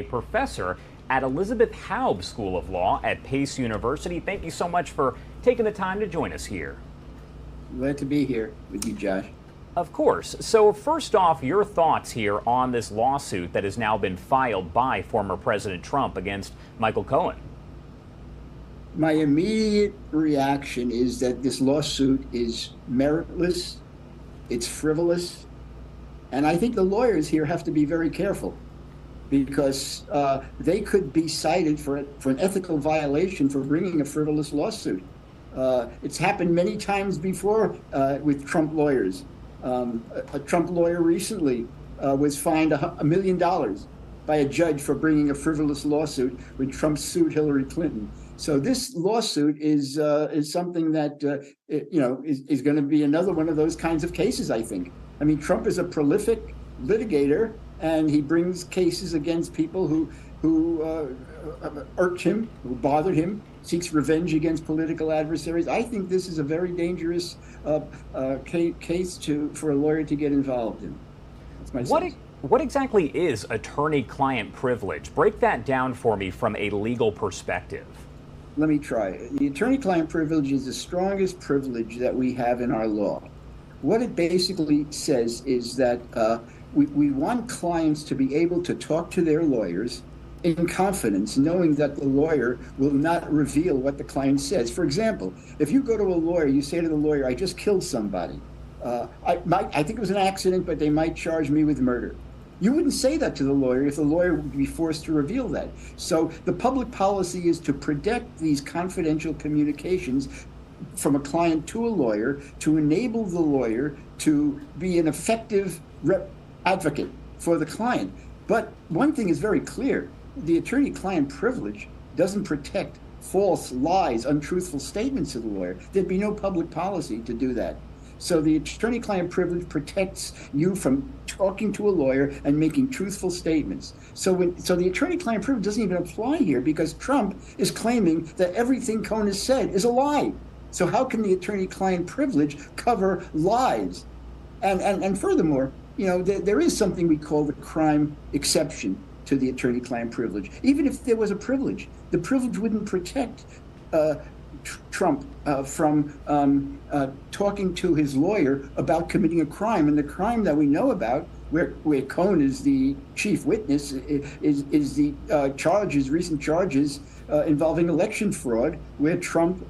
Speaker 2: professor at Elizabeth Haub School of Law at Pace University. Thank you so much for taking the time to join us here.
Speaker 8: Glad to be here with you, Josh.
Speaker 2: Of course. So first off, your thoughts here on this lawsuit that has now been filed by former President Trump against Michael Cohen.
Speaker 8: My immediate reaction is that this lawsuit is meritless, it's frivolous, and I think the lawyers here have to be very careful because they could be cited for an ethical violation for bringing a frivolous lawsuit. It's happened many times before with Trump lawyers. A Trump lawyer recently was fined $1 million by a judge for bringing a frivolous lawsuit when Trump sued Hillary Clinton. So this lawsuit is something that is going to be another one of those kinds of cases, I think. I mean, Trump is a prolific litigator, and he brings cases against people who irked him, who bothered him, seeks revenge against political adversaries. I think this is a very dangerous case for a lawyer to get involved in. That's my sense.
Speaker 2: What exactly is attorney-client privilege? Break that down for me from a legal perspective.
Speaker 8: Let me try. The attorney-client privilege is the strongest privilege that we have in our law. What it basically says is that we want clients to be able to talk to their lawyers in confidence, knowing that the lawyer will not reveal what the client says. For example, if you go to a lawyer, you say to the lawyer, I just killed somebody. I think it was an accident, but they might charge me with murder. You wouldn't say that to the lawyer if the lawyer would be forced to reveal that. So the public policy is to protect these confidential communications from a client to a lawyer, to enable the lawyer to be an effective advocate for the client. But one thing is very clear. The attorney-client privilege doesn't protect false, lies, untruthful statements to the lawyer. There'd be no public policy to do that. So the attorney-client privilege protects you from talking to a lawyer and making truthful statements. So the attorney-client privilege doesn't even apply here because Trump is claiming that everything Cohn has said is a lie. So how can the attorney-client privilege cover lies? And furthermore, you know, there is something we call the crime exception to the attorney-client privilege. Even if there was a privilege, the privilege wouldn't protect Trump from talking to his lawyer about committing a crime. And the crime that we know about, where Cohn is the chief witness, is the recent charges involving election fraud, where Trump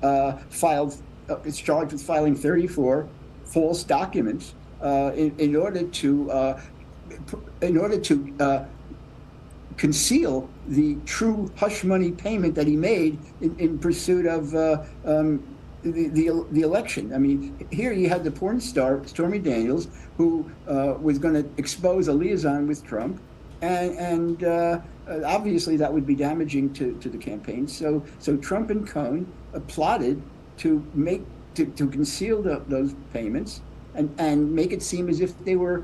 Speaker 8: is charged with filing 34 false documents in order to conceal the true hush money payment that he made in pursuit of the election. I mean, here you had the porn star Stormy Daniels, who was going to expose a liaison with Trump, and obviously that would be damaging to the campaign. So Trump and Cohn plotted to conceal those payments and make it seem as if they were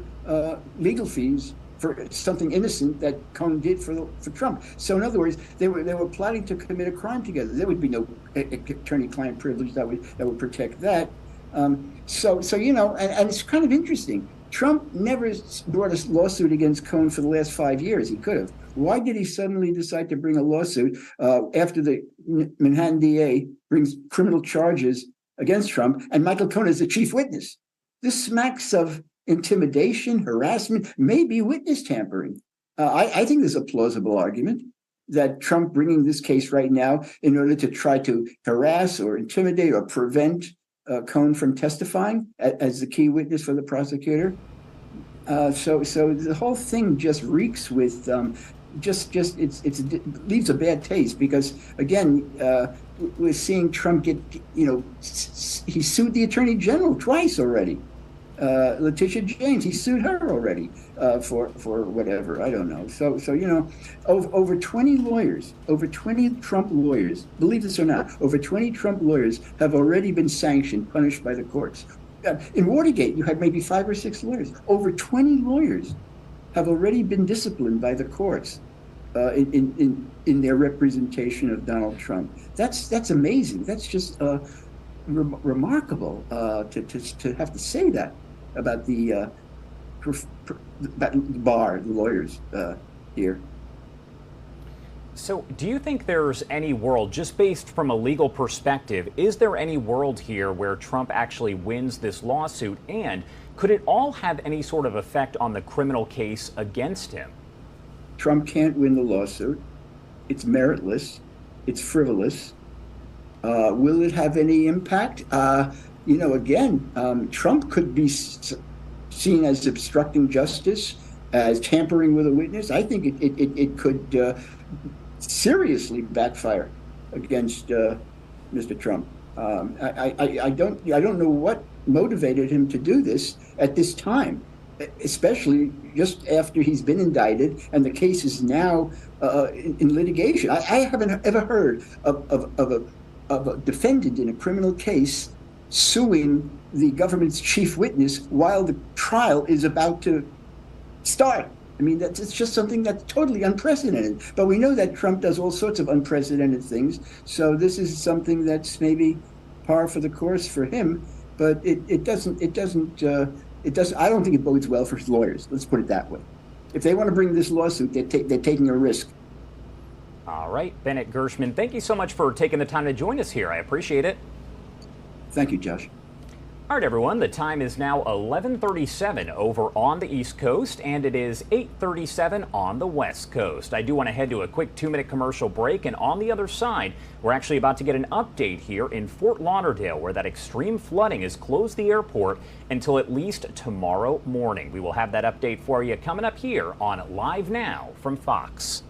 Speaker 8: legal fees for something innocent that Cohn did for Trump. So in other words, they were plotting to commit a crime together. There would be no attorney-client privilege that would protect that. So you know, and it's kind of interesting. Trump never brought a lawsuit against Cohn for the last 5 years. He could have. Why did he suddenly decide to bring a lawsuit after the Manhattan DA brings criminal charges against Trump and Michael Cohn is the chief witness? This smacks of intimidation, harassment, maybe witness tampering. I think there's a plausible argument that Trump bringing this case right now in order to try to harass or intimidate or prevent Cohn from testifying as the key witness for the prosecutor. So the whole thing just reeks with it leaves a bad taste because again we're seeing Trump get, you know, he sued the Attorney General twice already. Letitia James, he sued her already for whatever, I don't know. So you know, over 20 lawyers, over 20 Trump lawyers, believe this or not, over 20 Trump lawyers have already been sanctioned, punished by the courts. In Watergate, you had maybe 5 or 6 lawyers. Over 20 lawyers have already been disciplined by the courts in their representation of Donald Trump. That's amazing. That's just remarkable to have to say that about the bar, the lawyers here.
Speaker 2: So do you think there's any world, just based from a legal perspective, is there any world here where Trump actually wins this lawsuit? And could it all have any sort of effect on the criminal case against him?
Speaker 8: Trump can't win the lawsuit. It's meritless. It's frivolous. Will it have any impact? You know, again, Trump could be seen as obstructing justice, as tampering with a witness. I think it could seriously backfire against Mr. Trump. I don't know what motivated him to do this at this time, especially just after he's been indicted and the case is now in litigation. I haven't ever heard of a defendant in a criminal case suing the government's chief witness while the trial is about to start. I mean, it's just something that's totally unprecedented. But we know that Trump does all sorts of unprecedented things. So this is something that's maybe par for the course for him. But it doesn't. I don't think it bodes well for his lawyers. Let's put it that way. If they want to bring this lawsuit, they're taking a risk.
Speaker 2: All right, Bennett Gershman, thank you so much for taking the time to join us here. I appreciate it.
Speaker 8: Thank you, Josh.
Speaker 2: All right, everyone, the time is now 11:37 over on the East Coast, and it is 8:37 on the West Coast. I do want to head to a quick 2-minute commercial break, and on the other side, we're actually about to get an update here in Fort Lauderdale, where that extreme flooding has closed the airport until at least tomorrow morning. We will have that update for you coming up here on Live Now from Fox.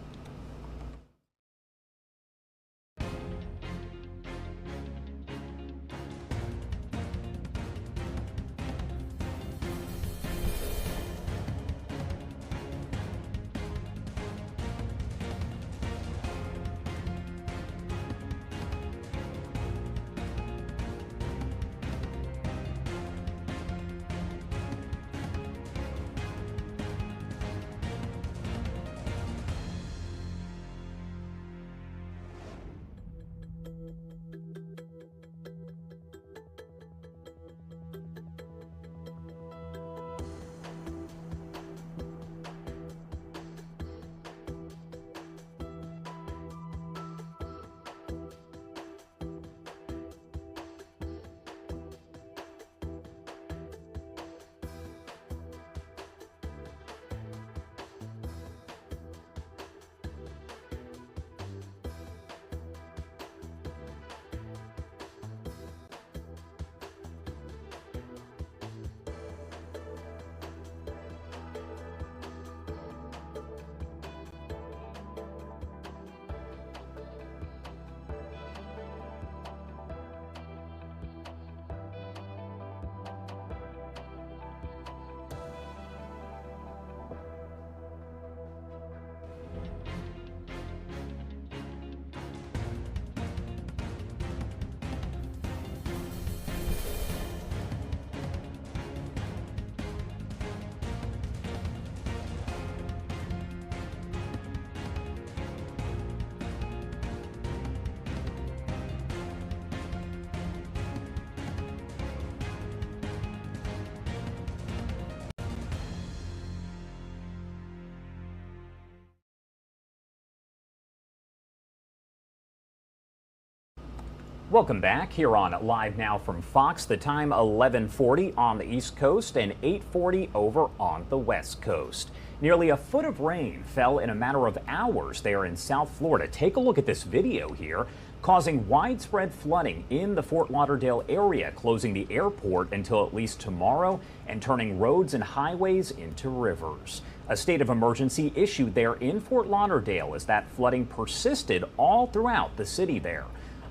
Speaker 2: Welcome back here on Live Now from Fox. The time 11:40 on the East Coast and 8:40 over on the West Coast. Nearly a foot of rain fell in a matter of hours there in South Florida. Take a look at this video here, causing widespread flooding in the Fort Lauderdale area, closing the airport until at least tomorrow and turning roads and highways into rivers. A state of emergency issued there in Fort Lauderdale as that flooding persisted all throughout the city there.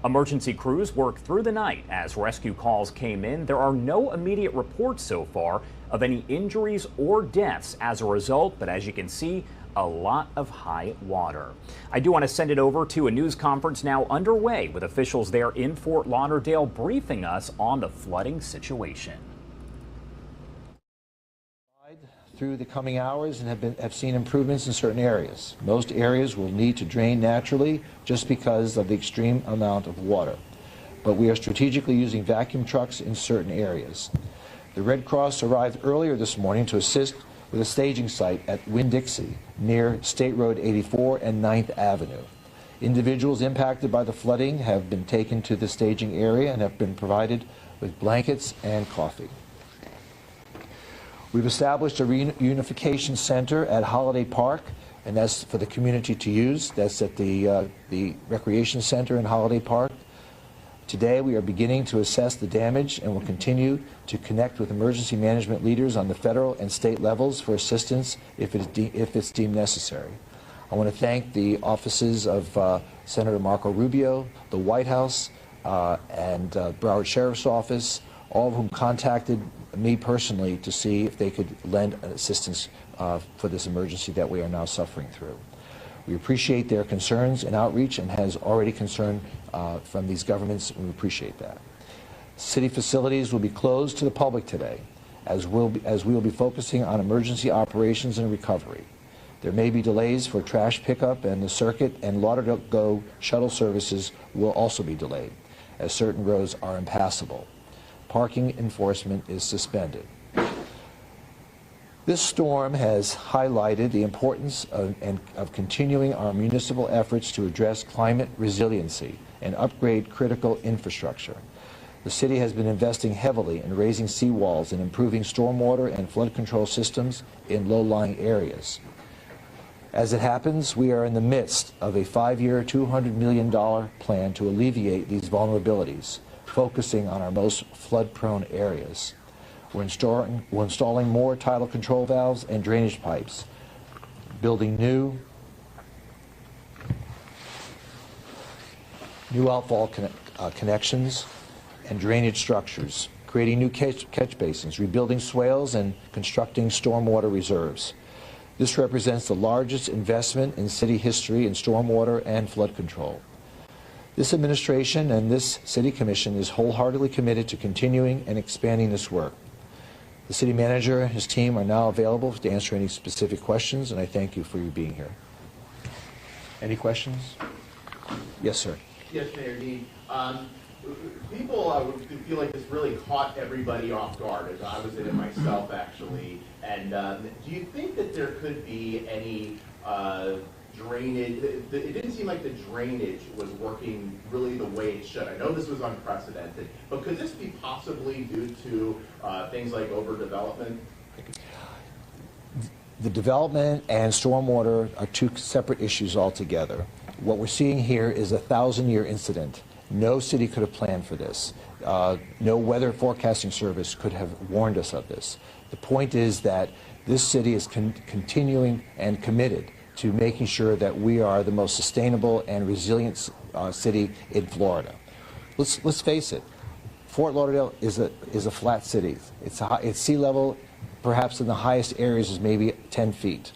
Speaker 2: Emergency crews worked through the night as rescue calls came in. There are no immediate reports so far of any injuries or deaths as a result, but as you can see, a lot of high water. I do want to send it over to a news conference now underway with officials there in Fort Lauderdale briefing us on the flooding situation.
Speaker 3: Through the coming hours and have seen improvements in certain areas. Most areas will need to drain naturally just because of the extreme amount of water. But we are strategically using vacuum trucks in certain areas. The Red Cross arrived earlier this morning to assist with a staging site at Winn-Dixie near State Road 84 and 9th Avenue. Individuals impacted by the flooding have been taken to the staging area and have been provided with blankets and coffee. We've established a reunification center at Holiday Park, and that's for the community to use. That's at the recreation center in Holiday Park. Today we are beginning to assess the damage and will continue to connect with emergency management leaders on the federal and state levels for assistance if it's deemed necessary. I want to thank the offices of Senator Marco Rubio, the White House, and Broward Sheriff's Office, all of whom contacted me personally to see if they could lend assistance for this emergency that we are now suffering through. We appreciate their concerns and outreach and has already concern from these governments, and we appreciate that. City facilities will be closed to the public today as we will be focusing on emergency operations and recovery. There may be delays for trash pickup, and the Circuit and Lauderdale Go shuttle services will also be delayed as certain roads are impassable. Parking enforcement is suspended. This storm has highlighted the importance of continuing our municipal efforts to address climate resiliency and upgrade critical infrastructure. The city has been investing heavily in raising seawalls and improving stormwater and flood control systems in low-lying areas. As it happens, we are in the midst of a 5-year, $200 million plan to alleviate these vulnerabilities, focusing on our most flood-prone areas. We're installing more tidal control valves and drainage pipes, building new outfall connections and drainage structures, creating new catch basins, rebuilding swales, and constructing stormwater reserves. This represents the largest investment in city history in stormwater and flood control. This administration and this City Commission is wholeheartedly committed to continuing and expanding this work. The City Manager and his team are now available to answer any specific questions, and I thank you for your being here. Any questions? Yes, sir.
Speaker 10: Yes, Mayor Dean. People feel like this really caught everybody off guard, as I was in it myself, actually. And do you think that there could be any drainage? It didn't seem like the drainage was working really the way it should. I know this was unprecedented, but could this be possibly due to things like overdevelopment?
Speaker 3: The development and stormwater are two separate issues altogether. What we're seeing here is a 1,000-year incident. No city could have planned for this. No weather forecasting service could have warned us of this. The point is that this city is continuing and committed to making sure that we are the most sustainable and resilient city in Florida. Let's face it. Fort Lauderdale is a flat city. It's sea level, perhaps in the highest areas is maybe 10 feet.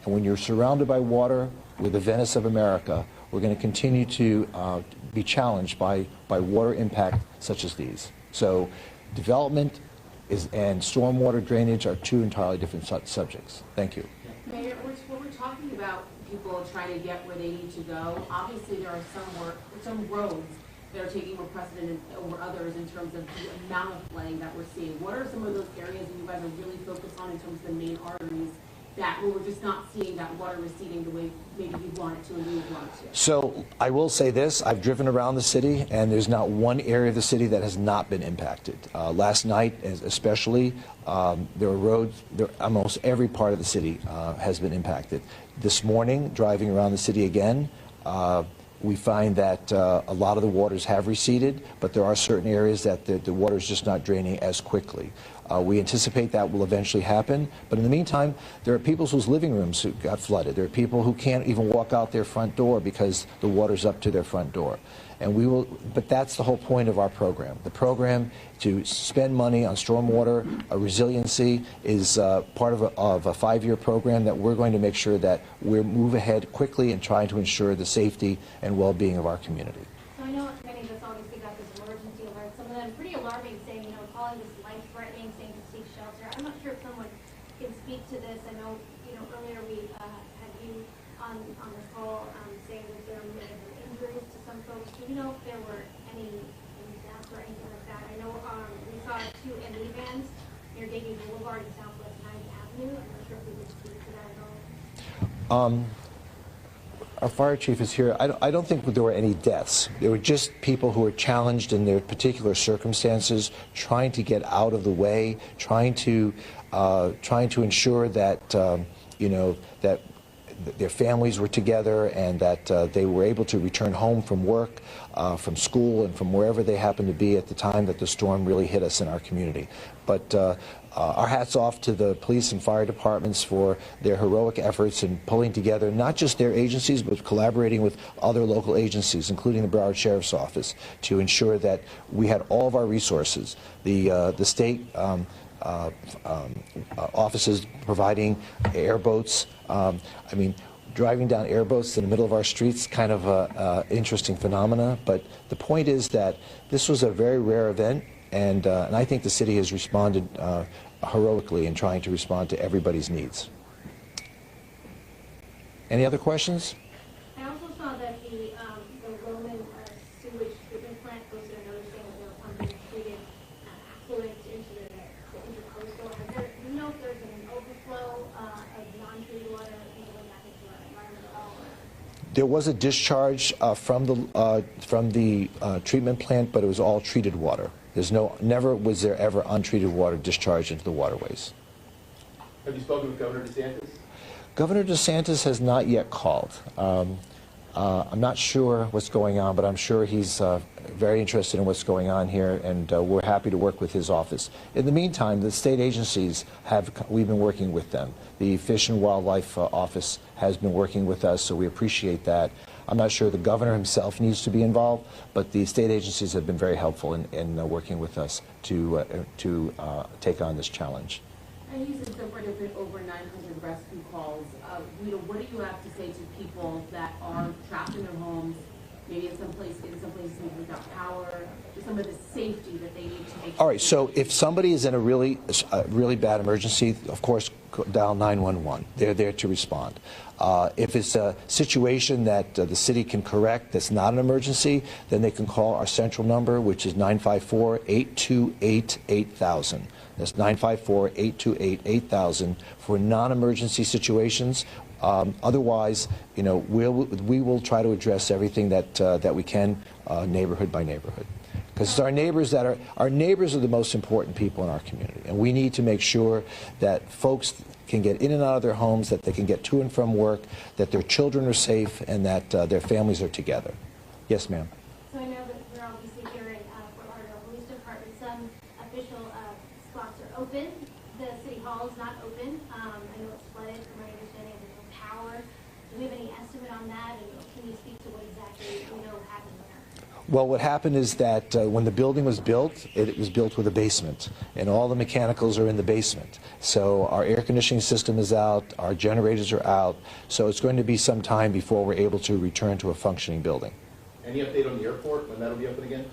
Speaker 3: And when you're surrounded by water, with the Venice of America, we're going to continue to be challenged by water impact such as these. So development and stormwater drainage are two entirely different subjects. Thank you.
Speaker 12: Mayor, when we're talking about people trying to get where they need to go, obviously there are some roads that are taking more precedent over others in terms of the amount of flooding that we're seeing. What are some of those areas that you guys are really focused on in terms of the main arteries that we're just not seeing that water receding the way maybe you'd want it to and we would want it to?
Speaker 3: So I will say this, I've driven around the city and there's not one area of the city that has not been impacted. Last night especially, there were roads, almost every part of the city has been impacted. This morning, driving around the city again, we find that a lot of the waters have receded, but there are certain areas that the water is just not draining as quickly. We anticipate that will eventually happen, but in the meantime, there are people whose living rooms who got flooded. There are people who can't even walk out their front door because the water's up to their front door. And we will, but that's the whole point of our program. The program to spend money on stormwater resiliency is part of a 5-year program that we're going to make sure that we move ahead quickly in trying to ensure the safety and well-being of our community.
Speaker 4: So I know many of us obviously got this emergency alert, some of them pretty alarming, saying, you know, calling this life-threatening, saying to seek shelter. I'm not sure if someone can speak to this. I know, you know, earlier we had you on this call saying that there may have been injuries to some folks. Do you know if there were any deaths or anything like that? I know we saw 2 ME vans near Davie Boulevard and Southwest 9th Avenue. I'm not sure if we could speak to that at all.
Speaker 3: Our fire chief is here. I don't think there were any deaths. There were just people who were challenged in their particular circumstances, trying to get out of the way, trying to ensure that you know, that their families were together and that they were able to return home from work, from school, and from wherever they happened to be at the time that the storm really hit us in our community. But our hats off to the police and fire departments for their heroic efforts in pulling together not just their agencies, but collaborating with other local agencies, including the Broward Sheriff's Office, to ensure that we had all of our resources. The state offices providing airboats. I mean, driving down airboats in the middle of our streets, kind of an interesting phenomena. But the point is that this was a very rare event, and I think the city has responded heroically in trying to respond to everybody's needs. Any other questions?
Speaker 4: I also saw that the Roman sewage treatment plant posted a notice saying that there were untreated affluent into the intercoastal. Do you know if there's an overflow of non-treated water going back into our environment at all?
Speaker 3: There was a discharge from the treatment plant, but it was all treated water. Never was there ever untreated water discharged into the waterways.
Speaker 10: Have you spoken with Governor DeSantis?
Speaker 3: Governor DeSantis has not yet called. I'm not sure what's going on, but I'm sure he's very interested in what's going on here, and we're happy to work with his office. In the meantime, the state agencies we've been working with them. The Fish and Wildlife Office has been working with us, so we appreciate that. I'm not sure the governor himself needs to be involved, but the state agencies have been very helpful in working with us to take on this challenge.
Speaker 12: And you said so far there have been over 900 rescue calls. What do you have to say to people that are trapped in their homes, maybe in some places maybe without power, some of the safety that they need to make?
Speaker 3: All right, so if somebody is in a really bad emergency, of course, dial 911. They're there to respond. If it's a situation that the city can correct that's not an emergency, then they can call our central number, which is 954-828-8000. That's 954-828-8000 for non-emergency situations. Otherwise, we will try to address everything that we can, neighborhood by neighborhood. Because it's our neighbors are the most important people in our community, and we need to make sure that folks can get in and out of their homes, that they can get to and from work, that their children are safe, and that their families are together. Yes, ma'am.
Speaker 4: So I know that we're obviously here in Fort Lauderdale Police Department. Some official spots are open. The city hall is not open. I know it's flooded. From my understanding, there's no power. Do we have any estimate on that? And can you speak to what exactly happened there?
Speaker 3: Well, what happened is that when the building was built, it was built with a basement, and all the mechanicals are in the basement. So our air conditioning system is out, our generators are out, so it's going to be some time before we're able to return to a functioning building.
Speaker 10: Any update on the airport, when that'll be open again?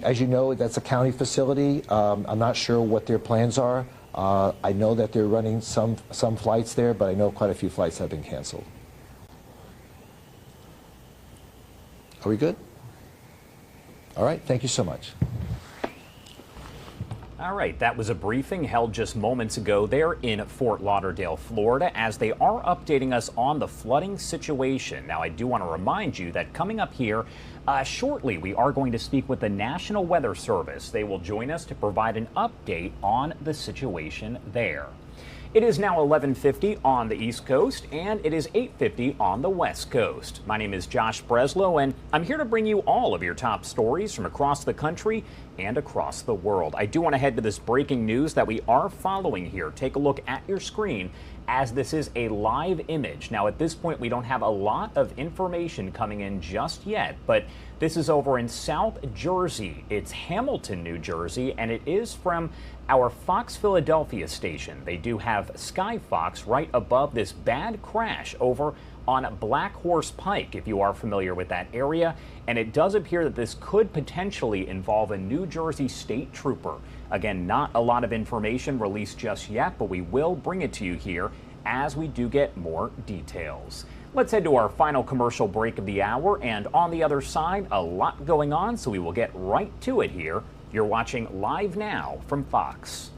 Speaker 3: As you know, that's a county facility. I'm not sure what their plans are. I know that they're running some flights there, but I know quite a few flights have been canceled. Are we good? All right, thank you so much.
Speaker 2: All right, that was a briefing held just moments ago there in Fort Lauderdale, Florida, as they are updating us on the flooding situation. Now, I do want to remind you that coming up here shortly, we are going to speak with the National Weather Service. They will join us to provide an update on the situation there. It is now 11:50 on the East Coast, and it is 8:50 on the West Coast. My name is Josh Breslow, and I'm here to bring you all of your top stories from across the country and across the world. I do want to head to this breaking news that we are following here. Take a look at your screen, as this is a live image. Now, at this point, we don't have a lot of information coming in just yet, but this is over in South Jersey. It's Hamilton, New Jersey, and it is from our Fox Philadelphia station. They do have Sky Fox right above this bad crash over on Black Horse Pike, if you are familiar with that area. And it does appear that this could potentially involve a New Jersey state trooper. Again, not a lot of information released just yet, but we will bring it to you here as we do get more details. Let's head to our final commercial break of the hour, and on the other side, a lot going on, so we will get right to it here. You're watching Live Now from Fox.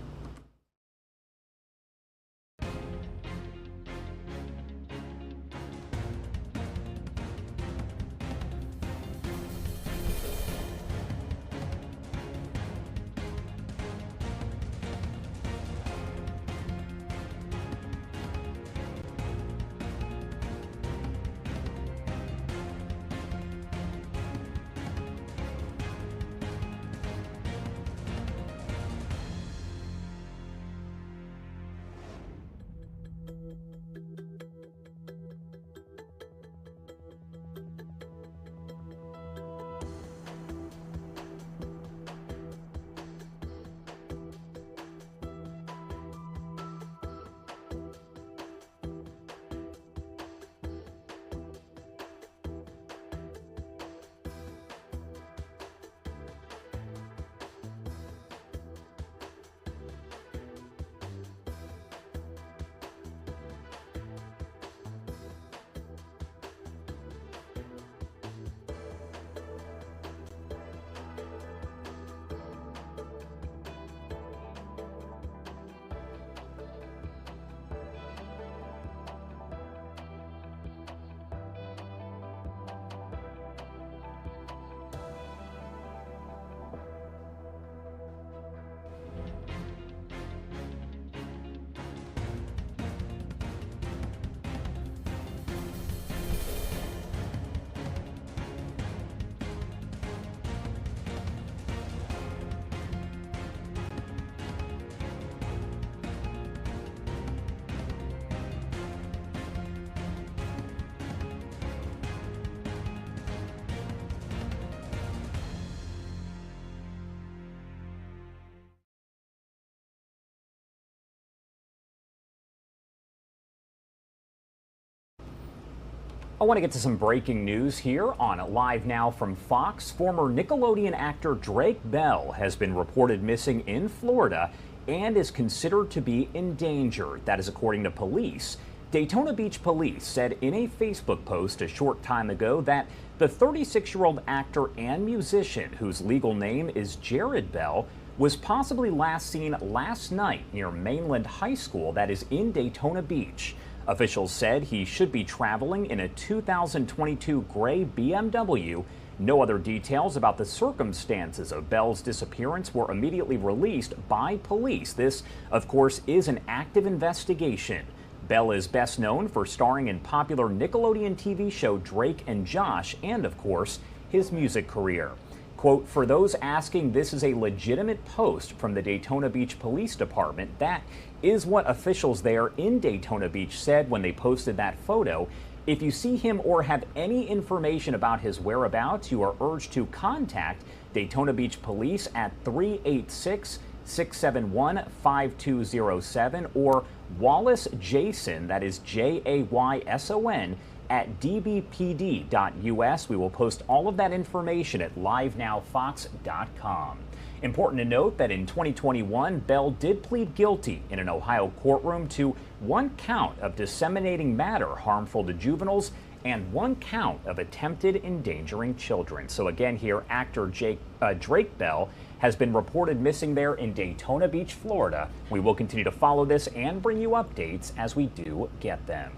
Speaker 2: I want to get to some breaking news here on Live Now from Fox. Former Nickelodeon actor Drake Bell has been reported missing in Florida and is considered to be endangered. That is according to police. Daytona Beach police said in a Facebook post a short time ago that the 36-year-old actor and musician, whose legal name is Jared Bell, was possibly last seen last night near Mainland High School, that is in Daytona Beach. Officials said he should be traveling in a 2022 gray BMW. No other details about the circumstances of Bell's disappearance were immediately released by police. This, of course, is an active investigation. Bell is best known for starring in popular Nickelodeon TV show Drake and Josh, and of course, his music career. Quote, for those asking, this is a legitimate post from the Daytona Beach Police Department. That is what officials there in Daytona Beach said when they posted that photo. If you see him or have any information about his whereabouts, you are urged to contact Daytona Beach Police at 386-671-5207 or Wallace Jason, that is Jayson, at dbpd.us. We will post all of that information at livenowfox.com. Important to note that in 2021, Bell did plead guilty in an Ohio courtroom to 1 count of disseminating matter harmful to juveniles and 1 count of attempted endangering children. So again here, actor Drake Bell has been reported missing there in Daytona Beach, Florida. We will continue to follow this and bring you updates as we do get them.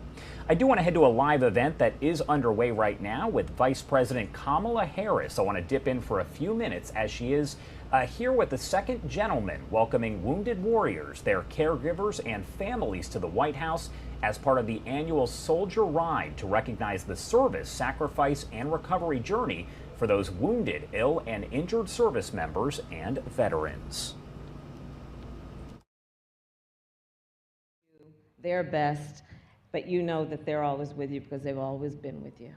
Speaker 2: I do want to head to a live event that is underway right now with Vice President Kamala Harris. I want to dip in for a few minutes as she is here with the second gentleman welcoming wounded warriors, their caregivers, and families to the White House as part of the annual Soldier Ride to recognize the service, sacrifice, and recovery journey for those wounded, ill, and injured service members and veterans.
Speaker 11: Their best, but you know that they're always with you because they've always been with you.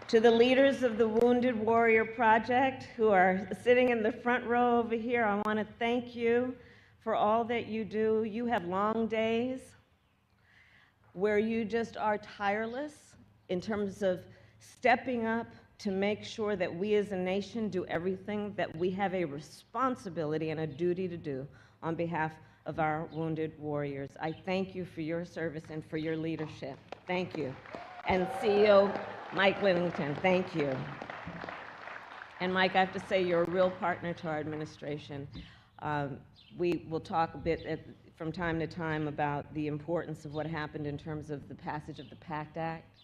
Speaker 11: To the leaders of the Wounded Warrior Project who are sitting in the front row over here, I want to thank you for all that you do. You have long days where you just are tireless in terms of stepping up to make sure that we as a nation do everything that we have a responsibility and a duty to do on behalf of our wounded warriors. I thank you for your service and for your leadership. Thank you. And CEO Mike Whittington, thank you. And Mike, I have to say you're a real partner to our administration. We will talk a bit from time to time about the importance of what happened in terms of the passage of the PACT Act.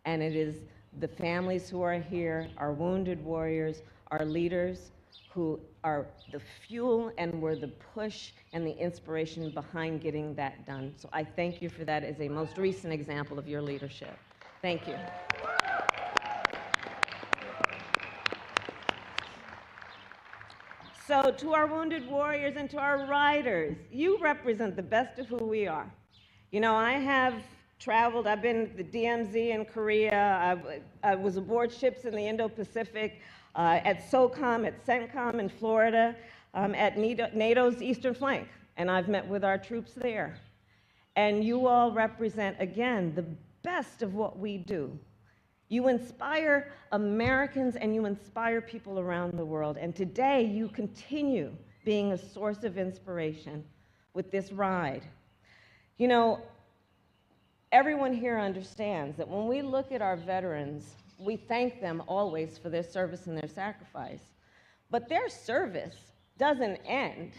Speaker 11: And it is the families who are here, our wounded warriors, our leaders who are the fuel and were the push and the inspiration behind getting that done. So I thank you for that as a most recent example of your leadership. Thank you. So to our wounded warriors and to our riders, you represent the best of who we are. You know, I have traveled, I've been to the DMZ in Korea, I was aboard ships in the Indo-Pacific, at SOCOM, at CENTCOM in Florida, at NATO's Eastern Flank, and I've met with our troops there. And you all represent, again, the best of what we do. You inspire Americans and you inspire people around the world. And today you continue being a source of inspiration with this ride. You know, everyone here understands that when we look at our veterans, we thank them always for their service and their sacrifice. But their service doesn't end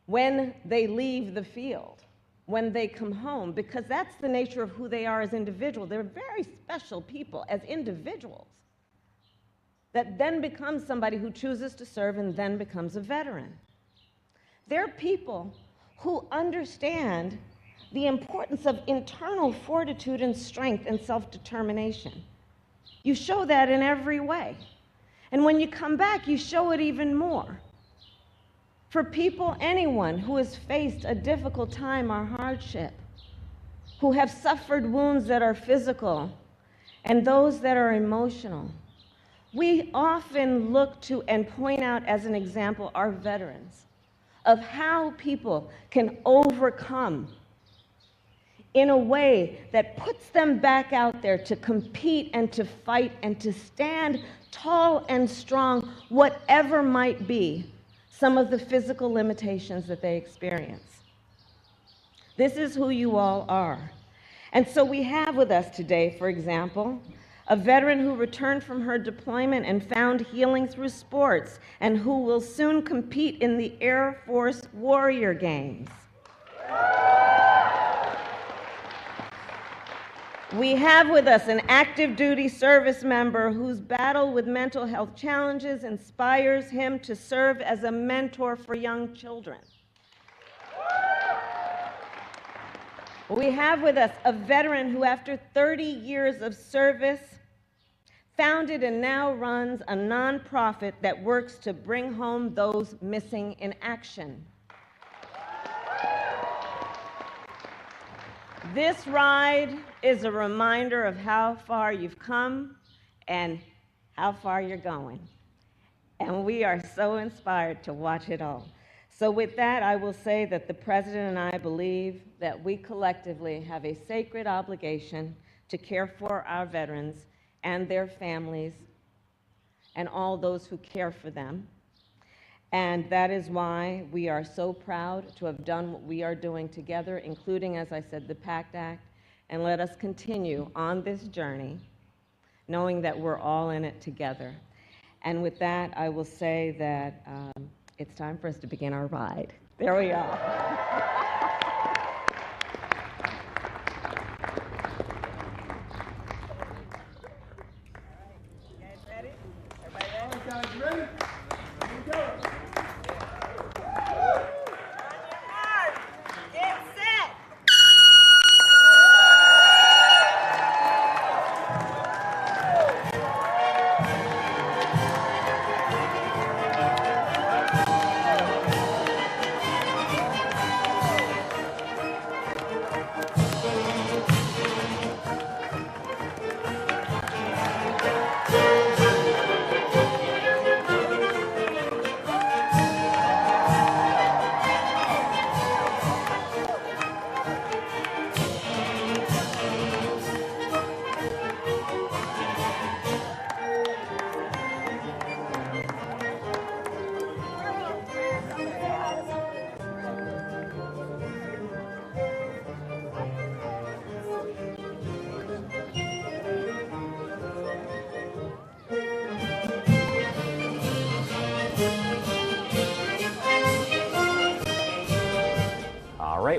Speaker 11: when they leave the field, when they come home, because that's the nature of who they are as individuals. They're very special people as individuals that then becomes somebody who chooses to serve and then becomes a veteran. They're people who understand the importance of internal fortitude and strength and self-determination. You show that in every way. And when you come back, you show it even more. For people, anyone who has faced a difficult time or hardship, who have suffered wounds that are physical and those that are emotional, we often look to and point out as an example our veterans. of how people can overcome in a way that puts them back out there to compete and to fight and to stand tall and strong, whatever might be some of the physical limitations that they experience. This is who you all are. And so we have with us today, for example, a veteran who returned from her deployment and found healing through sports and who will soon compete in the Air Force Warrior Games. We have with us an active duty service member whose battle with mental health challenges inspires him to serve as a mentor for young children. We have with us a veteran who, after 30 years of service, founded and now runs a nonprofit that works to bring home those missing in action. This ride is a reminder of how far you've come and how far you're going. And we are so inspired to watch it all. So with that, I will say that the President and I believe that we collectively have a sacred obligation to care for our veterans and their families and all those who care for them. And that is why we are so proud to have done what we are doing together, including, as I said, the PACT Act. And let us continue on this journey, knowing that we're all in it together. And with that, I will say that it's time for us to begin our ride. There we are.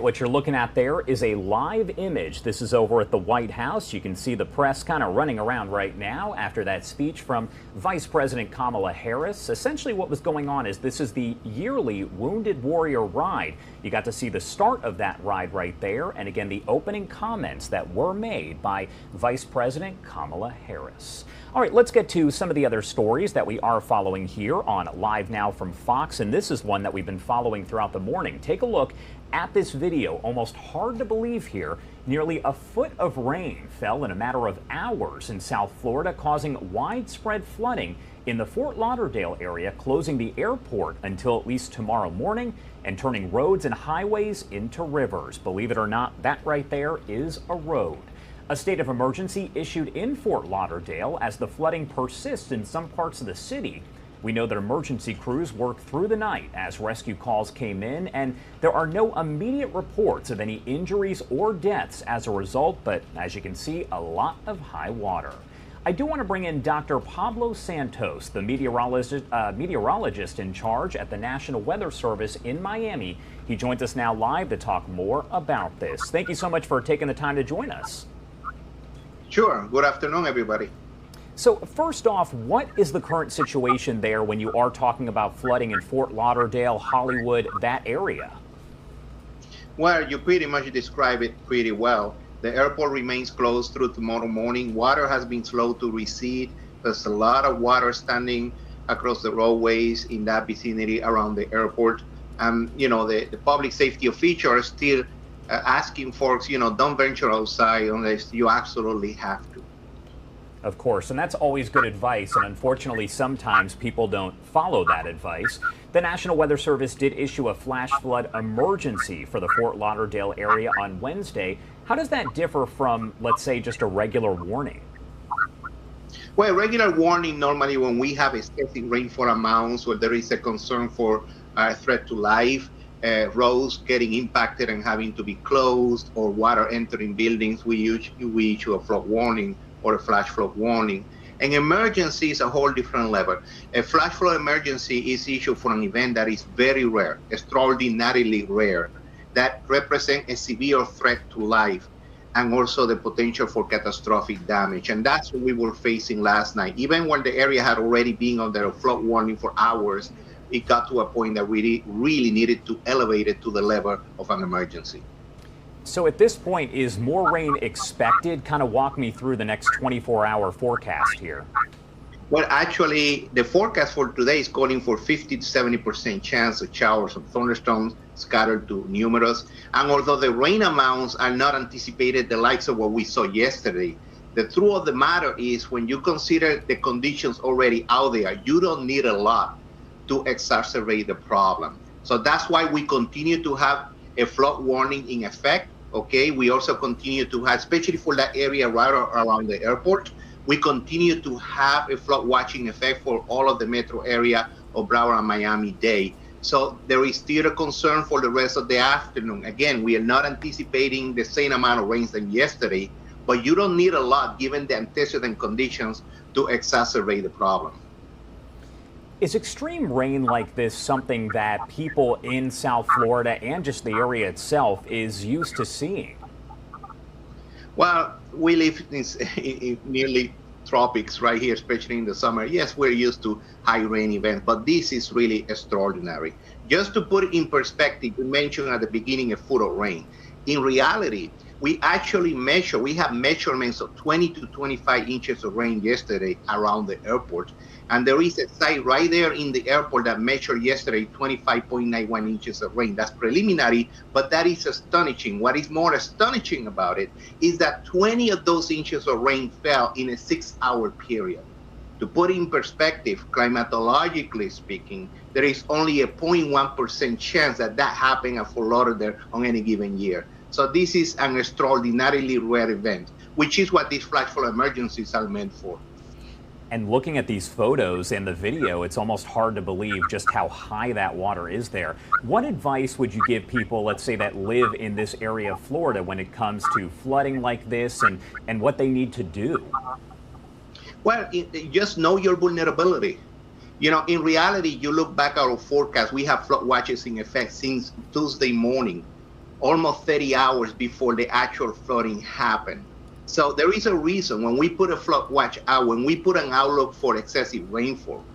Speaker 2: What you're looking at there is a live image. This is over at the White House. You can see the press kind of running around right now after that speech from Vice President Kamala Harris. Essentially what was going on is this is the yearly Wounded Warrior Ride. You got to see the start of that ride right there, and again the opening comments that were made by Vice President Kamala Harris. All right, let's get to some of the other stories that we are following here on Live Now from Fox, and this is one that we've been following throughout the morning. Take a look at this video. Almost hard to believe here. Nearly a foot of rain fell in a matter of hours in South Florida, causing widespread flooding in the Fort Lauderdale area, closing the airport until at least tomorrow morning and turning roads and highways into rivers. Believe it or not, that right there is a road. A state of emergency issued in Fort Lauderdale as the flooding persists in some parts of the city. We know that emergency crews worked through the night as rescue calls came in, and there are no immediate reports of any injuries or deaths as a result, but as you can see, a lot of high water. I do want to bring in Dr. Pablo Santos, the meteorologist in charge at the National Weather Service in Miami. He joins us now live to talk more about this. Thank you so much for taking the time to join us.
Speaker 13: Sure. Good afternoon, everybody.
Speaker 2: So first off, what is the current situation there when you are talking about flooding in Fort Lauderdale, Hollywood, that area?
Speaker 13: Well, you pretty much describe it pretty well. The airport remains closed through tomorrow morning. Water has been slow to recede. There's a lot of water standing across the roadways in that vicinity around the airport. The public safety officials are still asking folks, don't venture outside unless you absolutely have to.
Speaker 2: Of course, and that's always good advice, and unfortunately sometimes people don't follow that advice. The National Weather Service did issue a flash flood emergency for the Fort Lauderdale area on Wednesday. How does that differ from, let's say, just a regular warning?
Speaker 13: Well, regular warning normally when we have excessive rainfall amounts or there is a concern for a threat to life, roads getting impacted and having to be closed, or water entering buildings, we issue a flood warning or a flash flood warning. An emergency is a whole different level. A flash flood emergency is issued for an event that is very rare, extraordinarily rare, that represents a severe threat to life and also the potential for catastrophic damage. And that's what we were facing last night. Even when the area had already been under a flood warning for hours, it got to a point that we really needed to elevate it to the level of an emergency.
Speaker 2: So at this point, is more rain expected? Kind of walk me through the next 24-hour forecast here.
Speaker 13: Well, actually, the forecast for today is calling for 50 to 70% chance of showers of thunderstorms scattered to numerous. And although the rain amounts are not anticipated the likes of what we saw yesterday, the truth of the matter is when you consider the conditions already out there, you don't need a lot to exacerbate the problem. So that's why we continue to have a flood warning in effect. Okay, we also continue to have, especially for that area right around the airport, we continue to have a flood watching effect for all of the metro area of Broward and Miami-Dade. So there is still a concern for the rest of the afternoon. Again, we are not anticipating the same amount of rains than yesterday, but you don't need a lot given the antecedent conditions to exacerbate the problem.
Speaker 2: Is extreme rain like this something that people in South Florida and just the area itself is used to seeing?
Speaker 13: Well, we live in nearly tropics right here, especially in the summer. Yes, we're used to high rain events, but this is really extraordinary. Just to put it in perspective, you mentioned at the beginning a foot of rain. In reality, we actually measure, we have measurements of 20 to 25 inches of rain yesterday around the airport. And there is a site right there in the airport that measured yesterday 25.91 inches of rain. That's preliminary, but that is astonishing. What is more astonishing about it is that 20 of those inches of rain fell in a 6-hour period. To put in perspective, climatologically speaking, there is only a 0.1% chance that that happened at Fort Lauderdale on any given year. So this is an extraordinarily rare event, which is what these flash flood emergencies are meant for.
Speaker 2: And looking at these photos and the video, it's almost hard to believe just how high that water is there. What advice would you give people, let's say, that live in this area of Florida when it comes to flooding like this and what they need to do?
Speaker 13: Well, just know your vulnerability. You know, in reality, you look back at our forecast, we have flood watches in effect since Tuesday morning, almost 30 hours before the actual flooding happened. So there is a reason when we put a flood watch out, when we put an outlook for excessive rainfall,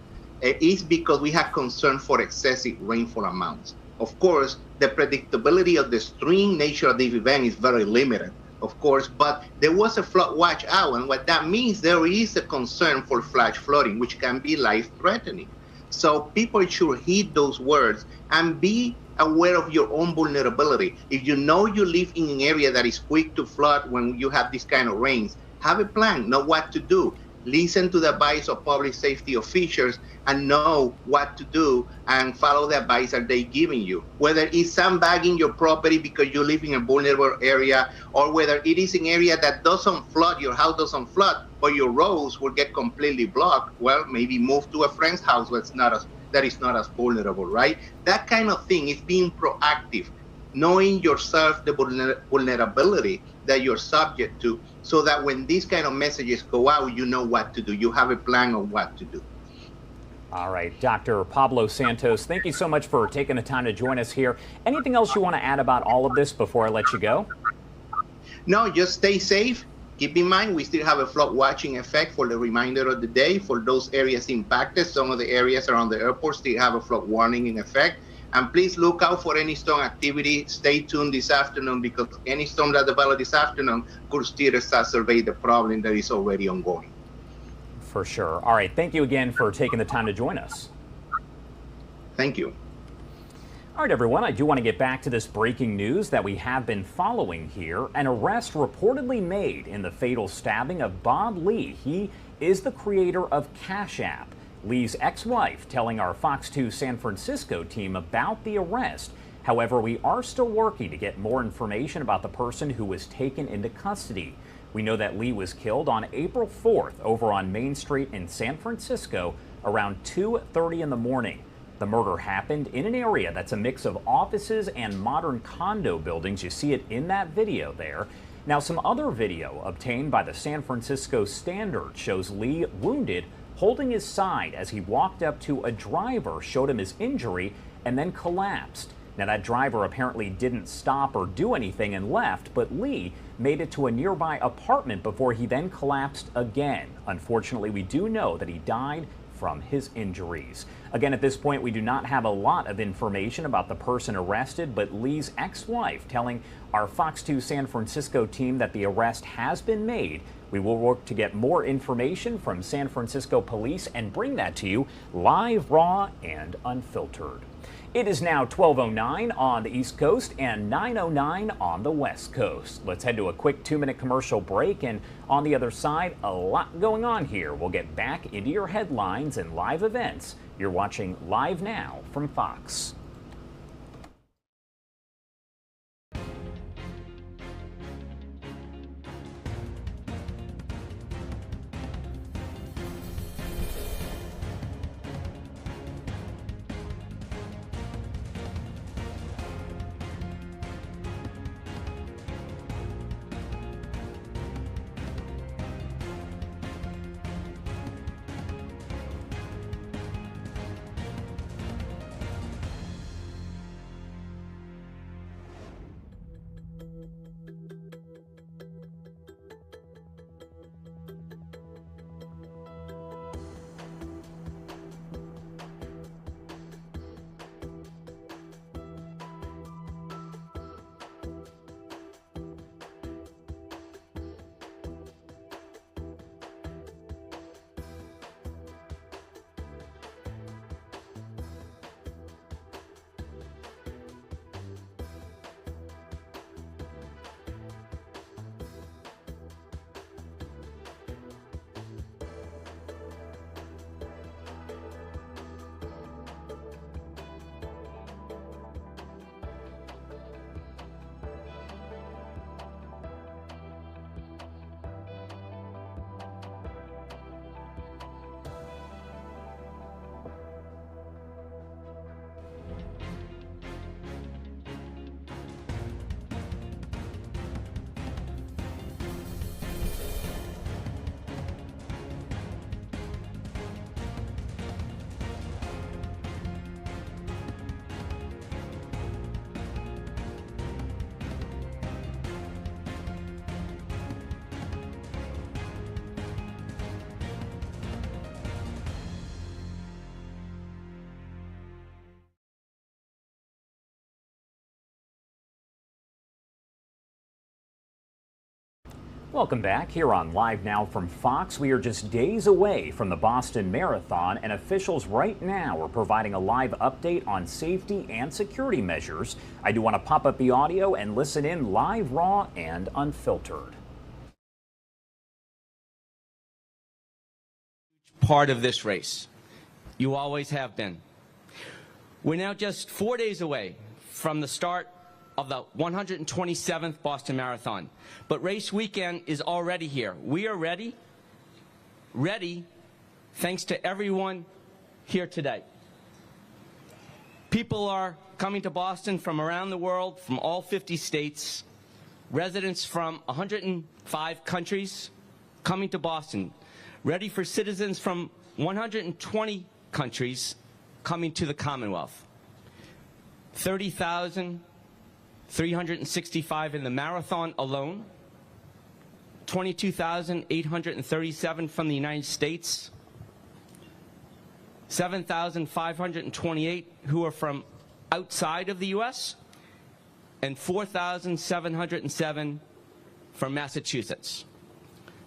Speaker 13: it's because we have concern for excessive rainfall amounts. Of course, the predictability of the extreme nature of the event is very limited, of course, but there was a flood watch out, and what that means, there is a concern for flash flooding, which can be life-threatening. So people should heed those words and be aware of your own vulnerability. If you know you live in an area that is quick to flood when you have this kind of rains, have a plan, know what to do. Listen to the advice of public safety officials and know what to do and follow the advice that they're giving you. Whether it's sandbagging your property because you live in a vulnerable area, or whether it is an area that doesn't flood, your house doesn't flood, but your roads will get completely blocked, well, maybe move to a friend's house that is not as vulnerable, right? That kind of thing is being proactive, knowing yourself the vulnerability that you're subject to, so that when these kind of messages go out, you know what to do. You have a plan on what to do.
Speaker 2: All right, Dr. Pablo Santos, thank you so much for taking the time to join us here. Anything else you want to add about all of this before I let you go?
Speaker 13: No, just stay safe. Keep in mind, we still have a flood watching effect for the remainder of the day. For those areas impacted, some of the areas around the airport still have a flood warning in effect. And please look out for any storm activity. Stay tuned this afternoon, because any storm that develops this afternoon could still exacerbate the problem that is already ongoing.
Speaker 2: For sure. All right, thank you again for taking the time to join us.
Speaker 13: Thank you.
Speaker 2: All right, everyone, I do want to get back to this breaking news that we have been following here. An arrest reportedly made in the fatal stabbing of Bob Lee. He is the creator of Cash App. Lee's ex-wife telling our Fox 2 San Francisco team about the arrest. However, we are still working to get more information about the person who was taken into custody. We know that Lee was killed on April 4th over on Main Street in San Francisco around 2:30 in the morning. The murder happened in an area that's a mix of offices and modern condo buildings. You see it in that video there. Now, some other video obtained by the San Francisco Standard shows Lee wounded, holding his side as he walked up to a driver, showed him his injury, and then collapsed. Now, that driver apparently didn't stop or do anything and left, but Lee made it to a nearby apartment before he then collapsed again. Unfortunately, we do know that he died from his injuries. Again, at this point, we do not have a lot of information about the person arrested, but Lee's ex-wife telling our Fox 2 San Francisco team that the arrest has been made. We will work to get more information from San Francisco police and bring that to you live, raw, and unfiltered. It is now 12:09 on the East Coast and 9:09 on the West Coast. Let's head to a quick 2-minute commercial break, and on the other side, a lot going on here. We'll get back into your headlines and live events. You're watching Live Now from Fox. Welcome back here on Live Now from Fox. We are just days away from the Boston Marathon, and officials right now are providing a live update on safety and security measures. I do want to pop up the audio and listen in live, raw, and unfiltered.
Speaker 6: Part of this race. You always have been. We're now just 4 days away from the start of the 127th Boston Marathon. But race weekend is already here. We are ready thanks to everyone here today. People are coming to Boston from around the world, from all 50 states, residents from 105 countries coming to Boston, ready for citizens from 120 countries coming to the Commonwealth. 30,365 in the marathon alone, 22,837 from the United States, 7,528 who are from outside of the U.S., and 4,707 from Massachusetts.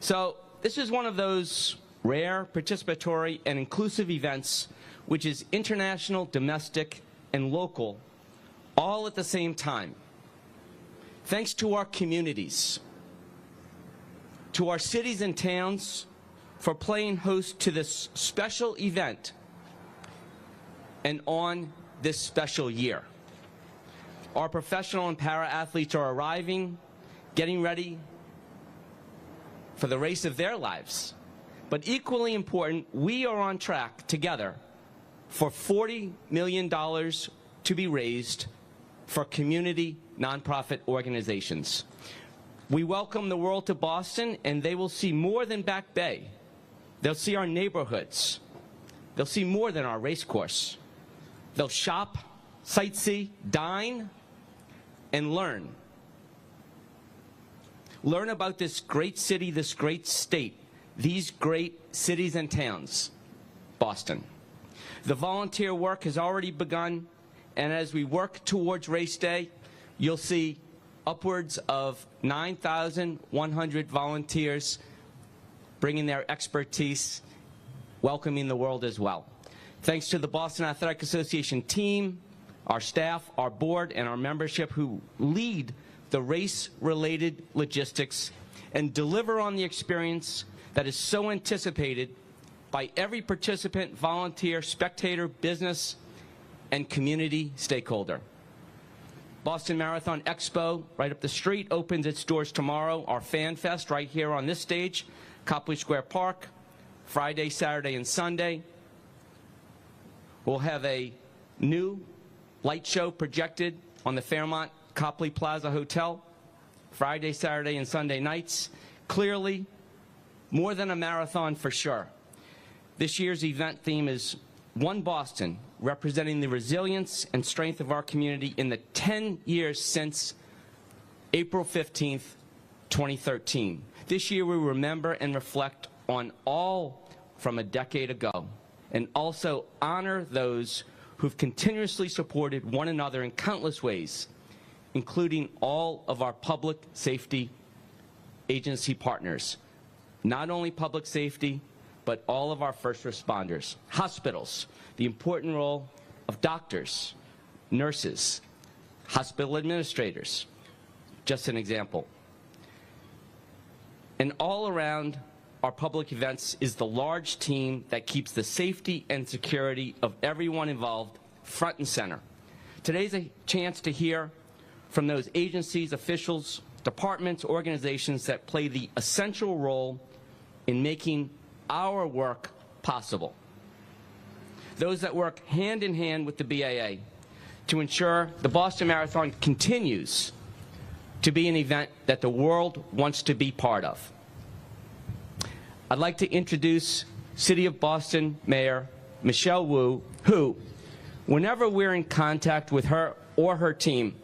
Speaker 6: So this is one of those rare, participatory, and inclusive events which is international, domestic, and local, all at the same time. Thanks to our communities, to our cities and towns for playing host to this special event and on this special year. Our professional and para-athletes are arriving, getting ready for the race of their lives. But equally important, we are on track together for $40 million to be raised for community nonprofit organizations. We welcome the world to Boston, and they will see more than Back Bay. They'll see our neighborhoods. They'll see more than our race course. They'll shop, sightsee, dine, and learn. Learn about this great city, this great state, these great cities and towns, Boston. The volunteer work has already begun, and as we work towards race day, you'll see upwards of 9,100 volunteers bringing their expertise, welcoming the world as well. Thanks to the Boston Athletic Association team, our staff, our board, and our membership who lead the race-related logistics and deliver on the experience that is so anticipated by every participant, volunteer, spectator, business, and community stakeholder. Boston Marathon Expo, right up the street, opens its doors tomorrow. Our Fan Fest right here on this stage, Copley Square Park, Friday, Saturday, and Sunday. We'll have a new light show projected on the Fairmont Copley Plaza Hotel, Friday, Saturday, and Sunday nights. Clearly, more than a marathon for sure. This year's event theme is One Boston, representing the resilience and strength of our community in the 10 years since April 15th, 2013. This year we remember and reflect on all from a decade ago and also honor those who've continuously supported one another in countless ways, including all of our public safety agency partners. Not only public safety, but all of our first responders, hospitals, the important role of doctors, nurses, hospital administrators, just an example. And all around our public events is the large team that keeps the safety and security of everyone involved front and center. Today's a chance to hear from those agencies, officials, departments, organizations that play the essential role in making our work possible. Those that work hand in hand with the BAA to ensure the Boston Marathon continues to be an event that the world wants to be part of. I'd like to introduce City of Boston Mayor Michelle Wu, who, whenever we're in contact with her or her team,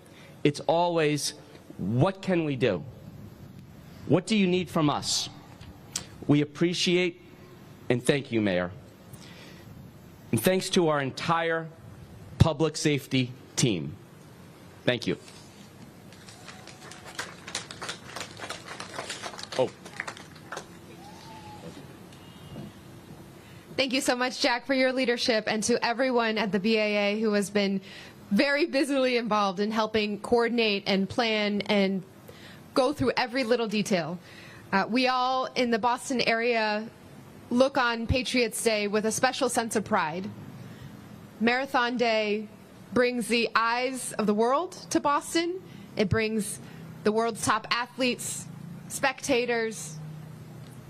Speaker 6: it's always, what can we do? What do you need from us? We appreciate and thank you, Mayor. And thanks to our entire public safety team. Thank you. Oh.
Speaker 14: Thank you so much, Jack, for your leadership, and to everyone at the BAA who has been very busily involved in helping coordinate and plan and go through every little detail. We all in the Boston area look on Patriots Day with a special sense of pride. Marathon Day brings the eyes of the world to Boston. It brings the world's top athletes, spectators,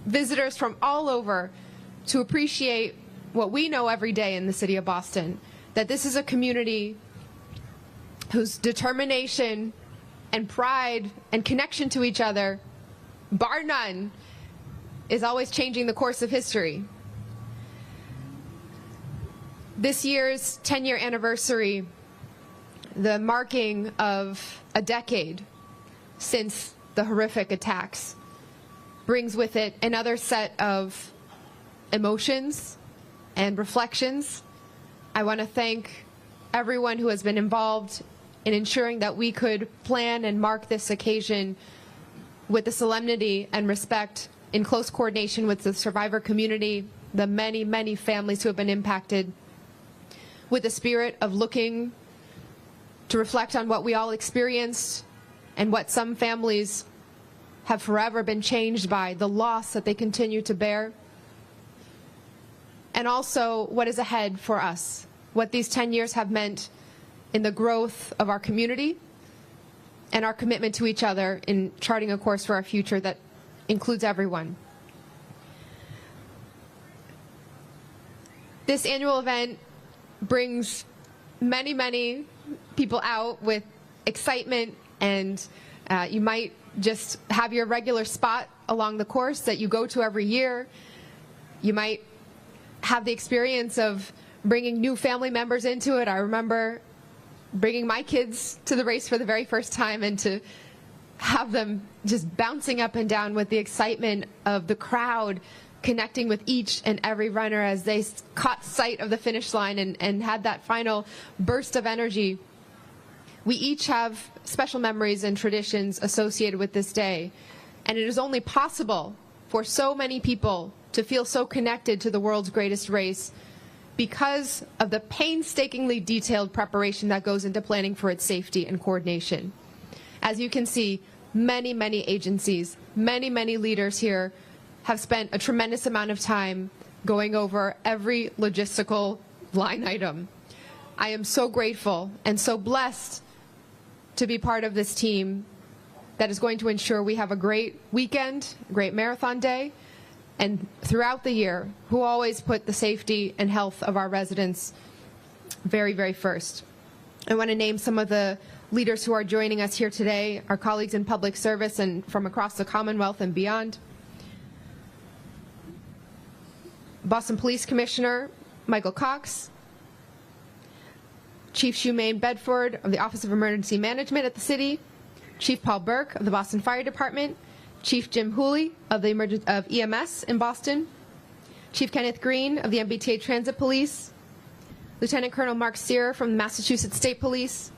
Speaker 14: visitors from all over to appreciate what we know every day in the city of Boston, that this is a community whose determination and pride and connection to each other, bar none, is always changing the course of history. This year's 10-year anniversary, the marking of a decade since the horrific attacks, brings with it another set of emotions and reflections. I want to thank everyone who has been involved in ensuring that we could plan and mark this occasion with the solemnity and respect, in close coordination with the survivor community, the many, many families who have been impacted, with the spirit of looking to reflect on what we all experienced and what some families have forever been changed by, the loss that they continue to bear, and also what is ahead for us, what these 10 years have meant in the growth of our community and our commitment to each other in charting a course for our future that includes everyone. This annual event brings many, many people out with excitement, and you might just have your regular spot along the course that you go to every year. You might have the experience of bringing new family members into it. I remember bringing my kids to the race for the very first time, and to have them just bouncing up and down with the excitement of the crowd connecting with each and every runner as they caught sight of the finish line and had that final burst of energy. We each have special memories and traditions associated with this day, and it is only possible for so many people to feel so connected to the world's greatest race because of the painstakingly detailed preparation that goes into planning for its safety and coordination. As you can see, many, many agencies, many, many leaders here have spent a tremendous amount of time going over every logistical line item. I am so grateful and so blessed to be part of this team that is going to ensure we have a great weekend, a great marathon day, and throughout the year, who always put the safety and health of our residents very, very first. I want to name some of the leaders who are joining us here today, our colleagues in public service and from across the Commonwealth and beyond. Boston Police Commissioner Michael Cox, Chief Shumaine Bedford of the Office of Emergency Management at the city, Chief Paul Burke of the Boston Fire Department, Chief Jim Hooley of EMS in Boston, Chief Kenneth Green of the MBTA Transit Police, Lieutenant Colonel Mark Sear from the Massachusetts State Police,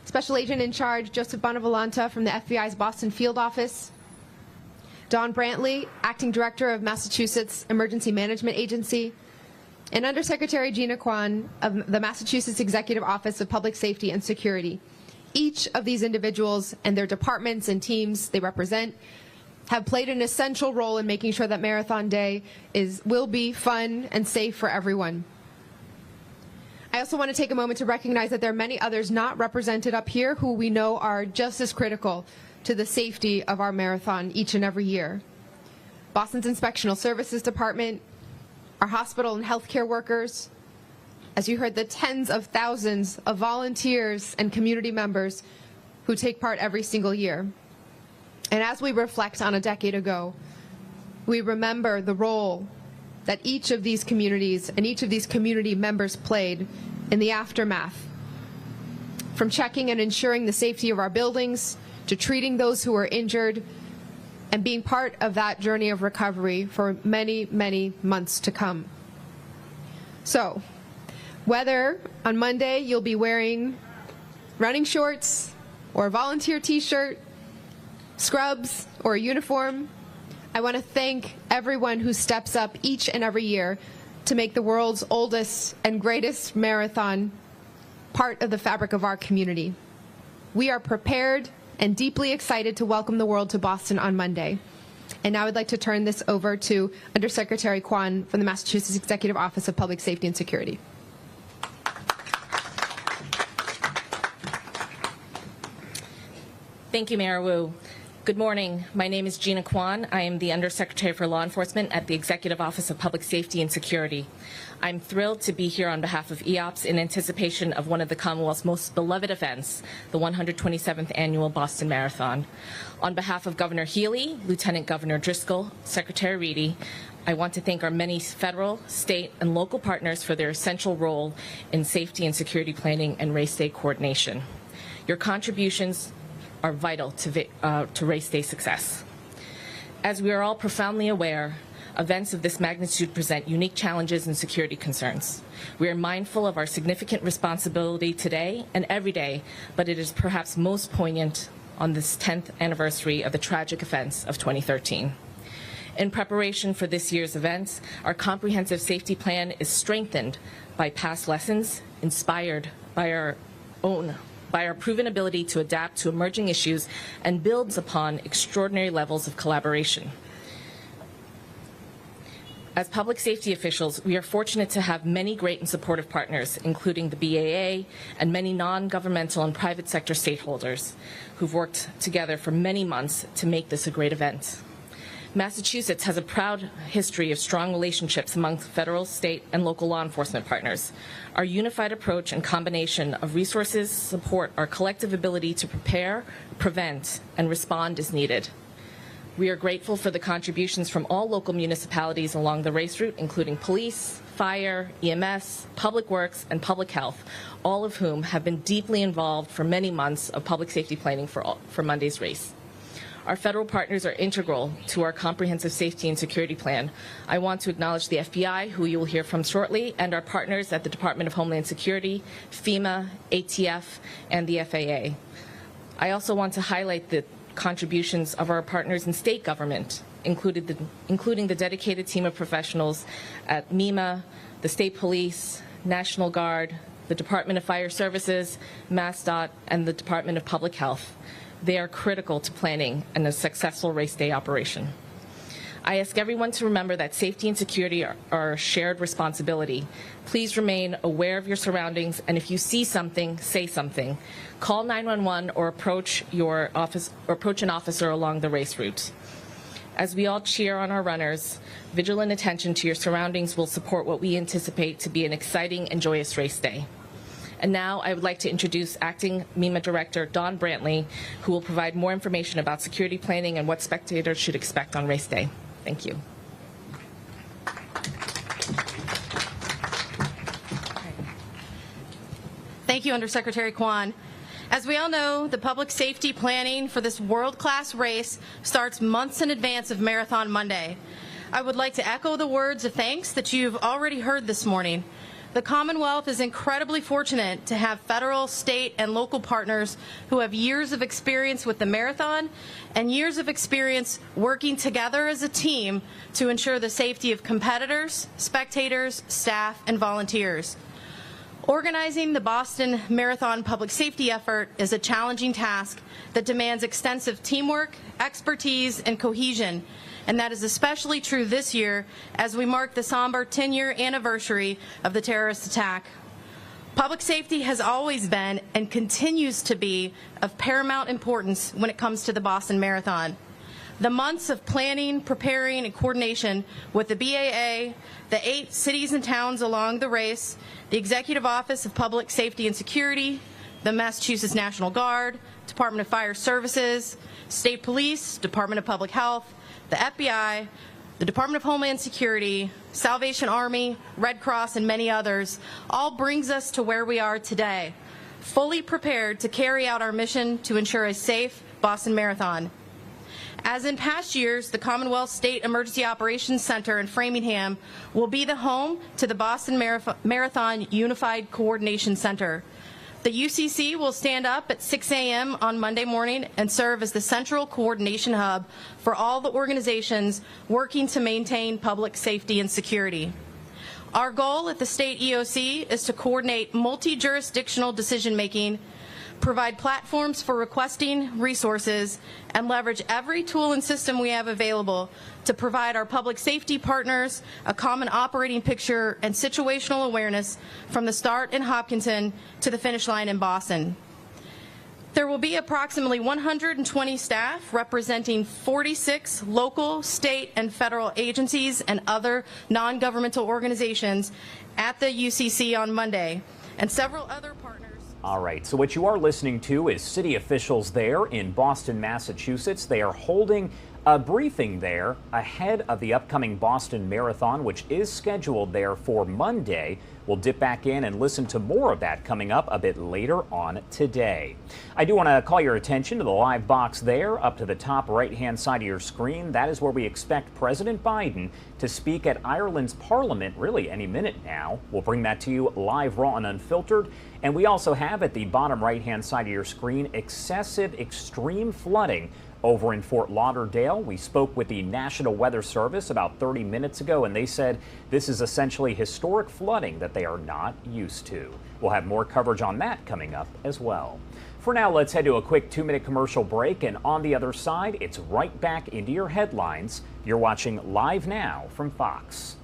Speaker 14: Special Agent in Charge Joseph Bonavolanta from the FBI's Boston Field Office, Don Brantley, Acting Director of Massachusetts Emergency Management Agency, and Undersecretary Gina Kwan of the Massachusetts Executive Office of Public Safety and Security. Each of these individuals and their departments and teams they represent have played an essential role in making sure that Marathon Day will be fun and safe for everyone. I also want to take a moment to recognize that there are many others not represented up here who we know are just as critical to the safety of our marathon each and every year. Boston's Inspectional Services Department, our hospital and healthcare workers, as you heard, the tens of thousands of volunteers and community members who take part every single year. And as we reflect on a decade ago, we remember the role that each of these communities and each of these community members played in the aftermath, from checking and ensuring the safety of our buildings to treating those who were injured and being part of that journey of recovery for many, many months to come. So, whether on Monday you'll be wearing running shorts or a volunteer t-shirt, scrubs, or a uniform, I want to thank everyone who steps up each and every year to make the world's oldest and greatest marathon part of the fabric of our community. We are prepared and deeply excited to welcome the world to Boston on Monday. And now I'd like to turn this over to Undersecretary Kwan from the Massachusetts Executive Office of Public Safety and Security.
Speaker 5: Thank you, Mayor Wu. Good morning. My name is Gina Kwan. I am the Undersecretary for Law Enforcement at the Executive Office of Public Safety and Security. I'm thrilled to be here on behalf of EOPS in anticipation of one of the Commonwealth's most beloved events, the 127th Annual Boston Marathon. On behalf of Governor Healy, Lieutenant Governor Driscoll, Secretary Reedy, I want to thank our many federal, state, and local partners for their essential role in safety and security planning and race day coordination. Your contributions are vital to race day success. As we are all profoundly aware, events of this magnitude present unique challenges and security concerns. We are mindful of our significant responsibility today and every day, but it is perhaps most poignant on this 10th anniversary of the tragic events of 2013. In preparation for this year's events, our comprehensive safety plan is strengthened by past lessons, inspired by our proven ability to adapt to emerging issues and builds upon extraordinary levels of collaboration. As public safety officials, we are fortunate to have many great and supportive partners, including the BAA and many non-governmental and private sector stakeholders who've worked together for many months to make this a great event. Massachusetts has a proud history of strong relationships among federal, state, and local law enforcement partners. Our unified approach and combination of resources support our collective ability to prepare, prevent, and respond as needed. We are grateful for the contributions from all local municipalities along the race route, including police, fire, EMS, public works, and public health, all of whom have been deeply involved for many months of public safety planning for Monday's race. Our federal partners are integral to our comprehensive safety and security plan. I want to acknowledge the FBI, who you will hear from shortly, and our partners at the Department of Homeland Security, FEMA, ATF, and the FAA. I also want to highlight the contributions of our partners in state government, including the dedicated team of professionals at MEMA, the State Police, National Guard, the Department of Fire Services, MassDOT, and the Department of Public Health. They are critical to planning and a successful race day operation. I ask everyone to remember that safety and security are a shared responsibility. Please remain aware of your surroundings, and if you see something, say something. Call 911 or approach an officer along the race route. As we all cheer on our runners, vigilant attention to your surroundings will support what we anticipate to be an exciting and joyous race day. And now I would like to introduce Acting MEMA Director Don Brantley, who will provide more information about security planning and what spectators should expect on race day. Thank you.
Speaker 16: Thank you, Undersecretary Kwan. As we all know, the public safety planning for this world-class race starts months in advance of Marathon Monday. I would like to echo the words of thanks that you've already heard this morning. The Commonwealth is incredibly fortunate to have federal, state, and local partners who have years of experience with the marathon and years of experience working together as a team to ensure the safety of competitors, spectators, staff, and volunteers. Organizing the Boston Marathon public safety effort is a challenging task that demands extensive teamwork, expertise, and cohesion. And that is especially true this year as we mark the somber 10-year anniversary of the terrorist attack. Public safety has always been and continues to be of paramount importance when it comes to the Boston Marathon. The months of planning, preparing, and coordination with the BAA, the 8 cities and towns along the race, the Executive Office of Public Safety and Security, the Massachusetts National Guard, Department of Fire Services, State Police, Department of Public Health, the FBI, the Department of Homeland Security, Salvation Army, Red Cross, and many others, all brings us to where we are today, fully prepared to carry out our mission to ensure a safe Boston Marathon. As in past years, the Commonwealth State Emergency Operations Center in Framingham will be the home to the Boston Marathon Unified Coordination Center. The UCC will stand up at 6 a.m. on Monday morning and serve as the central coordination hub for all the organizations working to maintain public safety and security. Our goal at the state EOC is to coordinate multi-jurisdictional decision-making, provide platforms for requesting resources, and leverage every tool and system we have available to provide our public safety partners a common operating picture and situational awareness from the start in Hopkinton to the finish line in Boston. There will be approximately 120 staff representing 46 local, state, and federal agencies and other non-governmental organizations at the UCC on Monday, and several other partners.
Speaker 2: All right, so what you are listening to is city officials there in Boston, Massachusetts. They are holding a briefing there ahead of the upcoming Boston Marathon, which is scheduled there for Monday. We'll dip back in and listen to more of that coming up a bit later on today. I do want to call your attention to the live box there up to the top right-hand side of your screen. That is where we expect President Biden to speak at Ireland's Parliament really any minute now. We'll bring that to you live, raw, and unfiltered. And we also have at the bottom right-hand side of your screen excessive extreme flooding Over in Fort Lauderdale, we spoke with the National Weather Service about 30 minutes ago, and they said this is essentially historic flooding that they are not used to. We'll have more coverage on that coming up as well. For now, let's head to a quick 2-minute commercial break, and on the other side, it's right back into your headlines. You're watching Live Now from Fox.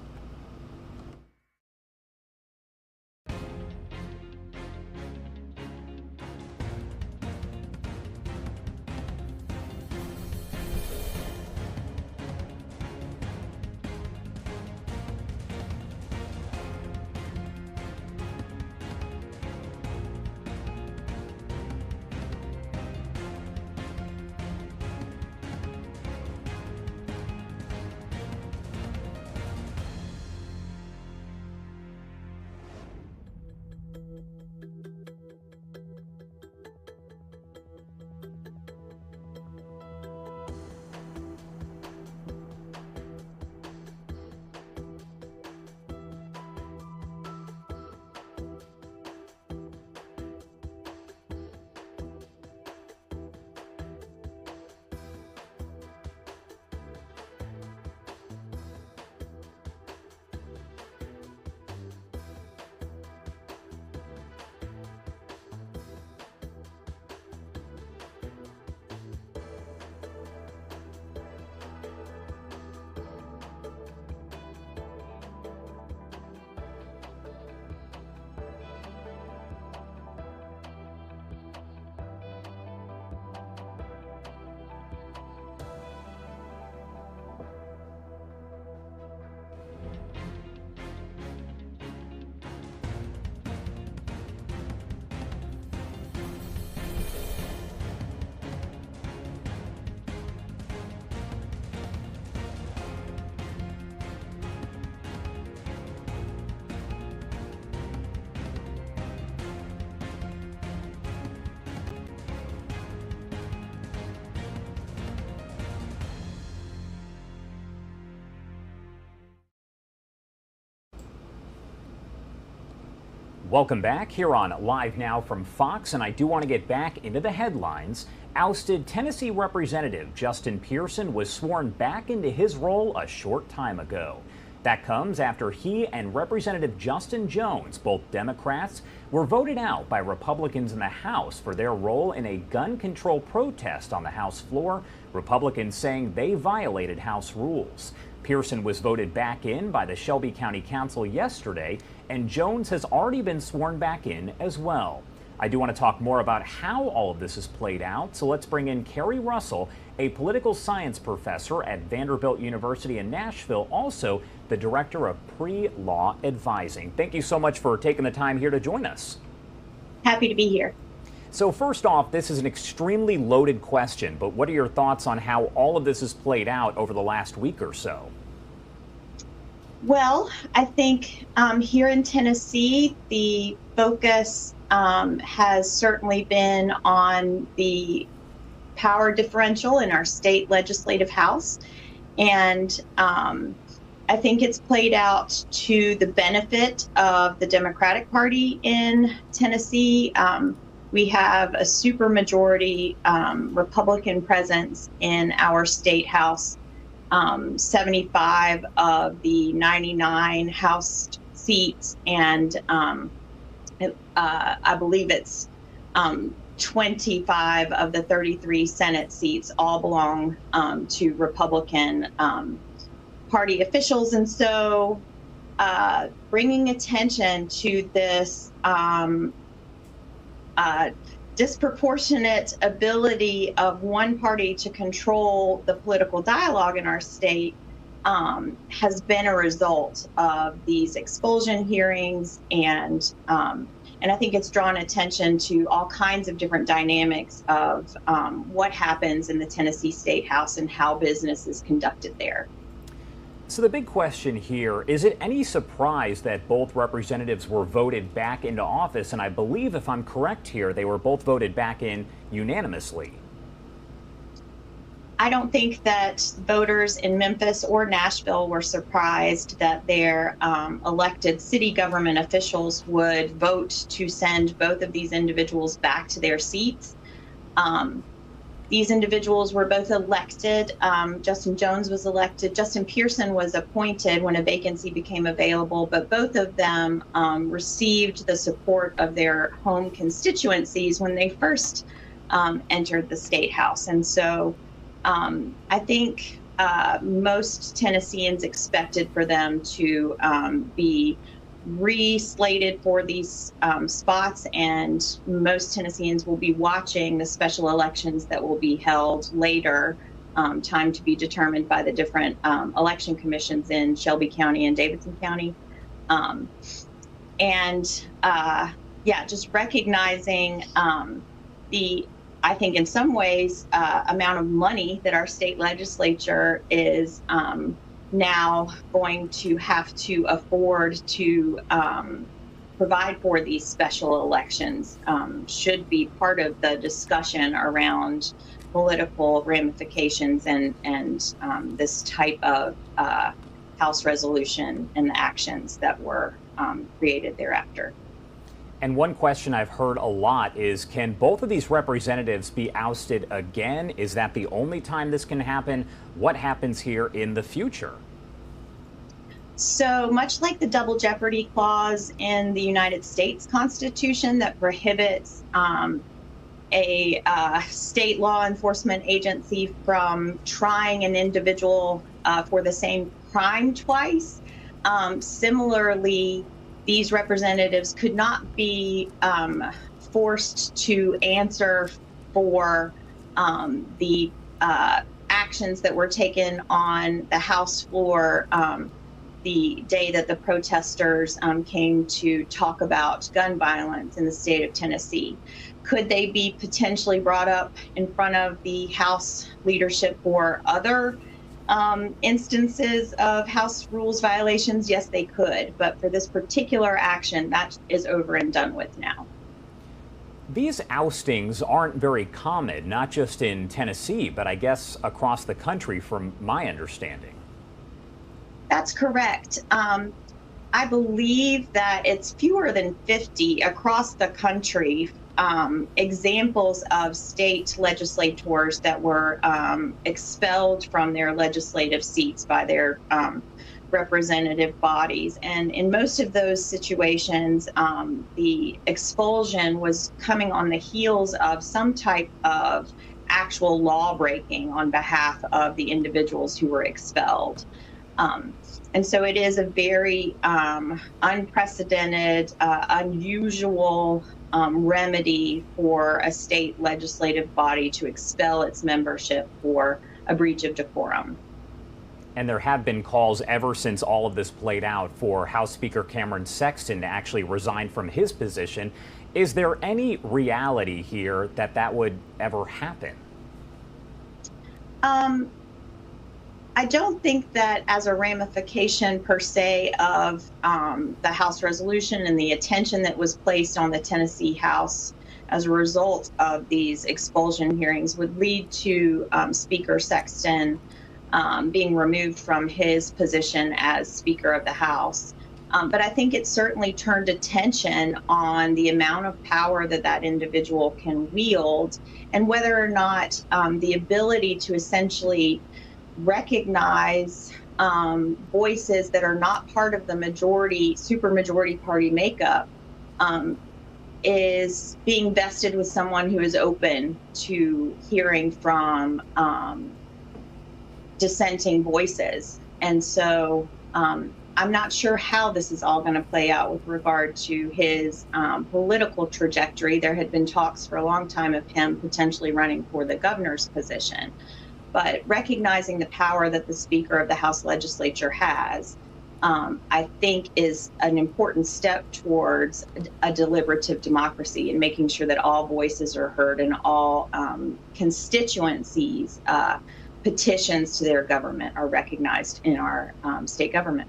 Speaker 2: Welcome back here on Live Now from Fox, and I do want to get back into the headlines. Ousted Tennessee Representative Justin Pearson was sworn back into his role a short time ago. That comes after he and Representative Justin Jones, both Democrats, were voted out by Republicans in the House for their role in a gun control protest on the House floor, Republicans saying they violated House rules. Pearson was voted back in by the Shelby County Council yesterday, and Jones has already been sworn back in as well. I do want to talk more about how all of this has played out, so let's bring in Carrie Russell, a political science professor at Vanderbilt University in Nashville, also the director of pre-law advising. Thank you so much for taking the time here to join us.
Speaker 17: Happy to be here.
Speaker 2: So first off, this is an extremely loaded question, but what are your thoughts on how all of this has played out over the last week or so?
Speaker 17: Well, I think here in Tennessee, the focus has certainly been on the power differential in our state legislative house. And I think it's played out to the benefit of the Democratic Party in Tennessee. We have a supermajority Republican presence in our state house. 75 of the 99 House seats, and I believe it's 25 of the 33 Senate seats all belong to Republican Party officials. And so bringing attention to this disproportionate ability of one party to control the political dialogue in our state has been a result of these expulsion hearings, and I think it's drawn attention to all kinds of different dynamics of what happens in the Tennessee State House and how business is conducted there.
Speaker 2: So the big question here, is it any surprise that both representatives were voted back into office? And I believe, if I'm correct here, they were both voted back in unanimously.
Speaker 17: I don't think that voters in Memphis or Nashville were surprised that their elected city government officials would vote to send both of these individuals back to their seats. These individuals were both elected. Justin Jones was elected. Justin Pearson was appointed when a vacancy became available, but both of them received the support of their home constituencies when they first entered the State House. And so I think most Tennesseans expected for them to be re-slated for these spots, and most Tennesseans will be watching the special elections that will be held later, time to be determined by the different election commissions in Shelby County and Davidson County. Yeah, just recognizing I think in some ways, amount of money that our state legislature is now going to have to afford to provide for these special elections should be part of the discussion around political ramifications and this type of House resolution and the actions that were created thereafter.
Speaker 2: And one question I've heard a lot is, can both of these representatives be ousted again? Is that the only time this can happen? What happens here in the future?
Speaker 17: So much like the double jeopardy clause in the United States Constitution that prohibits a state law enforcement agency from trying an individual for the same crime twice, similarly, these representatives could not be forced to answer for the actions that were taken on the House floor the day that the protesters came to talk about gun violence in the state of Tennessee. Could they be potentially brought up in front of the House leadership for other instances of House rules violations? Yes, they could. But for this particular action, that is over and done with now.
Speaker 2: These oustings aren't very common, not just in Tennessee, but I guess across the country, from my understanding.
Speaker 17: That's correct. I believe that it's fewer than 50 across the country, examples of state legislators that were expelled from their legislative seats by their representative bodies. And in most of those situations, the expulsion was coming on the heels of some type of actual law breaking on behalf of the individuals who were expelled. And so it is a very unprecedented, unusual remedy for a state legislative body to expel its membership for a breach of decorum.
Speaker 2: And there have been calls ever since all of this played out for House Speaker Cameron Sexton to actually resign from his position. Is there any reality here that that would ever happen?
Speaker 17: I don't think that as a ramification per se of the House resolution and the attention that was placed on the Tennessee House as a result of these expulsion hearings would lead to Speaker Sexton being removed from his position as Speaker of the House. But I think it certainly turned attention on the amount of power that that individual can wield and whether or not the ability to essentially recognize voices that are not part of the supermajority party makeup is being vested with someone who is open to hearing from dissenting voices. And so I'm not sure how this is all going to play out with regard to his political trajectory. There had been talks for a long time of him potentially running for the governor's position. But recognizing the power that the Speaker of the House legislature has, I think is an important step towards a deliberative democracy and making sure that all voices are heard and all constituencies' petitions to their government are recognized in our state government.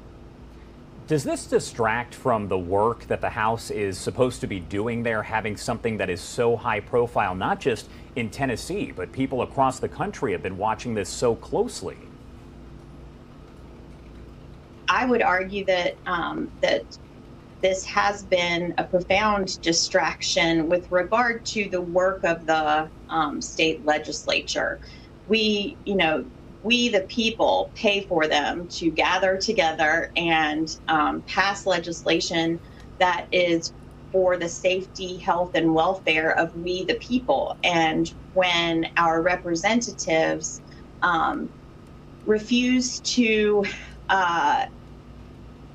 Speaker 2: Does this distract from the work that the House is supposed to be doing there, having something that is so high profile, not just in Tennessee, but people across the country have been watching this so closely?
Speaker 17: I would argue that that this has been a profound distraction with regard to the work of the state legislature. We the people pay for them to gather together and pass legislation that is for the safety, health, and welfare of we the people. And when our representatives refuse to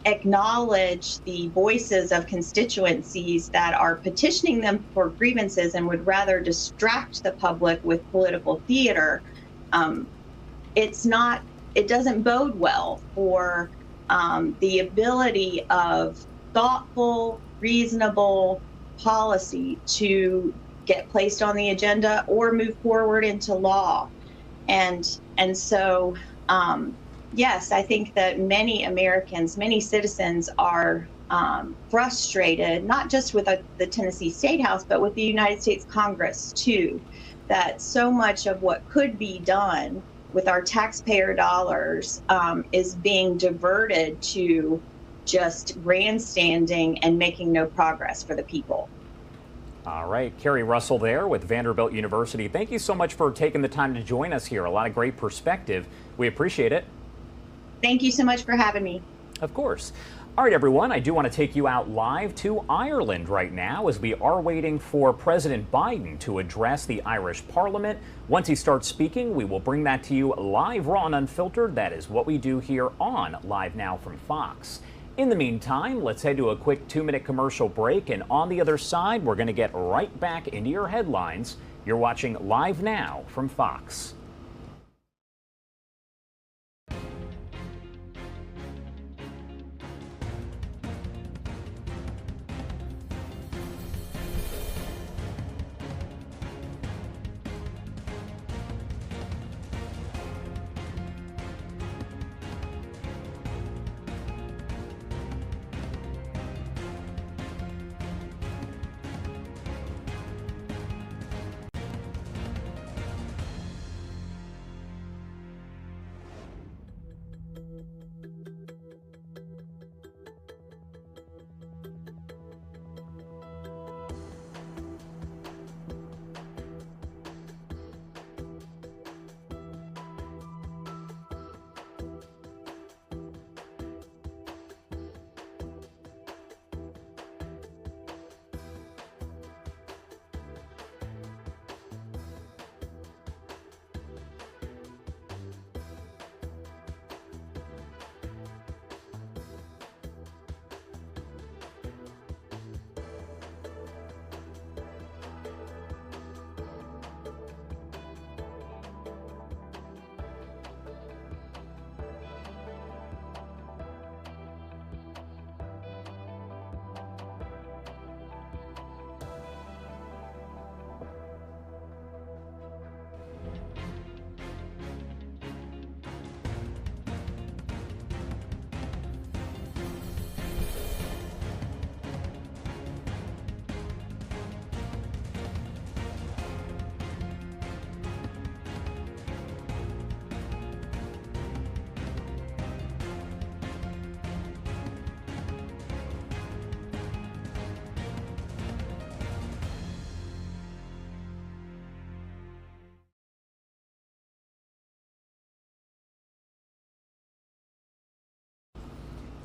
Speaker 17: acknowledge the voices of constituencies that are petitioning them for grievances and would rather distract the public with political theater, it doesn't bode well for the ability of thoughtful, reasonable policy to get placed on the agenda or move forward into law. And so, yes, I think that many Americans, many citizens are frustrated, not just with the Tennessee State House, but with the United States Congress too, that so much of what could be done with our taxpayer dollars is being diverted to just grandstanding and making no progress for the people.
Speaker 2: All right, Carrie Russell there with Vanderbilt University. Thank you so much for taking the time to join us here. A lot of great perspective. We appreciate it.
Speaker 17: Thank you so much for having me.
Speaker 2: Of course. All right, everyone, I do want to take you out live to Ireland right now as we are waiting for President Biden to address the Irish Parliament. Once he starts speaking, we will bring that to you live, raw, and unfiltered. That is what we do here on Live Now from Fox. In the meantime, let's head to a quick 2-minute commercial break, and on the other side, we're going to get right back into your headlines. You're watching Live Now from Fox.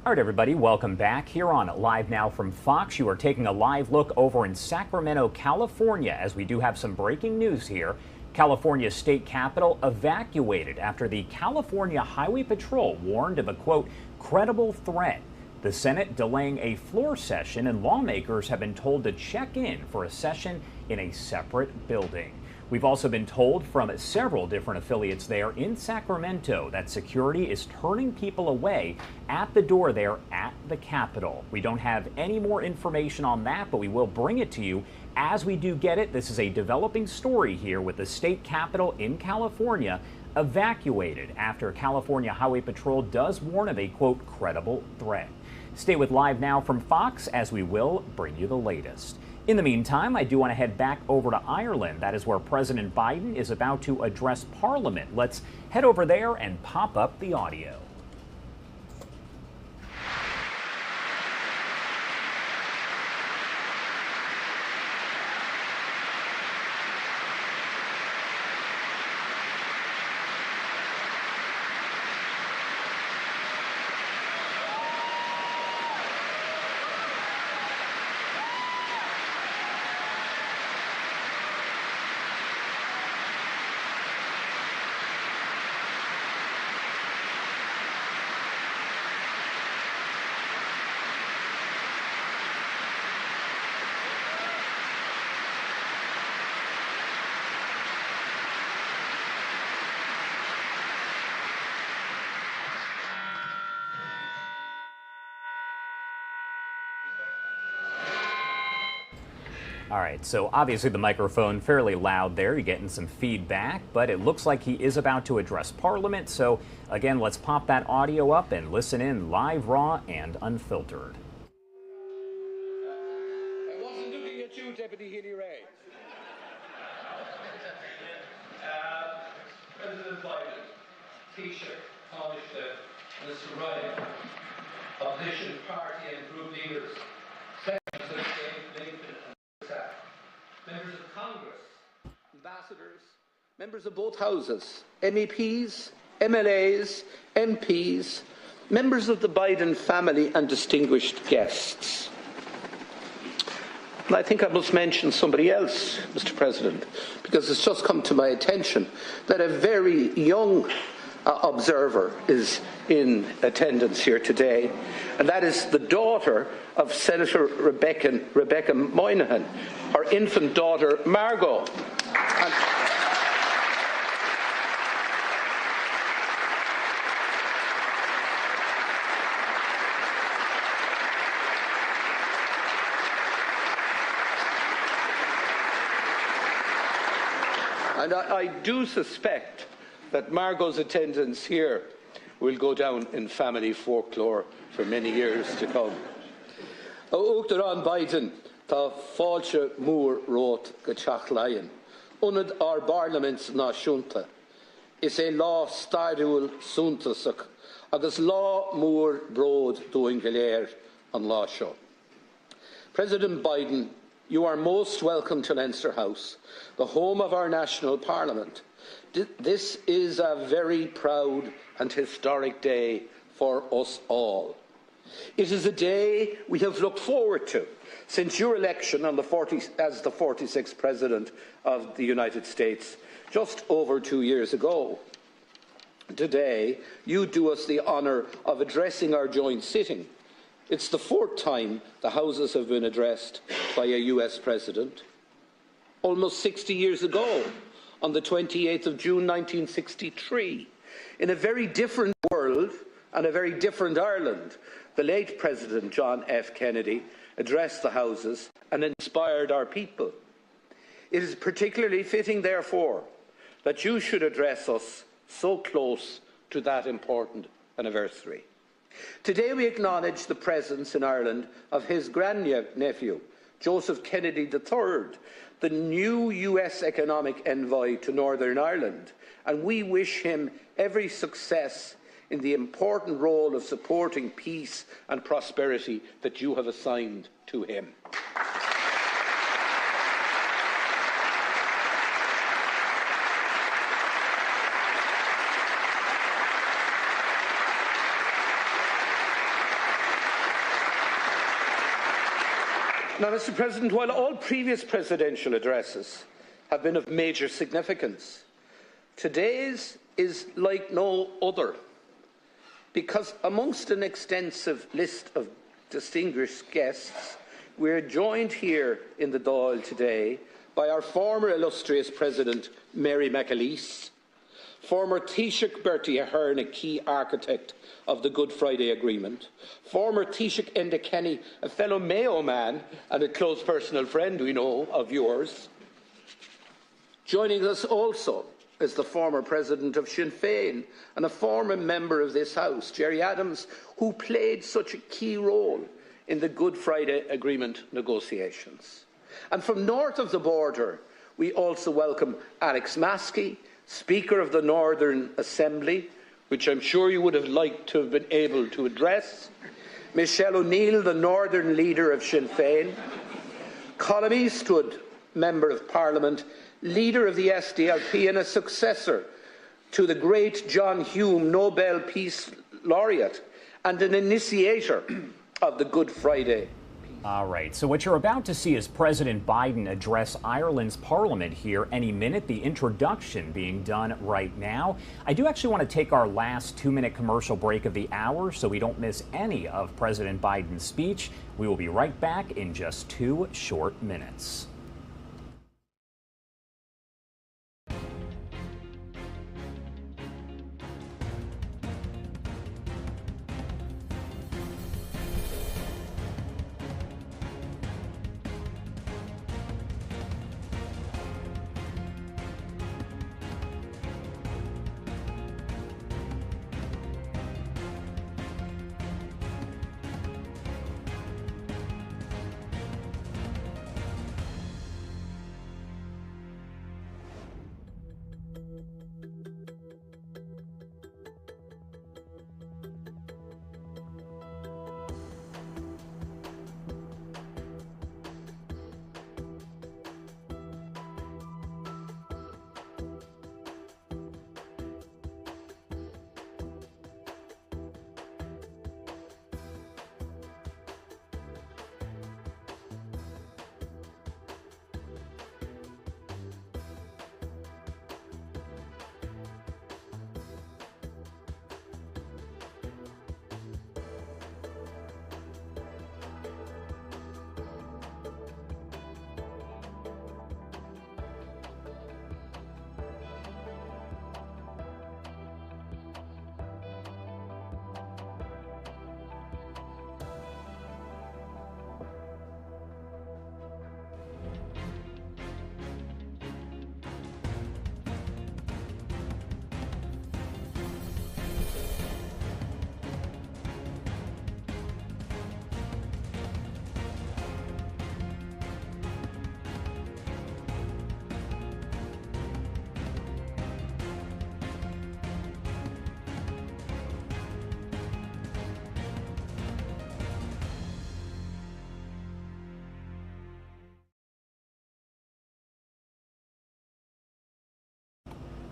Speaker 2: All right, everybody, welcome back here on Live Now from Fox. You are taking a live look over in Sacramento, California, as we do have some breaking news here. California's state capitol evacuated after the California Highway Patrol warned of a, quote, credible threat. The Senate delaying a floor session, and lawmakers have been told to check in for a session in a separate building. We've also been told from several different affiliates there in Sacramento that security is turning people away at the door there at the Capitol. We don't have any more information on that, but we will bring it to you as we do get it. This is a developing story here with the state capitol in California evacuated after California Highway Patrol does warn of a, quote, credible threat. Stay with Live Now from Fox as we will bring you the latest. In the meantime, I do want to head back over to Ireland. That is where President Biden is about to address Parliament. Let's head over there and pop up the audio. All right, so obviously the microphone fairly loud there. You're getting some feedback, but it looks like he is about to address Parliament. So again, let's pop that audio up and listen in live, raw, and unfiltered.
Speaker 7: I wasn't looking at you, Deputy Healy-Rae. President Biden, Taoiseach, Taoiseach, Mr. Ryan, opposition party and group leaders, secretaries of state, Lincoln and Sack, members of Congress, ambassadors, members of both houses, MEPs, MLAs, MPs, members of the Biden family and distinguished guests. And I think I must mention somebody else, Mr. President, because it's just come to my attention that a very young observer is in attendance here today, and that is the daughter of Senator Rebecca Moynihan, her infant daughter Margot. And I do suspect that Margot's attendance here will go down in family folklore for many years to come. Uachtar an Biden tá fáilte mór rót go teach lion. Unad our Parliaments náisiúnta is é lá stairiúil súntasach agus lá mór bród dúin go léir an lá seo. President Biden, you are most welcome to Leinster House, the home of our national parliament. This is a very proud and historic day for us all. It is a day we have looked forward to since your election as the 46th President of the United States just over 2 years ago. Today, you do us the honour of addressing our joint sitting. It's the 4th time the Houses have been addressed by a US President. Almost 60 years ago, on the 28th of June 1963, in a very different world and a very different Ireland, the late President John F. Kennedy addressed the Houses and inspired our people. It is particularly fitting, therefore, that you should address us so close to that important anniversary. Today we acknowledge the presence in Ireland of his grandnephew, Joseph Kennedy III, the new US economic envoy to Northern Ireland, and we wish him every success in the important role of supporting peace and prosperity that you have assigned to him. Now, Mr. President, while all previous presidential addresses have been of major significance, today's is like no other, because amongst an extensive list of distinguished guests, we are joined here in the Dáil today by our former illustrious President, Mary McAleese, former Taoiseach Bertie Ahern, a key architect of the Good Friday Agreement, former Taoiseach Enda Kenny, a fellow Mayo man and a close personal friend, we know, of yours. Joining us also is the former President of Sinn Féin and a former member of this House, Gerry Adams, who played such a key role in the Good Friday Agreement negotiations. And from north of the border, we also welcome Alex Maskey, Speaker of the Northern Assembly, which I'm sure you would have liked to have been able to address, Michelle O'Neill, the Northern Leader of Sinn Féin, Colm Eastwood, Member of Parliament, Leader of the SDLP and a successor to the great John Hume, Nobel Peace Laureate, and an initiator of the Good Friday.
Speaker 2: All right, so what you're about to see is President Biden address Ireland's Parliament here any minute, the introduction being done right now. I do actually want to take our last 2-minute commercial break of the hour so we don't miss any of President Biden's speech. We will be right back in just 2 short minutes.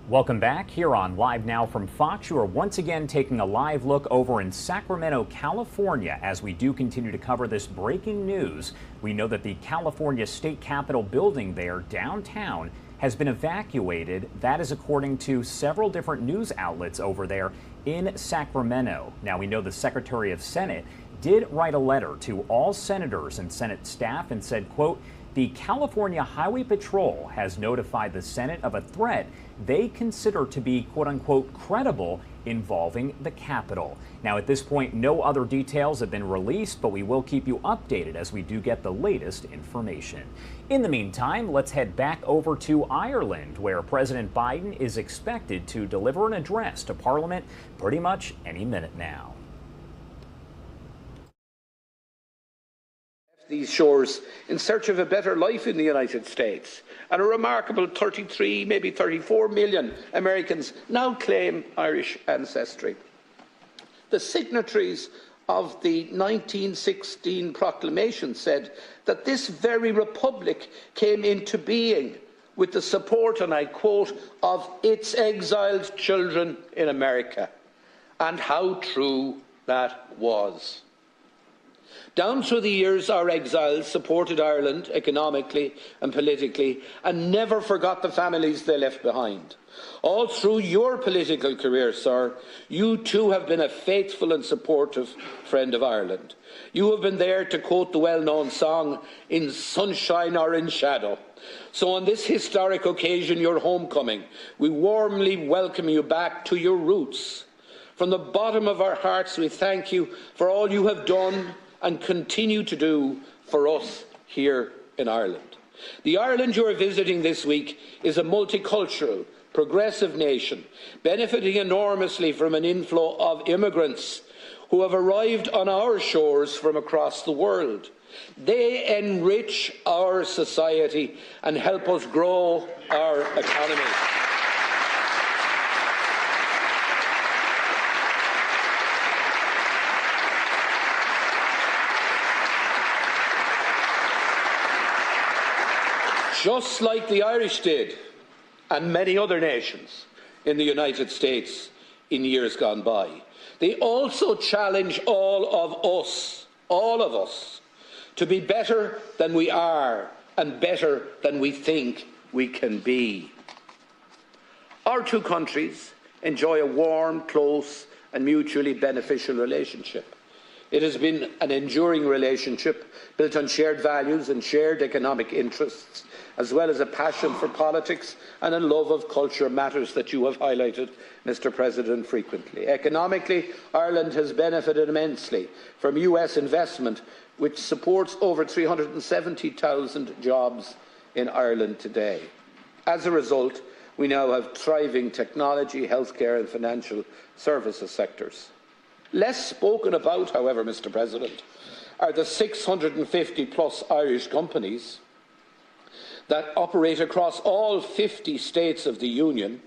Speaker 2: Welcome back here on Live Now from Fox. You are once again taking a live look over in Sacramento, California, as we do continue to cover this breaking news. We know that the California State Capitol building there downtown has been evacuated. That is according to several different news outlets over there in Sacramento. Now, we know the Secretary of Senate did write a letter to all senators and Senate staff and said, quote, "The California Highway Patrol has notified the Senate of a threat they consider to be, quote unquote, credible involving the Capitol." Now, at this point, no other details have been released, but we will keep you updated as we do get the latest information. In the meantime, let's head back over to Ireland, where President Biden is expected to deliver an address to Parliament pretty much any minute now.
Speaker 7: These shores in search of a better life in the United States, and a remarkable 33, maybe 34 million Americans now claim Irish ancestry. The signatories of the 1916 proclamation said that this very republic came into being with the support, and I quote, of its exiled children in America. And how true that was. Down through the years, our exiles supported Ireland economically and politically and never forgot the families they left behind. All through your political career, sir, you too have been a faithful and supportive friend of Ireland. You have been there, to quote the well-known song, "In sunshine or in shadow." So on this historic occasion, your homecoming, we warmly welcome you back to your roots. From the bottom of our hearts, we thank you for all you have done and continue to do for us here in Ireland. The Ireland you are visiting this week is a multicultural, progressive nation, benefiting enormously from an inflow of immigrants who have arrived on our shores from across the world. They enrich our society and help us grow our economy. Just like the Irish did, and many other nations in the United States in years gone by. They also challenge all of us, to be better than we are and better than we think we can be. Our two countries enjoy a warm, close, and mutually beneficial relationship. It has been an enduring relationship built on shared values and shared economic interests, as well as a passion for politics and a love of culture, matters that you have highlighted, Mr. President, frequently. Economically, Ireland has benefited immensely from US investment, which supports over 370,000 jobs in Ireland today. As a result, we now have thriving technology, healthcare and financial services sectors. Less spoken about, however, Mr. President, are the 650+ Irish companies that operate across all 50 states of the Union,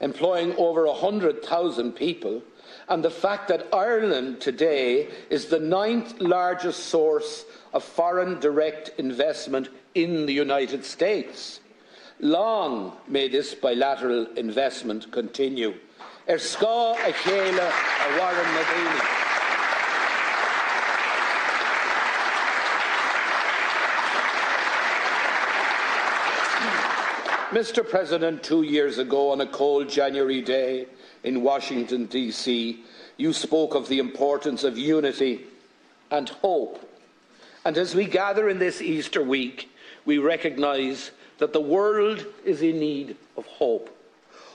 Speaker 7: employing over 100,000 people, and the fact that Ireland today is the 9th largest source of foreign direct investment in the United States. Long may this bilateral investment continue. Ska a chéile a Warren Medini. Mr. President, 2 years ago on a cold January day in Washington, D.C., you spoke of the importance of unity and hope. And as we gather in this Easter week, we recognise that the world is in need of hope.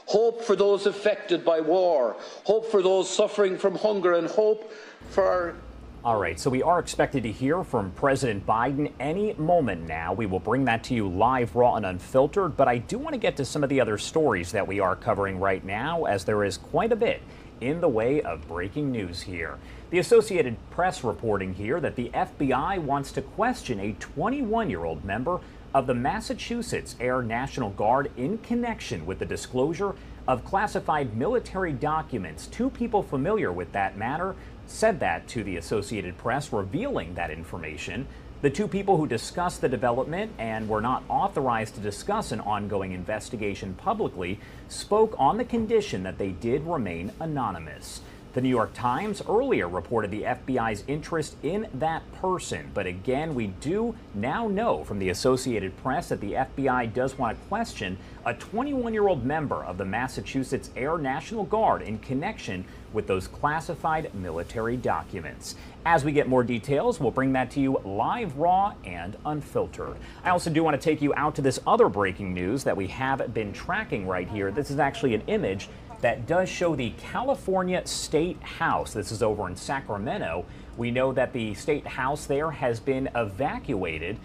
Speaker 7: Hope for those affected by war, hope for those suffering from hunger, and hope for...
Speaker 2: All right, so we are expected to hear from President Biden any moment now. We will bring that to you live, raw, and unfiltered, but I do want to get to some of the other stories that we are covering right now, as there is quite a bit in the way of breaking news here. The Associated Press reporting here that the FBI wants to question a 21-year-old member of the Massachusetts Air National Guard in connection with the disclosure of classified military documents. Two people familiar with that matter said that to the Associated Press, revealing that information. The two people who discussed the development and were not authorized to discuss an ongoing investigation publicly spoke on the condition that they did remain anonymous. The New York Times earlier reported the FBI's interest in that person, but again, we do now know from the Associated Press that the FBI does want to question a 21-year-old member of the Massachusetts Air National Guard in connection with those classified military documents. As we get more details, we'll bring that to you live, raw, and unfiltered. I also do want to take you out to this other breaking news that we have been tracking right here. This is actually an image that does show the California State House. This is over in Sacramento. We know that the State House there has been evacuated.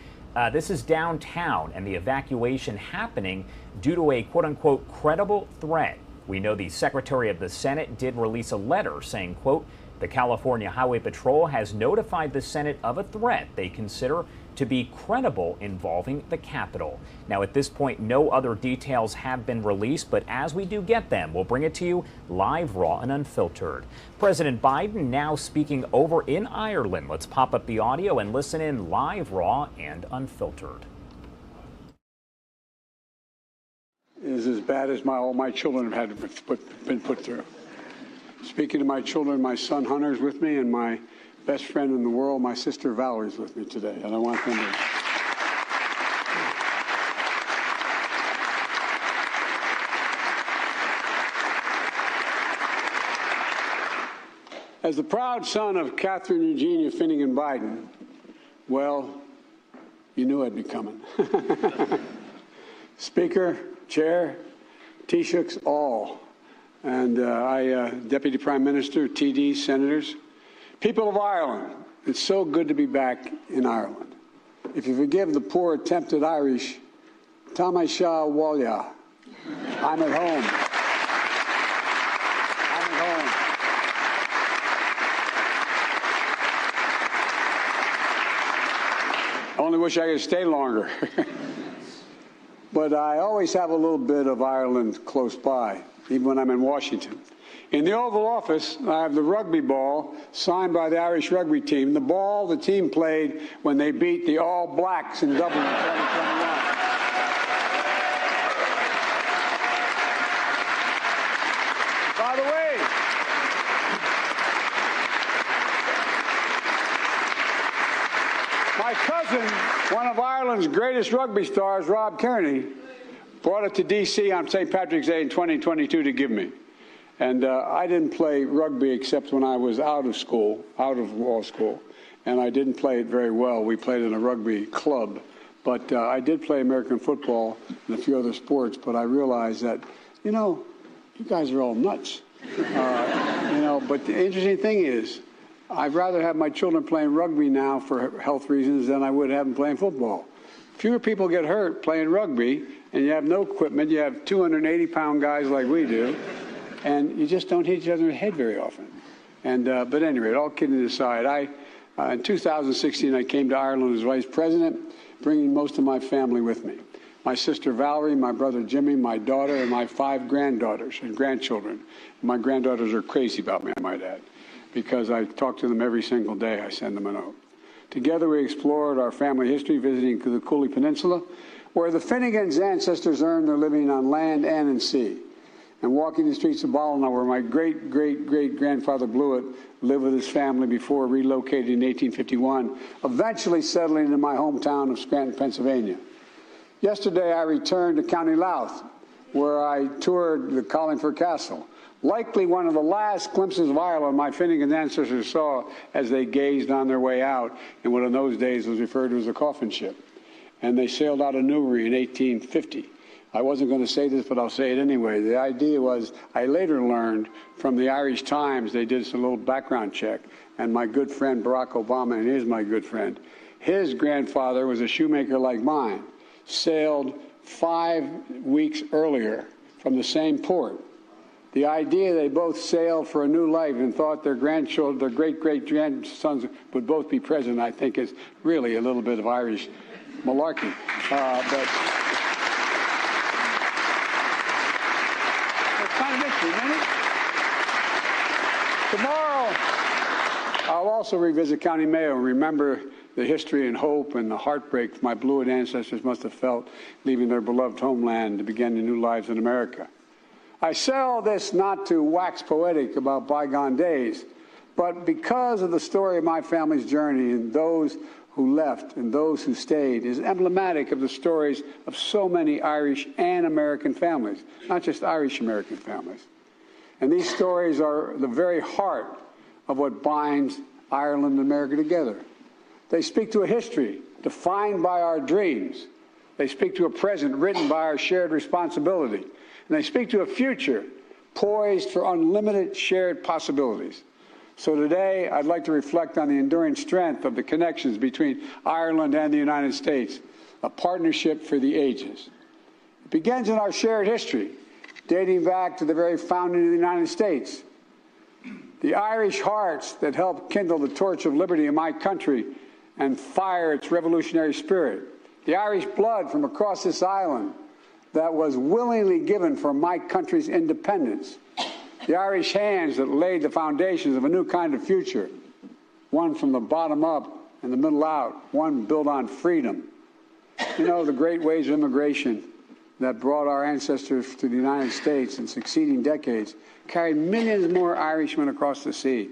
Speaker 2: This is downtown, and the evacuation happening due to a quote-unquote credible threat. We know the Secretary of the Senate did release a letter saying, quote, the California Highway Patrol has notified the Senate of a threat they consider to be credible involving the Capitol. Now, at this point, no other details have been released, but as we do get them, we'll bring it to you live, raw, and unfiltered. President Biden now speaking over in Ireland. Let's pop up the audio and listen in live, raw, and unfiltered.
Speaker 18: It is as bad as all my children have been put through. Speaking to my children, my son Hunter's with me, and my best friend in the world, my sister Valerie's with me today, and I want them to. As the proud son of Catherine Eugenia Finnegan Biden, well, you knew I'd be coming. Speaker, Chair, Taoiseachs, all, and Deputy Prime Minister, TD, Senators, people of Ireland, it's so good to be back in Ireland. If you forgive the poor attempted Irish, Táimé Seo Bhaile, I'm at home. I'm at home. I only wish I could stay longer. But I always have a little bit of Ireland close by, even when I'm in Washington. In the Oval Office, I have the rugby ball signed by the Irish rugby team, the ball the team played when they beat the All Blacks in Dublin in 2021. By the way, my cousin, one of Ireland's greatest rugby stars, Rob Kearney, brought it to D.C. on St. Patrick's Day in 2022 to give me. And I didn't play rugby except when I was out of law school, and I didn't play it very well. We played in a rugby club, but I did play American football and a few other sports, but I realized that, you know, you guys are all nuts. But the interesting thing is, I'd rather have my children playing rugby now for health reasons than I would have them playing football. Fewer people get hurt playing rugby, and you have no equipment. You have 280-pound guys like we do. And you just don't hit each other in the head very often. And but anyway, all kidding aside, in 2016 I came to Ireland as vice president, bringing most of my family with me. My sister Valerie, my brother Jimmy, my daughter, and my 5 granddaughters and grandchildren. My granddaughters are crazy about me, I might add, because I talk to them every single day. I send them a note. Together we explored our family history, visiting the Cooley Peninsula, where the Finnegans' ancestors earned their living on land and in sea, and walking the streets of Ballina, where my great-great-great-grandfather Blewett lived with his family before relocating in 1851, eventually settling in my hometown of Scranton, Pennsylvania. Yesterday, I returned to County Louth, where I toured the Carlingford Castle, likely one of the last glimpses of Ireland my Finnegan ancestors saw as they gazed on their way out in what in those days was referred to as a coffin ship. And they sailed out of Newry in 1850. I wasn't going to say this, but I'll say it anyway. The idea was, I later learned from the Irish Times, they did some little background check, and my good friend Barack Obama, and he is my good friend, his grandfather was a shoemaker like mine, sailed 5 weeks earlier from the same port. The idea they both sailed for a new life and thought their grandchildren, their great-great-grandsons would both be president, I think is really a little bit of Irish malarkey. Tomorrow, I'll also revisit County Mayo and remember the history and hope and the heartbreak my Blue ancestors must have felt leaving their beloved homeland to begin their new lives in America. I say all this not to wax poetic about bygone days, but because of the story of my family's journey and those who left and those who stayed is emblematic of the stories of so many Irish and American families, not just Irish-American families. And these stories are the very heart of what binds Ireland and America together. They speak to a history defined by our dreams. They speak to a present written by our shared responsibility. And they speak to a future poised for unlimited shared possibilities. So today, I'd like to reflect on the enduring strength of the connections between Ireland and the United States, a partnership for the ages. It begins in our shared history, dating back to the very founding of the United States. The Irish hearts that helped kindle the torch of liberty in my country and fire its revolutionary spirit. The Irish blood from across this island that was willingly given for my country's independence. The Irish hands that laid the foundations of a new kind of future, one from the bottom up and the middle out, one built on freedom. You know, the great waves of immigration that brought our ancestors to the United States in succeeding decades carried millions more Irishmen across the sea.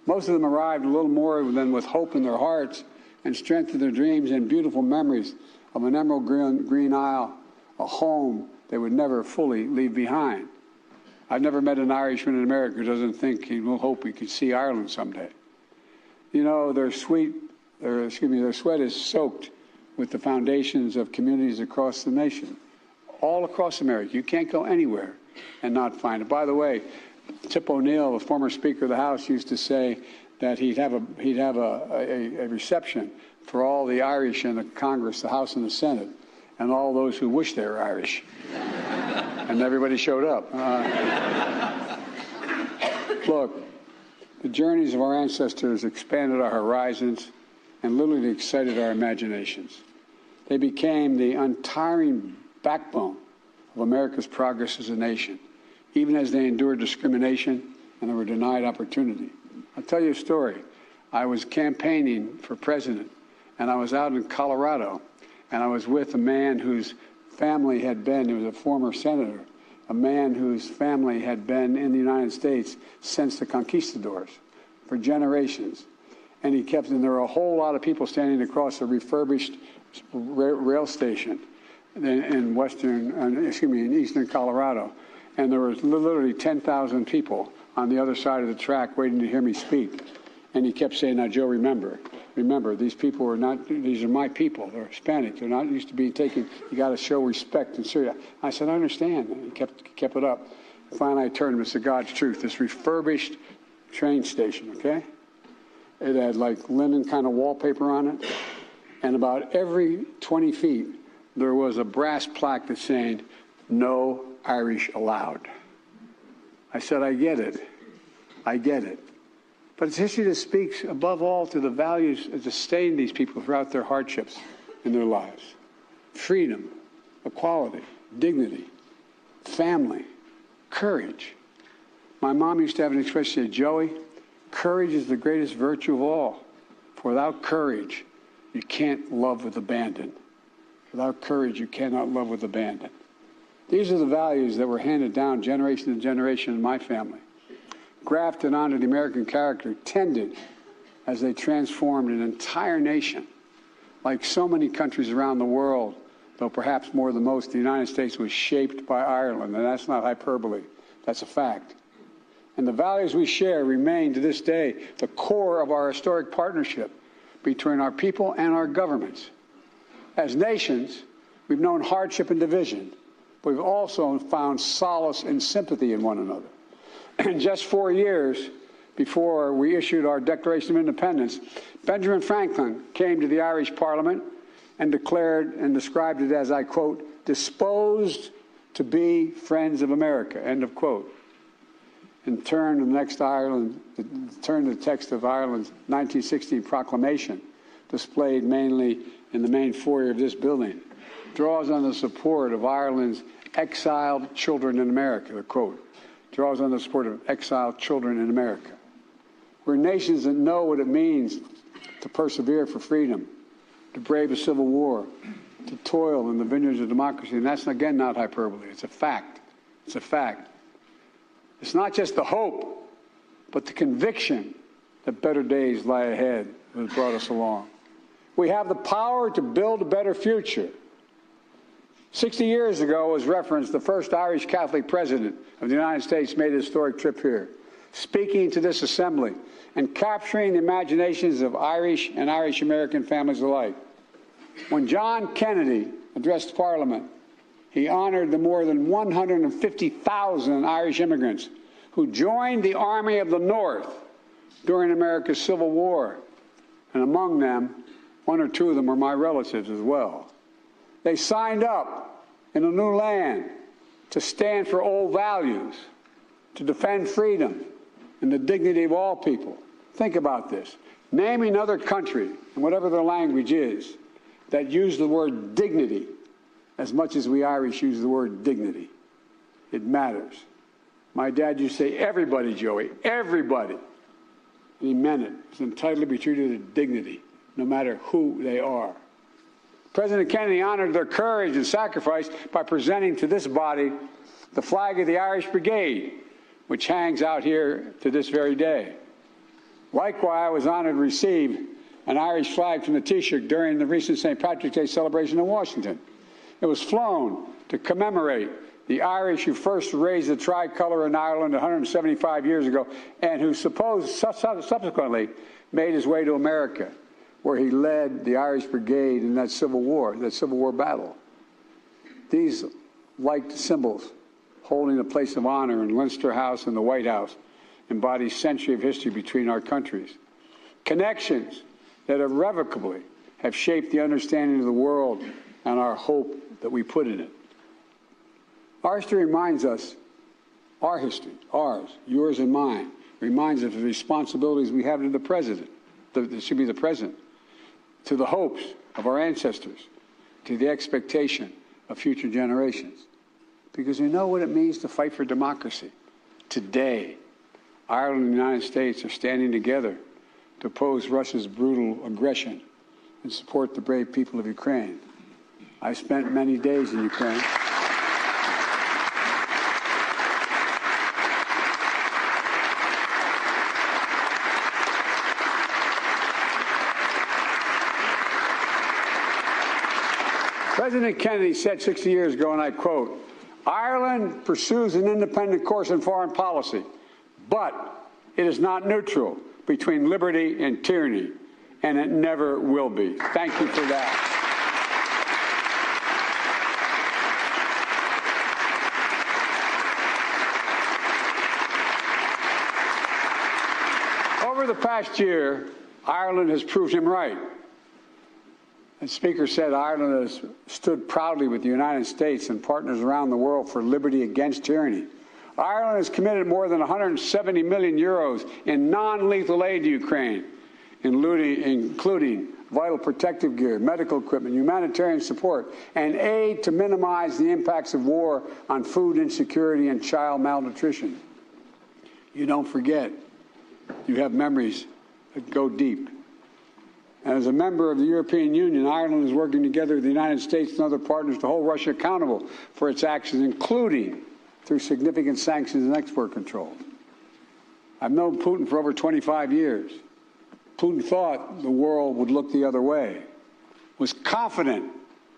Speaker 18: Most of them arrived a little more than with hope in their hearts and strength in their dreams and beautiful memories of an emerald green isle, a home they would never fully leave behind. I've never met an Irishman in America who doesn't think he will hope he could see Ireland someday. You know, their sweat is soaked with the foundations of communities across the nation, all across America. You can't go anywhere and not find it. By the way, Tip O'Neill, the former Speaker of the House, used to say that he'd have a reception for all the Irish in the Congress, the House and the Senate, and all those who wish they were Irish. And everybody showed up. Look, the journeys of our ancestors expanded our horizons and literally excited our imaginations. They became the untiring backbone of America's progress as a nation, even as they endured discrimination and they were denied opportunity. I'll tell you a story. I was campaigning for president, and I was out in Colorado, and I was with a man whose family had been, he was a former senator, a man whose family had been in the United States since the conquistadors for generations. And and there were a whole lot of people standing across a refurbished rail station in eastern Colorado. And there was literally 10,000 people on the other side of the track waiting to hear me speak. And he kept saying, now, Joe, remember, these people are not, these are my people. They're Hispanic. They're not used to being taken. You got to show respect and serious. I said, I understand. And he kept it up. Finally, I turned to him and said, God's truth, this refurbished train station, okay? It had like linen kind of wallpaper on it. And about every 20 feet, there was a brass plaque that's saying, no Irish allowed. I said, I get it. I get it. But it's history that speaks above all to the values that sustain these people throughout their hardships in their lives. Freedom, equality, dignity, family, courage. My mom used to have an expression, say, Joey, courage is the greatest virtue of all. For without courage, you can't love with abandon. Without courage, you cannot love with abandon. These are the values that were handed down generation to generation in my family, grafted onto the American character, tended as they transformed an entire nation. Like so many countries around the world, though perhaps more than most, the United States was shaped by Ireland, and that's not hyperbole. That's a fact. And the values we share remain to this day the core of our historic partnership between our people and our governments. As nations, we've known hardship and division, but we've also found solace and sympathy in one another. And just 4 years before we issued our Declaration of Independence, Benjamin Franklin came to the Irish Parliament and declared and described it as, I quote, disposed to be friends of America, end of quote. And turn to the text of Ireland's 1916 proclamation, displayed mainly in the main foyer of this building, draws on the support of Ireland's exiled children in America, the quote, draws on the support of exiled children in America. We're nations that know what it means to persevere for freedom, to brave a civil war, to toil in the vineyards of democracy. And that's, again, not hyperbole. It's a fact. It's a fact. It's not just the hope, but the conviction that better days lie ahead that has brought us along. We have the power to build a better future. 60 years ago, as referenced, the first Irish Catholic president of the United States made a historic trip here, speaking to this assembly and capturing the imaginations of Irish and Irish-American families alike. When John Kennedy addressed Parliament, he honored the more than 150,000 Irish immigrants who joined the Army of the North during America's Civil War. And among them, one or two of them were my relatives as well. They signed up in a new land to stand for old values, to defend freedom and the dignity of all people. Think about this. Name another country, and whatever their language is, that use the word dignity as much as we Irish use the word dignity. It matters. My dad used to say, everybody, Joey, everybody. And he meant it. Is entitled to be treated with dignity, no matter who they are. President Kennedy honored their courage and sacrifice by presenting to this body the flag of the Irish Brigade, which hangs out here to this very day. Likewise, I was honored to receive an Irish flag from the Taoiseach during the recent St. Patrick's Day celebration in Washington. It was flown to commemorate the Irish who first raised the tricolor in Ireland 175 years ago and who subsequently made his way to America, where he led the Irish Brigade in that Civil War battle. These liked symbols holding a place of honor in Leinster House and the White House embody a century of history between our countries. Connections that irrevocably have shaped the understanding of the world and our hope that we put in it. Our history reminds us, our history, ours, yours and mine, reminds us of the responsibilities we have to the President, that should be the President, to the hopes of our ancestors, to the expectation of future generations. Because we know what it means to fight for democracy. Today, Ireland and the United States are standing together to oppose Russia's brutal aggression and support the brave people of Ukraine. I spent many days in Ukraine. President Kennedy said 60 years ago, and I quote, "Ireland pursues an independent course in foreign policy, but it is not neutral between liberty and tyranny, and it never will be." Thank you for that. Over the past year, Ireland has proved him right. The Speaker said Ireland has stood proudly with the United States and partners around the world for liberty against tyranny. Ireland has committed more than 170 million euros in non-lethal aid to Ukraine, including vital protective gear, medical equipment, humanitarian support, and aid to minimize the impacts of war on food insecurity and child malnutrition. You don't forget. You have memories that go deep. And as a member of the European Union, Ireland is working together with the United States and other partners to hold Russia accountable for its actions, including through significant sanctions and export controls. I've known Putin for over 25 years. Putin thought the world would look the other way, was confident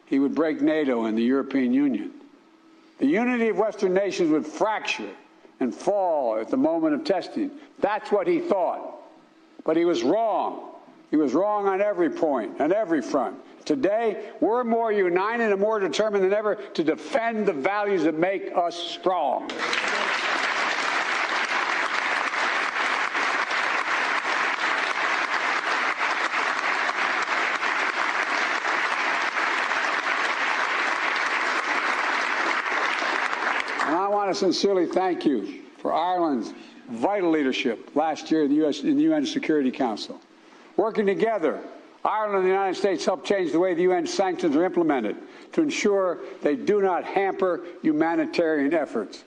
Speaker 18: he would break NATO and the European Union. The unity of Western nations would fracture and fall at the moment of testing. That's what he thought. But he was wrong. He was wrong on every point, on every front. Today, we're more united and more determined than ever to defend the values that make us strong. And I want to sincerely thank you for Ireland's vital leadership last year in the UN Security Council. Working together, Ireland and the United States helped change the way the UN sanctions are implemented to ensure they do not hamper humanitarian efforts.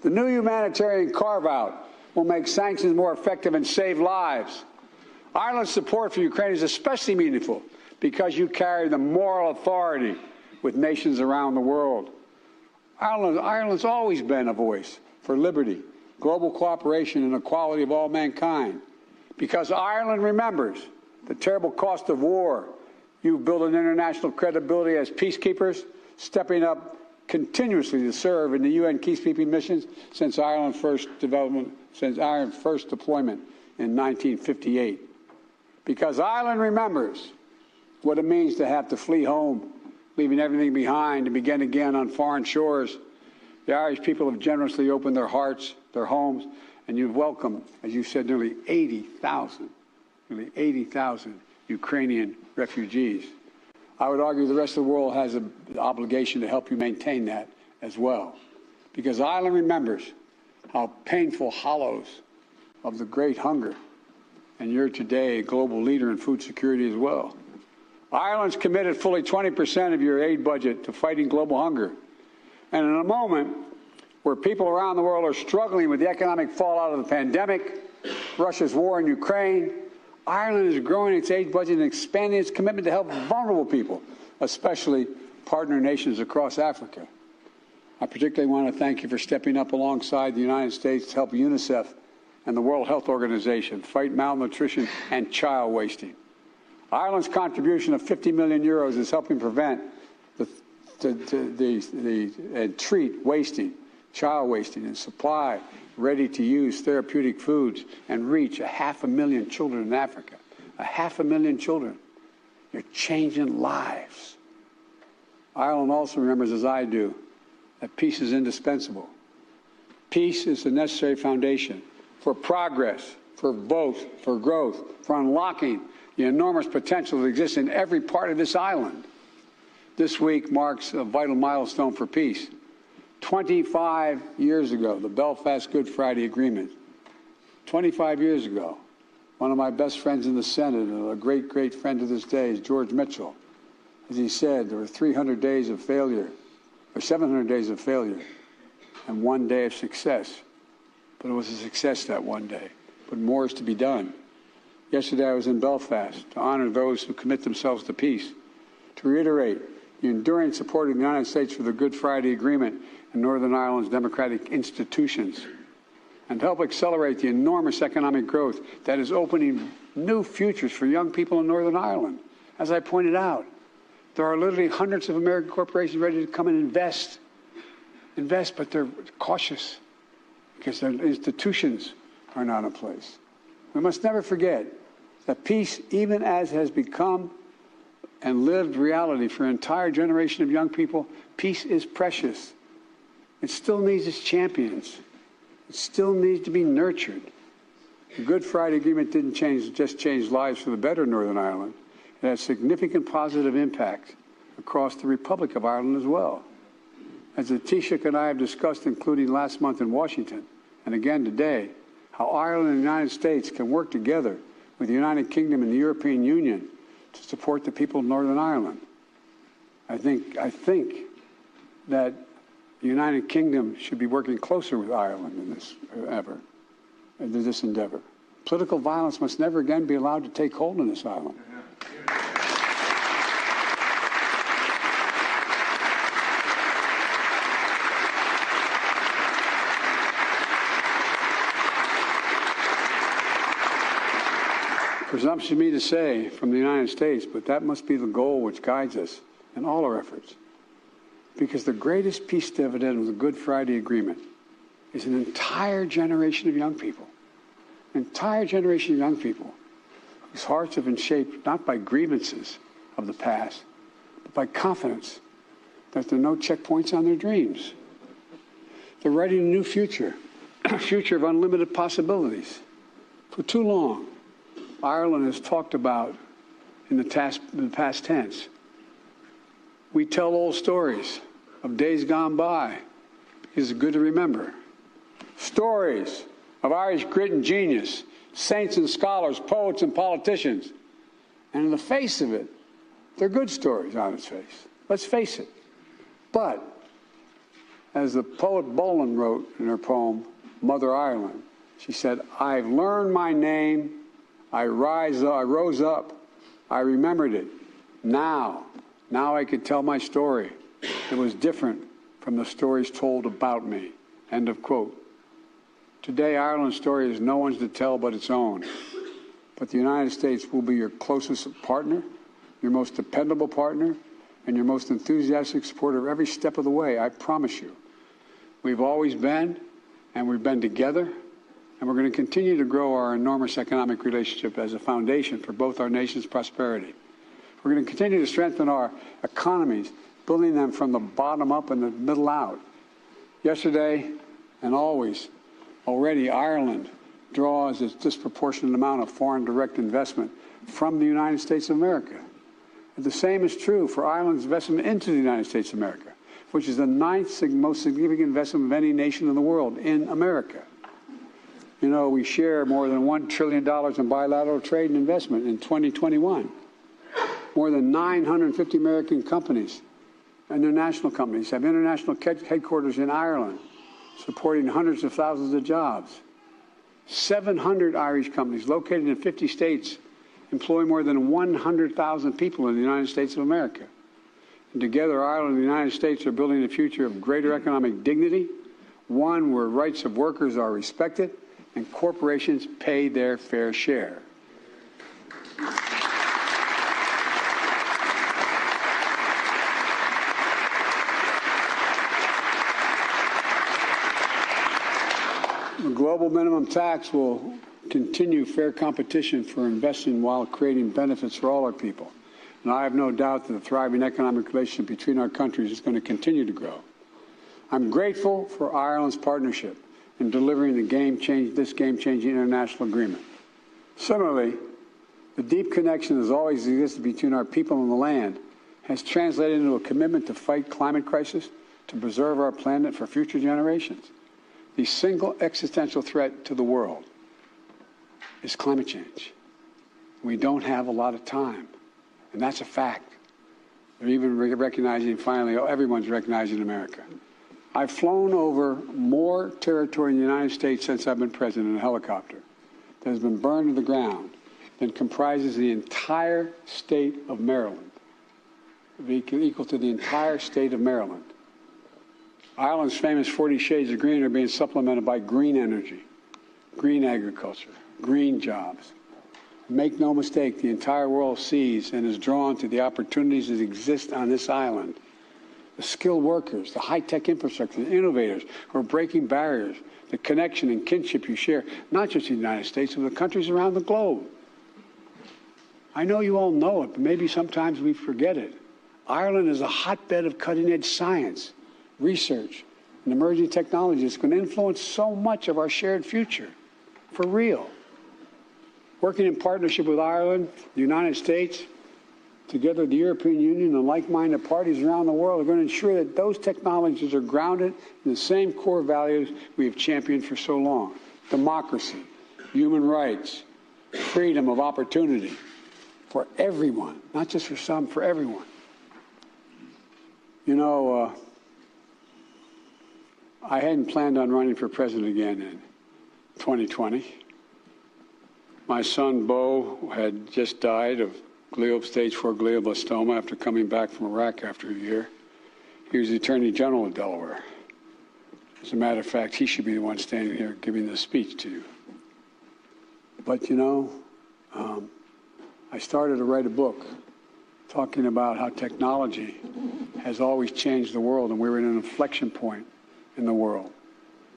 Speaker 18: The new humanitarian carve-out will make sanctions more effective and save lives. Ireland's support for Ukraine is especially meaningful because you carry the moral authority with nations around the world. Ireland's always been a voice for liberty, global cooperation, and equality of all mankind. Because Ireland remembers the terrible cost of war, you've built an international credibility as peacekeepers, stepping up continuously to serve in the UN peacekeeping missions since Ireland's first deployment in 1958. Because Ireland remembers what it means to have to flee home, leaving everything behind to begin again on foreign shores. The Irish people have generously opened their hearts, their homes, and you've welcomed, as you said, nearly 80,000 Ukrainian refugees. I would argue the rest of the world has an obligation to help you maintain that as well. Because Ireland remembers how painful hollows of the great hunger, and you're today a global leader in food security as well. Ireland's committed fully 20% of your aid budget to fighting global hunger. And in a moment where people around the world are struggling with the economic fallout of the pandemic, Russia's war in Ukraine, Ireland is growing its aid budget and expanding its commitment to help vulnerable people, especially partner nations across Africa. I particularly want to thank you for stepping up alongside the United States to help UNICEF and the World Health Organization fight malnutrition and child wasting. Ireland's contribution of €50 million is helping prevent and treat wasting, child wasting, and supply ready-to-use therapeutic foods and reach 500,000 children in Africa. 500,000 children. You're changing lives. Ireland also remembers, as I do, that peace is indispensable. Peace is the necessary foundation for progress, for growth, for unlocking the enormous potential that exists in every part of this island. This week marks a vital milestone for peace. 25 years ago, the Belfast Good Friday Agreement. 25 years ago, one of my best friends in the Senate, and a great, great friend to this day, is George Mitchell. As he said, there were 300 days of failure, or 700 days of failure, and 1 day of success. But it was a success that one day. But more is to be done. Yesterday I was in Belfast to honor those who commit themselves to peace, to reiterate the enduring support of the United States for the Good Friday Agreement and Northern Ireland's democratic institutions, and to help accelerate the enormous economic growth that is opening new futures for young people in Northern Ireland. As I pointed out, there are literally hundreds of American corporations ready to come and invest, but they're cautious because their institutions are not in place. We must never forget that peace, even as has become and lived reality for an entire generation of young people, peace is precious. It still needs its champions. It still needs to be nurtured. The Good Friday Agreement didn't just change lives for the better in Northern Ireland. It had significant positive impact across the Republic of Ireland as well. As the Taoiseach and I have discussed, including last month in Washington, and again today, how Ireland and the United States can work together with the United Kingdom and the European Union to support the people of Northern Ireland. I think that the United Kingdom should be working closer with Ireland in this endeavor. Political violence must never again be allowed to take hold in this island. Presumption me to say from the United States, but that must be the goal which guides us in all our efforts. Because the greatest peace dividend of the Good Friday Agreement is an entire generation of young people, whose hearts have been shaped not by grievances of the past, but by confidence that there are no checkpoints on their dreams. They're writing a new future, a future of unlimited possibilities. For too long, Ireland has talked about in the past tense. We tell old stories of days gone by because it's good to remember. Stories of Irish grit and genius, saints and scholars, poets and politicians. And in the face of it, they're good stories on its face. Let's face it. But, as the poet Bolan wrote in her poem, Mother Ireland, she said, I've learned my name, I rose up. I remembered it. Now I could tell my story. It was different from the stories told about me. End of quote. Today, Ireland's story is no one's to tell but its own. But the United States will be your closest partner, your most dependable partner, and your most enthusiastic supporter every step of the way, I promise you. We've always been, and we've been together, and we're going to continue to grow our enormous economic relationship as a foundation for both our nation's prosperity. We're going to continue to strengthen our economies, building them from the bottom up and the middle out. Yesterday and already Ireland draws a disproportionate amount of foreign direct investment from the United States of America. And the same is true for Ireland's investment into the United States of America, which is the ninth most significant investment of any nation in the world in America. You know, we share more than $1 trillion in bilateral trade and investment in 2021. More than 950 American companies, international companies, have international headquarters in Ireland, supporting hundreds of thousands of jobs. 700 Irish companies located in 50 states employ more than 100,000 people in the United States of America. And together, Ireland and the United States are building a future of greater economic dignity, one where rights of workers are respected and corporations pay their fair share. The global minimum tax will continue fair competition for investing while creating benefits for all our people. And I have no doubt that the thriving economic relationship between our countries is going to continue to grow. I'm grateful for Ireland's partnership in delivering this game-changing international agreement. Similarly, the deep connection that has always existed between our people and the land has translated into a commitment to fight climate crisis, to preserve our planet for future generations. The single existential threat to the world is climate change. We don't have a lot of time, and that's a fact. They're even recognizing, finally, everyone's recognizing America. I've flown over more territory in the United States since I've been president in a helicopter that has been burned to the ground than comprises the entire state of Maryland, equal to the entire state of Maryland. Ireland's famous 40 shades of green are being supplemented by green energy, green agriculture, green jobs. Make no mistake, the entire world sees and is drawn to the opportunities that exist on this island. The skilled workers, the high-tech infrastructure, the innovators who are breaking barriers, the connection and kinship you share, not just in the United States, but the countries around the globe. I know you all know it, but maybe sometimes we forget it. Ireland is a hotbed of cutting-edge science, research, and emerging technologies that's going to influence so much of our shared future, for real. Working in partnership with Ireland, the United States, together the European Union and like-minded parties around the world are going to ensure that those technologies are grounded in the same core values we have championed for so long. Democracy, human rights, freedom of opportunity for everyone, not just for some, for everyone. You know, I hadn't planned on running for president again in 2020. My son, Bo, had just died of stage 4 glioblastoma after coming back from Iraq after a year. He was the Attorney General of Delaware. As a matter of fact, he should be the one standing here giving this speech to you. But, you know, I started to write a book talking about how technology has always changed the world, and we were at an inflection point in the world.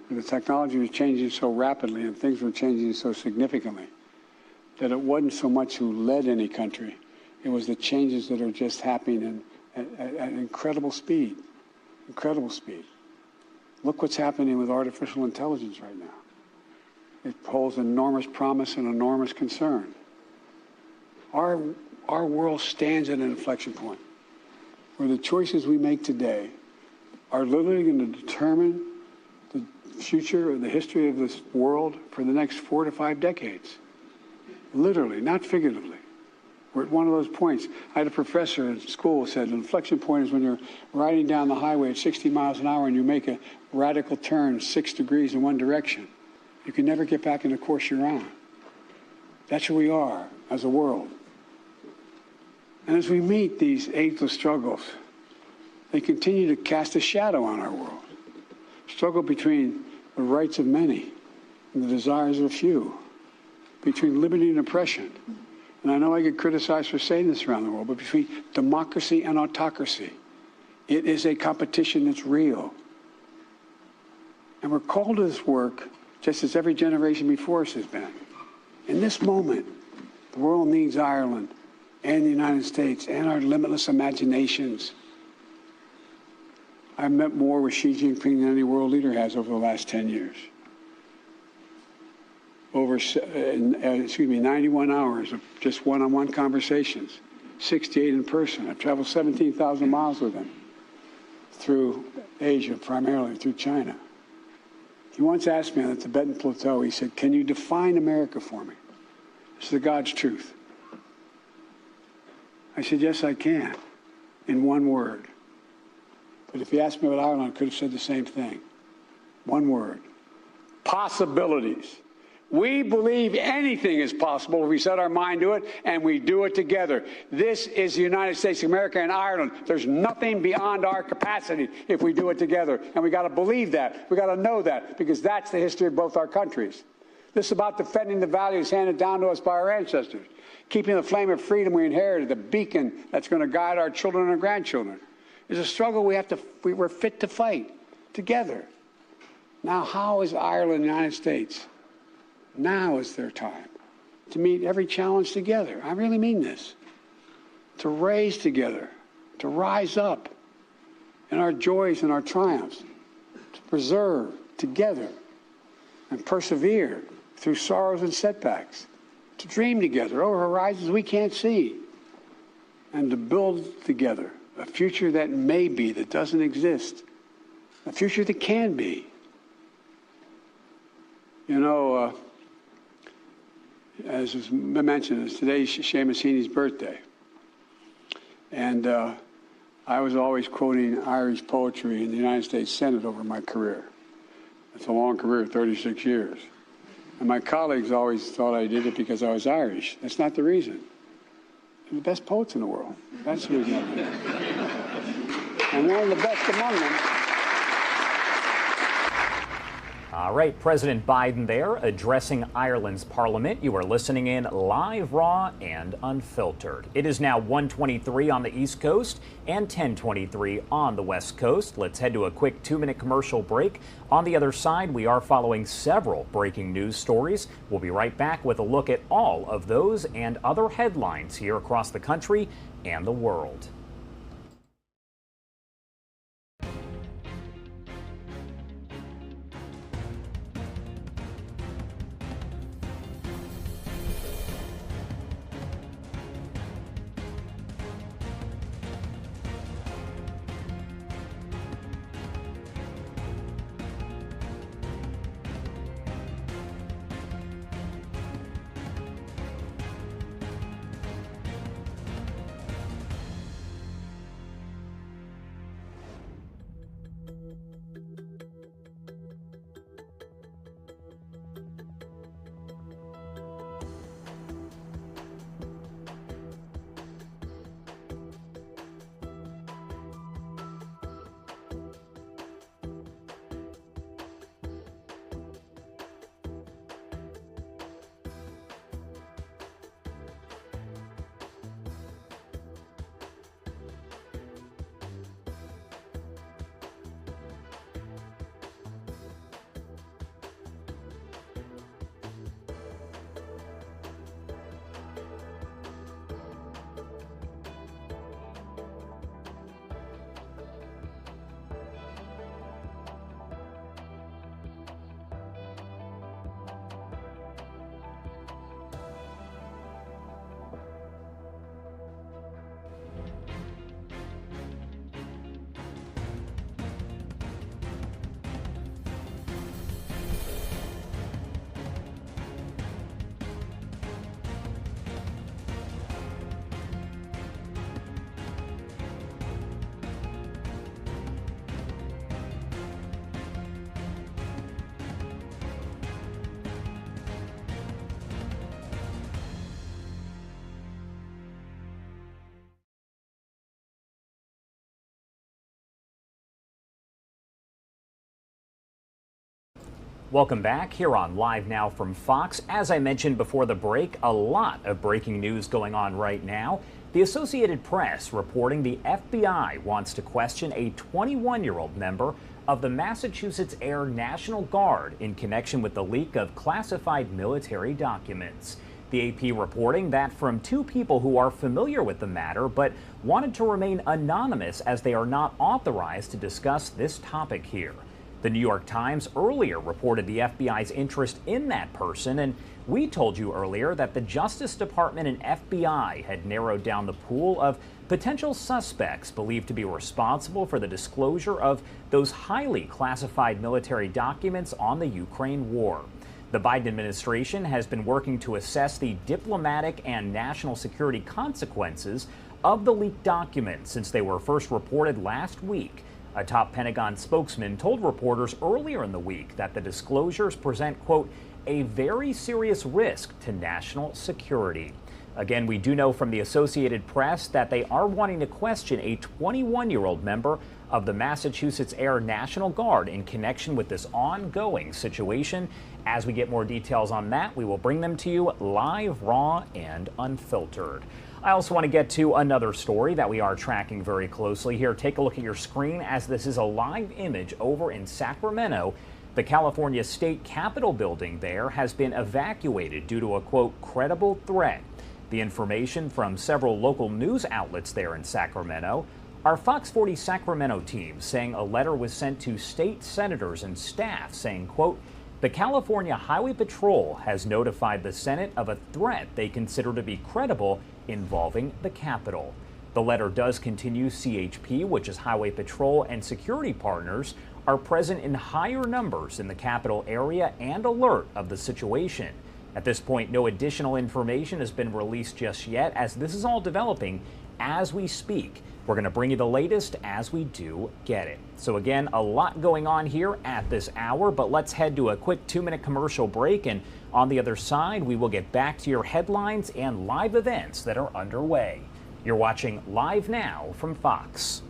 Speaker 18: And the technology was changing so rapidly and things were changing so significantly that it wasn't so much who led any country, it was the changes that are just happening at incredible speed, incredible speed. Look what's happening with artificial intelligence right now. It holds enormous promise and enormous concern. Our world stands at an inflection point where the choices we make today are literally going to determine the future or the history of this world for the next 4 to 5 decades. Literally, not figuratively. We're at one of those points. I had a professor at school who said an inflection point is when you're riding down the highway at 60 miles an hour and you make a radical turn 6 degrees in one direction. You can never get back in the course you're on. That's who we are as a world. And as we meet these ageless struggles, they continue to cast a shadow on our world. Struggle between the rights of many and the desires of a few, between liberty and oppression. And I know I get criticized for saying this around the world, but between democracy and autocracy. It is a competition that's real. And we're called to this work just as every generation before us has been. In this moment, the world needs Ireland and the United States and our limitless imaginations. I've met more with Xi Jinping than any world leader has over the last 10 years. Over 91 hours of just one-on-one conversations, 68 in person. I've traveled 17,000 miles with him through Asia, primarily through China. He once asked me on the Tibetan Plateau, he said, "Can you define America for me?" This is the God's truth. I said, "Yes, I can, in one word." But if he asked me about Ireland, I could have said the same thing. One word: possibilities. We believe anything is possible if we set our mind to it and we do it together. This is the United States of America and Ireland. There's nothing beyond our capacity if we do it together. And we got to believe that. We got to know that, because that's the history of both our countries. This is about defending the values handed down to us by our ancestors, keeping the flame of freedom we inherited, the beacon that's going to guide our children and grandchildren. It's a struggle we're fit to fight together. Now, how is Ireland and the United States? Now is their time to meet every challenge together. I really mean this. To raise together, to rise up in our joys and our triumphs, to preserve together and persevere through sorrows and setbacks, to dream together over horizons we can't see, and to build together a future that may be, that doesn't exist, a future that can be. You know, as was mentioned, today's Seamus Heaney's birthday. And I was always quoting Irish poetry in the United States Senate over my career. It's a long career, 36 years. And my colleagues always thought I did it because I was Irish. That's not the reason. They're the best poets in the world. That's the reason I did it. And one of the best among them.
Speaker 2: All right, President Biden there addressing Ireland's parliament. You are listening in live, raw, and unfiltered. It is now 1:23 on the East Coast and 10:23 on the West Coast. Let's head to a quick 2-minute commercial break. On the other side, we are following several breaking news stories. We'll be right back with a look at all of those and other headlines here across the country and the world. Welcome back here on Live Now from Fox. As I mentioned before the break, a lot of breaking news going on right now. The Associated Press reporting the FBI wants to question a 21-year-old member of the Massachusetts Air National Guard in connection with the leak of classified military documents. The AP reporting that from two people who are familiar with the matter but wanted to remain anonymous as they are not authorized to discuss this topic here. The New York Times earlier reported the FBI's interest in that person, and we told you earlier that the Justice Department and FBI had narrowed down the pool of potential suspects believed to be responsible for the disclosure of those highly classified military documents on the Ukraine war. The Biden administration has been working to assess the diplomatic and national security consequences of the leaked documents since they were first reported last week. A top Pentagon spokesman told reporters earlier in the week that the disclosures present, quote, a very serious risk to national security. Again, we do know from the Associated Press that they are wanting to question a 21-year-old member of the Massachusetts Air National Guard in connection with this ongoing situation. As we get more details on that, we will bring them to you live, raw, and unfiltered. I also want to get to another story that we are tracking very closely here. Take a look at your screen as this is a live image over in Sacramento. The California State Capitol building there has been evacuated due to a, quote, credible threat. The information from several local news outlets there in Sacramento. Our Fox 40 Sacramento team saying a letter was sent to state senators and staff saying, quote, the California Highway Patrol has notified the Senate of a threat they consider to be credible involving the Capitol. The letter does continue CHP, which is Highway Patrol, and security partners are present in higher numbers in the Capitol area and alert of the situation. At this point, no additional information has been released just yet as this is all developing as we speak. We're going to bring you the latest as we do get it. So again, a lot going on here at this hour, but let's head to a quick 2-minute commercial break. And on the other side, we will get back to your headlines and live events that are underway. You're watching Live Now from Fox.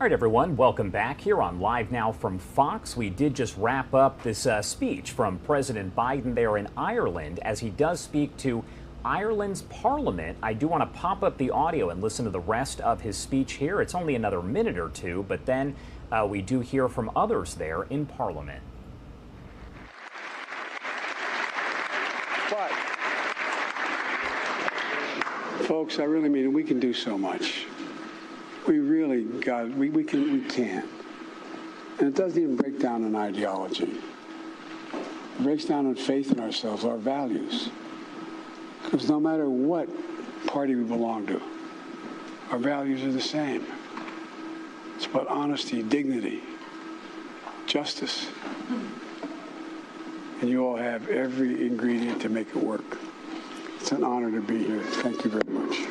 Speaker 2: All right, everyone, welcome back here on Live Now from Fox. We did just wrap up this speech from President Biden there in Ireland as he does speak to Ireland's parliament. I do want to pop up the audio and listen to the rest of his speech here. It's only another minute or two, but then we do hear from others there in parliament.
Speaker 18: But, folks, I really mean it. We can do so much. We really got, we can't. And it doesn't even break down in ideology. It breaks down in faith in ourselves, our values. Because no matter what party we belong to, our values are the same. It's about honesty, dignity, justice. And you all have every ingredient to make it work. It's an honor to be here. Thank you very much.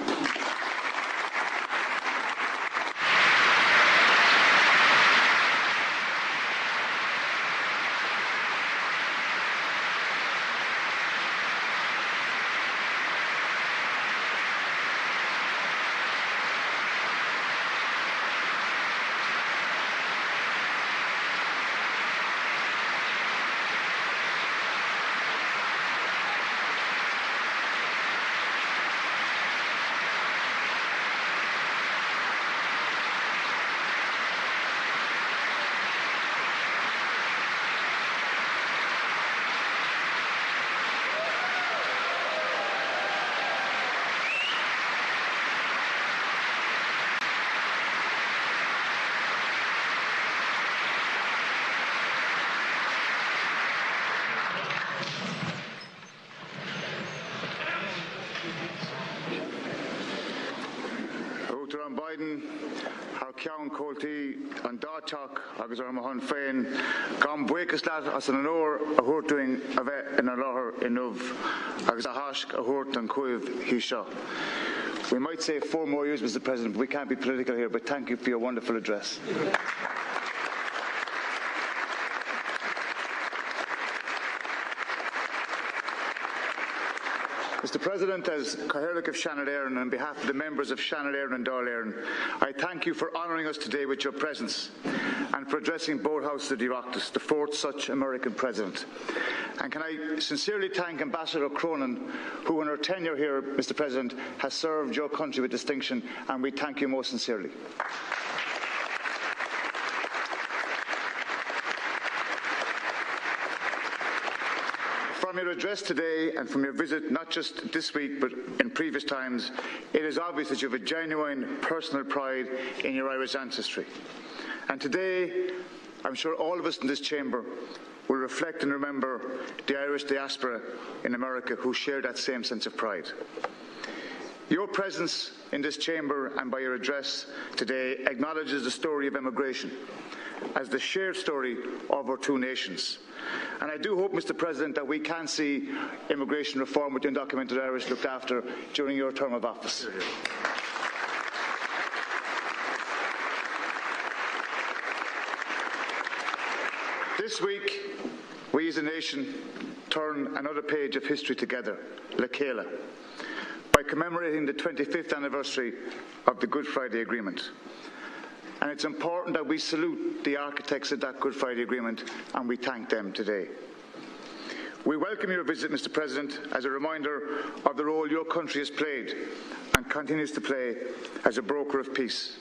Speaker 19: Biden, how ceann cóiltí an dáteach agus ar mahon féin gan buchas leat as an óir a thuirtuing a bheith in a láthair in Nubh agus a haisc a thuirt an cuimh hí seo. We might say 4 more years, Mr. President, but we can't be political here, but thank you for your wonderful address. Mr. President, as Cathaoirleach of Shannon and on behalf of the members of Shannon and Dáil Éireann, I thank you for honouring us today with your presence and for addressing both houses of the Oireachtas, the 4th such American president. And can I sincerely thank Ambassador Cronin, who in her tenure here, Mr. President, has served your country with distinction, and we thank you most sincerely. From your address today and from your visit not just this week but in previous times, it is obvious that you have a genuine personal pride in your Irish ancestry. And today, I'm sure all of us in this chamber will reflect and remember the Irish diaspora in America who share that same sense of pride. Your presence in this chamber and by your address today acknowledges the story of immigration as the shared story of our 2 nations. And I do hope, Mr. President, that we can see immigration reform with the undocumented Irish looked after during your term of office. This week, we as a nation turn another page of history together, Lauderdale, by commemorating the 25th anniversary of the Good Friday Agreement. And it's important that we salute the architects of that Good Friday Agreement and we thank them today. We welcome your visit, Mr. President, as a reminder of the role your country has played and continues to play as a broker of peace.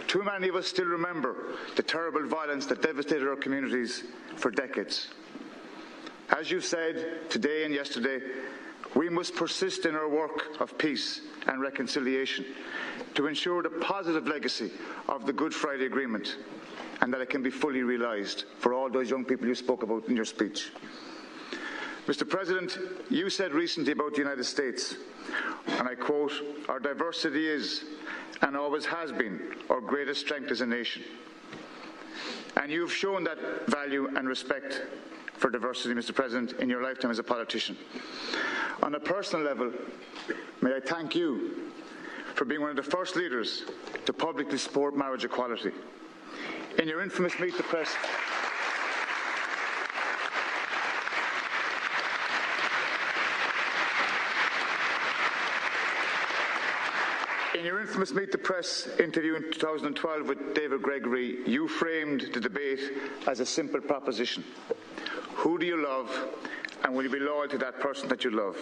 Speaker 19: Too many of us still remember the terrible violence that devastated our communities for decades. As you said today and yesterday, we must persist in our work of peace and reconciliation to ensure the positive legacy of the Good Friday Agreement and that it can be fully realised for all those young people you spoke about in your speech. Mr. President, you said recently about the United States, and I quote, "Our diversity is and always has been our greatest strength as a nation." And you've shown that value and respect for diversity, Mr. President, in your lifetime as a politician. On a personal level, may I thank you for being one of the first leaders to publicly support marriage equality. In your infamous Meet the Press, Meet the Press interview in 2012 with David Gregory, you framed the debate as a simple proposition. Who do you love, and will you be loyal to that person that you love?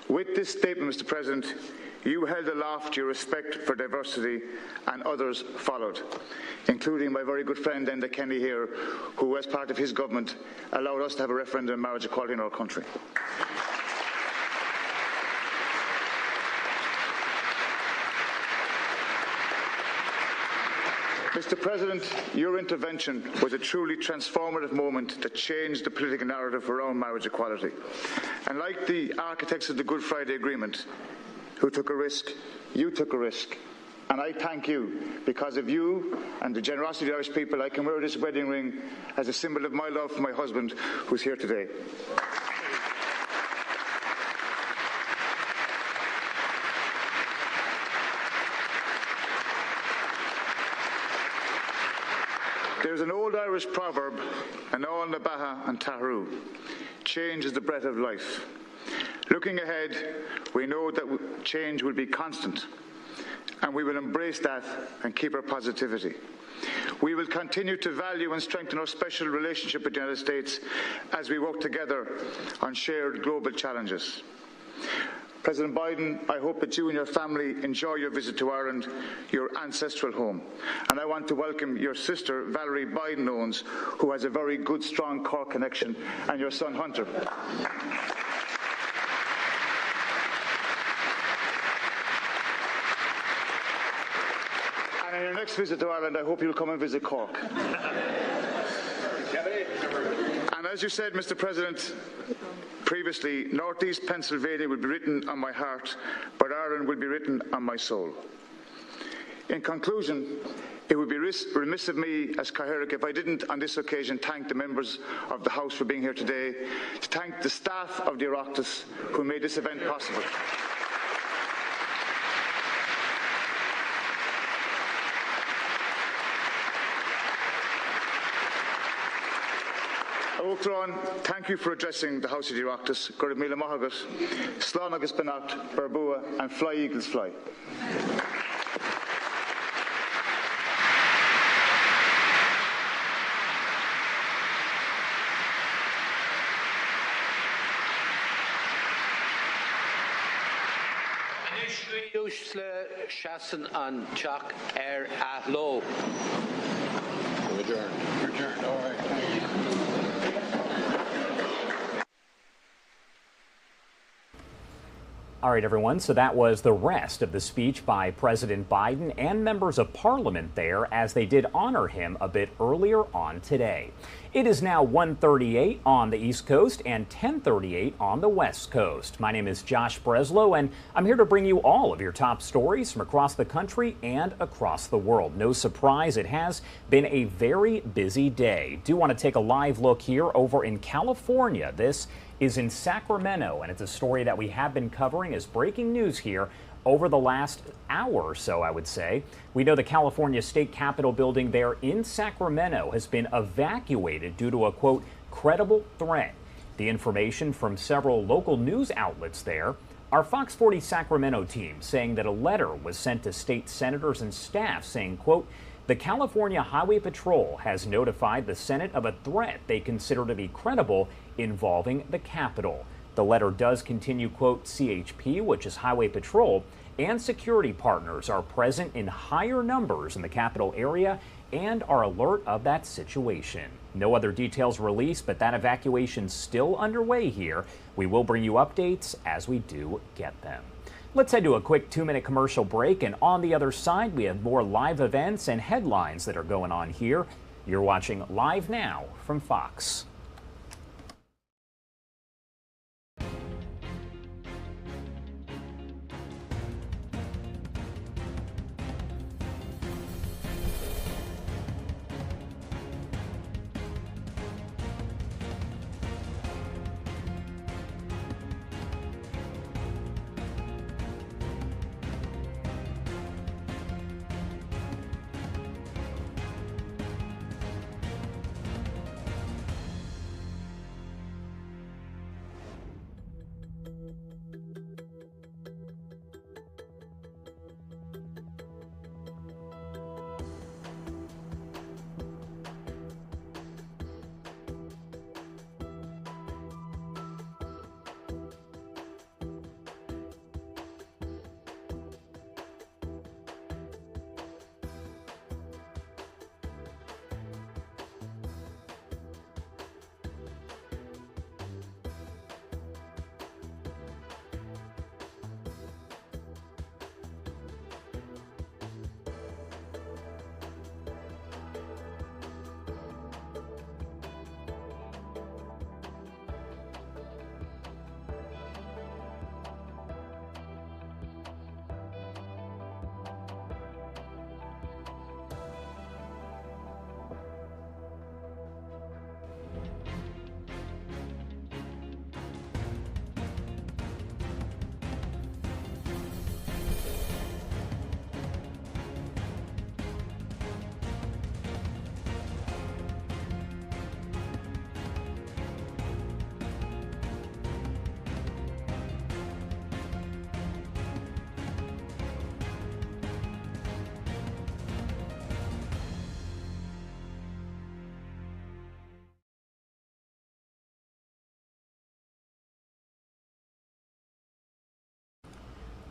Speaker 19: With this statement, Mr. President, you held aloft your respect for diversity, and others followed, including my very good friend Enda Kenny here, who, as part of his government, allowed us to have a referendum on marriage equality in our country. Mr. President, your intervention was a truly transformative moment that changed the political narrative around marriage equality. And like the architects of the Good Friday Agreement, who took a risk, you took a risk. And I thank you. Because of you and the generosity of the Irish people, I can wear this wedding ring as a symbol of my love for my husband, who's here today. There's an old Irish proverb, an all na baha and taharu, change is the breath of life. Looking ahead, we know that change will be constant, and we will embrace that and keep our positivity. We will continue to value and strengthen our special relationship with the United States as we work together on shared global challenges. President Biden, I hope that you and your family enjoy your visit to Ireland, your ancestral home. And I want to welcome your sister, Valerie Biden-Owens, who has a very good, strong Cork connection, and your son, Hunter. And on your next visit to Ireland, I hope you'll come and visit Cork. And as you said, Mr. President, previously, Northeast Pennsylvania will be written on my heart, but Ireland will be written on my soul. In conclusion, it would be remiss of me as Cathaoirleach if I didn't, on this occasion, thank the members of the House for being here today, to thank the staff of the Oireachtas who made this event possible. Oakron, thank you for addressing the House of the Oireachtas. Gurad Mila Mahagat, Slán agus Banat, Barbua, and Fly Eagles Fly.
Speaker 7: An Chuck Air Low.
Speaker 20: Adjourned. Adjourned. All right. Thank you.
Speaker 2: All right, everyone, so that was the rest of the speech by President Biden and members of Parliament there as they did honor him a bit earlier on today. It is now 1:38 on the East Coast and 10:38 on the West Coast. My name is Josh Breslow, and I'm here to bring you all of your top stories from across the country and across the world. No surprise, it has been a very busy day. Do want to take a live look here over in California. This is in Sacramento, and it's a story that we have been covering as breaking news here over the last hour or so, I would say. We know the California State Capitol building there in Sacramento has been evacuated due to a, quote, credible threat. The information from several local news outlets there. Our Fox 40 Sacramento team saying that a letter was sent to state senators and staff saying, quote, the California Highway Patrol has notified the Senate of a threat they consider to be credible involving the Capitol. The letter does continue, quote, CHP, which is Highway Patrol, and security partners are present in higher numbers in the Capitol area and are alert of that situation. No other details released, but that evacuation's still underway here. We will bring you updates as we do get them. Let's head to a quick 2-minute commercial break, and on the other side, we have more live events and headlines that are going on here. You're watching Live Now from Fox.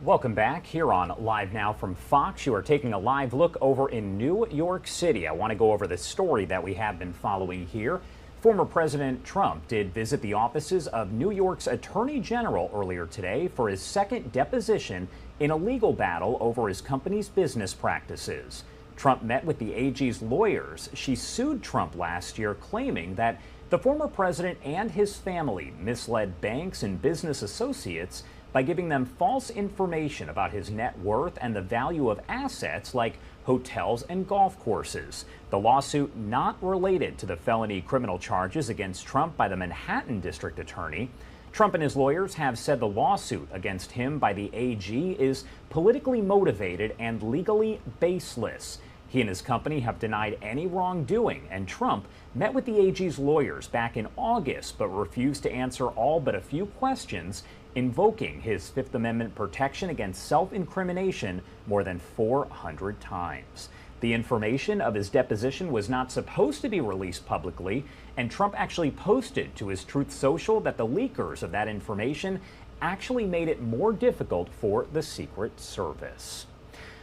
Speaker 2: Welcome back here on Live Now from Fox. You are taking a live look over in New York City. I want to go over the story that we have been following here. Former President Trump did visit the offices of New York's Attorney General earlier today for his second deposition in a legal battle over his company's business practices. Trump met with the AG's lawyers. She sued Trump last year, claiming that the former president and his family misled banks and business associates by giving them false information about his net worth and the value of assets like hotels and golf courses. The lawsuit not related to the felony criminal charges against Trump by the Manhattan District Attorney. Trump and his lawyers have said the lawsuit against him by the AG is politically motivated and legally baseless. He and his company have denied any wrongdoing, and Trump met with the AG's lawyers back in August but refused to answer all but a few questions, invoking his Fifth Amendment protection against self-incrimination more than 400 times. The information of his deposition was not supposed to be released publicly, and Trump actually posted to his Truth Social that the leakers of that information actually made it more difficult for the Secret Service.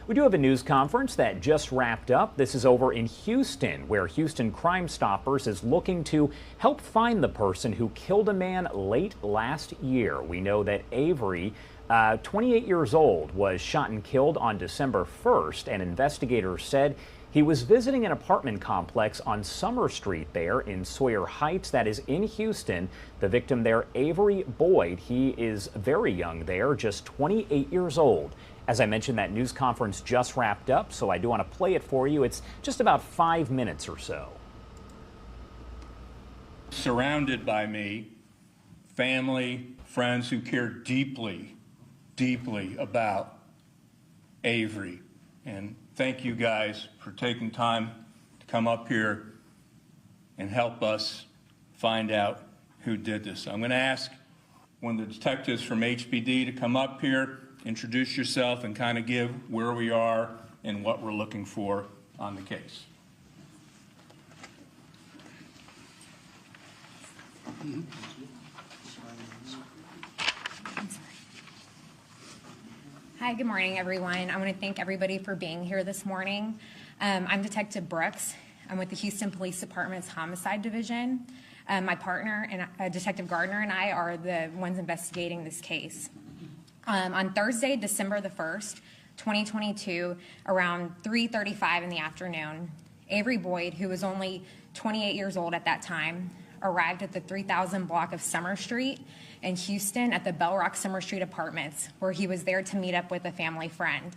Speaker 2: We do have a news conference that just wrapped up. This is over in Houston, where Houston Crime Stoppers is looking to help find the person who killed a man late last year. We know that Avery, 28 years old, was shot and killed on December 1st, and investigators said he was visiting an apartment complex on Summer Street there in Sawyer Heights, that is in Houston. The victim there, Avery Boyd, he is very young there, just 28 years old. As I mentioned, that news conference just wrapped up, so I do want to play it for you. It's just about 5 minutes or so.
Speaker 15: Surrounded by me, family, friends who care deeply, deeply about Avery. And thank you guys for taking time to come up here and help us find out who did this. I'm going to ask one of the detectives from HPD to come up here, introduce yourself, and kind of give where we are and what we're looking for on the case.
Speaker 21: Hi, good morning, everyone. I want to thank everybody for being here this morning. I'm Detective Brooks. I'm with the Houston Police Department's Homicide Division. My partner, and Detective Gardner, and I are the ones investigating this case. On Thursday, December the 1st, 2022, around 3:35 in the afternoon, Avery Boyd, who was only 28 years old at that time, arrived at the 3000 block of Summer Street in Houston at the Bell Rock Summer Street Apartments, where he was there to meet up with a family friend.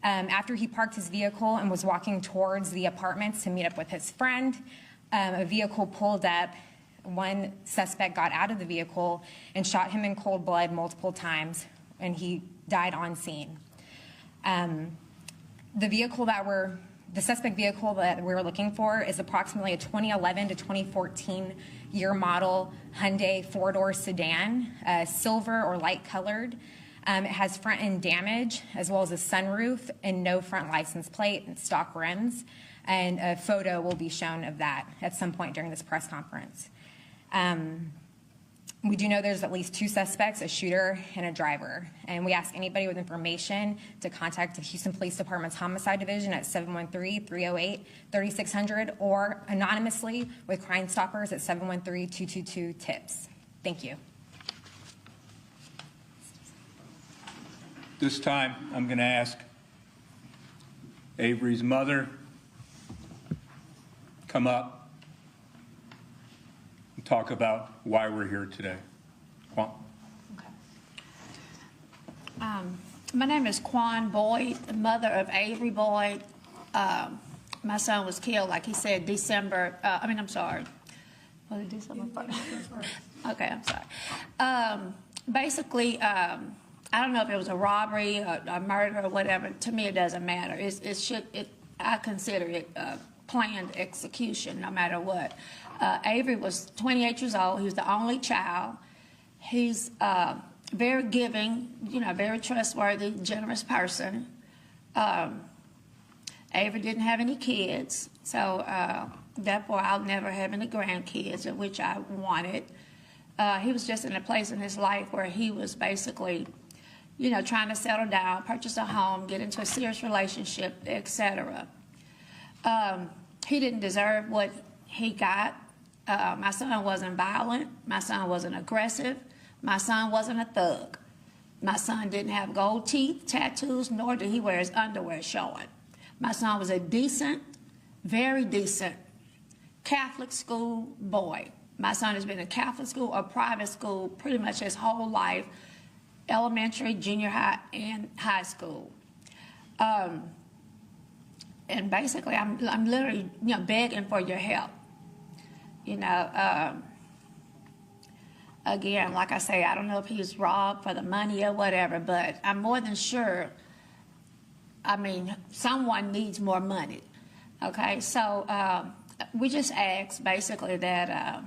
Speaker 21: After he parked his vehicle and was walking towards the apartments to meet up with his friend, a vehicle pulled up. One suspect got out of the vehicle and shot him in cold blood multiple times, and he died on scene. The suspect vehicle that we're looking for is approximately a 2011 to 2014 year model Hyundai four-door sedan, silver or light colored. It has front end damage as well as a sunroof and no front license plate and stock rims. And a photo will be shown of that at some point during this press conference. We do know there's at least two suspects, a shooter and a driver. And we ask anybody with information to contact the Houston Police Department's Homicide Division at 713-308-3600 or anonymously with Crime Stoppers at 713-222-TIPS. Thank you.
Speaker 15: This time, I'm going to ask Avery's mother come up and talk about why we're here today. Quan.
Speaker 22: My name is Quan Boyd, the mother of Avery Boyd. My son was killed, like he said, December. I'm sorry. Was it December 1st? Okay, I'm sorry. Basically, I don't know if it was a robbery, a murder, or whatever. To me, it doesn't matter. I consider it planned execution, no matter what. Avery was 28 years old. He was the only child. He's very giving, very trustworthy, generous person. Avery didn't have any kids, so therefore I'll never have any grandkids, which I wanted. He was just in a place in his life where he was basically you know, trying to settle down, purchase a home, get into a serious relationship, etc. He didn't deserve what he got. My son wasn't violent. My son wasn't aggressive. My son wasn't a thug. My son didn't have gold teeth, tattoos, nor did he wear his underwear showing. My son was a decent, very decent Catholic school boy. My son has been in Catholic school or private school pretty much his whole life, elementary, junior high, and high school. And basically, I'm literally, you know, begging for your help. You know, again, like I say, I don't know if he was robbed for the money or whatever, but I'm more than sure, I mean, someone needs more money. Okay, so we just ask basically that,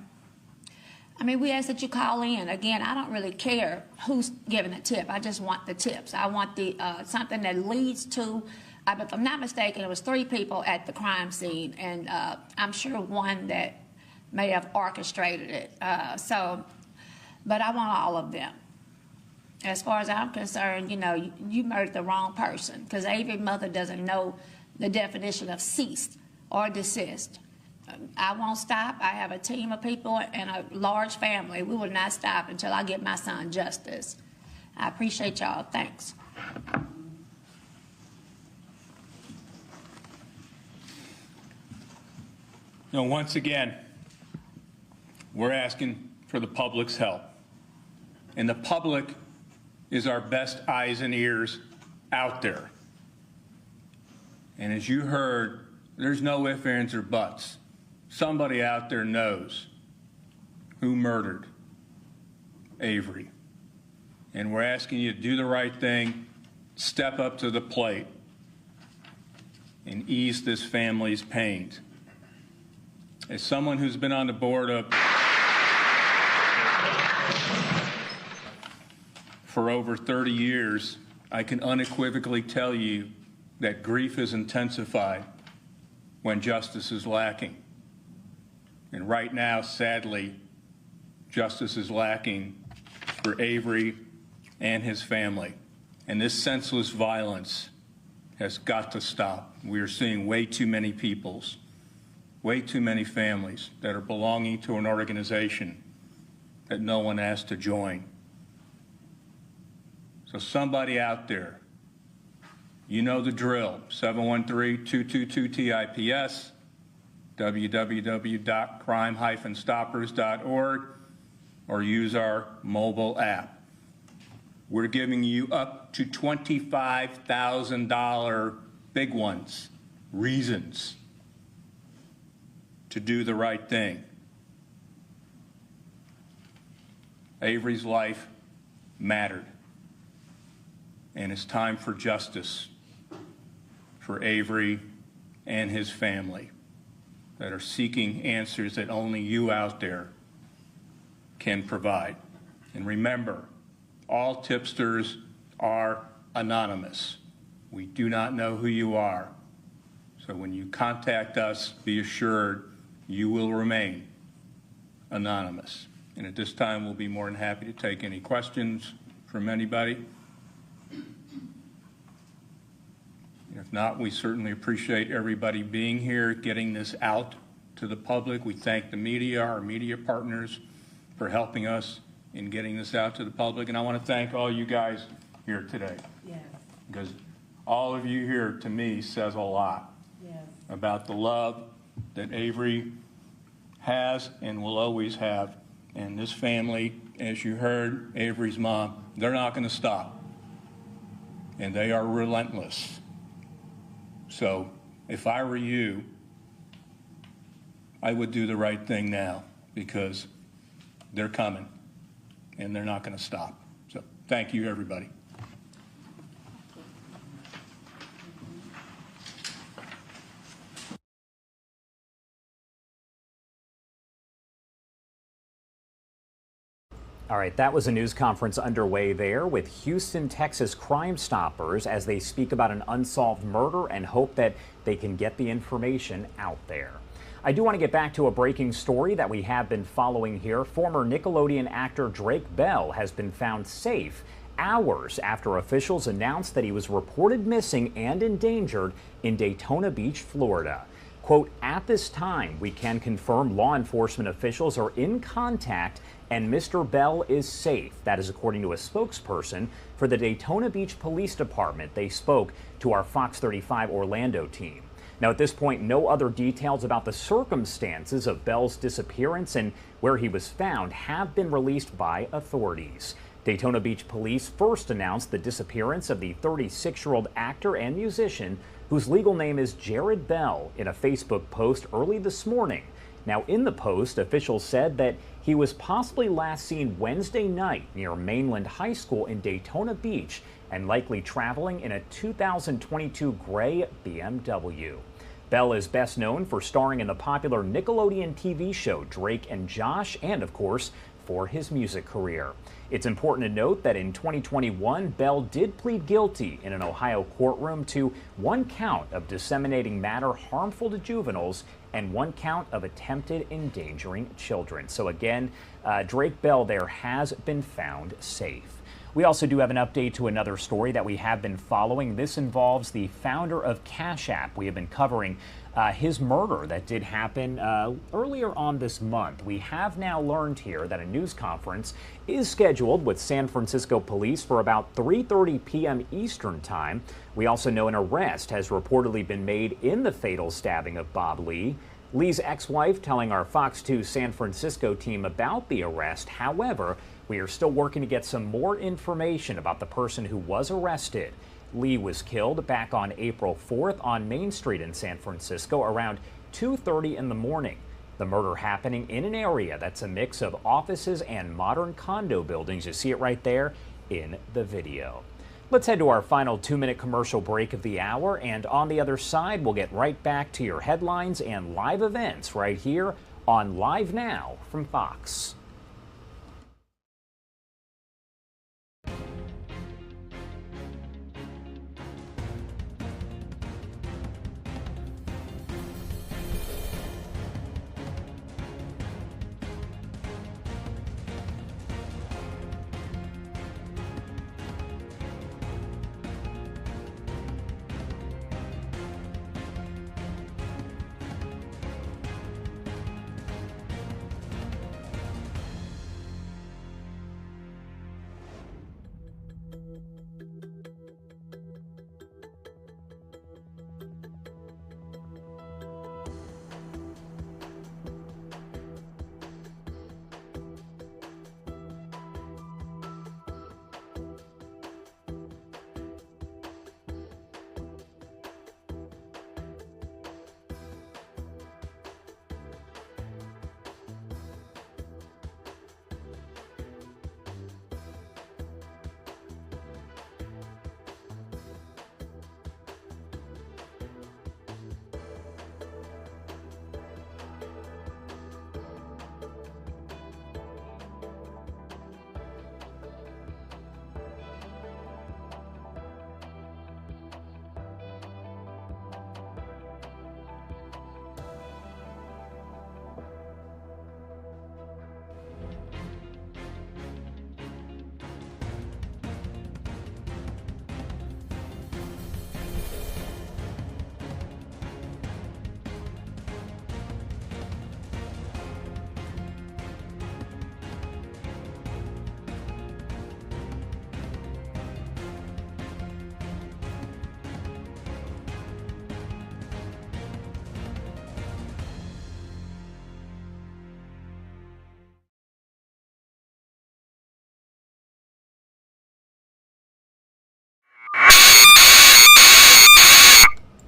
Speaker 22: I mean, we ask that you call in. Again, I don't really care who's giving a tip. I just want the tips. I want the something that leads to, if I'm not mistaken, it was 3 people at the crime scene, and I'm sure one that may have orchestrated it. But I want all of them. As far as I'm concerned, you know, you murdered the wrong person, because Avery's mother doesn't know the definition of ceased or desist. I won't stop. I have a team of people and a large family. We will not stop until I get my son justice. I appreciate y'all. Thanks.
Speaker 15: You know, once again, we're asking for the public's help. And the public is our best eyes and ears out there. And as you heard, there's no ifs, ands, or buts. Somebody out there knows who murdered Avery. And we're asking you to do the right thing, step up to the plate, and ease this family's pains. As someone who's been on the board of for over 30 years, I can unequivocally tell you that grief is intensified when justice is lacking. And right now, sadly, justice is lacking for Avery and his family. And this senseless violence has got to stop. We are seeing way too many peoples, way too many families that are belonging to an organization that no one asked to join. So somebody out there, you know the drill, 713-222-TIPS, www.crime-stoppers.org, or use our mobile app. We're giving you up to $25,000 big ones, reasons to do the right thing. Avery's life mattered, and it's time for justice for Avery and his family that are seeking answers that only you out there can provide. And remember, all tipsters are anonymous. We do not know who you are. So when you contact us, be assured you will remain anonymous. And at this time, we'll be more than happy to take any questions from anybody. If not, we certainly appreciate everybody being here, getting this out to the public. We thank the media, our media partners, for helping us in getting this out to the public. And I want to thank all you guys here today.
Speaker 22: Yes.
Speaker 15: Because all of you here, to me, says a lot about the love that Avery has and will always have. And this family, as you heard, Avery's mom, they're not going to stop. And they are relentless. So if I were you, I would do the right thing now, because they're coming and they're not going to stop. So thank you, everybody.
Speaker 2: All right, that was a news conference underway there with Houston, Texas Crime Stoppers as they speak about an unsolved murder and hope that they can get the information out there. I do want to get back to a breaking story that we have been following here. Former Nickelodeon actor Drake Bell has been found safe hours after officials announced that he was reported missing and endangered in Daytona Beach, Florida. Quote, "At this time, we can confirm law enforcement officials are in contact and Mr. Bell is safe." That is according to a spokesperson for the Daytona Beach Police Department. They spoke to our Fox 35 Orlando team. Now, at this point, no other details about the circumstances of Bell's disappearance and where he was found have been released by authorities. Daytona Beach Police first announced the disappearance of the 36-year-old actor and musician whose legal name is Jared Bell in a Facebook post early this morning. Now, in the post, officials said that he was possibly last seen Wednesday night near Mainland High School in Daytona Beach and likely traveling in a 2022 gray BMW. Bell is best known for starring in the popular Nickelodeon TV show Drake and Josh, and of course, for his music career. It's important to note that in 2021, Bell did plead guilty in an Ohio courtroom to 1 count of disseminating matter harmful to juveniles and 1 count of attempted endangering children. So again, Drake Bell there has been found safe. We also do have an update to another story that we have been following. This involves the founder of Cash App. We have been covering his murder that did happen earlier on this month. We have now learned here that a news conference is scheduled with San Francisco police for about 3:30 p.m. Eastern time. We also know an arrest has reportedly been made in the fatal stabbing of Bob Lee. Lee's ex-wife telling our Fox 2 San Francisco team about the arrest. However, we are still working to get some more information about the person who was arrested. Lee was killed back on April 4th on Main Street in San Francisco around 2:30 in the morning. The murder happening in an area that's a mix of offices and modern condo buildings. You see it right there in the video. Let's head to our final 2-minute commercial break of the hour, and on the other side, we'll get right back to your headlines and live events right here on Live Now from Fox.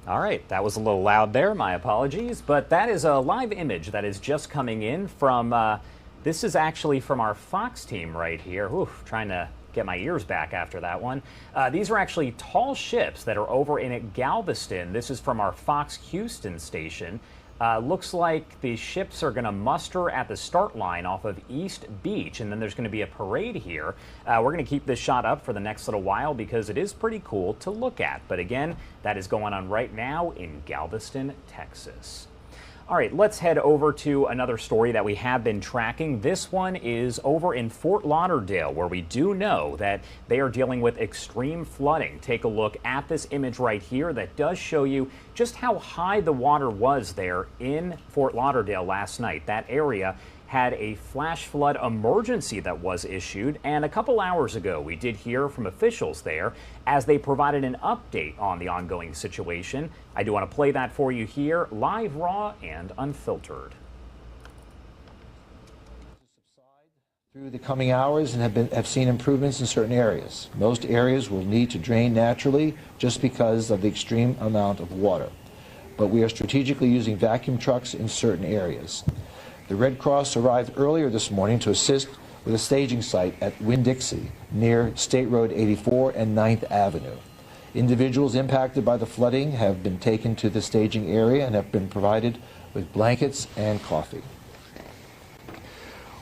Speaker 2: All right, that was a little loud there, my apologies, but that is a live image that is just coming in from, this is actually from our Fox team right here. Oof, trying to get my ears back after that one. These are actually tall ships that are over in Galveston. This is from our Fox Houston station. Looks like the ships are going to muster at the start line off of East Beach, and then there's going to be a parade here. We're going to keep this shot up for the next little while because it is pretty cool to look at. But again, that is going on right now in Galveston, Texas. All right, let's head over to another story that we have been tracking. This one is over in Fort Lauderdale, where we do know that they are dealing with extreme flooding. Take a look at this image right here that does show you just how high the water was there in Fort Lauderdale last night. That area had a flash flood emergency that was issued, and a couple hours ago we did hear from officials there as they provided an update on the ongoing situation. I do want to play that for you here, live, raw, and unfiltered.
Speaker 3: Through the coming hours and have seen improvements in certain areas. Most areas will need to drain naturally just because of the extreme amount of water. But we are strategically using vacuum trucks in certain areas. The Red Cross arrived earlier this morning to assist with a staging site at Winn-Dixie near State Road 84 and 9th Avenue. Individuals impacted by the flooding have been taken to the staging area and have been provided with blankets and coffee.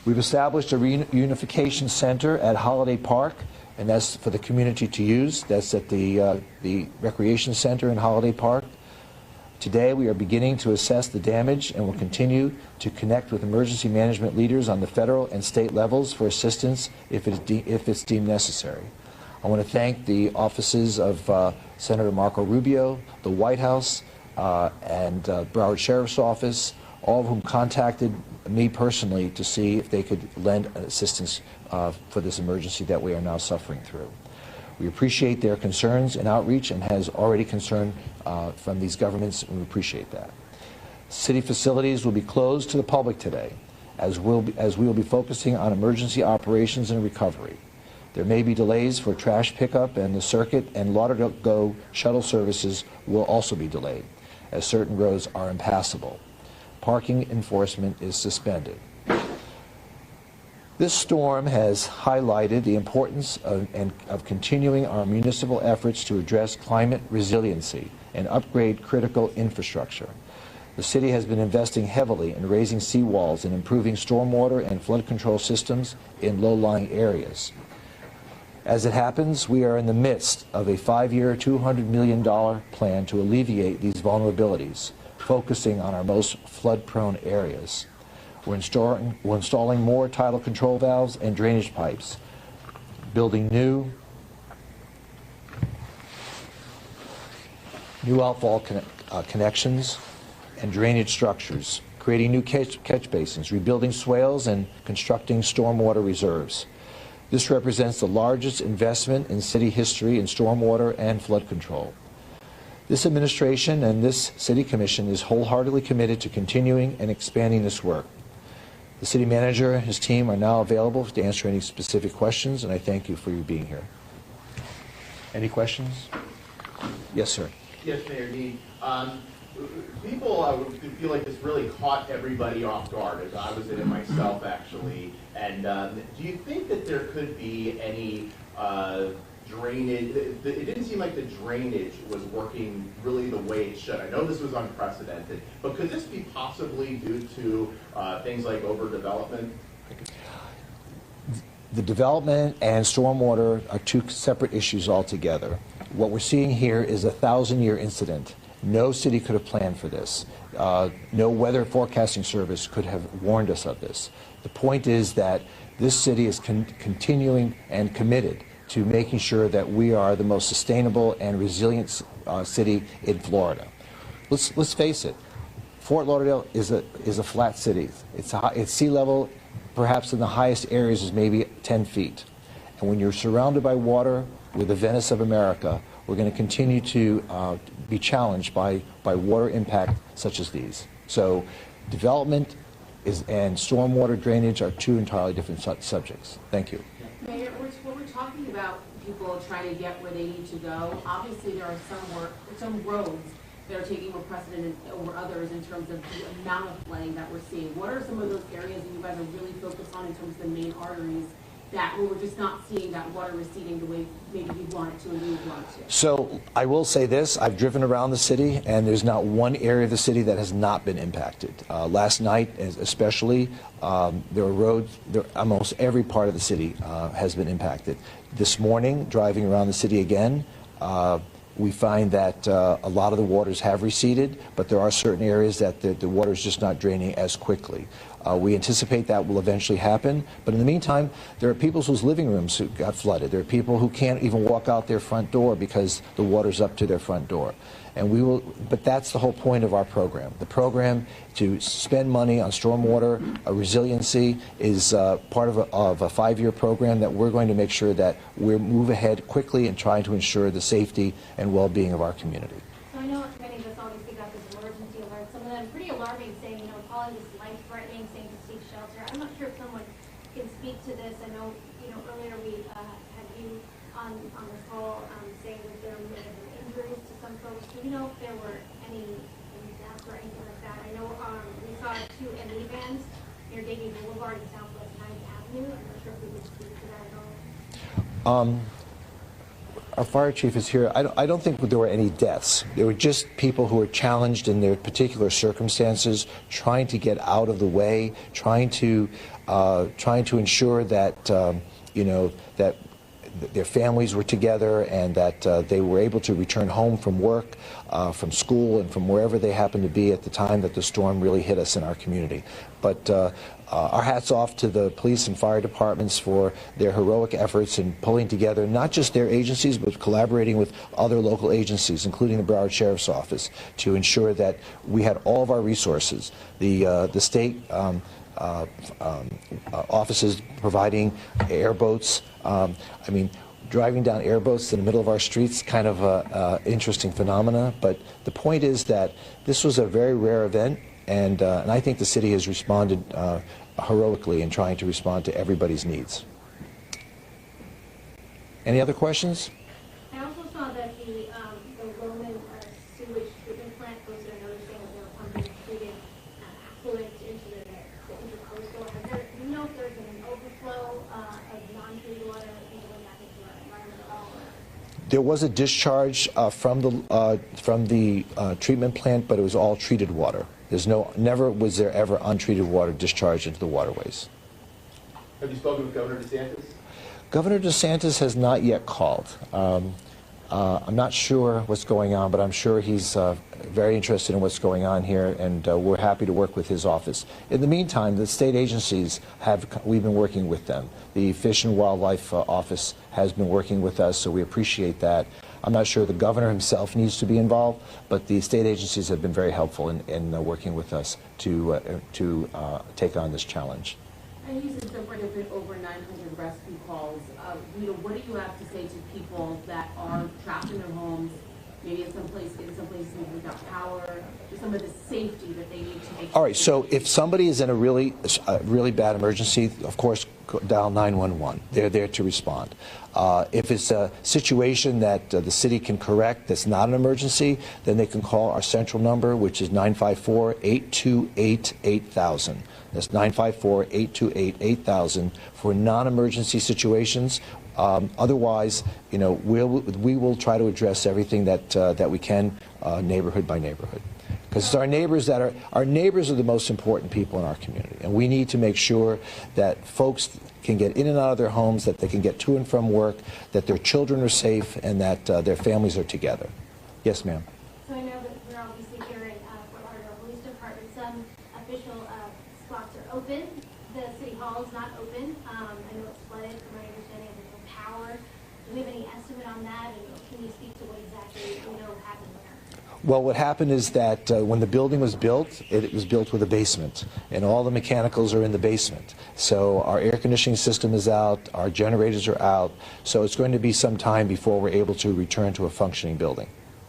Speaker 3: We've established a reunification center at Holiday Park, and that's for the community to use. That's at the recreation center in Holiday Park. Today, we are beginning to assess the damage and will continue to connect with emergency management leaders on the federal and state levels for assistance if it's deemed necessary. I want to thank the offices of Senator Marco Rubio, the White House, and Broward Sheriff's Office, all of whom contacted me personally to see if they could lend assistance for this emergency that we are now suffering through. We appreciate their concerns and outreach, and has already concern from these governments, and we appreciate that. City facilities will be closed to the public today, as we will be focusing on emergency operations and recovery. There may be delays for trash pickup, and the Circuit and Lauderdale Go shuttle services will also be delayed, as certain roads are impassable. Parking enforcement is suspended. This storm has highlighted the importance of continuing our municipal efforts to address climate resiliency and upgrade critical infrastructure. The city has been investing heavily in raising seawalls and improving stormwater and flood control systems in low-lying areas. As it happens, we are in the midst of a 5-year, $200 million plan to alleviate these vulnerabilities, focusing on our most flood-prone areas. We're installing more tidal control valves and drainage pipes, building new outfall connections and drainage structures, creating new catch basins, rebuilding swales, and constructing stormwater reserves. This represents the largest investment in city history in stormwater and flood control. This administration and this City Commission is wholeheartedly committed to continuing and expanding this work. The city manager and his team are now available to answer any specific questions, and I thank you for your being here. Any questions? Yes, sir.
Speaker 10: Yes, Mayor Dean. People feel like this really caught everybody off guard, as I was in it myself, actually. And do you think that there could be any drainage? It didn't seem like the drainage was working really the way it should. I know this was unprecedented, but could this be possibly due to things like overdevelopment?
Speaker 3: The development and stormwater are two separate issues altogether. What we're seeing here is a 1,000-year incident. No city could have planned for this. No weather forecasting service could have warned us of this. The point is that this city is continuing and committed to making sure that we are the most sustainable and resilient city in Florida. Let's face it, Fort Lauderdale is a flat city. It's sea level, perhaps in the highest areas is maybe 10 feet. And when you're surrounded by water, with the Venice of America, we're going to continue to be challenged by water impact such as these. So development and stormwater drainage are two entirely different subjects. Thank you.
Speaker 12: Mayor, when we're talking about people trying to get where they need to go, obviously there are some roads that are taking more precedent over others in terms of the amount of flooding that we're seeing. What are some of those areas that you guys are really focused on in terms of the main arteries that we're just not seeing that water receding the way maybe you want it to and you want it to?
Speaker 3: So I will say this, I've driven around the city and there's not one area of the city that has not been impacted. Last night especially, there were roads, almost every part of the city has been impacted. This morning, driving around the city again, we find that a lot of the waters have receded, but there are certain areas that the water is just not draining as quickly. We anticipate that will eventually happen, but in the meantime, there are people whose living rooms who got flooded. There are people who can't even walk out their front door because the water's up to their front door. And we will, but that's the whole point of our program. The program to spend money on stormwater resiliency is part of a 5-year program that we're going to make sure that we move ahead quickly and trying to ensure the safety and well-being of our community.
Speaker 4: So I know many of us always think about this emergency alert. Some of them pretty alarming, saying, you know, calling this life-threatening, saying to seek shelter. I'm not sure if someone can speak to this. I know, you know, earlier we had you on this call saying that there may have been injuries to some folks. Do you know if there were any deaths or anything like that? I know we saw 2 minivans near Davie Boulevard and Southwest 9th Avenue. I'm not sure if we could speak to that at all.
Speaker 3: Our fire chief is here. I don't think there were any deaths. There were just people who were challenged in their particular circumstances, trying to get out of the way, trying to ensure that you know, that their families were together and that they were able to return home from work, from school, and from wherever they happened to be at the time that the storm really hit us in our community. But our hats off to the police and fire departments for their heroic efforts in pulling together not just their agencies, but collaborating with other local agencies, including the Broward Sheriff's Office, to ensure that we had all of our resources. The state offices providing airboats. I mean, driving down airboats in the middle of our streets, kind of an interesting phenomena. But the point is that this was a very rare event, and I think the city has responded heroically in trying to respond to everybody's needs. Any other questions?
Speaker 4: I also saw that the Roman sewage treatment plant posted a notice saying that they were pumping treated affluent into the intercoastal. Do you know if there's an overflow of non-treated water going back into our environment at all?
Speaker 3: There was a discharge from the treatment plant, but it was all treated water. Never was there ever untreated water discharged into the waterways.
Speaker 10: Have you spoken with Governor DeSantis?
Speaker 3: Governor DeSantis has not yet called. I'm not sure what's going on, but I'm sure he's very interested in what's going on here, and we're happy to work with his office. In the meantime, the state agencies we've been working with them. The Fish and Wildlife Office has been working with us, so we appreciate that. I'm not sure the governor himself needs to be involved, but the state agencies have been very helpful in working with us to take on this challenge.
Speaker 12: And you said there have been over 900 rescue calls. What do you have to say to people that are trapped in their homes, maybe in some places without power, some of the safety that they need to make?
Speaker 3: All right, so if somebody is in a really bad emergency, of course, dial 911. They're there to respond. If it's a situation that the city can correct that's not an emergency, then they can call our central number, which is 954-828-8000. That's 954-828-8000 for non-emergency situations. Otherwise, you know, we will try to address everything that we can, neighborhood by neighborhood. Because it's our neighbors are the most important people in our community, and we need to make sure that folks can get in and out of their homes, that they can get to and from work, that their children are safe, and that their families are together. Yes, ma'am.
Speaker 4: So I know that we're obviously here in Fort Lauderdale Police Department. Some official spots are open. The city hall is not open. I know it's flooded, from my understanding, and there's no power. Do we have any estimate on that? And can you speak to what exactly happened there?
Speaker 3: Well, what happened is that when the building was built, it was built with a basement, and all the mechanicals are in the basement. So our air conditioning system is out, our generators are out, so it's going to be some time before we're able to return to a functioning building.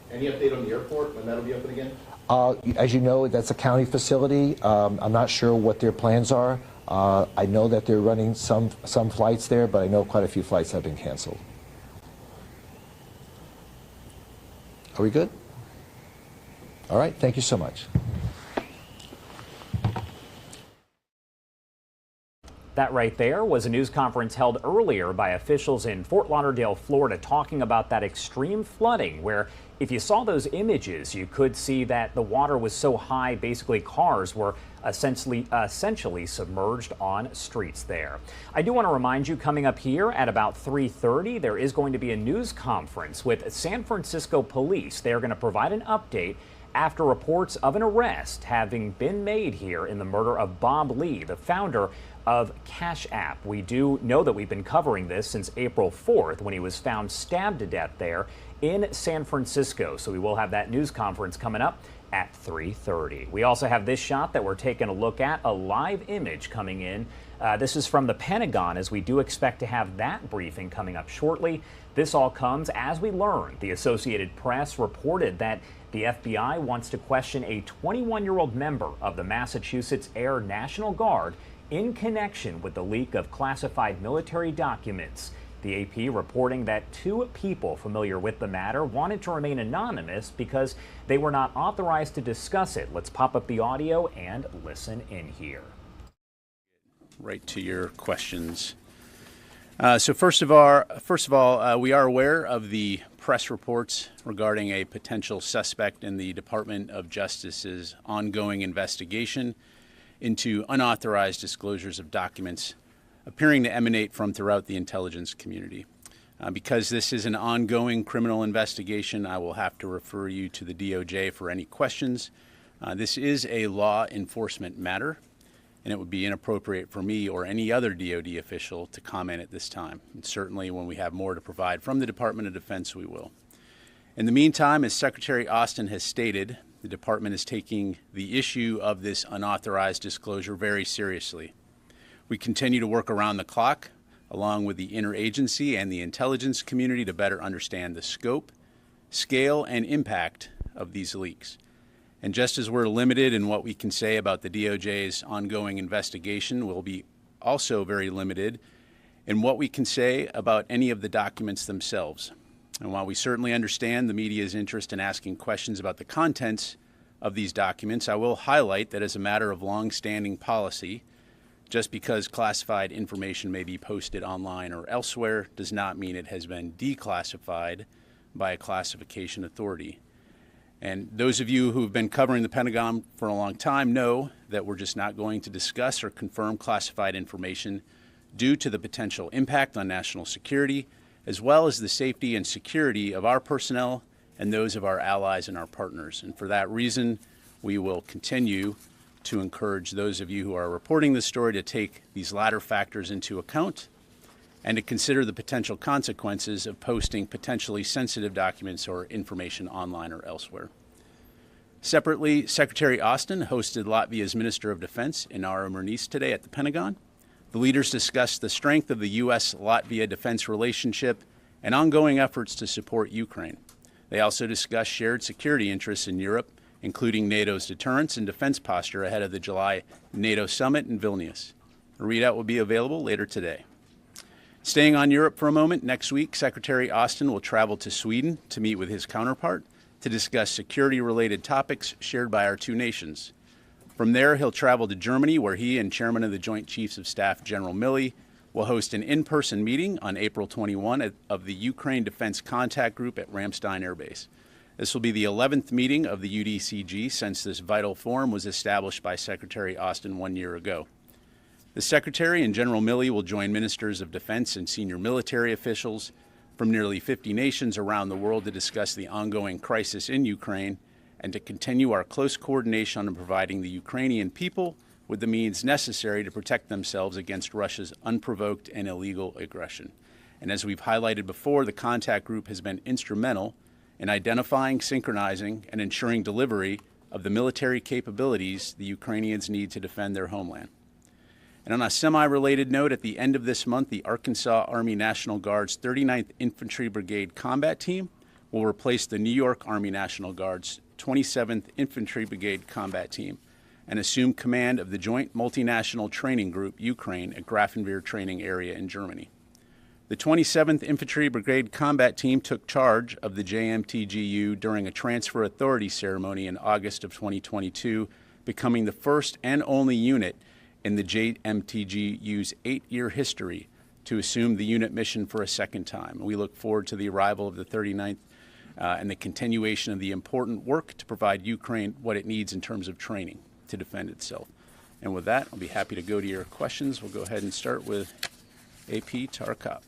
Speaker 10: Any update on the airport, when that'll be open again?
Speaker 3: As you know, that's a county facility. I'm not sure what their plans are. I know that they're running some flights there, but I know quite a few flights have been canceled. Are we good? All right, thank you so much.
Speaker 2: That right there was a news conference held earlier by officials in Fort Lauderdale, Florida, talking about that extreme flooding where if you saw those images, you could see that the water was so high, basically cars were essentially submerged on streets there. I do want to remind you, coming up here at about 3:30, there is going to be a news conference with San Francisco police. They are going to provide an update after reports of an arrest having been made here in the murder of Bob Lee, the founder of Cash App. We do know that we've been covering this since April 4th when he was found stabbed to death there in San Francisco. So we will have that news conference coming up at 3:30. We also have this shot that we're taking a look at, a live image coming in. This is from the Pentagon, as we do expect to have that briefing coming up shortly. This all comes as we learn the Associated Press reported that the FBI wants to question a 21-year-old member of the Massachusetts Air National Guard in connection with the leak of classified military documents. The AP reporting that two people familiar with the matter wanted to remain anonymous because they were not authorized to discuss it. Let's pop up the audio and listen in here.
Speaker 1: Right to your questions. So first of all, we are aware of the press reports regarding a potential suspect in the Department of Justice's ongoing investigation into unauthorized disclosures of documents appearing to emanate from throughout the intelligence community. Because this is an ongoing criminal investigation, I will have to refer you to the DOJ for any questions. This is a law enforcement matter, and it would be inappropriate for me or any other DoD official to comment at this time. And certainly when we have more to provide from the Department of Defense, we will. In the meantime, as Secretary Austin has stated, the Department is taking the issue of this unauthorized disclosure very seriously. We continue to work around the clock, along with the interagency and the intelligence community, to better understand the scope, scale, and impact of these leaks. And just as we're limited in what we can say about the DOJ's ongoing investigation, we'll be also very limited in what we can say about any of the documents themselves. And while we certainly understand the media's interest in asking questions about the contents of these documents, I will highlight that as a matter of long-standing policy, just because classified information may be posted online or elsewhere does not mean it has been declassified by a classification authority. And those of you who have been covering the Pentagon for a long time know that we're just not going to discuss or confirm classified information due to the potential impact on national security, as well as the safety and security of our personnel and those of our allies and our partners. And for that reason, we will continue to encourage those of you who are reporting this story to take these latter factors into account and to consider the potential consequences of posting potentially sensitive documents or information online or elsewhere. Separately, Secretary Austin hosted Latvia's Minister of Defense, Inara Murniece, today at the Pentagon. The leaders discussed the strength of the U.S.-Latvia defense relationship and ongoing efforts to support Ukraine. They also discussed shared security interests in Europe, including NATO's deterrence and defense posture ahead of the July NATO summit in Vilnius. A readout will be available later today. Staying on Europe for a moment, next week, Secretary Austin will travel to Sweden to meet with his counterpart to discuss security-related topics shared by our two nations. From there, he'll travel to Germany, where he and Chairman of the Joint Chiefs of Staff, General Milley, will host an in-person meeting on April 21 of the Ukraine Defense Contact Group at Ramstein Air Base. This will be the 11th meeting of the UDCG since this vital forum was established by Secretary Austin 1 year ago. The Secretary and General Milley will join ministers of defense and senior military officials from nearly 50 nations around the world to discuss the ongoing crisis in Ukraine and to continue our close coordination on providing the Ukrainian people with the means necessary to protect themselves against Russia's unprovoked and illegal aggression. And as we've highlighted before, the contact group has been instrumental in identifying, synchronizing, and ensuring delivery of the military capabilities the Ukrainians need to defend their homeland. And on a semi-related note, at the end of this month, the Arkansas Army National Guard's 39th Infantry Brigade Combat Team will replace the New York Army National Guard's 27th Infantry Brigade Combat Team and assume command of the Joint Multinational Training Group, Ukraine, at Grafenwehr Training Area in Germany. The 27th Infantry Brigade Combat Team took charge of the JMTGU during a transfer authority ceremony in August of 2022, becoming the first and only unit and the JMTGU's 8-year history to assume the unit mission for a second time. We look forward to the arrival of the 39th and the continuation of the important work to provide Ukraine what it needs in terms of training to defend itself. And with that, I'll be happy to go to your questions. We'll go ahead and start with AP Tarakap.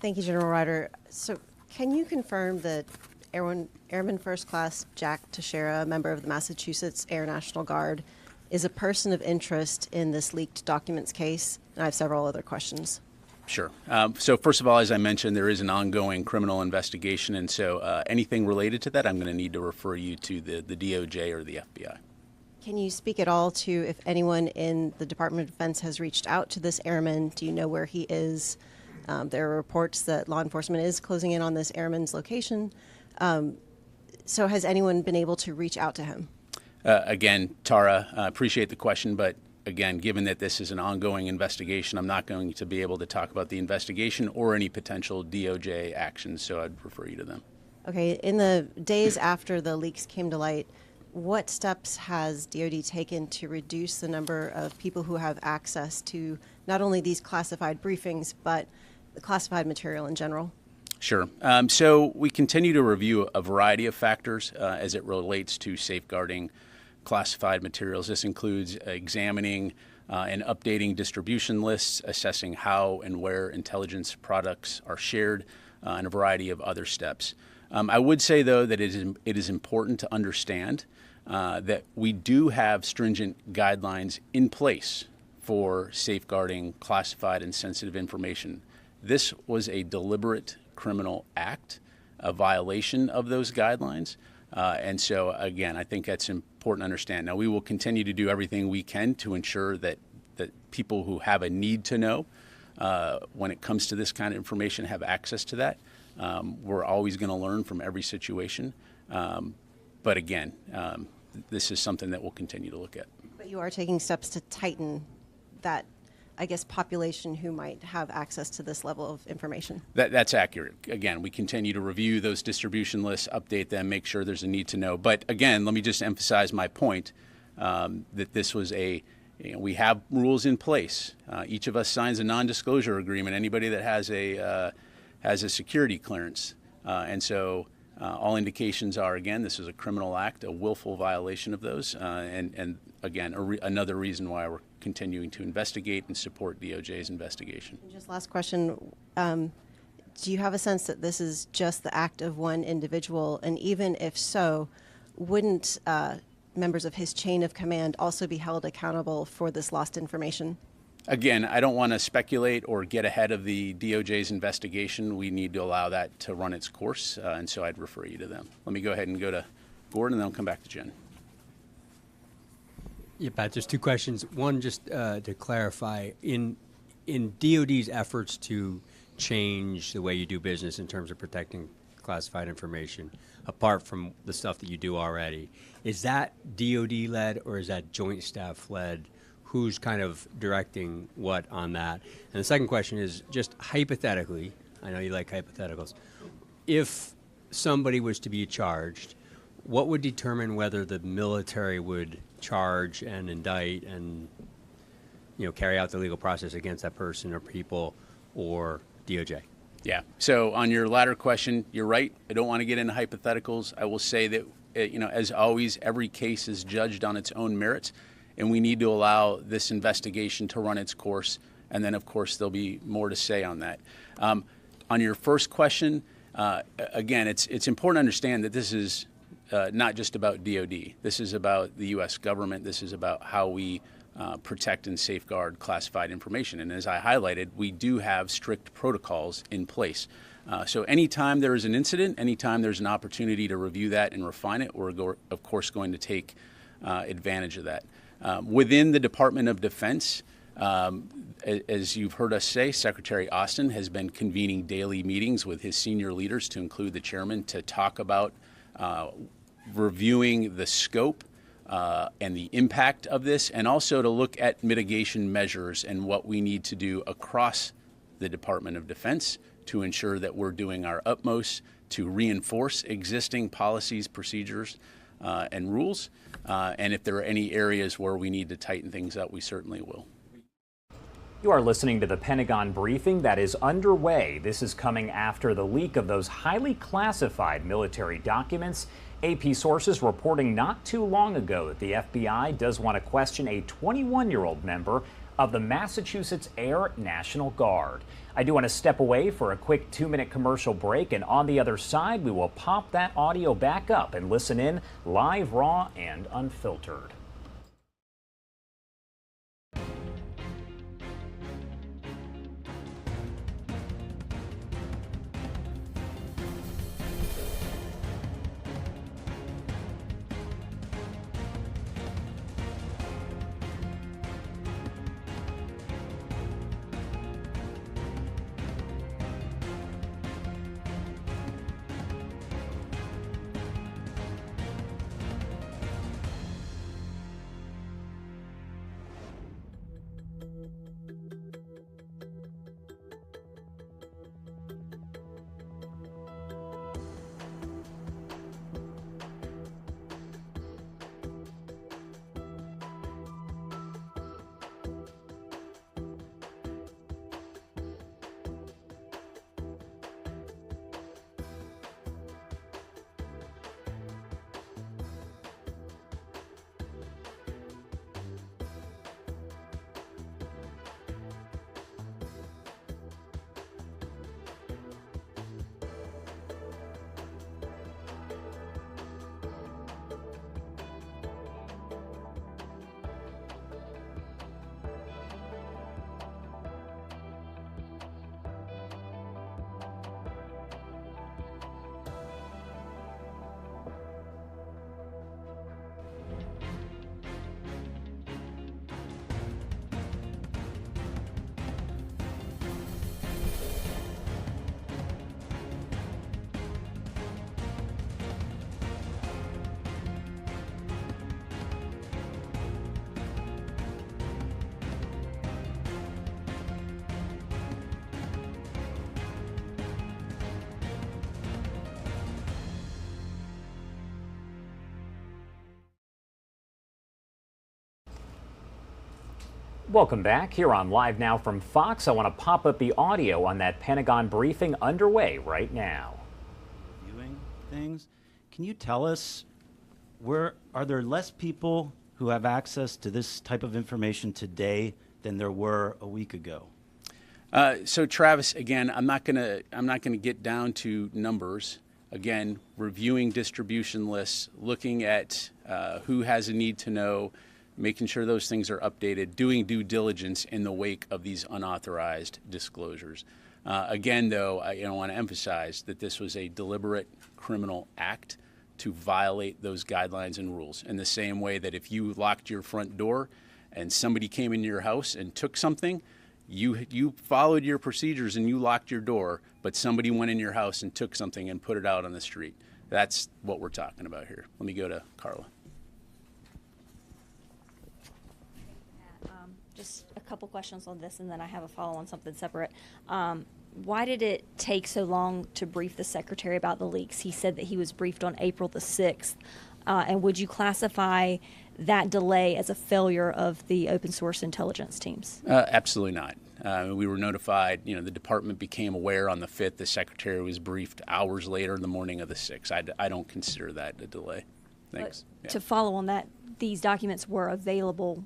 Speaker 8: Thank you, General Ryder. So can you confirm that Airman First Class Jack Teixeira, a member of the Massachusetts Air National Guard, is a person of interest in this leaked documents case? And I have several other questions.
Speaker 1: Sure. So first of all, as I mentioned, there is an ongoing criminal investigation, and so anything related to that, I'm going to need to refer you to the DOJ or the FBI.
Speaker 8: Can you speak at all to if anyone in the Department of Defense has reached out to this airman? Do you know where he is? There are reports that law enforcement is closing in on this airman's location. So has anyone been able to reach out to him?
Speaker 1: Again, Tara, appreciate the question, but again, given that this is an ongoing investigation, I'm not going to be able to talk about the investigation or any potential DOJ actions, so I'd refer you to them.
Speaker 8: Okay, in the days after the leaks came to light, what steps has DoD taken to reduce the number of people who have access to not only these classified briefings, but the classified material in general?
Speaker 1: Sure. So we continue to review a variety of factors as it relates to safeguarding classified materials. This includes examining and updating distribution lists, assessing how and where intelligence products are shared, and a variety of other steps. I would say, though, that it is important to understand that we do have stringent guidelines in place for safeguarding classified and sensitive information. This was a deliberate criminal act, a violation of those guidelines. And so, again, I think that's important to understand. Now, we will continue to do everything we can to ensure that people who have a need to know when it comes to this kind of information have access to that. We're always going to learn from every situation. But again, this is something that we'll continue to look at.
Speaker 8: But you are taking steps to tighten that, I guess, population who might have access to this level of information.
Speaker 1: That's accurate. Again, we continue to review those distribution lists, update them, make sure there's a need to know. But again, let me just emphasize my point that this was we have rules in place. Each of us signs a non-disclosure agreement. Anybody that has a security clearance, and so all indications are, again, this is a criminal act, a willful violation of those, and again, another reason why we're continuing to investigate and support DOJ's investigation.
Speaker 8: And just last question, do you have a sense that this is just the act of one individual? And even if so, wouldn't members of his chain of command also be held accountable for this lost information?
Speaker 1: Again, I don't want to speculate or get ahead of the DOJ's investigation. We need to allow that to run its course, and so I'd refer you to them. Let me go ahead and go to Gordon, and then I'll come back to Jen.
Speaker 9: Yeah, Pat, there's two questions. One, just to clarify, in DOD's efforts to change the way you do business in terms of protecting classified information, apart from the stuff that you do already, is that DOD-led or is that joint staff-led? Who's kind of directing what on that? And the second question is just hypothetically, I know you like hypotheticals, if somebody was to be charged, what would determine whether the military would charge and indict and carry out the legal process against that person or people or DOJ?
Speaker 1: Yeah. So on your latter question, you're right. I don't want to get into hypotheticals. I will say that, as always, every case is judged on its own merits, and we need to allow this investigation to run its course. And then, of course, there'll be more to say on that. On your first question, again, it's important to understand that this is not just about DOD. This is about the U.S. government. This is about how we protect and safeguard classified information. And as I highlighted, we do have strict protocols in place. So anytime there is an incident, anytime there's an opportunity to review that and refine it, we're, of course, going to take advantage of that. Within the Department of Defense, as you've heard us say, Secretary Austin has been convening daily meetings with his senior leaders, to include the chairman, to talk about reviewing the scope and the impact of this, and also to look at mitigation measures and what we need to do across the Department of Defense to ensure that we're doing our utmost to reinforce existing policies, procedures, and rules. And if there are any areas where we need to tighten things up, we certainly will.
Speaker 2: You are listening to the Pentagon briefing that is underway. This is coming after the leak of those highly classified military documents. AP sources reporting not too long ago that the FBI does want to question a 21-year-old member of the Massachusetts Air National Guard. I do want to step away for a quick 2-minute commercial break, and on the other side, we will pop that audio back up and listen in live, raw, and unfiltered. Welcome back here on Live Now from Fox. I want to pop up the audio on that Pentagon briefing underway right now.
Speaker 11: Viewing things. Can you tell us, are there less people who have access to this type of information today than there were a week ago?
Speaker 1: So Travis, again, I'm not gonna get down to numbers. Again, reviewing distribution lists, looking at who has a need to know, making sure those things are updated, doing due diligence in the wake of these unauthorized disclosures. Again, though, I want to emphasize that this was a deliberate criminal act to violate those guidelines and rules, in the same way that if you locked your front door and somebody came into your house and took something, you followed your procedures and you locked your door, but somebody went in your house and took something and put it out on the street. That's what we're talking about here. Let me go to Carla.
Speaker 13: Just a couple questions on this, and then I have a follow on something separate. Why did it take so long to brief the secretary about the leaks? He said that he was briefed on April the 6th. And would you classify that delay as a failure of the open source intelligence teams?
Speaker 1: Absolutely not. We were notified, the department became aware on the 5th. The secretary was briefed hours later in the morning of the 6th. I don't consider that a delay. Thanks.
Speaker 13: To follow on that, these documents were available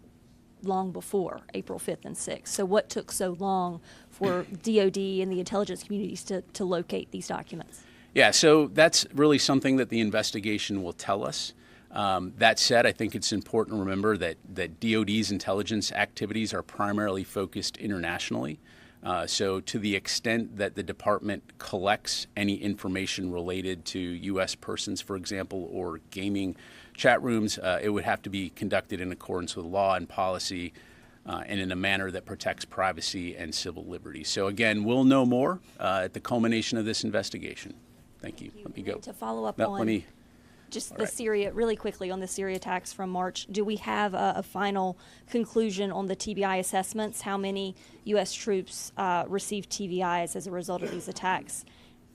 Speaker 13: long before April 5th and 6th. So what took so long for DOD and the intelligence communities to locate these documents?
Speaker 1: Yeah, so that's really something that the investigation will tell us. That said, I think it's important to remember that DOD's intelligence activities are primarily focused internationally. So to the extent that the department collects any information related to U.S. persons, for example, or gaming chat rooms, it would have to be conducted in accordance with law and policy and in a manner that protects privacy and civil liberties. So again, we'll know more at the culmination of this investigation. Thank you. Let me go.
Speaker 13: To follow up on just the Syria, really quickly on the Syria attacks from March, do we have a final conclusion on the TBI assessments? How many U.S. troops received TBIs as a result of these attacks?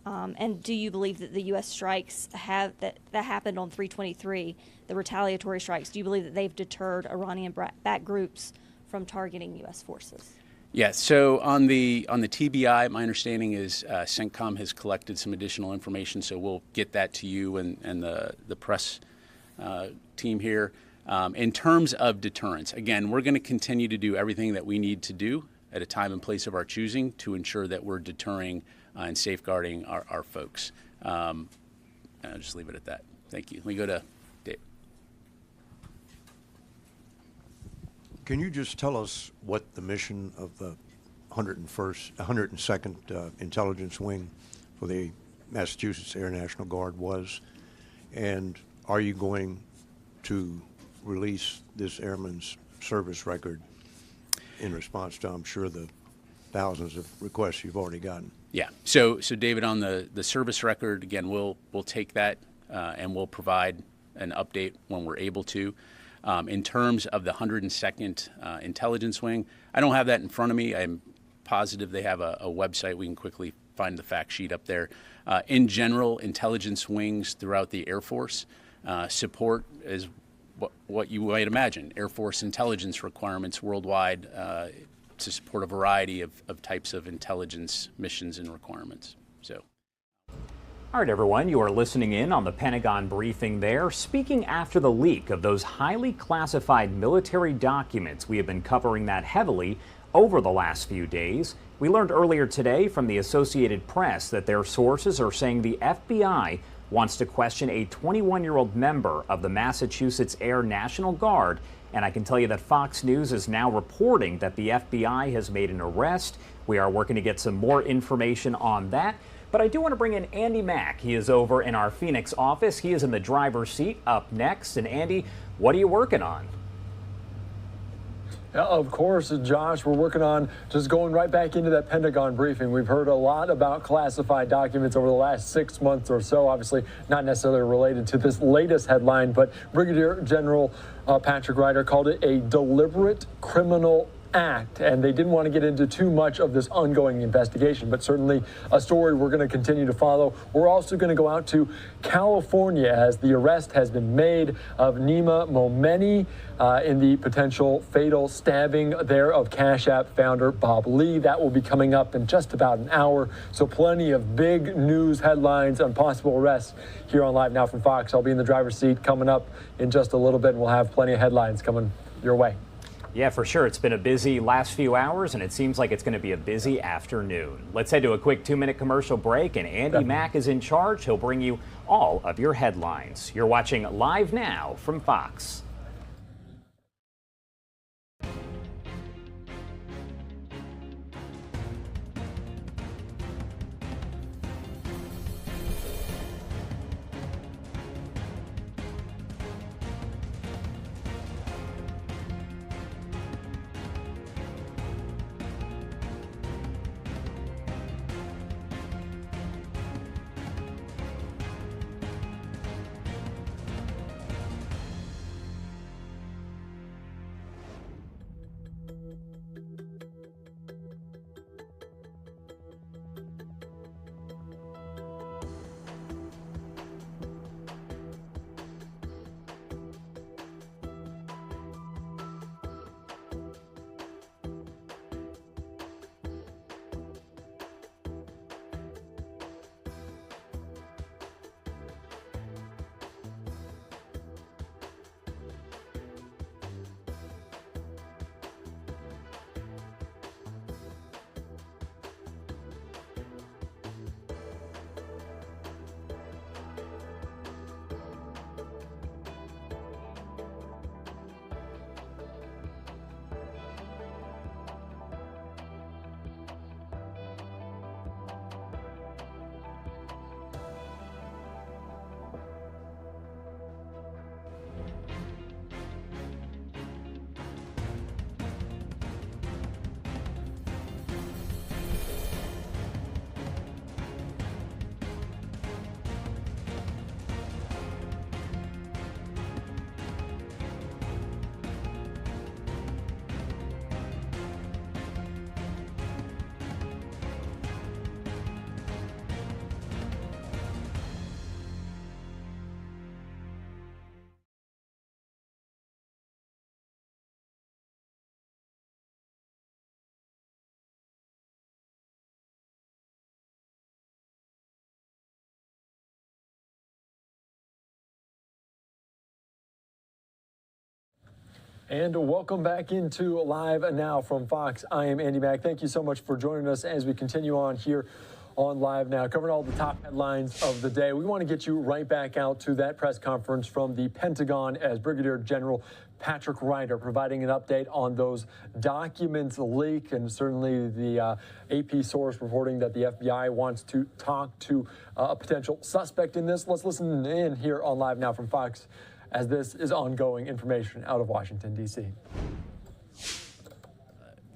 Speaker 13: And do you believe that the U.S. strikes that happened on 3/23, the retaliatory strikes, do you believe that they've deterred Iranian-backed groups from targeting U.S. forces?
Speaker 1: Yeah, so on the TBI, my understanding is CENTCOM has collected some additional information, so we'll get that to you and the press team here. In terms of deterrence, again, we're going to continue to do everything that we need to do at a time and place of our choosing to ensure that we're deterring and safeguarding our folks. I'll just leave it at that. Thank you. Let me go to Dave.
Speaker 6: Can you just tell us what the mission of the 102nd Intelligence Wing for the Massachusetts Air National Guard was? And are you going to release this airman's service record in response to, I'm sure, the thousands of requests you've already gotten?
Speaker 1: Yeah. So David, on the service record, again, we'll take that and we'll provide an update when we're able to. In terms of the 102nd Intelligence Wing, I don't have that in front of me. I'm positive they have a website. We can quickly find the fact sheet up there. In general, intelligence wings throughout the Air Force support is what you might imagine, Air Force intelligence requirements worldwide to support a variety of types of intelligence missions and requirements. So.
Speaker 2: All right, everyone, you are listening in on the Pentagon briefing there. Speaking after the leak of those highly classified military documents, we have been covering that heavily over the last few days. We learned earlier today from the Associated Press that their sources are saying the FBI wants to question a 21-year-old member of the Massachusetts Air National Guard. And I can tell you that Fox News is now reporting that the FBI has made an arrest. We are working to get some more information on that. But I do want to bring in Andy Mack. He is over in our Phoenix office. He is in the driver's seat up next. And Andy, what are you working on?
Speaker 14: Of course, Josh, we're working on just going right back into that Pentagon briefing. We've heard a lot about classified documents over the last 6 months or so, obviously not necessarily related to this latest headline, but Brigadier General Patrick Ryder called it a deliberate criminal act, and they didn't want to get into too much of this ongoing investigation, but certainly a story we're going to continue to follow. We're also going to go out to California as the arrest has been made of Nima Momeni in the potential fatal stabbing there of Cash App founder Bob Lee. That will be coming up in just about an hour, so plenty of big news headlines on possible arrests here on Live Now from Fox. I'll be in the driver's seat coming up in just a little bit, and we'll have plenty of headlines coming your way.
Speaker 2: Yeah, for sure. It's been a busy last few hours, and it seems like it's going to be a busy afternoon. Let's head to a quick 2-minute commercial break, and Andy Mack is in charge. He'll bring you all of your headlines. You're watching Live Now from Fox.
Speaker 14: And welcome back into Live Now from Fox. I am Andy Mack. Thank you so much for joining us as we continue on here on Live Now, covering all the top headlines of the day. We want to get you right back out to that press conference from the Pentagon as Brigadier General Patrick Ryder providing an update on those documents leak, and certainly the AP source reporting that the FBI wants to talk to a potential suspect in this. Let's listen in here on Live Now from Fox as this is ongoing information out of Washington, D.C.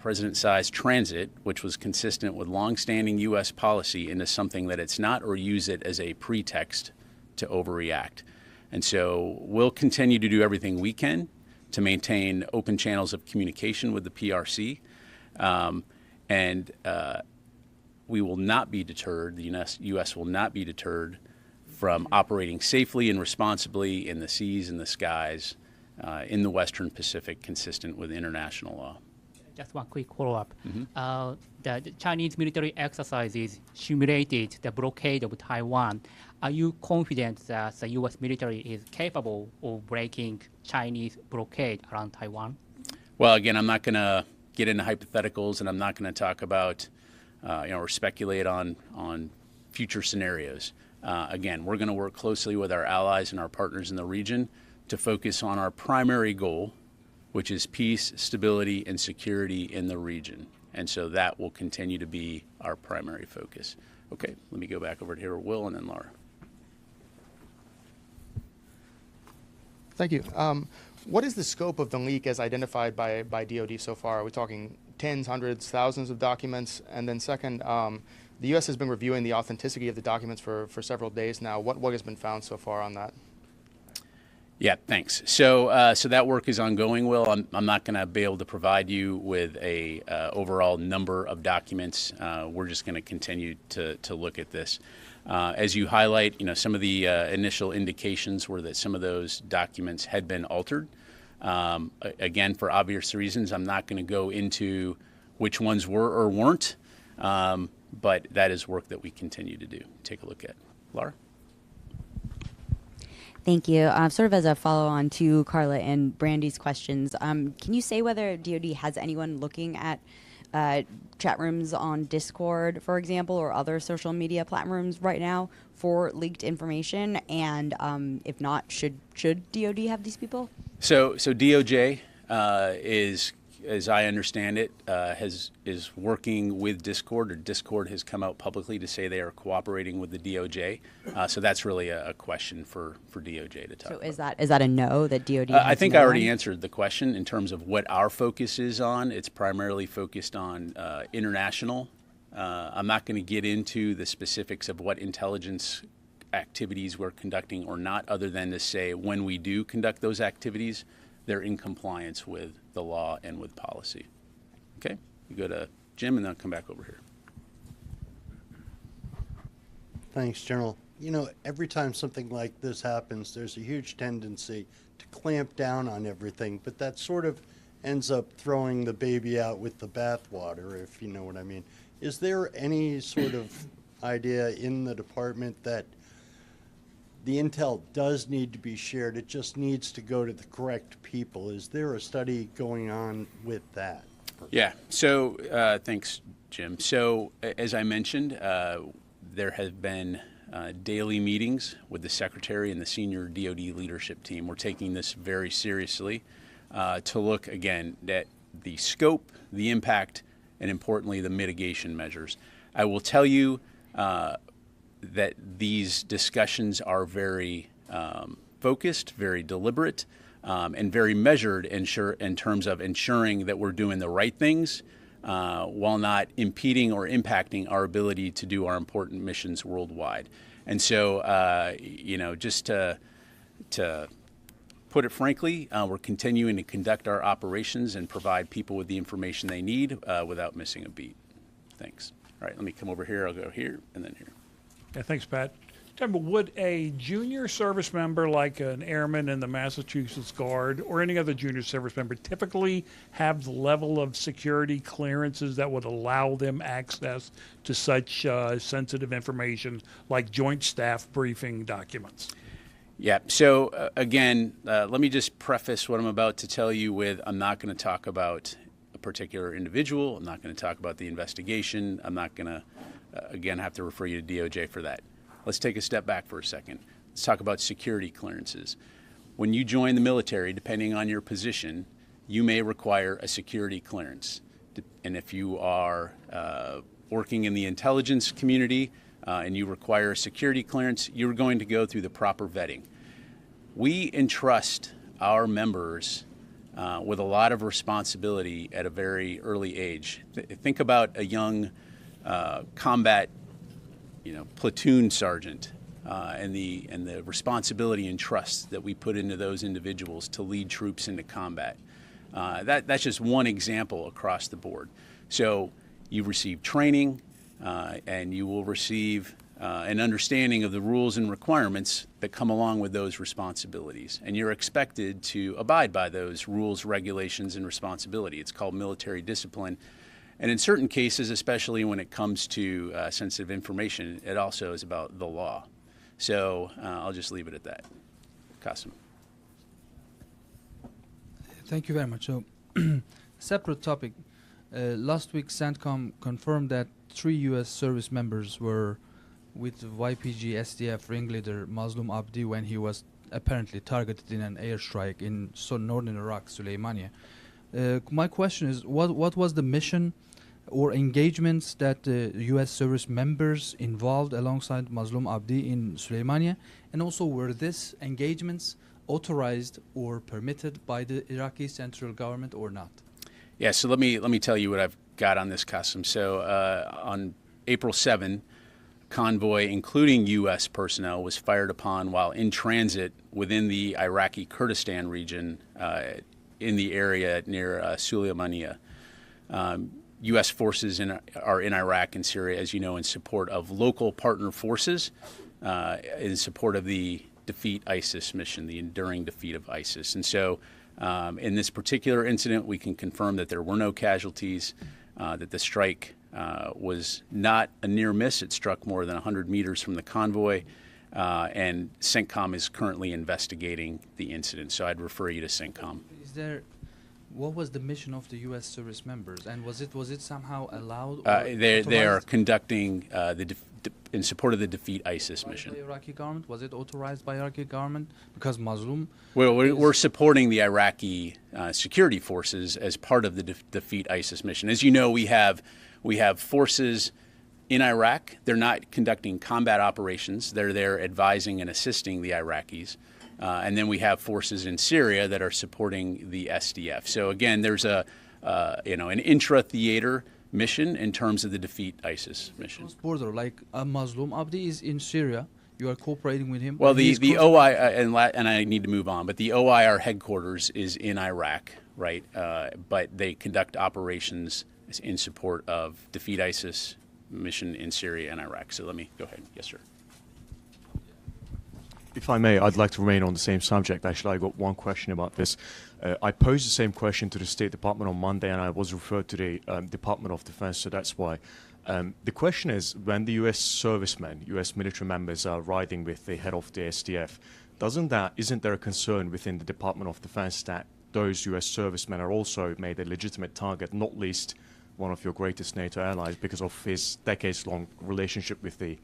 Speaker 1: President-sized transit, which was consistent with longstanding U.S. policy, into something that it's not, or use it as a pretext to overreact. And so we'll continue to do everything we can to maintain open channels of communication with the PRC. We will not be deterred, the U.S. will not be deterred from operating safely and responsibly in the seas and the skies in the Western Pacific, consistent with international law.
Speaker 5: Just one quick follow-up. The Chinese military exercises simulated the blockade of Taiwan. Are you confident that the U.S. military is capable of breaking Chinese blockade around Taiwan?
Speaker 1: Well, again, I'm not going to get into hypotheticals, and I'm not going to talk about, or speculate on future scenarios. Again, we're going to work closely with our allies and our partners in the region to focus on our primary goal, which is peace, stability, and security in the region. And so that will continue to be our primary focus. Okay, let me go back over to here with Will and then Laura.
Speaker 16: Thank you. What is the scope of the leak as identified by DoD so far? Are we talking tens, hundreds, thousands of documents? And then second, the U.S. has been reviewing the authenticity of the documents for several days now. What has been found so far on that?
Speaker 1: Yeah, thanks. So that work is ongoing, Will. I'm not going to be able to provide you with a overall number of documents. We're just going to continue to look at this. As you highlight, some of the initial indications were that some of those documents had been altered. Again, for obvious reasons, I'm not going to go into which ones were or weren't, but that is work that we continue to do. Take a look at. Laura?
Speaker 23: Thank you. Sort of as a follow-on to Carla and Brandy's questions, can you say whether DoD has anyone looking at chat rooms on Discord, for example, or other social media platforms right now for leaked information? And if not, should DoD have these people? So
Speaker 1: DOJ is, as I understand it, is working with Discord, or Discord has come out publicly to say they are cooperating with the DOJ. So that's really a question for DOJ to talk about.
Speaker 23: So is that a no, that DOD has
Speaker 1: I think
Speaker 23: no
Speaker 1: I already
Speaker 23: one?
Speaker 1: answered the question in terms of what our focus is on. It's primarily focused on international. I'm not going to get into the specifics of what intelligence activities we're conducting or not, other than to say when we do conduct those activities, they're in compliance with the law and with policy. Okay, you go to Jim and then I'll come back over here.
Speaker 24: Thanks, General. Every time something like this happens, there's a huge tendency to clamp down on everything, but that sort of ends up throwing the baby out with the bathwater, if you know what I mean. Is there any sort of idea in the department that the intel does need to be shared, it just needs to go to the correct people? Is there a study going on with that?
Speaker 1: Yeah, so thanks, Jim. So as I mentioned, there have been daily meetings with the Secretary and the senior DoD leadership team. We're taking this very seriously to look, again, at the scope, the impact, and importantly, the mitigation measures. I will tell you that these discussions are very focused, very deliberate, and very measured in terms of ensuring that we're doing the right things while not impeding or impacting our ability to do our important missions worldwide. And so, just to put it frankly, we're continuing to conduct our operations and provide people with the information they need without missing a beat. Thanks. All right, let me come over here. I'll go here and then here.
Speaker 25: Yeah, thanks, Pat. Would a junior service member, like an airman in the Massachusetts Guard or any other junior service member, typically have the level of security clearances that would allow them access to such sensitive information like joint staff briefing documents?
Speaker 1: Yeah. So again, let me just preface what I'm about to tell you with I'm not going to talk about a particular individual. I'm not going to talk about the investigation. I'm not going to, again, have to refer you to DOJ for that. Let's take a step back for a second. Let's talk about security clearances. When you join the military, depending on your position, you may require a security clearance. And if you are working in the intelligence community, and you require a security clearance, you're going to go through the proper vetting. We entrust our members with a lot of responsibility at a very early age. Think about a young combat, platoon sergeant and the responsibility and trust that we put into those individuals to lead troops into combat. That's just one example across the board. So you receive training. And you will receive an understanding of the rules and requirements that come along with those responsibilities. And you're expected to abide by those rules, regulations, and responsibility. It's called military discipline. And in certain cases, especially when it comes to sensitive information, it also is about the law. So I'll just leave it at that. Qasim.
Speaker 7: Thank you very much. So, separate topic. Last week, CENTCOM confirmed that 3 U.S. service members were with YPG SDF ringleader Mazlum Abdi when he was apparently targeted in an airstrike in northern Iraq, Suleimania. My question is, what was the mission or engagements that the U.S. service members involved alongside Mazlum Abdi in Suleimania? And also, were these engagements authorized or permitted by the Iraqi central government or not?
Speaker 1: Yeah, so let me tell you what I've got on this, Qasim. So on April 7, convoy, including U.S. personnel, was fired upon while in transit within the Iraqi Kurdistan region in the area near Suleimania. U.S. forces are in Iraq and Syria, as you know, in support of local partner forces, in support of the Defeat ISIS mission, the enduring defeat of ISIS. And so in this particular incident, we can confirm that there were no casualties, that the strike was not a near miss. It struck more than 100 meters from the convoy, and CENTCOM is currently investigating the incident. So I'd refer you to CENTCOM.
Speaker 7: What was the mission of the U.S. service members, and was it somehow allowed?
Speaker 1: They are conducting in support of the Defeat ISIS mission.
Speaker 7: By the Iraqi government? Was it authorized by Iraqi government? Because Mazlum.
Speaker 1: Well, we're supporting the Iraqi security forces as part of the Defeat ISIS mission. As you know, we have forces in Iraq. They're not conducting combat operations. They're there advising and assisting the Iraqis. And then we have forces in Syria that are supporting the SDF. So again, there's an intra-theater mission in terms of the Defeat ISIS mission.
Speaker 7: Border, like Mazlum Abdi is in Syria. You are cooperating with him.
Speaker 1: Well, the OI and I need to move on, but the OIR headquarters is in Iraq, right? But they conduct operations in support of Defeat ISIS mission in Syria and Iraq. So let me go ahead. Yes, sir.
Speaker 17: If I may, I'd like to remain on the same subject. Actually, I got one question about this. I posed the same question to the State Department on Monday, and I was referred to the Department of Defense, so that's why. The question is, when the U.S. servicemen, U.S. military members are riding with the head of the SDF, isn't there a concern within the Department of Defense that those U.S. servicemen are also made a legitimate target, not least one of your greatest NATO allies, because of his decades-long relationship with the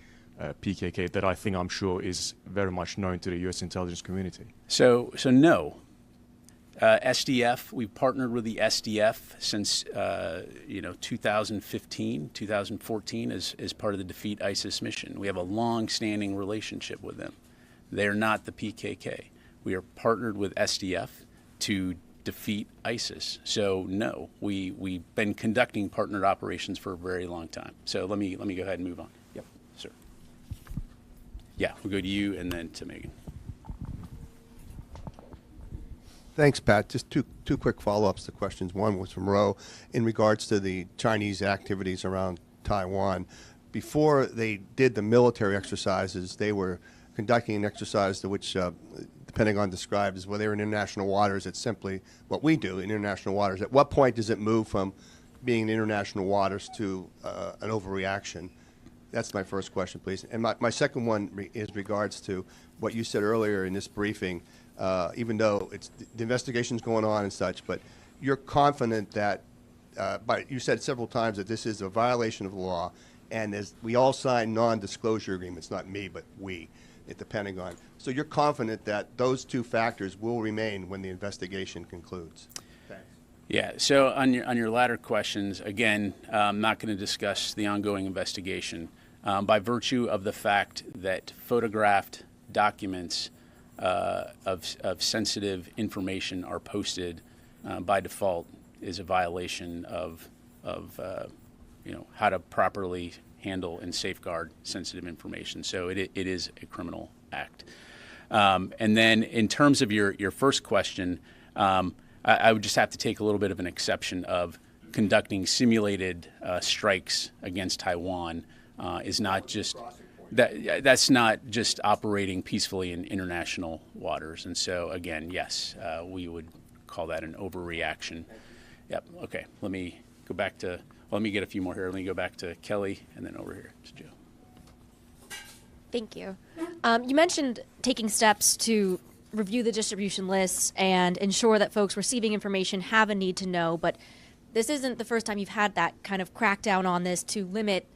Speaker 17: PKK that I'm sure is very much known to the U.S. intelligence community? So
Speaker 1: no. SDF, we've partnered with the SDF since 2015, 2014 as part of the Defeat ISIS mission. We have a long-standing relationship with them. They're not the PKK. We are partnered with SDF to defeat ISIS. So no, we've been conducting partnered operations for a very long time. So let me go ahead and move on. Yep, sir. Yeah, we'll go to you and then to Megan.
Speaker 18: Thanks, Pat. Just two quick follow-ups to questions. One was from Ro in regards to the Chinese activities around Taiwan. Before they did the military exercises, they were conducting an exercise to which the Pentagon described as, well, they were in international waters. It's simply what we do in international waters. At what point does it move from being in international waters to an overreaction? That's my first question, please. And my second one is regards to what you said earlier in this briefing, even though the investigation's going on and such, but you're confident that, you said several times that this is a violation of the law, and as we all sign non-disclosure agreements, not me, but we at the Pentagon. So you're confident that those two factors will remain when the investigation concludes? Thanks.
Speaker 1: Yeah, so on your latter questions, again, I'm not going to discuss the ongoing investigation. By virtue of the fact that photographed documents of sensitive information are posted by default is a violation of how to properly handle and safeguard sensitive information. So it is a criminal act. And then in terms of your first question, I would just have to take a little bit of an exception of conducting simulated strikes against Taiwan is not just that's not just operating peacefully in international waters. And so again, yes, we would call that an overreaction. Yep. Okay. Let me go back to. Let me get a few more here. Let me go back to Kelly and then over here to Joe.
Speaker 15: Thank you. You mentioned taking steps to review the distribution lists and ensure that folks receiving information have a need to know, but this isn't the first time you've had that kind of crackdown on this to limit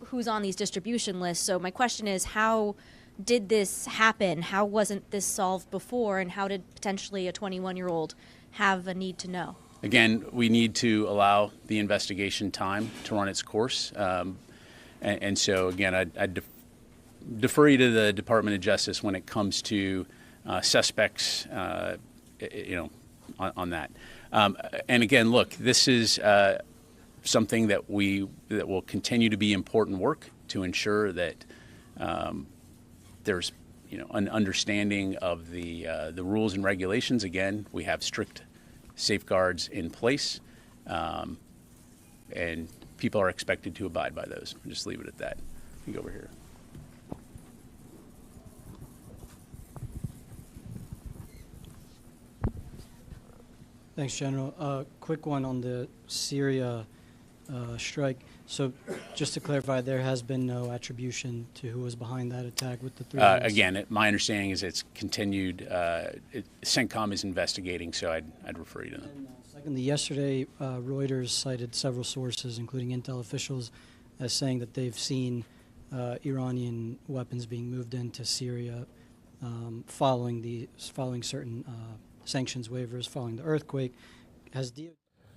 Speaker 15: who's on these distribution lists. So my question is, how did this happen? How wasn't this solved before, and how did potentially a 21-year-old have a need to know?
Speaker 1: Again, we need to allow the investigation time to run its course. And so, again, I'd defer you to the Department of Justice when it comes to suspects, on that. And again, look, this is something that will continue to be important work to ensure that there's an understanding of the rules and regulations. Again, we have strict safeguards in place, and people are expected to abide by those. I'll just leave it at that. You go over here.
Speaker 19: Thanks, General. Quick one on the Syria strike. So just to clarify, there has been no attribution to who was behind that attack with the 3 units?
Speaker 1: Again, my understanding is it's continued. CENTCOM is investigating, so I'd refer you to them.
Speaker 19: And, secondly, yesterday, Reuters cited several sources, including intel officials, as saying that they've seen Iranian weapons being moved into Syria following certain sanctions waivers, following the earthquake.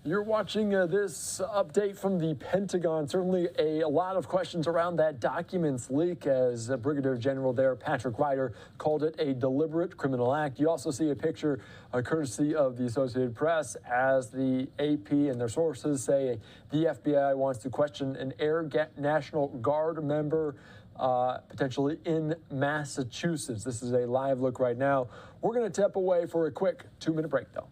Speaker 14: You're watching this update from the Pentagon. Certainly a lot of questions around that documents leak, as Brigadier General there, Patrick Ryder, called it a deliberate criminal act. You also see a picture courtesy of the Associated Press as the AP and their sources say the FBI wants to question an National Guard member potentially in Massachusetts. This is a live look right now. We're going to step away for a quick 2-minute break, though.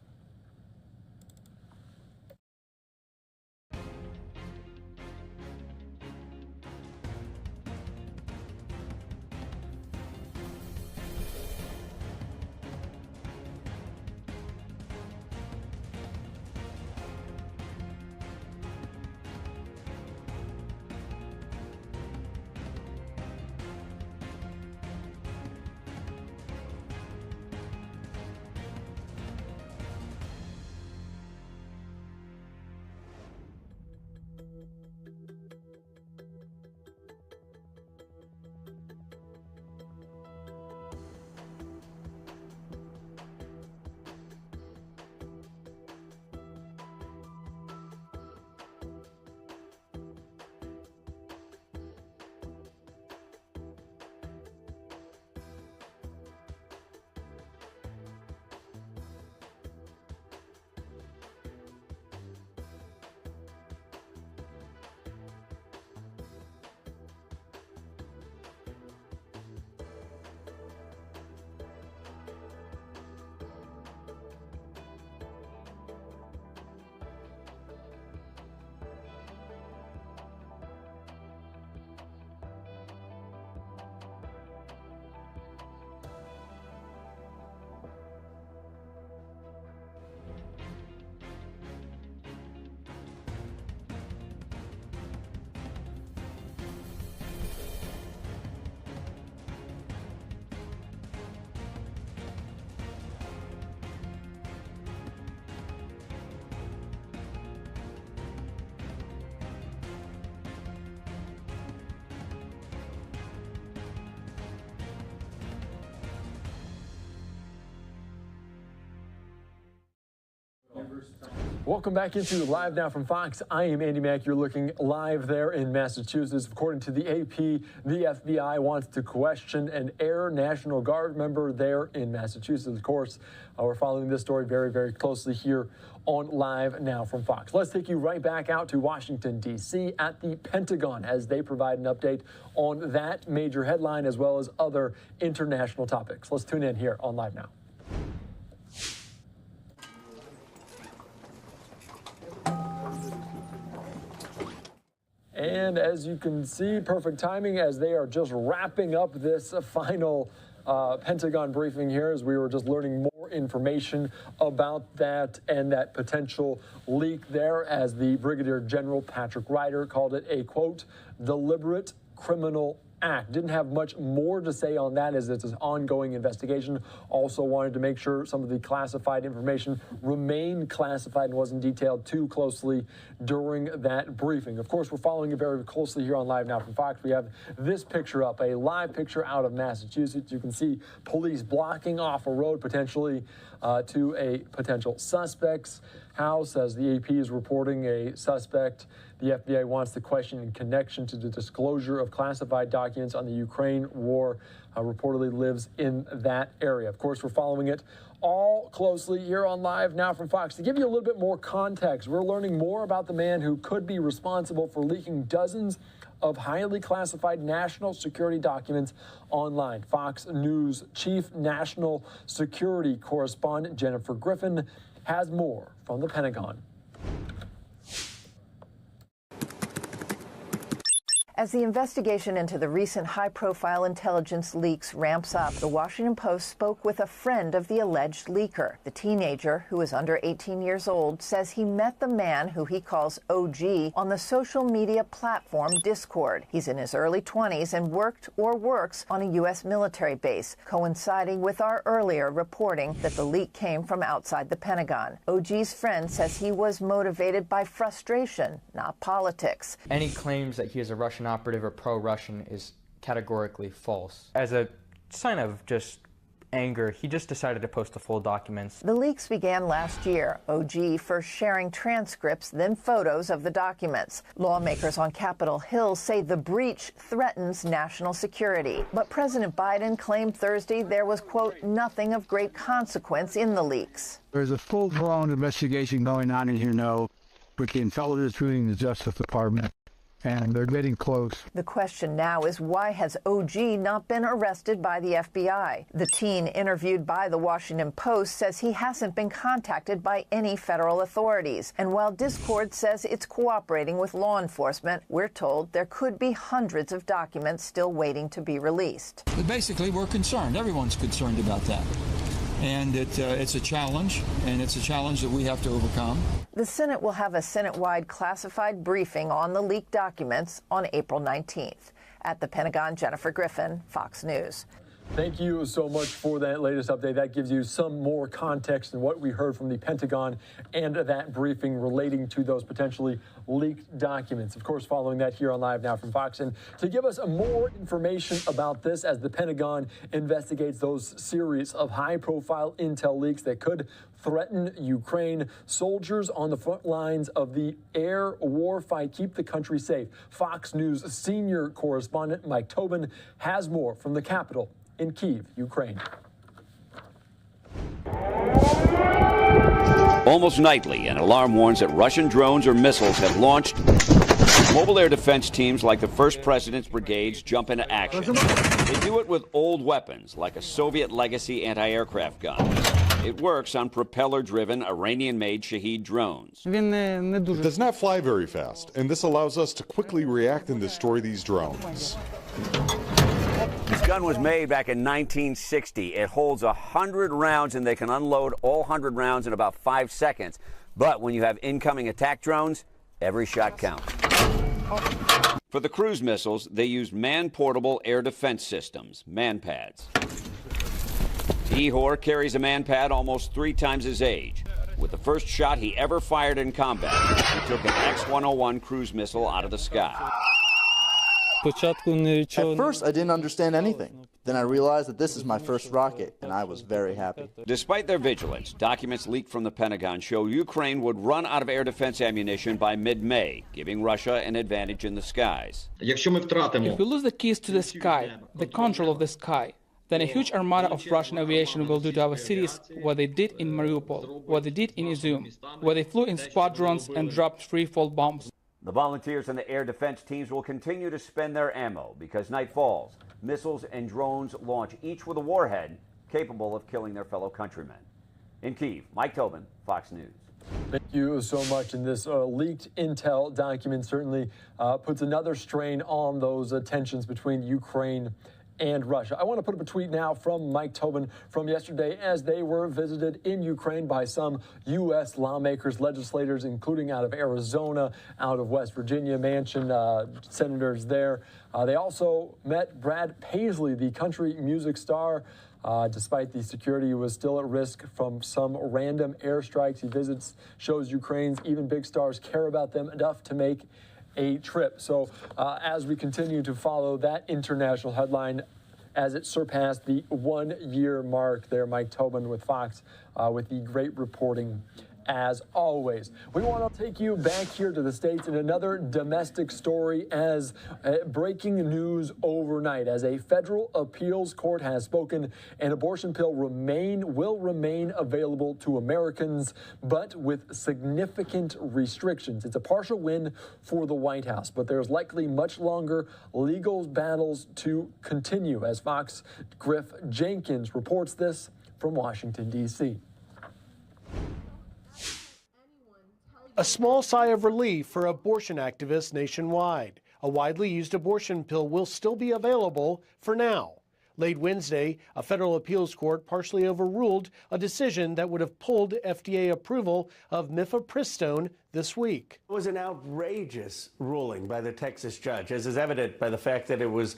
Speaker 14: Welcome back into Live Now from Fox. I am Andy Mack. You're looking live there in Massachusetts. According to the AP, the FBI wants to question an Air National Guard member there in Massachusetts. Of course, we're following this story very, very closely here on Live Now from Fox. Let's take you right back out to Washington, D.C. at the Pentagon as they provide an update on that major headline as well as other international topics. Let's tune in here on Live Now. And as you can see, perfect timing as they are just wrapping up this final Pentagon briefing here as we were just learning more information about that and that potential leak there as the Brigadier General Patrick Ryder called it a, quote, deliberate criminal act. Didn't have much more to say on that as it's an ongoing investigation. Also wanted to make sure some of the classified information remained classified and wasn't detailed too closely during that briefing. Of course, we're following it very closely here on Live Now from Fox. We have this picture up, a live picture out of Massachusetts. You can see police blocking off a road potentially to a potential suspect's house as the AP is reporting a suspect the FBI wants to question in connection to the disclosure of classified documents on the Ukraine war, reportedly lives in that area. Of course, we're following it all closely here on Live Now from Fox. To give you a little bit more context, we're learning more about the man who could be responsible for leaking dozens of highly classified national security documents online. Fox News Chief National Security Correspondent Jennifer Griffin has more from the Pentagon.
Speaker 4: As the investigation into the recent high-profile intelligence leaks ramps up, the Washington Post spoke with a friend of the alleged leaker. The teenager, who is under 18 years old, says he met the man who he calls OG on the social media platform Discord. He's in his early 20s and worked or works on a U.S. military base, coinciding with our earlier reporting that the leak came from outside the Pentagon. OG's friend says he was motivated by frustration, not politics.
Speaker 12: Any claims that he is a Russian operative or pro-Russian is categorically false. As a sign of just anger, he just decided to post the full documents.
Speaker 4: The leaks began last year. OG first sharing transcripts, then photos of the documents. Lawmakers on Capitol Hill say the breach threatens national security. But President Biden claimed Thursday there was, quote, nothing of great consequence in the leaks.
Speaker 20: There's a full-blown investigation going on in here now with the intelligence and the Justice Department. And they're getting close.
Speaker 4: The question now is why has OG not been arrested by the FBI? The teen interviewed by the Washington Post says he hasn't been contacted by any federal authorities. And while Discord says it's cooperating with law enforcement, we're told there could be hundreds of documents still waiting to be released.
Speaker 21: But basically, we're concerned. Everyone's concerned about that. And it's a challenge, and it's a challenge that we have to overcome.
Speaker 4: The Senate will have a Senate-wide classified briefing on the leaked documents on April 19th. At the Pentagon, Jennifer Griffin, Fox News.
Speaker 14: Thank you so much for that latest update. That gives you some more context than what we heard from the Pentagon and that briefing relating to those potentially leaked documents. Of course, following that here on Live Now from Fox. And to give us more information about this as the Pentagon investigates those series of high-profile intel leaks that could threaten Ukraine, soldiers on the front lines of the air war fight keep the country safe. Fox News senior correspondent Mike Tobin has more from the capital in Kyiv, Ukraine.
Speaker 22: Almost nightly, an alarm warns that Russian drones or missiles have launched. Mobile air defense teams like the 1st President's brigades jump into action. They do it with old weapons, like a Soviet legacy anti-aircraft gun. It works on propeller-driven Iranian-made Shahed drones.
Speaker 26: It does not fly very fast, and this allows us to quickly react and destroy these drones.
Speaker 27: This gun was made back in 1960. It holds 100 rounds, and they can unload all 100 rounds in about 5 seconds. But when you have incoming attack drones, every shot counts. For the cruise missiles, they used man-portable air defense systems, MANPADs. Ihor carries a MANPAD almost 3 times his age. With the first shot he ever fired in combat, he took an X-101 cruise missile out of the sky.
Speaker 28: At first, I didn't understand anything.
Speaker 3: Then I realized that this is my first rocket, and I was very happy.
Speaker 22: Despite their vigilance, documents leaked from the Pentagon show Ukraine would run out of air defense ammunition by mid-May, giving Russia an advantage in the skies.
Speaker 6: If we lose the keys to the sky, the control of the sky, then a huge armada of Russian aviation will do to our cities what they did in Mariupol, what they did in Izum, where they flew in squadrons and dropped free-fall bombs.
Speaker 27: The volunteers and the air defense teams will continue to spend their ammo because night falls. Missiles and drones launch each with a warhead capable of killing their fellow countrymen. In Kyiv, Mike Tobin, Fox News.
Speaker 14: Thank you so much. And this leaked intel document certainly puts another strain on those tensions between Ukraine and Russia. I want to put up a tweet now from Mike Tobin from yesterday as they were visited in Ukraine by some U.S. lawmakers, legislators, including out of Arizona, out of West Virginia, Manchin, senators there. They also met Brad Paisley, the country music star. Despite the security, he was still at risk from some random airstrikes. He visits, shows Ukraine's even big stars care about them enough to make a trip. So as we continue to follow that international headline, as it surpassed the 1 year mark there, Mike Tobin with Fox with the great reporting as always. We want to take you back here to the States in another domestic story as breaking news overnight. As a federal appeals court has spoken, an abortion pill will remain available to Americans, but with significant restrictions. It's a partial win for the White House, but there's likely much longer legal battles to continue, as Fox Griff Jenkins reports this from Washington, D.C.
Speaker 8: A small sigh of relief for abortion activists nationwide. A widely used abortion pill will still be available for now. Late Wednesday, a federal appeals court partially overruled a decision that would have pulled FDA approval of mifepristone this week.
Speaker 9: It was an outrageous ruling by the Texas judge, as is evident by the fact that it was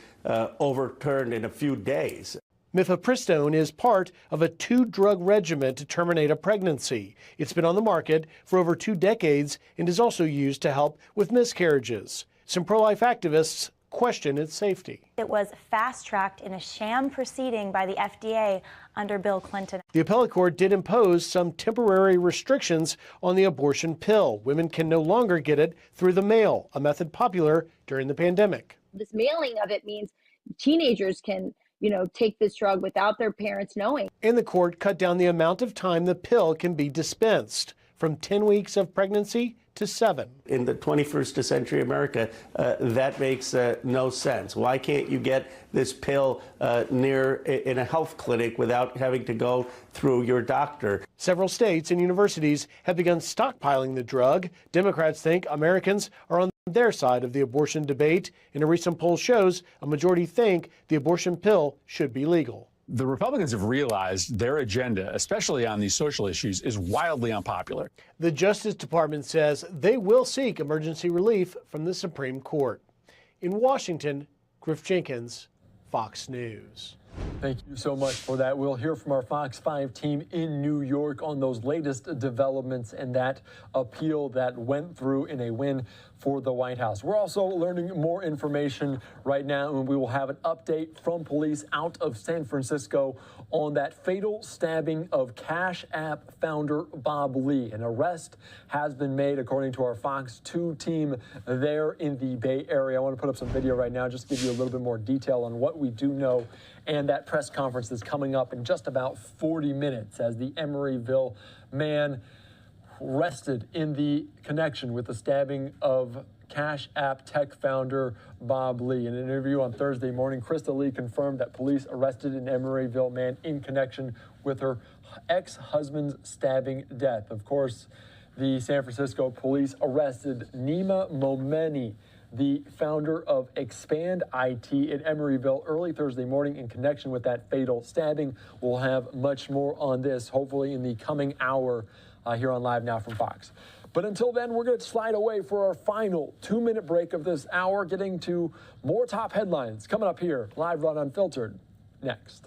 Speaker 9: overturned in a few days.
Speaker 8: Mifepristone is part of a 2-drug regimen to terminate a pregnancy. It's been on the market for over 2 decades and is also used to help with miscarriages. Some pro-life activists question its safety.
Speaker 10: It was fast-tracked in a sham proceeding by the FDA under Bill Clinton.
Speaker 8: The appellate court did impose some temporary restrictions on the abortion pill. Women can no longer get it through the mail, a method popular during the pandemic.
Speaker 11: This mailing of it means teenagers can take this drug without their parents knowing.
Speaker 8: And the court cut down the amount of time the pill can be dispensed from 10 weeks of pregnancy to 7.
Speaker 9: In the 21st century America, that makes no sense. Why can't you get this pill in a health clinic without having to go through your doctor?
Speaker 8: Several states and universities have begun stockpiling the drug. Democrats think Americans are on their side of the abortion debate. And a recent poll shows a majority think the abortion pill should be legal.
Speaker 13: The Republicans have realized their agenda, especially on these social issues, is wildly unpopular.
Speaker 8: The Justice Department says they will seek emergency relief from the Supreme Court. In Washington, Griff Jenkins, Fox News.
Speaker 14: Thank you so much for that. We'll hear from our Fox 5 team in New York on those latest developments and that appeal that went through in a win for the White House. We're also learning more information right now, and we will have an update from police out of San Francisco on that fatal stabbing of Cash App founder Bob Lee. An arrest has been made, according to our Fox 2 team there in the Bay Area. I want to put up some video right now just to give you a little bit more detail on what we do know, and that press conference is coming up in just about 40 minutes as the Emeryville man arrested in the connection with the stabbing of Cash App tech founder Bob Lee. In an interview on Thursday morning, Krista Lee confirmed that police arrested an Emeryville man in connection with her ex-husband's stabbing death. Of course, the San Francisco police arrested Nima Momeni, the founder of Expand IT in Emeryville, early Thursday morning in connection with that fatal stabbing. We'll have much more on this, hopefully in the coming hour here on Live Now from Fox. But until then, we're going to slide away for our final 2-minute break of this hour, getting to more top headlines coming up here, live on Unfiltered, next.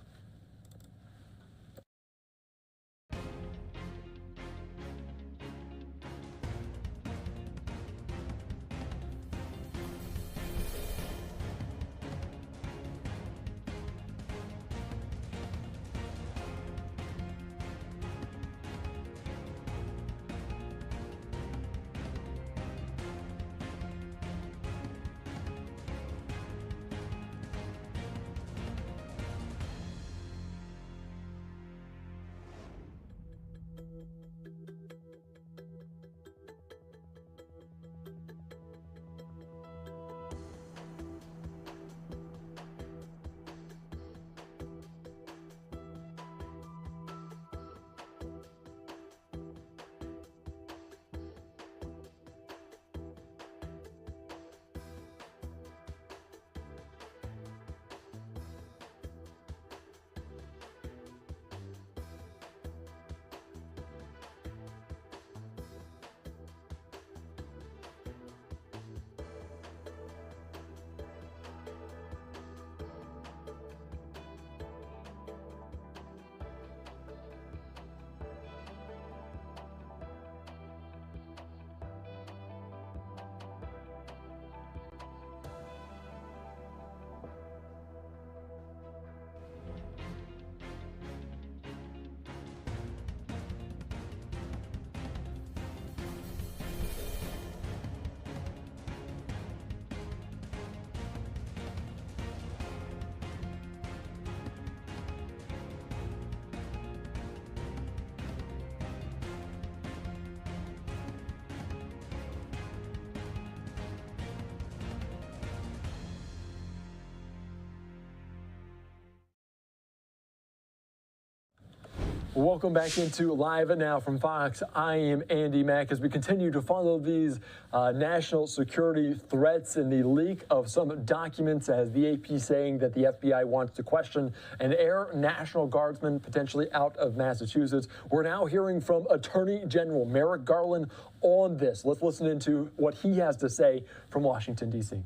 Speaker 14: Welcome back into Live Now from Fox. I am Andy Mack as we continue to follow these national security threats and the leak of some documents as the AP saying that the FBI wants to question an Air National Guardsman potentially out of Massachusetts. We're now hearing from Attorney General Merrick Garland on this. Let's listen into what he has to say from Washington, D.C.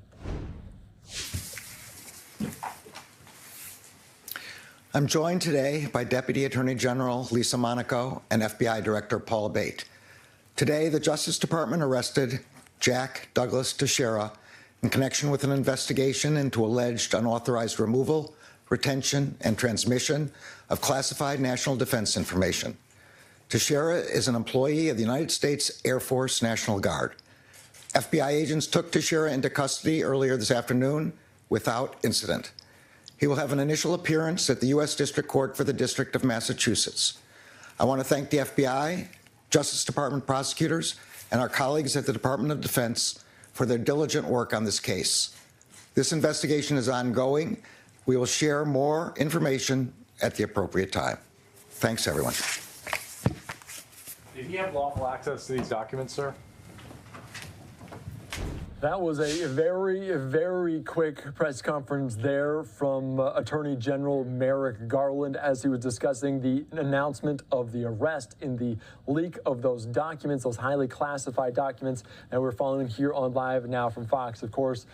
Speaker 2: I'm joined today by Deputy Attorney General Lisa Monaco and FBI Director Paul Bate. Today, the Justice Department arrested Jack Douglas Teixeira in connection with an investigation into alleged unauthorized removal, retention, and transmission of classified national defense information. Teixeira is an employee of the United States Air Force National Guard. FBI agents took Teixeira into custody earlier this afternoon without incident. He will have an initial appearance at the U.S. District Court for the District of Massachusetts. I want to thank the FBI, Justice Department prosecutors, and our colleagues at the Department of Defense for their diligent work on this case. This investigation is ongoing. We will share more information at the appropriate time. Thanks, everyone.
Speaker 13: Did he have lawful access to these documents, sir?
Speaker 14: That was a very, very quick press conference there from Attorney General Merrick Garland as he was discussing the announcement of the arrest in the leak of those documents, those highly classified documents that we're following here on Live Now from Fox. Of course,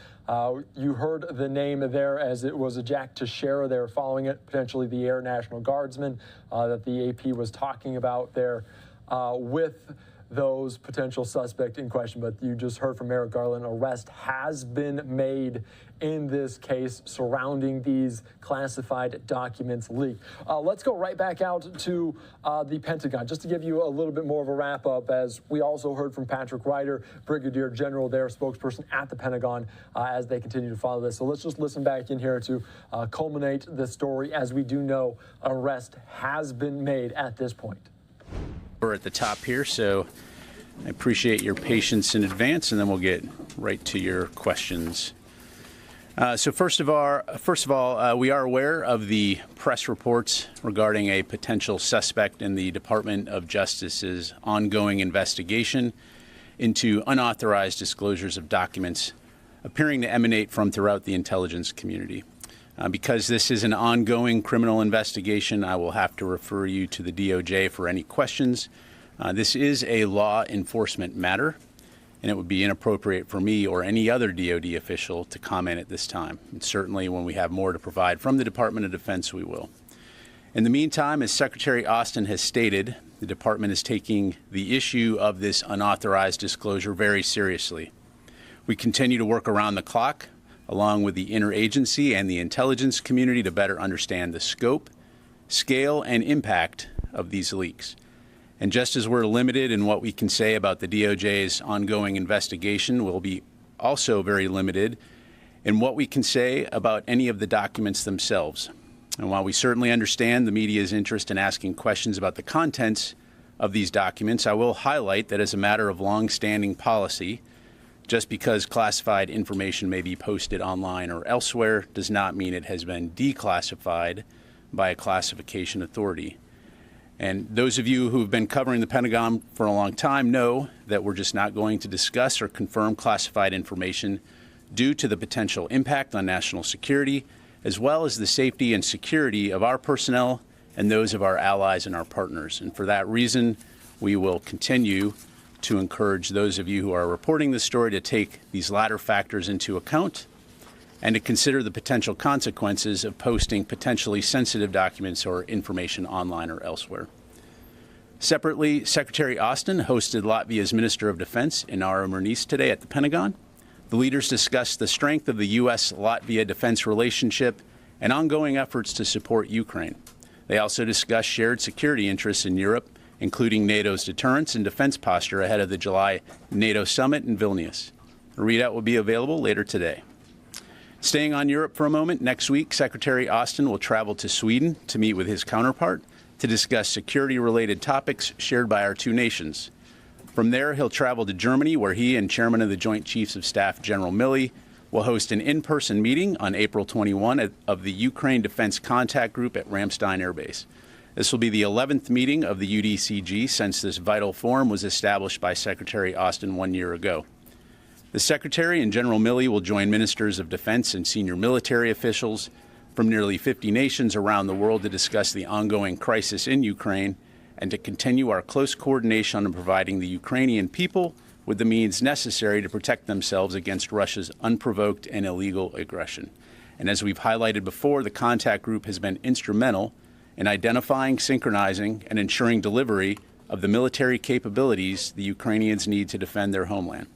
Speaker 14: you heard the name there as it was a Jack Teixeira there following it, potentially the Air National Guardsman that the AP was talking about there with those potential suspect in question. But you just heard from Merrick Garland, arrest has been made in this case surrounding these classified documents leak. Let's go right back out to the Pentagon, just to give you a little bit more of a wrap up, as we also heard from Patrick Ryder, Brigadier General, their spokesperson at the Pentagon, as they continue to follow this. So let's just listen back in here to culminate the story, as we do know arrest has been made at this point.
Speaker 1: We're at the top here, so I appreciate your patience in advance, and then we'll get right to your questions. So first of all, we are aware of the press reports regarding a potential suspect in the Department of Justice's ongoing investigation into unauthorized disclosures of documents appearing to emanate from throughout the intelligence community. Because this is an ongoing criminal investigation, I will have to refer you to the DOJ for any questions. This is a law enforcement matter, and it would be inappropriate for me or any other DoD official to comment at this time. And certainly when we have more to provide from the Department of Defense, we will. In the meantime, as Secretary Austin has stated, the Department is taking the issue of this unauthorized disclosure very seriously. We continue to work around the clock, along with the interagency and the intelligence community, to better understand the scope, scale, and impact of these leaks. And just as we're limited in what we can say about the DOJ's ongoing investigation, we'll be also very limited in what we can say about any of the documents themselves. And while we certainly understand the media's interest in asking questions about the contents of these documents, I will highlight that as a matter of long-standing policy, just because classified information may be posted online or elsewhere does not mean it has been declassified by a classification authority. And those of you who've been covering the Pentagon for a long time know that we're just not going to discuss or confirm classified information due to the potential impact on national security, as well as the safety and security of our personnel and those of our allies and our partners. And for that reason, we will continue to encourage those of you who are reporting this story to take these latter factors into account and to consider the potential consequences of posting potentially sensitive documents or information online or elsewhere. Separately, Secretary Austin hosted Latvia's Minister of Defense, Inara Murniece, today at the Pentagon. The leaders discussed the strength of the U.S.-Latvia defense relationship and ongoing efforts to support Ukraine. They also discussed shared security interests in Europe, including NATO's deterrence and defense posture ahead of the July NATO summit in Vilnius. A readout will be available later today. Staying on Europe for a moment, next week, Secretary Austin will travel to Sweden to meet with his counterpart to discuss security-related topics shared by our two nations. From there, he'll travel to Germany, where he and Chairman of the Joint Chiefs of Staff, General Milley, will host an in-person meeting on April 21 of the Ukraine Defense Contact Group at Ramstein Air Base. This will be the 11th meeting of the UDCG since this vital forum was established by Secretary Austin 1 year ago. The Secretary and General Milley will join ministers of defense and senior military officials from nearly 50 nations around the world to discuss the ongoing crisis in Ukraine and to continue our close coordination on providing the Ukrainian people with the means necessary to protect themselves against Russia's unprovoked and illegal aggression. And as we've highlighted before, the contact group has been instrumental in identifying, synchronizing, and ensuring delivery of the military capabilities the Ukrainians need to defend their homeland.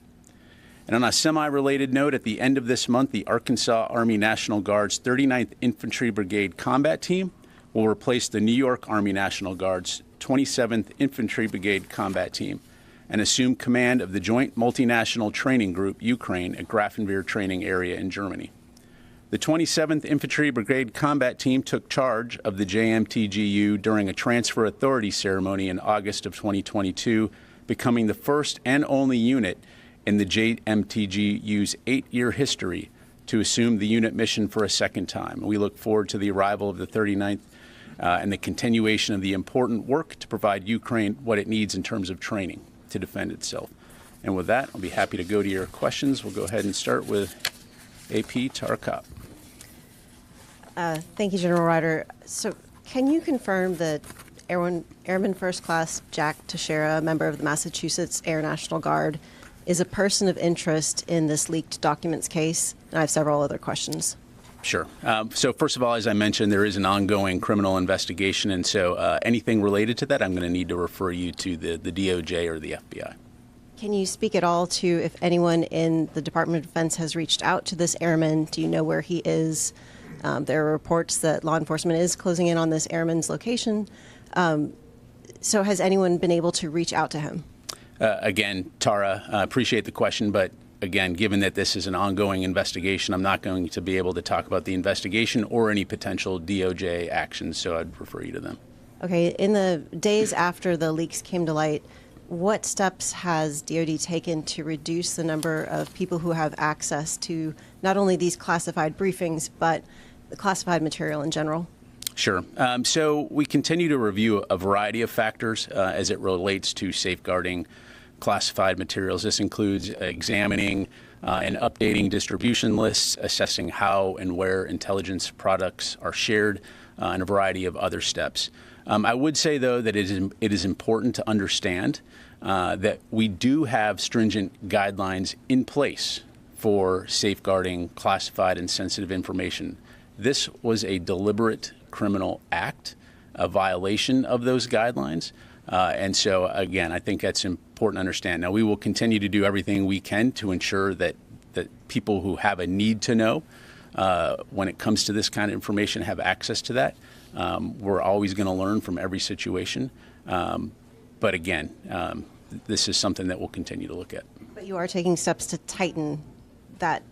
Speaker 1: And on a semi-related note, at the end of this month, the Arkansas Army National Guard's 39th Infantry Brigade Combat Team will replace the New York Army National Guard's 27th Infantry Brigade Combat Team and assume command of the Joint Multinational Training Group Ukraine at Grafenwehr Training Area in Germany. The 27th Infantry Brigade Combat Team took charge of the JMTGU during a transfer authority ceremony in August of 2022, becoming the first and only unit in the JMTGU's 8-year history to assume the unit mission for a second time. We look forward to the arrival of the 39th and the continuation of the important work to provide Ukraine what it needs in terms of training to defend itself. And with that, I'll be happy to go to your questions. We'll go ahead and start with AP Tarakap.
Speaker 5: Thank you, General Ryder. So can you confirm that Airman First Class Jack Teixeira, a member of the Massachusetts Air National Guard, is a person of interest in this leaked documents case? And I have several other questions.
Speaker 1: Sure. So first of all, as I mentioned, there is an ongoing criminal investigation. And so anything related to that, I'm going to need to refer you to the DOJ or the FBI.
Speaker 5: Can you speak at all to if anyone in the Department of Defense has reached out to this airman? Do you know where he is? There are reports that law enforcement is closing in on this airman's location. So has anyone been able to reach out to him?
Speaker 1: Again, Tara, appreciate the question, but again, given that this is an ongoing investigation, I'm not going to be able to talk about the investigation or any potential DOJ actions, so I'd refer you to them.
Speaker 5: Okay, in the days after the leaks came to light, what steps has DoD taken to reduce the number of people who have access to not only these classified briefings, but the classified material in general?
Speaker 1: Sure. So we continue to review a variety of factors as it relates to safeguarding classified materials. This includes examining and updating distribution lists, assessing how and where intelligence products are shared, and a variety of other steps. I would say, though, that it is important to understand that we do have stringent guidelines in place for safeguarding classified and sensitive information. This was a deliberate criminal act, a violation of those guidelines. And so, again, I think that's important to understand. Now, we will continue to do everything we can to ensure that people who have a need to know when it comes to this kind of information have access to that. We're always going to learn from every situation. But again, this is something that we'll continue to look at.
Speaker 5: But you are taking steps to tighten that,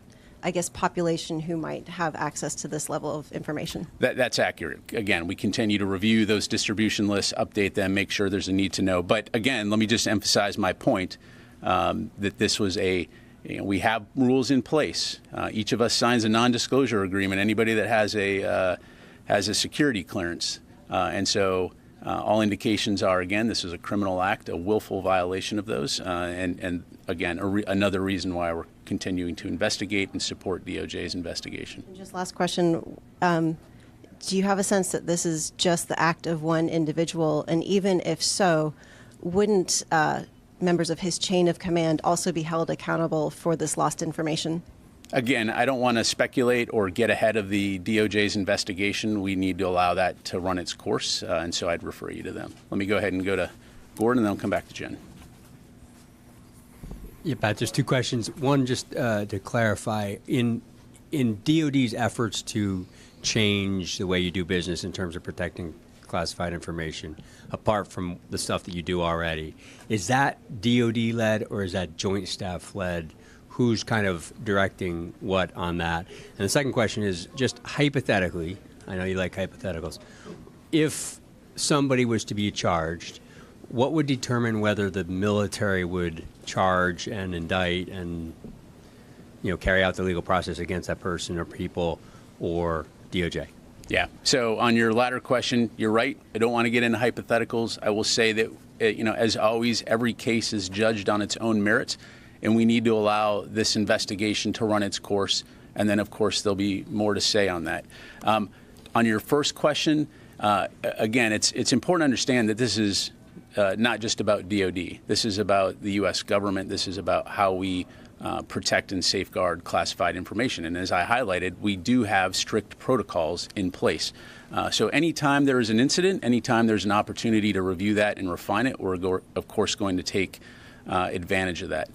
Speaker 5: I guess, population who might have access to this level of information.
Speaker 1: That's accurate. Again, we continue to review those distribution lists, update them, make sure there's a need to know. But again, let me just emphasize my point that this was we have rules in place. Each of us signs a non-disclosure agreement. Anybody that has a security clearance, and so all indications are, again, this is a criminal act, a willful violation of those, and again, another reason why we're continuing to investigate and support DOJ's investigation.
Speaker 5: And just last question, do you have a sense that this is just the act of one individual? And even if so, wouldn't members of his chain of command also be held accountable for this lost information?
Speaker 1: Again, I don't want to speculate or get ahead of the DOJ's investigation. We need to allow that to run its course, and so I'd refer you to them. Let me go ahead and go to Gordon, and then I'll come back to Jen.
Speaker 7: Yeah, Pat, there's two questions. One, just to clarify, in DOD's efforts to change the way you do business in terms of protecting classified information, apart from the stuff that you do already, is that DOD-led or is that joint staff-led? Who's kind of directing what on that? And the second question is just hypothetically, I know you like hypotheticals, if somebody was to be charged, what would determine whether the military would charge and indict and carry out the legal process against that person or people, or DOJ?
Speaker 1: Yeah. So on your latter question, you're right. I don't want to get into hypotheticals. I will say that, as always, every case is judged on its own merits, and we need to allow this investigation to run its course. And then, of course, there'll be more to say on that. On your first question, again, it's important to understand that this is not just about DOD. This is about the U.S. government. This is about how we protect and safeguard classified information. And as I highlighted, we do have strict protocols in place. So anytime there is an incident, anytime there's an opportunity to review that and refine it, we're of course going to take advantage of that.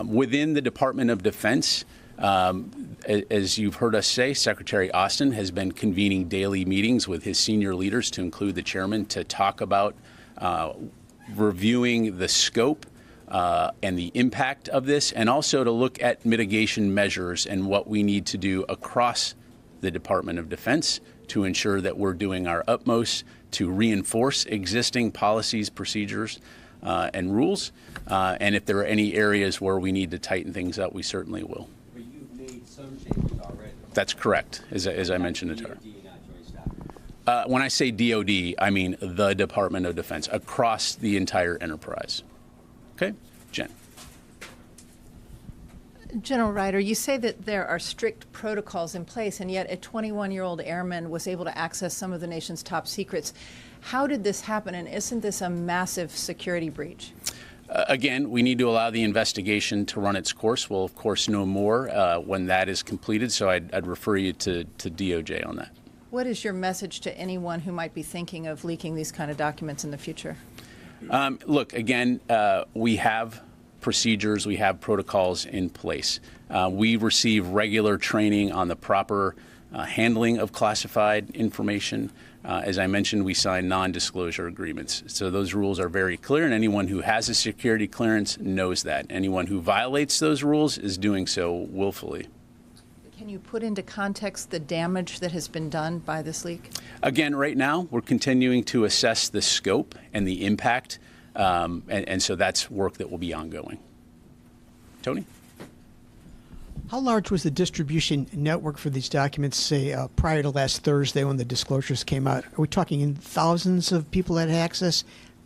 Speaker 1: Within the Department of Defense, as you've heard us say, Secretary Austin has been convening daily meetings with his senior leaders, to include the chairman, to talk about reviewing the scope and the impact of this, and also to look at mitigation measures and what we need to do across the Department of Defense to ensure that we're doing our utmost to reinforce existing policies, procedures, and rules. And if there are any areas where we need to tighten things up, we certainly will.
Speaker 7: But you've made some changes already.
Speaker 1: That's correct, as I mentioned to her. When I say DOD, I mean the Department of Defense, across the entire enterprise. Okay, Jen.
Speaker 4: General Ryder, you say that there are strict protocols in place, and yet a 21-year-old airman was able to access some of the nation's top secrets. How did this happen, and isn't this a massive security breach?
Speaker 1: Again, we need to allow the investigation to run its course. We'll, of course, know more when that is completed, so I'd refer you to DOJ on that.
Speaker 4: What is your message to anyone who might be thinking of leaking these kind of documents in the future?
Speaker 1: Look, again, we have procedures, we have protocols in place. We receive regular training on the proper handling of classified information. As I mentioned, we sign non-disclosure agreements. So those rules are very clear, and anyone who has a security clearance knows that. Anyone who violates those rules is doing so willfully.
Speaker 4: Can you put into context the damage that has been done by this leak?
Speaker 1: Again, right now, we're continuing to assess the scope and the impact, and so that's work that will be ongoing. Tony?
Speaker 15: How large was the distribution network for these documents, say, prior to last Thursday when the disclosures came out? Are we talking in thousands of people that had access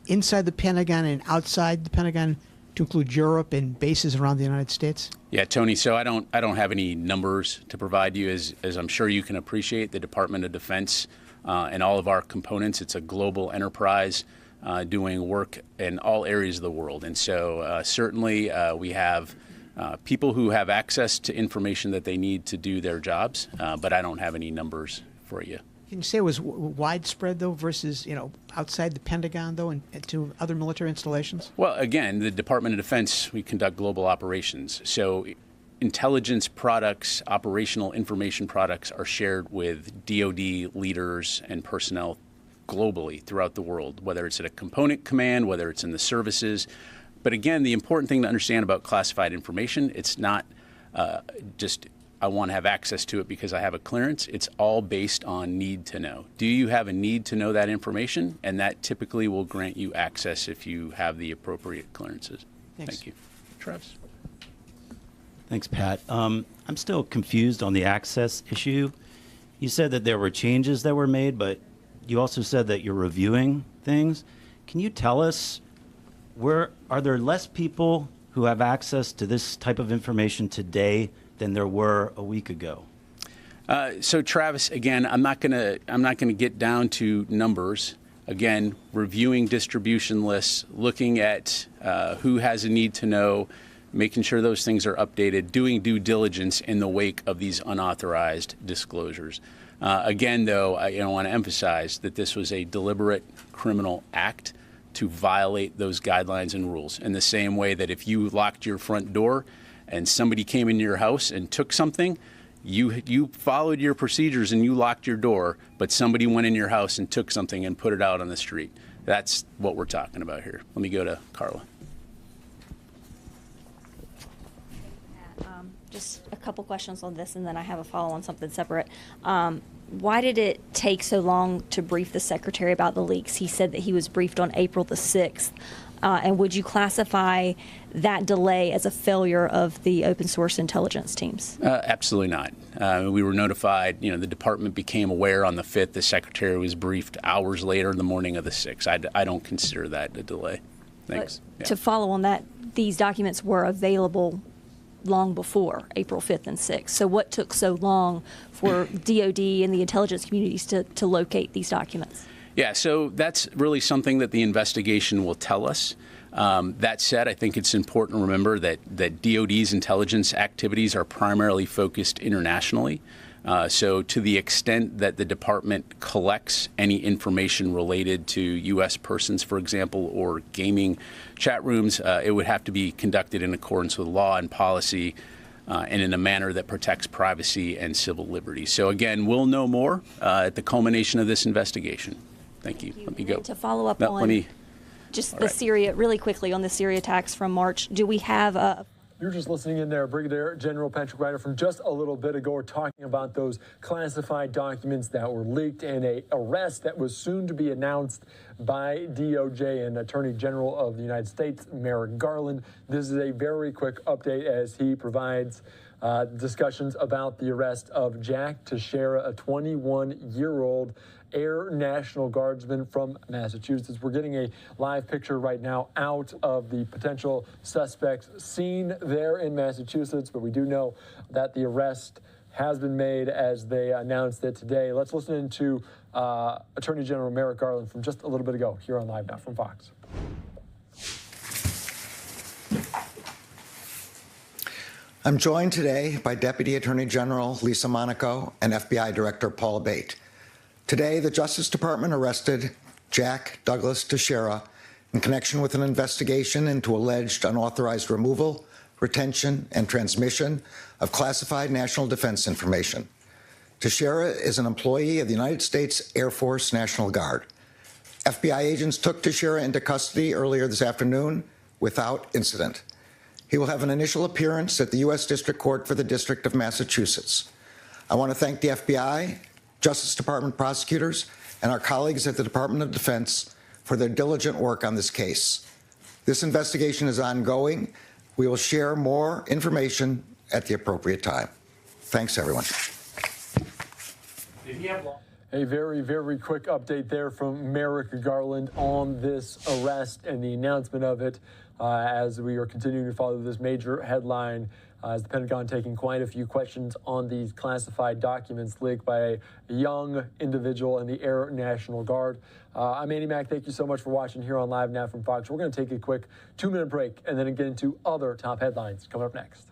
Speaker 15: inside the Pentagon and outside the Pentagon, to include Europe and bases around the United States? Yeah,
Speaker 1: Tony, so I don't have any numbers to provide you. As I'm sure you can appreciate, the Department of Defense and all of our components, it's a global enterprise doing work in all areas of the world. And so certainly we have people who have access to information that they need to do their jobs, but I don't have any numbers for you.
Speaker 15: Can you say it was widespread, though, versus, outside the Pentagon, though, and to other military installations?
Speaker 1: Well, again, the Department of Defense, we conduct global operations. So intelligence products, operational information products are shared with DOD leaders and personnel globally throughout the world, whether it's at a component command, whether it's in the services. But again, the important thing to understand about classified information, it's not just I want to have access to it because I have a clearance. It's all based on need to know. Do you have a need to know that information? And that typically will grant you access if you have the appropriate clearances.
Speaker 15: Thanks.
Speaker 1: Thank you. Travis?
Speaker 16: Thanks, Pat. I'm still confused on the access issue. You said that there were changes that were made, but you also said that you're reviewing things. Can you tell us, are there less people who have access to this type of information today than there were a week ago?
Speaker 1: So Travis, again, I'm not gonna get down to numbers. Again, reviewing distribution lists, looking at who has a need to know, making sure those things are updated, doing due diligence in the wake of these unauthorized disclosures. Again, though, I want to emphasize that this was a deliberate criminal act to violate those guidelines and rules, in the same way that if you locked your front door and somebody came into your house and took something, you followed your procedures and you locked your door, but somebody went in your house and took something and put it out on the street. That's what we're talking about here. Let me go to Carla.
Speaker 17: Just a couple questions on this, and then I have a follow on something separate. Why did it take so long to brief the secretary about the leaks? He said that he was briefed on April the 6th. And would you classify that delay as a failure of the open source intelligence teams?
Speaker 1: Absolutely not. We were notified, the department became aware on the 5th. The secretary was briefed hours later in the morning of the 6th. I don't consider that a delay. Thanks.
Speaker 17: To follow on that, these documents were available long before April 5th and 6th. So what took so long for DOD and the intelligence communities to locate these documents?
Speaker 1: Yeah, so that's really something that the investigation will tell us. That said, I think it's important to remember that DOD's intelligence activities are primarily focused internationally. So to the extent that the department collects any information related to U.S. persons, for example, or gaming chat rooms, it would have to be conducted in accordance with law and policy and in a manner that protects privacy and civil liberties. So again, we'll know more at the culmination of this investigation. Thank you. Let me go.
Speaker 17: To follow up
Speaker 1: No,
Speaker 17: on
Speaker 1: let me,
Speaker 17: just the Syria, really quickly on the Syria attacks from March, do we have a...
Speaker 14: You're just listening in there, Brigadier General Patrick Ryder, from just a little bit ago. We're talking about those classified documents that were leaked and an arrest that was soon to be announced by DOJ and Attorney General of the United States, Merrick Garland. This is a very quick update as he provides discussions about the arrest of Jack Teixeira, a 21-year-old Air National Guardsman from Massachusetts. We're getting a live picture right now out of the potential suspects seen there in Massachusetts, but we do know that the arrest has been made as they announced it today. Let's listen to Attorney General Merrick Garland from just a little bit ago here on Live Now from Fox.
Speaker 2: I'm joined today by Deputy Attorney General Lisa Monaco and FBI Director Paul Bate. Today, the Justice Department arrested Jack Douglas Teixeira in connection with an investigation into alleged unauthorized removal, retention, and transmission of classified national defense information. Teixeira is an employee of the United States Air Force National Guard. FBI agents took Teixeira into custody earlier this afternoon without incident. He will have an initial appearance at the U.S. District Court for the District of Massachusetts. I want to thank the FBI, Justice Department prosecutors, and our colleagues at the Department of Defense for their diligent work on this case. This investigation is ongoing. We will share more information at the appropriate time. Thanks, everyone.
Speaker 14: A very, very quick update there from Merrick Garland on this arrest and the announcement of it as we are continuing to follow this major headline as the Pentagon taking quite a few questions on these classified documents leaked by a young individual in the Air National Guard. I'm Andy Mack. Thank you so much for watching here on Live Now from Fox. We're going to take a quick 2-minute break and then get into other top headlines coming up next.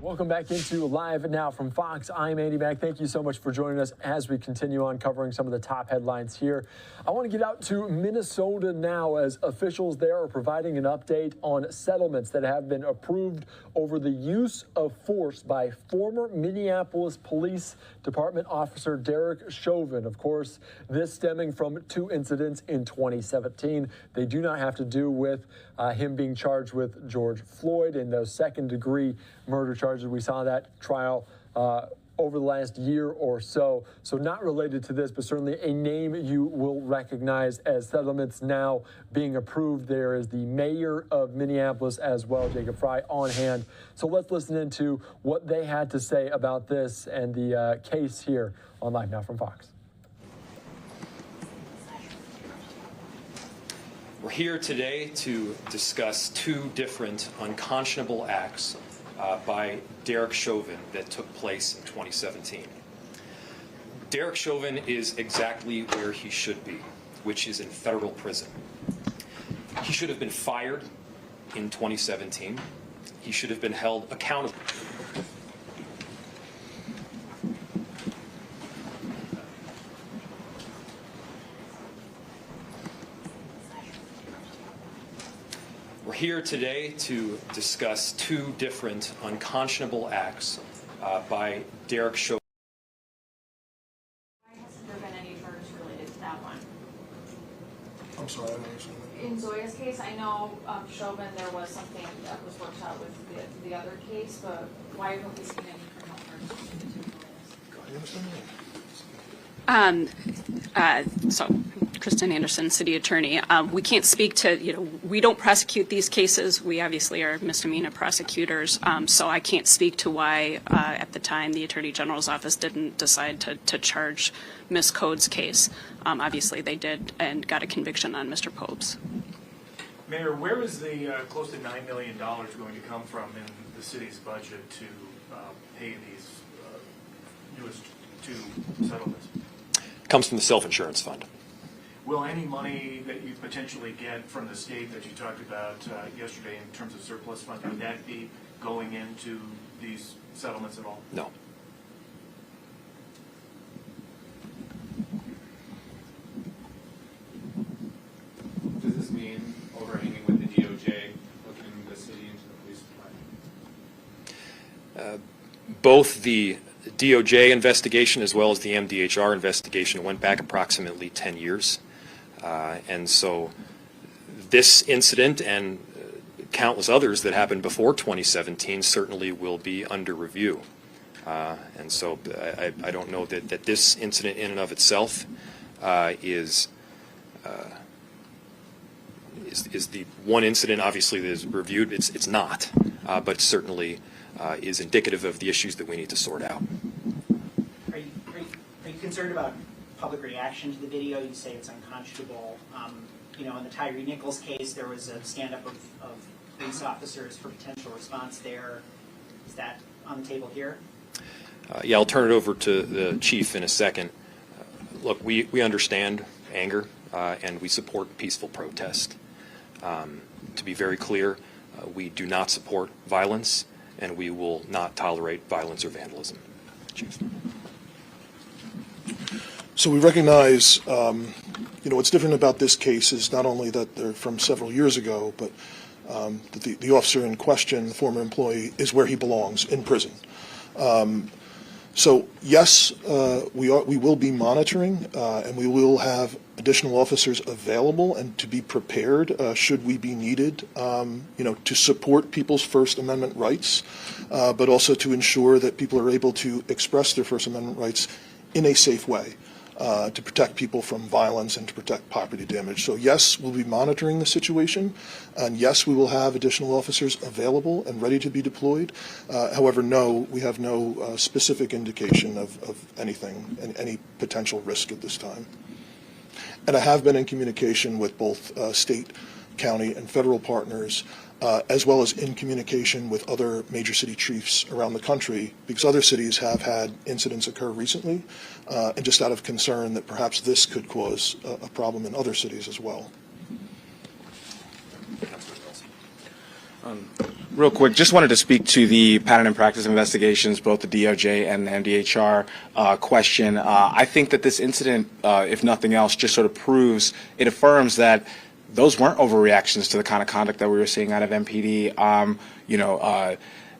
Speaker 14: Welcome back into Live Now from Fox. I'm Andy Mack. Thank you so much for joining us as we continue on covering some of the top headlines here. I want to get out to Minnesota now as officials there are providing an update on settlements that have been approved over the use of force by former Minneapolis Police Department officer Derek Chauvin. Of course, this stemming from 2 incidents in 2017. They do not have to do with him being charged with George Floyd and those second-degree murder charges. We saw that trial over the last year or so. So not related to this, but certainly a name you will recognize as settlements now being approved. There is the mayor of Minneapolis as well, Jacob Frey, on hand. So let's listen into what they had to say about this and the case here on Live Now from Fox.
Speaker 12: We're here today to discuss 2 different unconscionable acts by Derek Chauvin that took place in 2017. Derek Chauvin is exactly where he should be, which is in federal prison. He should have been fired in 2017. He should have been held accountable. We're here today to discuss 2 different unconscionable acts by Derek Chauvin.
Speaker 18: Why hasn't there been any charges related to that one?
Speaker 19: I'm sorry, I don't understand.
Speaker 18: In Zoya's case, I know Chauvin, there was something that was worked out with the other case, but why haven't we seen any criminal charges related to this?
Speaker 20: So, Kristen Anderson, City Attorney. We can't speak to, we don't prosecute these cases. We obviously are misdemeanor prosecutors. So I can't speak to why, at the time, the Attorney General's office didn't decide to charge Ms. Code's case. Obviously, they did and got a conviction on Mr. Pope's.
Speaker 23: Mayor, where is the close to $9 million going to come from in the city's budget to pay these newest 2 settlements?
Speaker 12: Comes from the self-insurance fund.
Speaker 23: Will any money that you potentially get from the state that you talked about yesterday in terms of surplus funds, would that be going into these settlements at all?
Speaker 12: No.
Speaker 24: Does this mean overhanging with the DOJ looking the city into the police department?
Speaker 12: Both the DOJ investigation as well as the MDHR investigation went back approximately 10 years. And so this incident and countless others that happened before 2017 certainly will be under review. And so I don't know that this incident in and of itself is the one incident obviously that is reviewed. It's not, but certainly is indicative of the issues that we need to sort out.
Speaker 25: Are you concerned about public reaction to the video? You say it's unconscionable. In the Tyree Nichols case, there was a stand-up of police officers for potential response there. Is that on the table here?
Speaker 12: Yeah, I'll turn it over to the chief in a second. Look, we understand anger and we support peaceful protest. To be very clear, we do not support violence, and we will not tolerate violence or vandalism. Chief.
Speaker 19: So we recognize, what's different about this case is not only that they're from several years ago, but that the officer in question, the former employee, is where he belongs, in prison. So yes, we will be monitoring, and we will have additional officers available and to be prepared should we be needed, to support people's First Amendment rights, but also to ensure that people are able to express their First Amendment rights in a safe way. To protect people from violence and to protect property damage. So yes, we'll be monitoring the situation, and yes, we will have additional officers available and ready to be deployed. However, no, we have no specific indication of anything, any potential risk at this time. And I have been in communication with both state, county, and federal partners, as well as in communication with other major city chiefs around the country, because other cities have had incidents occur recently, and just out of concern that perhaps this could cause a problem in other cities as well.
Speaker 3: Real quick, just wanted to speak to the pattern and practice investigations, both the DOJ and the MDHR question. I think that this incident, if nothing else, just sort of affirms that those weren't overreactions to the kind of conduct that we were seeing out of MPD.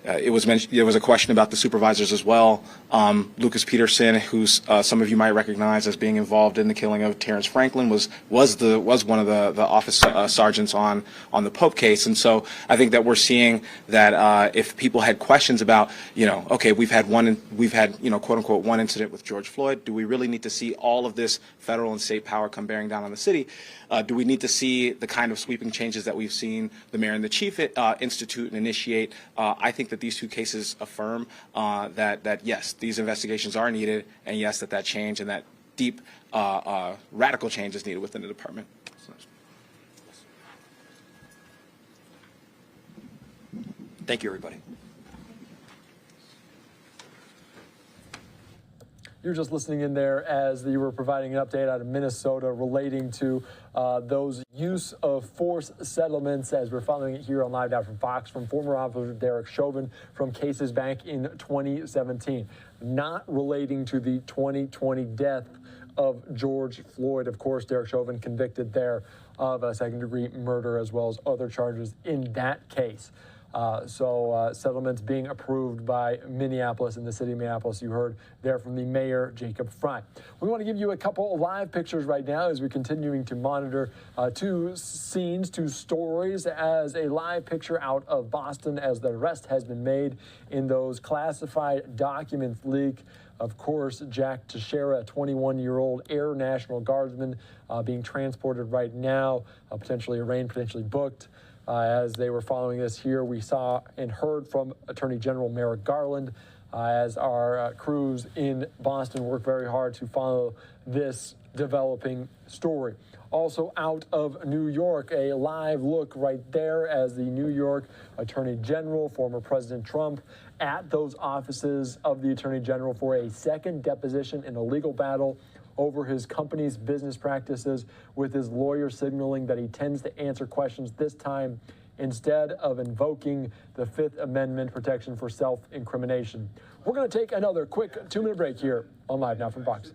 Speaker 3: It was mentioned. There was a question about the supervisors as well. Lucas Peterson, who's some of you might recognize as being involved in the killing of Terrence Franklin, was one of the office sergeants on the Pope case. And so I think that we're seeing that if people had questions about, okay, we've had quote unquote one incident with George Floyd. Do we really need to see all of this federal and state power come bearing down on the city? Do we need to see the kind of sweeping changes that we've seen the mayor and the chief institute and initiate? I think that these two cases affirm that yes, these investigations are needed, and yes, that change and that deep, radical change is needed within the department. Thank you, everybody.
Speaker 14: You're just listening in there as you were providing an update out of Minnesota relating to those use of force settlements, as we're following it here on Live Now from Fox, from former Officer Derek Chauvin from cases back in 2017, not relating to the 2020 death of George Floyd. Of course, Derek Chauvin convicted there of a second-degree murder as well as other charges in that case. Settlements being approved by Minneapolis and the city of Minneapolis. You heard there from the mayor, Jacob Frey. We want to give you a couple of live pictures right now as we're continuing to monitor two stories, as a live picture out of Boston as the arrest has been made in those classified documents leak. Of course, Jack Teixeira, a 21-year-old Air National Guardsman, being transported right now, potentially arraigned, potentially booked. As they were following this here, we saw and heard from Attorney General Merrick Garland as our crews in Boston work very hard to follow this developing story. Also out of New York, a live look right there as the New York Attorney General, former President Trump, at those offices of the Attorney General for a second deposition in a legal battle over his company's business practices, with his lawyer signaling that he tends to answer questions this time instead of invoking the Fifth Amendment protection for self-incrimination. We're going to take another quick 2-minute break here on Live Now from Fox.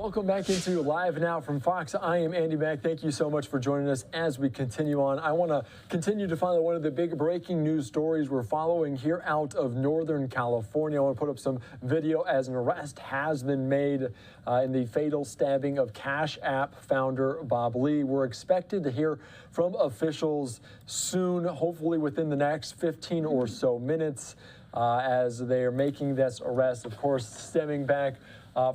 Speaker 14: Welcome back into Live Now from Fox. I am Andy Mack. Thank you so much for joining us as we continue on. I want to continue to follow one of the big breaking news stories we're following here out of Northern California. I want to put up some video as an arrest has been made in the fatal stabbing of Cash App founder Bob Lee. We're expected to hear from officials soon, hopefully within the next 15 or so minutes, as they are making this arrest, of course, stemming back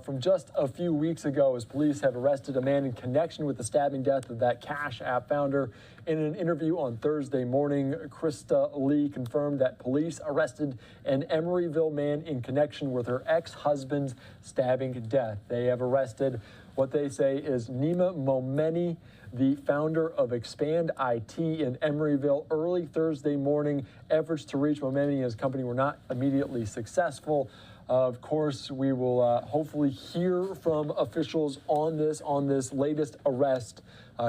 Speaker 14: from just a few weeks ago, as police have arrested a man in connection with the stabbing death of that Cash App founder. In an interview on Thursday morning, Krista Lee confirmed that police arrested an Emeryville man in connection with her ex-husband's stabbing death. They have arrested what they say is Nima Momeni, the founder of Expand IT in Emeryville. Early Thursday morning, efforts to reach Momeni and his company were not immediately successful. Of course, we will hopefully hear from officials on this latest arrest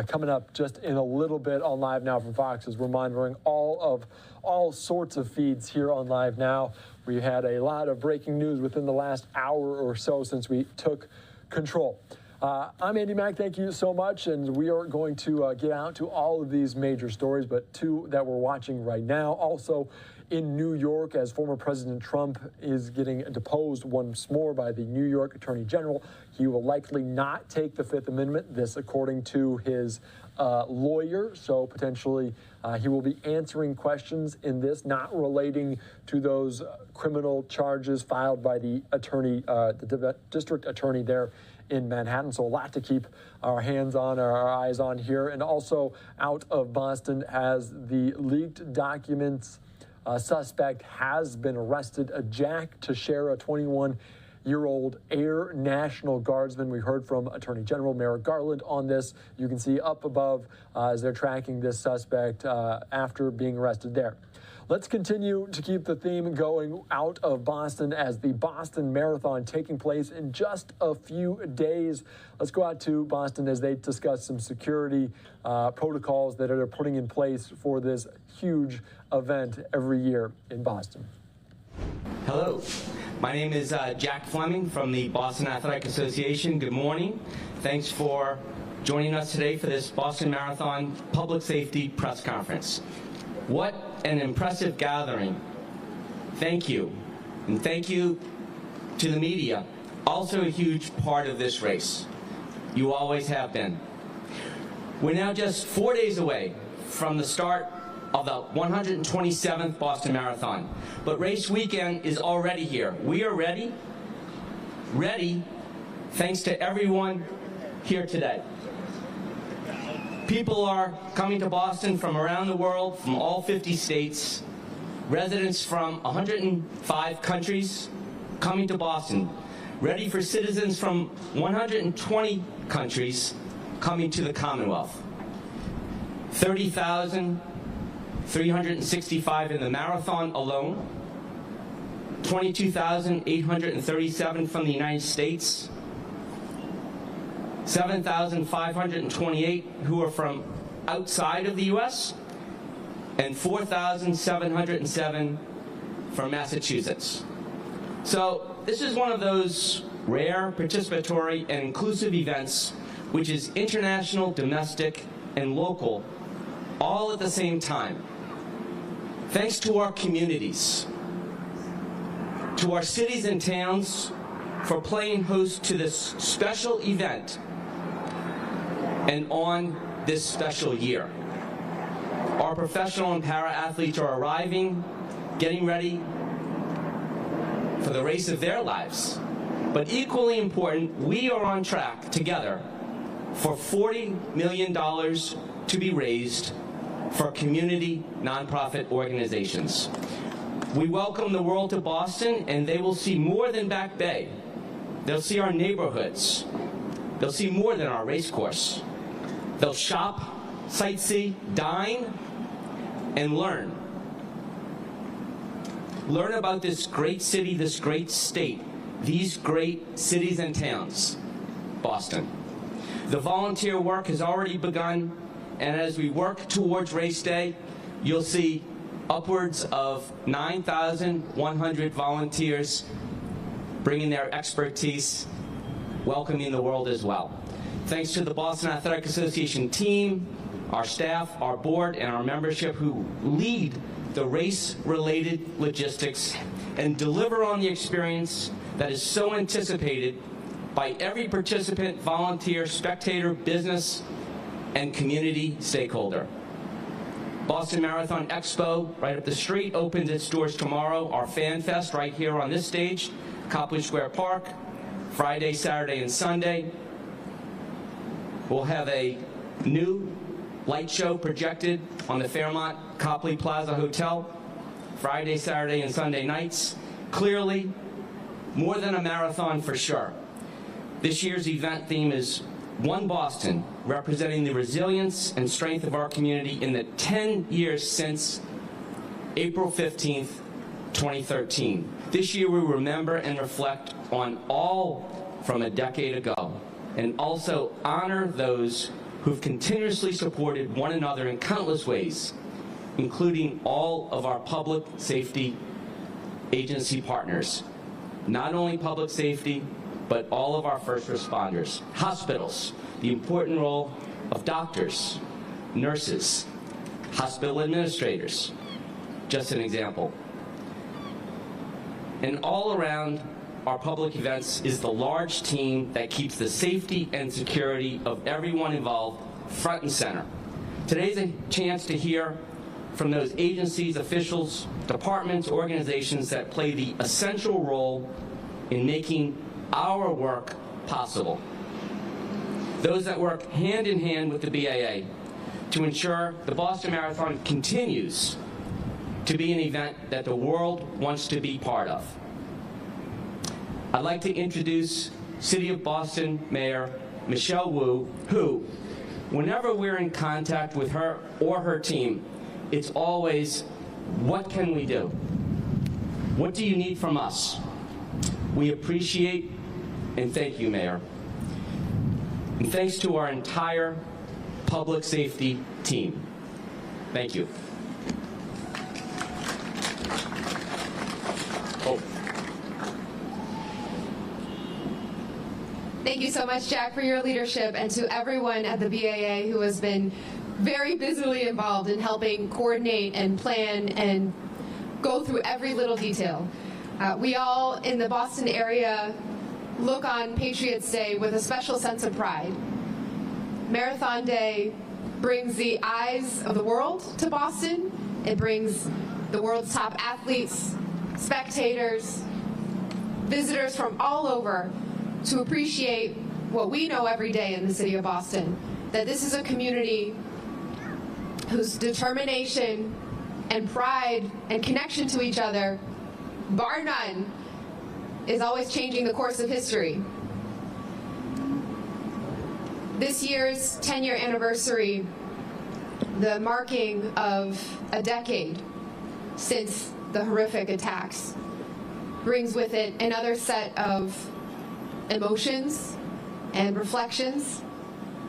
Speaker 14: coming up just in a little bit on Live Now from Fox, as we're monitoring all sorts of feeds here on Live Now. We had a lot of breaking news within the last hour or so since we took control. I'm Andy Mack. Thank you so much, and we are going to get out to all of these major stories, but two that we're watching right now. Also in New York, as former President Trump is getting deposed once more by the New York Attorney General. He will likely not take the Fifth Amendment, this according to his lawyer, so potentially he will be answering questions in this, not relating to those criminal charges filed by the attorney, the district attorney there in Manhattan. So a lot to keep our hands on, our eyes on here. And also out of Boston, as the leaked documents suspect has been arrested, Jack Teixeira, 21-year-old Air National Guardsman. We heard from Attorney General Merrick Garland on this. You can see up above as they're tracking this suspect after being arrested there. Let's continue to keep the theme going out of Boston, as the Boston Marathon taking place in just a few days. Let's go out to Boston as they discuss some security protocols that they're putting in place for this huge event every year in Boston.
Speaker 6: Hello, my name is Jack Fleming from the Boston Athletic Association. Good morning. Thanks for joining us today for this Boston Marathon Public Safety Press Conference. What an impressive gathering. Thank you. And thank you to the media, also a huge part of this race. You always have been. We're now just 4 days away from the start of the 127th Boston Marathon. But race weekend is already here. We are ready thanks to everyone here today. People are coming to Boston from around the world, from all 50 states, residents from 105 countries coming to Boston, ready for citizens from 120 countries coming to the Commonwealth. 30,365 in the marathon alone, 22,837 from the United States, 7,528 who are from outside of the U.S., and 4,707 from Massachusetts. So this is one of those rare, participatory, and inclusive events which is international, domestic, and local, all at the same time. Thanks to our communities, to our cities and towns for playing host to this special event and on this special year. Our professional and para-athletes are arriving, getting ready for the race of their lives. But equally important, we are on track together for $40 million to be raised for community nonprofit organizations. We welcome the world to Boston, and they will see more than Back Bay. They'll see our neighborhoods. They'll see more than our race course. They'll shop, sightsee, dine, and learn. Learn about this great city, this great state, these great cities and towns, Boston. The volunteer work has already begun, and as we work towards race day, you'll see upwards of 9,100 volunteers bringing their expertise welcoming the world as well. Thanks to the Boston Athletic Association team, our staff, our board, and our membership who lead the race-related logistics and deliver on the experience that is so anticipated by every participant, volunteer, spectator, business, and community stakeholder. Boston Marathon Expo, right up the street, opens its doors tomorrow. Our Fan Fest right here on this stage, Copley Square Park, Friday, Saturday, and Sunday. We'll have a new light show projected on the Fairmont Copley Plaza Hotel, Friday, Saturday, and Sunday nights. Clearly, more than a marathon for sure. This year's event theme is One Boston, representing the resilience and strength of our community in the 10 years since April 15th, 2013. This year we remember and reflect on all from a decade ago, and also honor those who've continuously supported one another in countless ways, including all of our public safety agency partners. Not only public safety, but all of our first responders, hospitals, the important role of doctors, nurses, hospital administrators, just an example. And all around our public events is the large team that keeps the safety and security of everyone involved front and center. Today's a chance to hear from those agencies, officials, departments, organizations that play the essential role in making our work possible. Those that work hand in hand with the BAA to ensure the Boston Marathon continues to be an event that the world wants to be part of. I'd like to introduce City of Boston Mayor Michelle Wu, who, whenever we're in contact with her or her team, it's always, what can we do? What do you need from us? We appreciate and thank you, Mayor. And thanks to our entire public safety team. Thank you.
Speaker 9: Thank you so much, Jack, for your leadership, and to everyone at the BAA who has been very busily involved in helping coordinate and plan and go through every little detail. We all in the Boston area look on Patriots Day with a special sense of pride. Marathon Day brings the eyes of the world to Boston. It brings the world's top athletes, spectators, visitors from all over to appreciate what we know every day in the city of Boston, that this is a community whose determination and pride and connection to each other, bar none, is always changing the course of history. This year's 10-year anniversary, the marking of a decade since the horrific attacks, brings with it another set of emotions and reflections.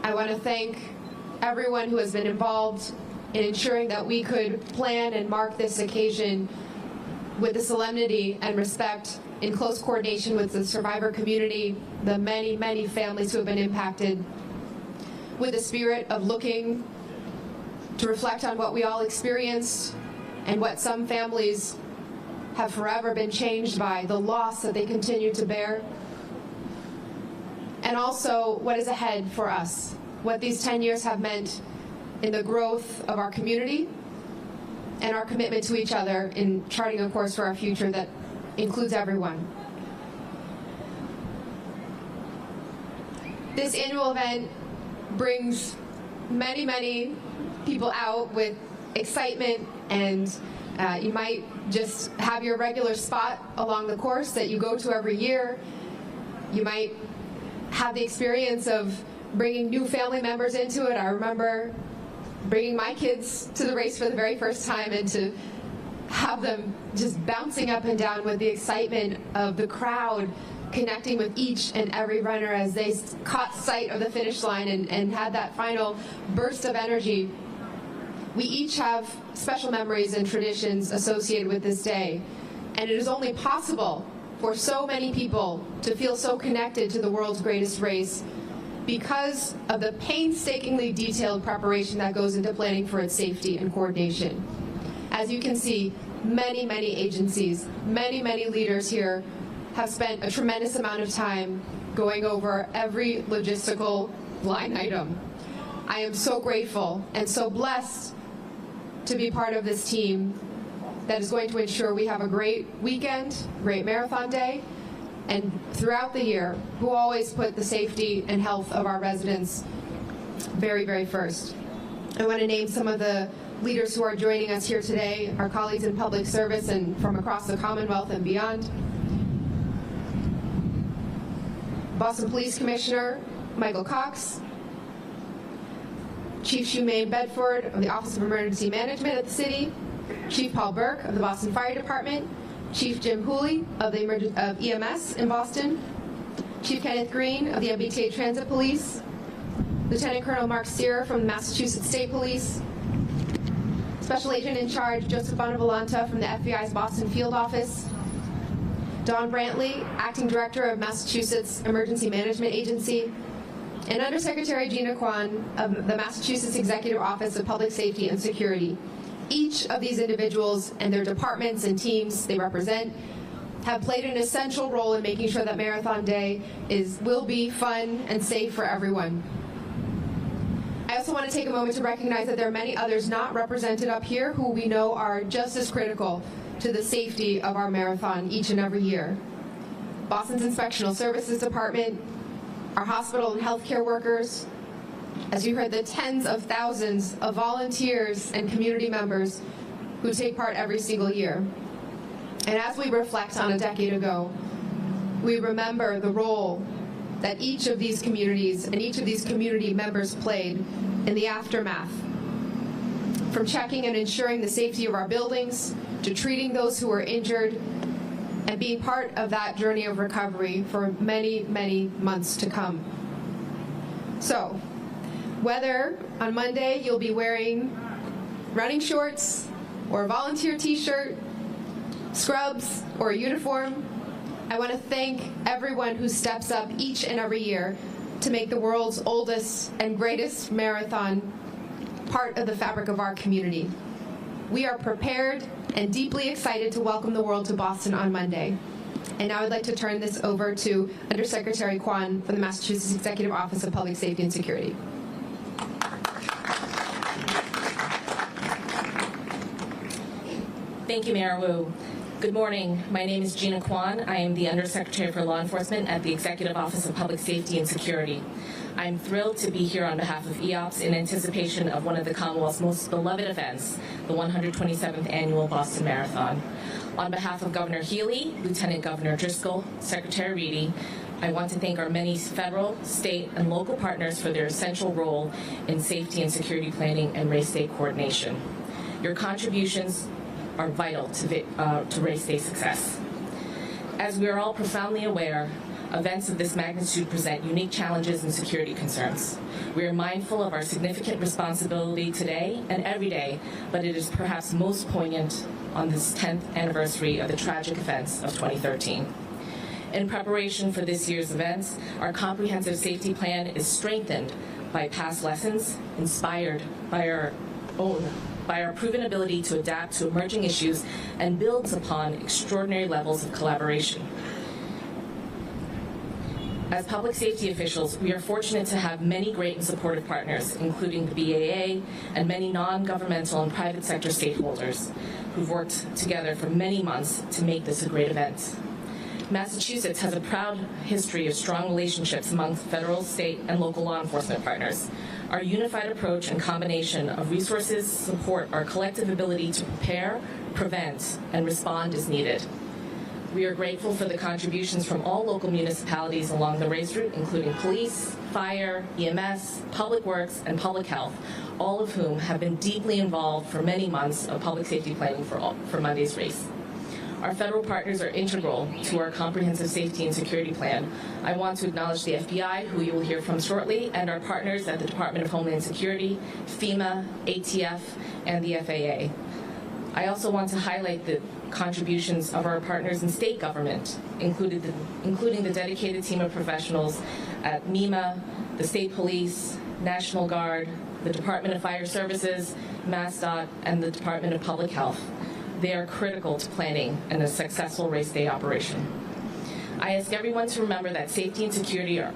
Speaker 9: I want to thank everyone who has been involved in ensuring that we could plan and mark this occasion with the solemnity and respect, in close coordination with the survivor community, the many, many families who have been impacted, with the spirit of looking to reflect on what we all experienced and what some families have forever been changed by, the loss that they continue to bear, and also what is ahead for us, what these 10 years have meant in the growth of our community and our commitment to each other in charting a course for our future that includes everyone. This annual event brings many, many people out with excitement, and you might just have your regular spot along the course that you go to every year. You might have the experience of bringing new family members into it. I remember bringing my kids to the race for the very first time, and to have them just bouncing up and down with the excitement of the crowd connecting with each and every runner as they caught sight of the finish line and had that final burst of energy. We each have special memories and traditions associated with this day, and it is only possible for so many people to feel so connected to the world's greatest race because of the painstakingly detailed preparation that goes into planning for its safety and coordination. As you can see, many, many agencies, many, many leaders here have spent a tremendous amount of time going over every logistical line item. I am so grateful and so blessed to be part of this team that is going to ensure we have a great weekend, great marathon day, and throughout the year, who always put the safety and health of our residents very, very first. I want to name some of the leaders who are joining us here today, our colleagues in public service and from across the Commonwealth and beyond. Boston Police Commissioner Michael Cox, Chief Shumaine Bedford of the Office of Emergency Management at the city, Chief Paul Burke of the Boston Fire Department, Chief Jim Hooley of EMS in Boston, Chief Kenneth Green of the MBTA Transit Police, Lieutenant Colonel Mark Sear from the Massachusetts State Police, Special Agent in Charge Joseph Bonavolanta from the FBI's Boston Field Office, Don Brantley, Acting Director of Massachusetts Emergency Management Agency, and Undersecretary Gina Kwan of the Massachusetts Executive Office of Public Safety and Security. Each of these individuals and their departments and teams they represent have played an essential role in making sure that Marathon Day will be fun and safe for everyone. I also want to take a moment to recognize that there are many others not represented up here who we know are just as critical to the safety of our marathon each and every year. Boston's Inspectional Services Department, our hospital and healthcare workers, as you heard, the tens of thousands of volunteers and community members who take part every single year. And as we reflect on a decade ago, we remember the role that each of these communities and each of these community members played in the aftermath. From checking and ensuring the safety of our buildings, to treating those who were injured, and being part of that journey of recovery for many, many months to come. So, whether on Monday you'll be wearing running shorts, or a volunteer t-shirt, scrubs, or a uniform, I want to thank everyone who steps up each and every year to make the world's oldest and greatest marathon part of the fabric of our community. We are prepared and deeply excited to welcome the world to Boston on Monday. And now I'd like to turn this over to Undersecretary Kwan from the Massachusetts Executive Office of Public Safety and Security.
Speaker 8: Thank you, Mayor Wu. Good morning. My name is Gina Kwan. I am the Undersecretary for Law Enforcement at the Executive Office of Public Safety and Security. I'm thrilled to be here on behalf of EOPS in anticipation of one of the Commonwealth's most beloved events, the 127th Annual Boston Marathon. On behalf of Governor Healy, Lieutenant Governor Driscoll, Secretary Reedy, I want to thank our many federal, state, and local partners for their essential role in safety and security planning and race day coordination. Your contributions are vital to race day success. As we are all profoundly aware, events of this magnitude present unique challenges and security concerns. We are mindful of our significant responsibility today and every day, but it is perhaps most poignant on this 10th anniversary of the tragic events of 2013. In preparation for this year's events, our comprehensive safety plan is strengthened by past lessons, inspired by our proven ability to adapt to emerging issues, and builds upon extraordinary levels of collaboration. As public safety officials, we are fortunate to have many great and supportive partners, including the BAA and many non-governmental and private sector stakeholders who've worked together for many months to make this a great event. Massachusetts has a proud history of strong relationships among federal, state, and local law enforcement partners. Our unified approach and combination of resources support our collective ability to prepare, prevent, and respond as needed. We are grateful for the contributions from all local municipalities along the race route, including police, fire, EMS, public works, and public health, all of whom have been deeply involved for many months of public safety planning for Monday's race. Our federal partners are integral to our comprehensive safety and security plan. I want to acknowledge the FBI, who you will hear from shortly, and our partners at the Department of Homeland Security, FEMA, ATF, and the FAA. I also want to highlight the contributions of our partners in state government, including the dedicated team of professionals at MEMA, the State Police, National Guard, the Department of Fire Services, MassDOT, and the Department of Public Health. They are critical to planning and a successful race day operation. I ask everyone to remember that safety and security are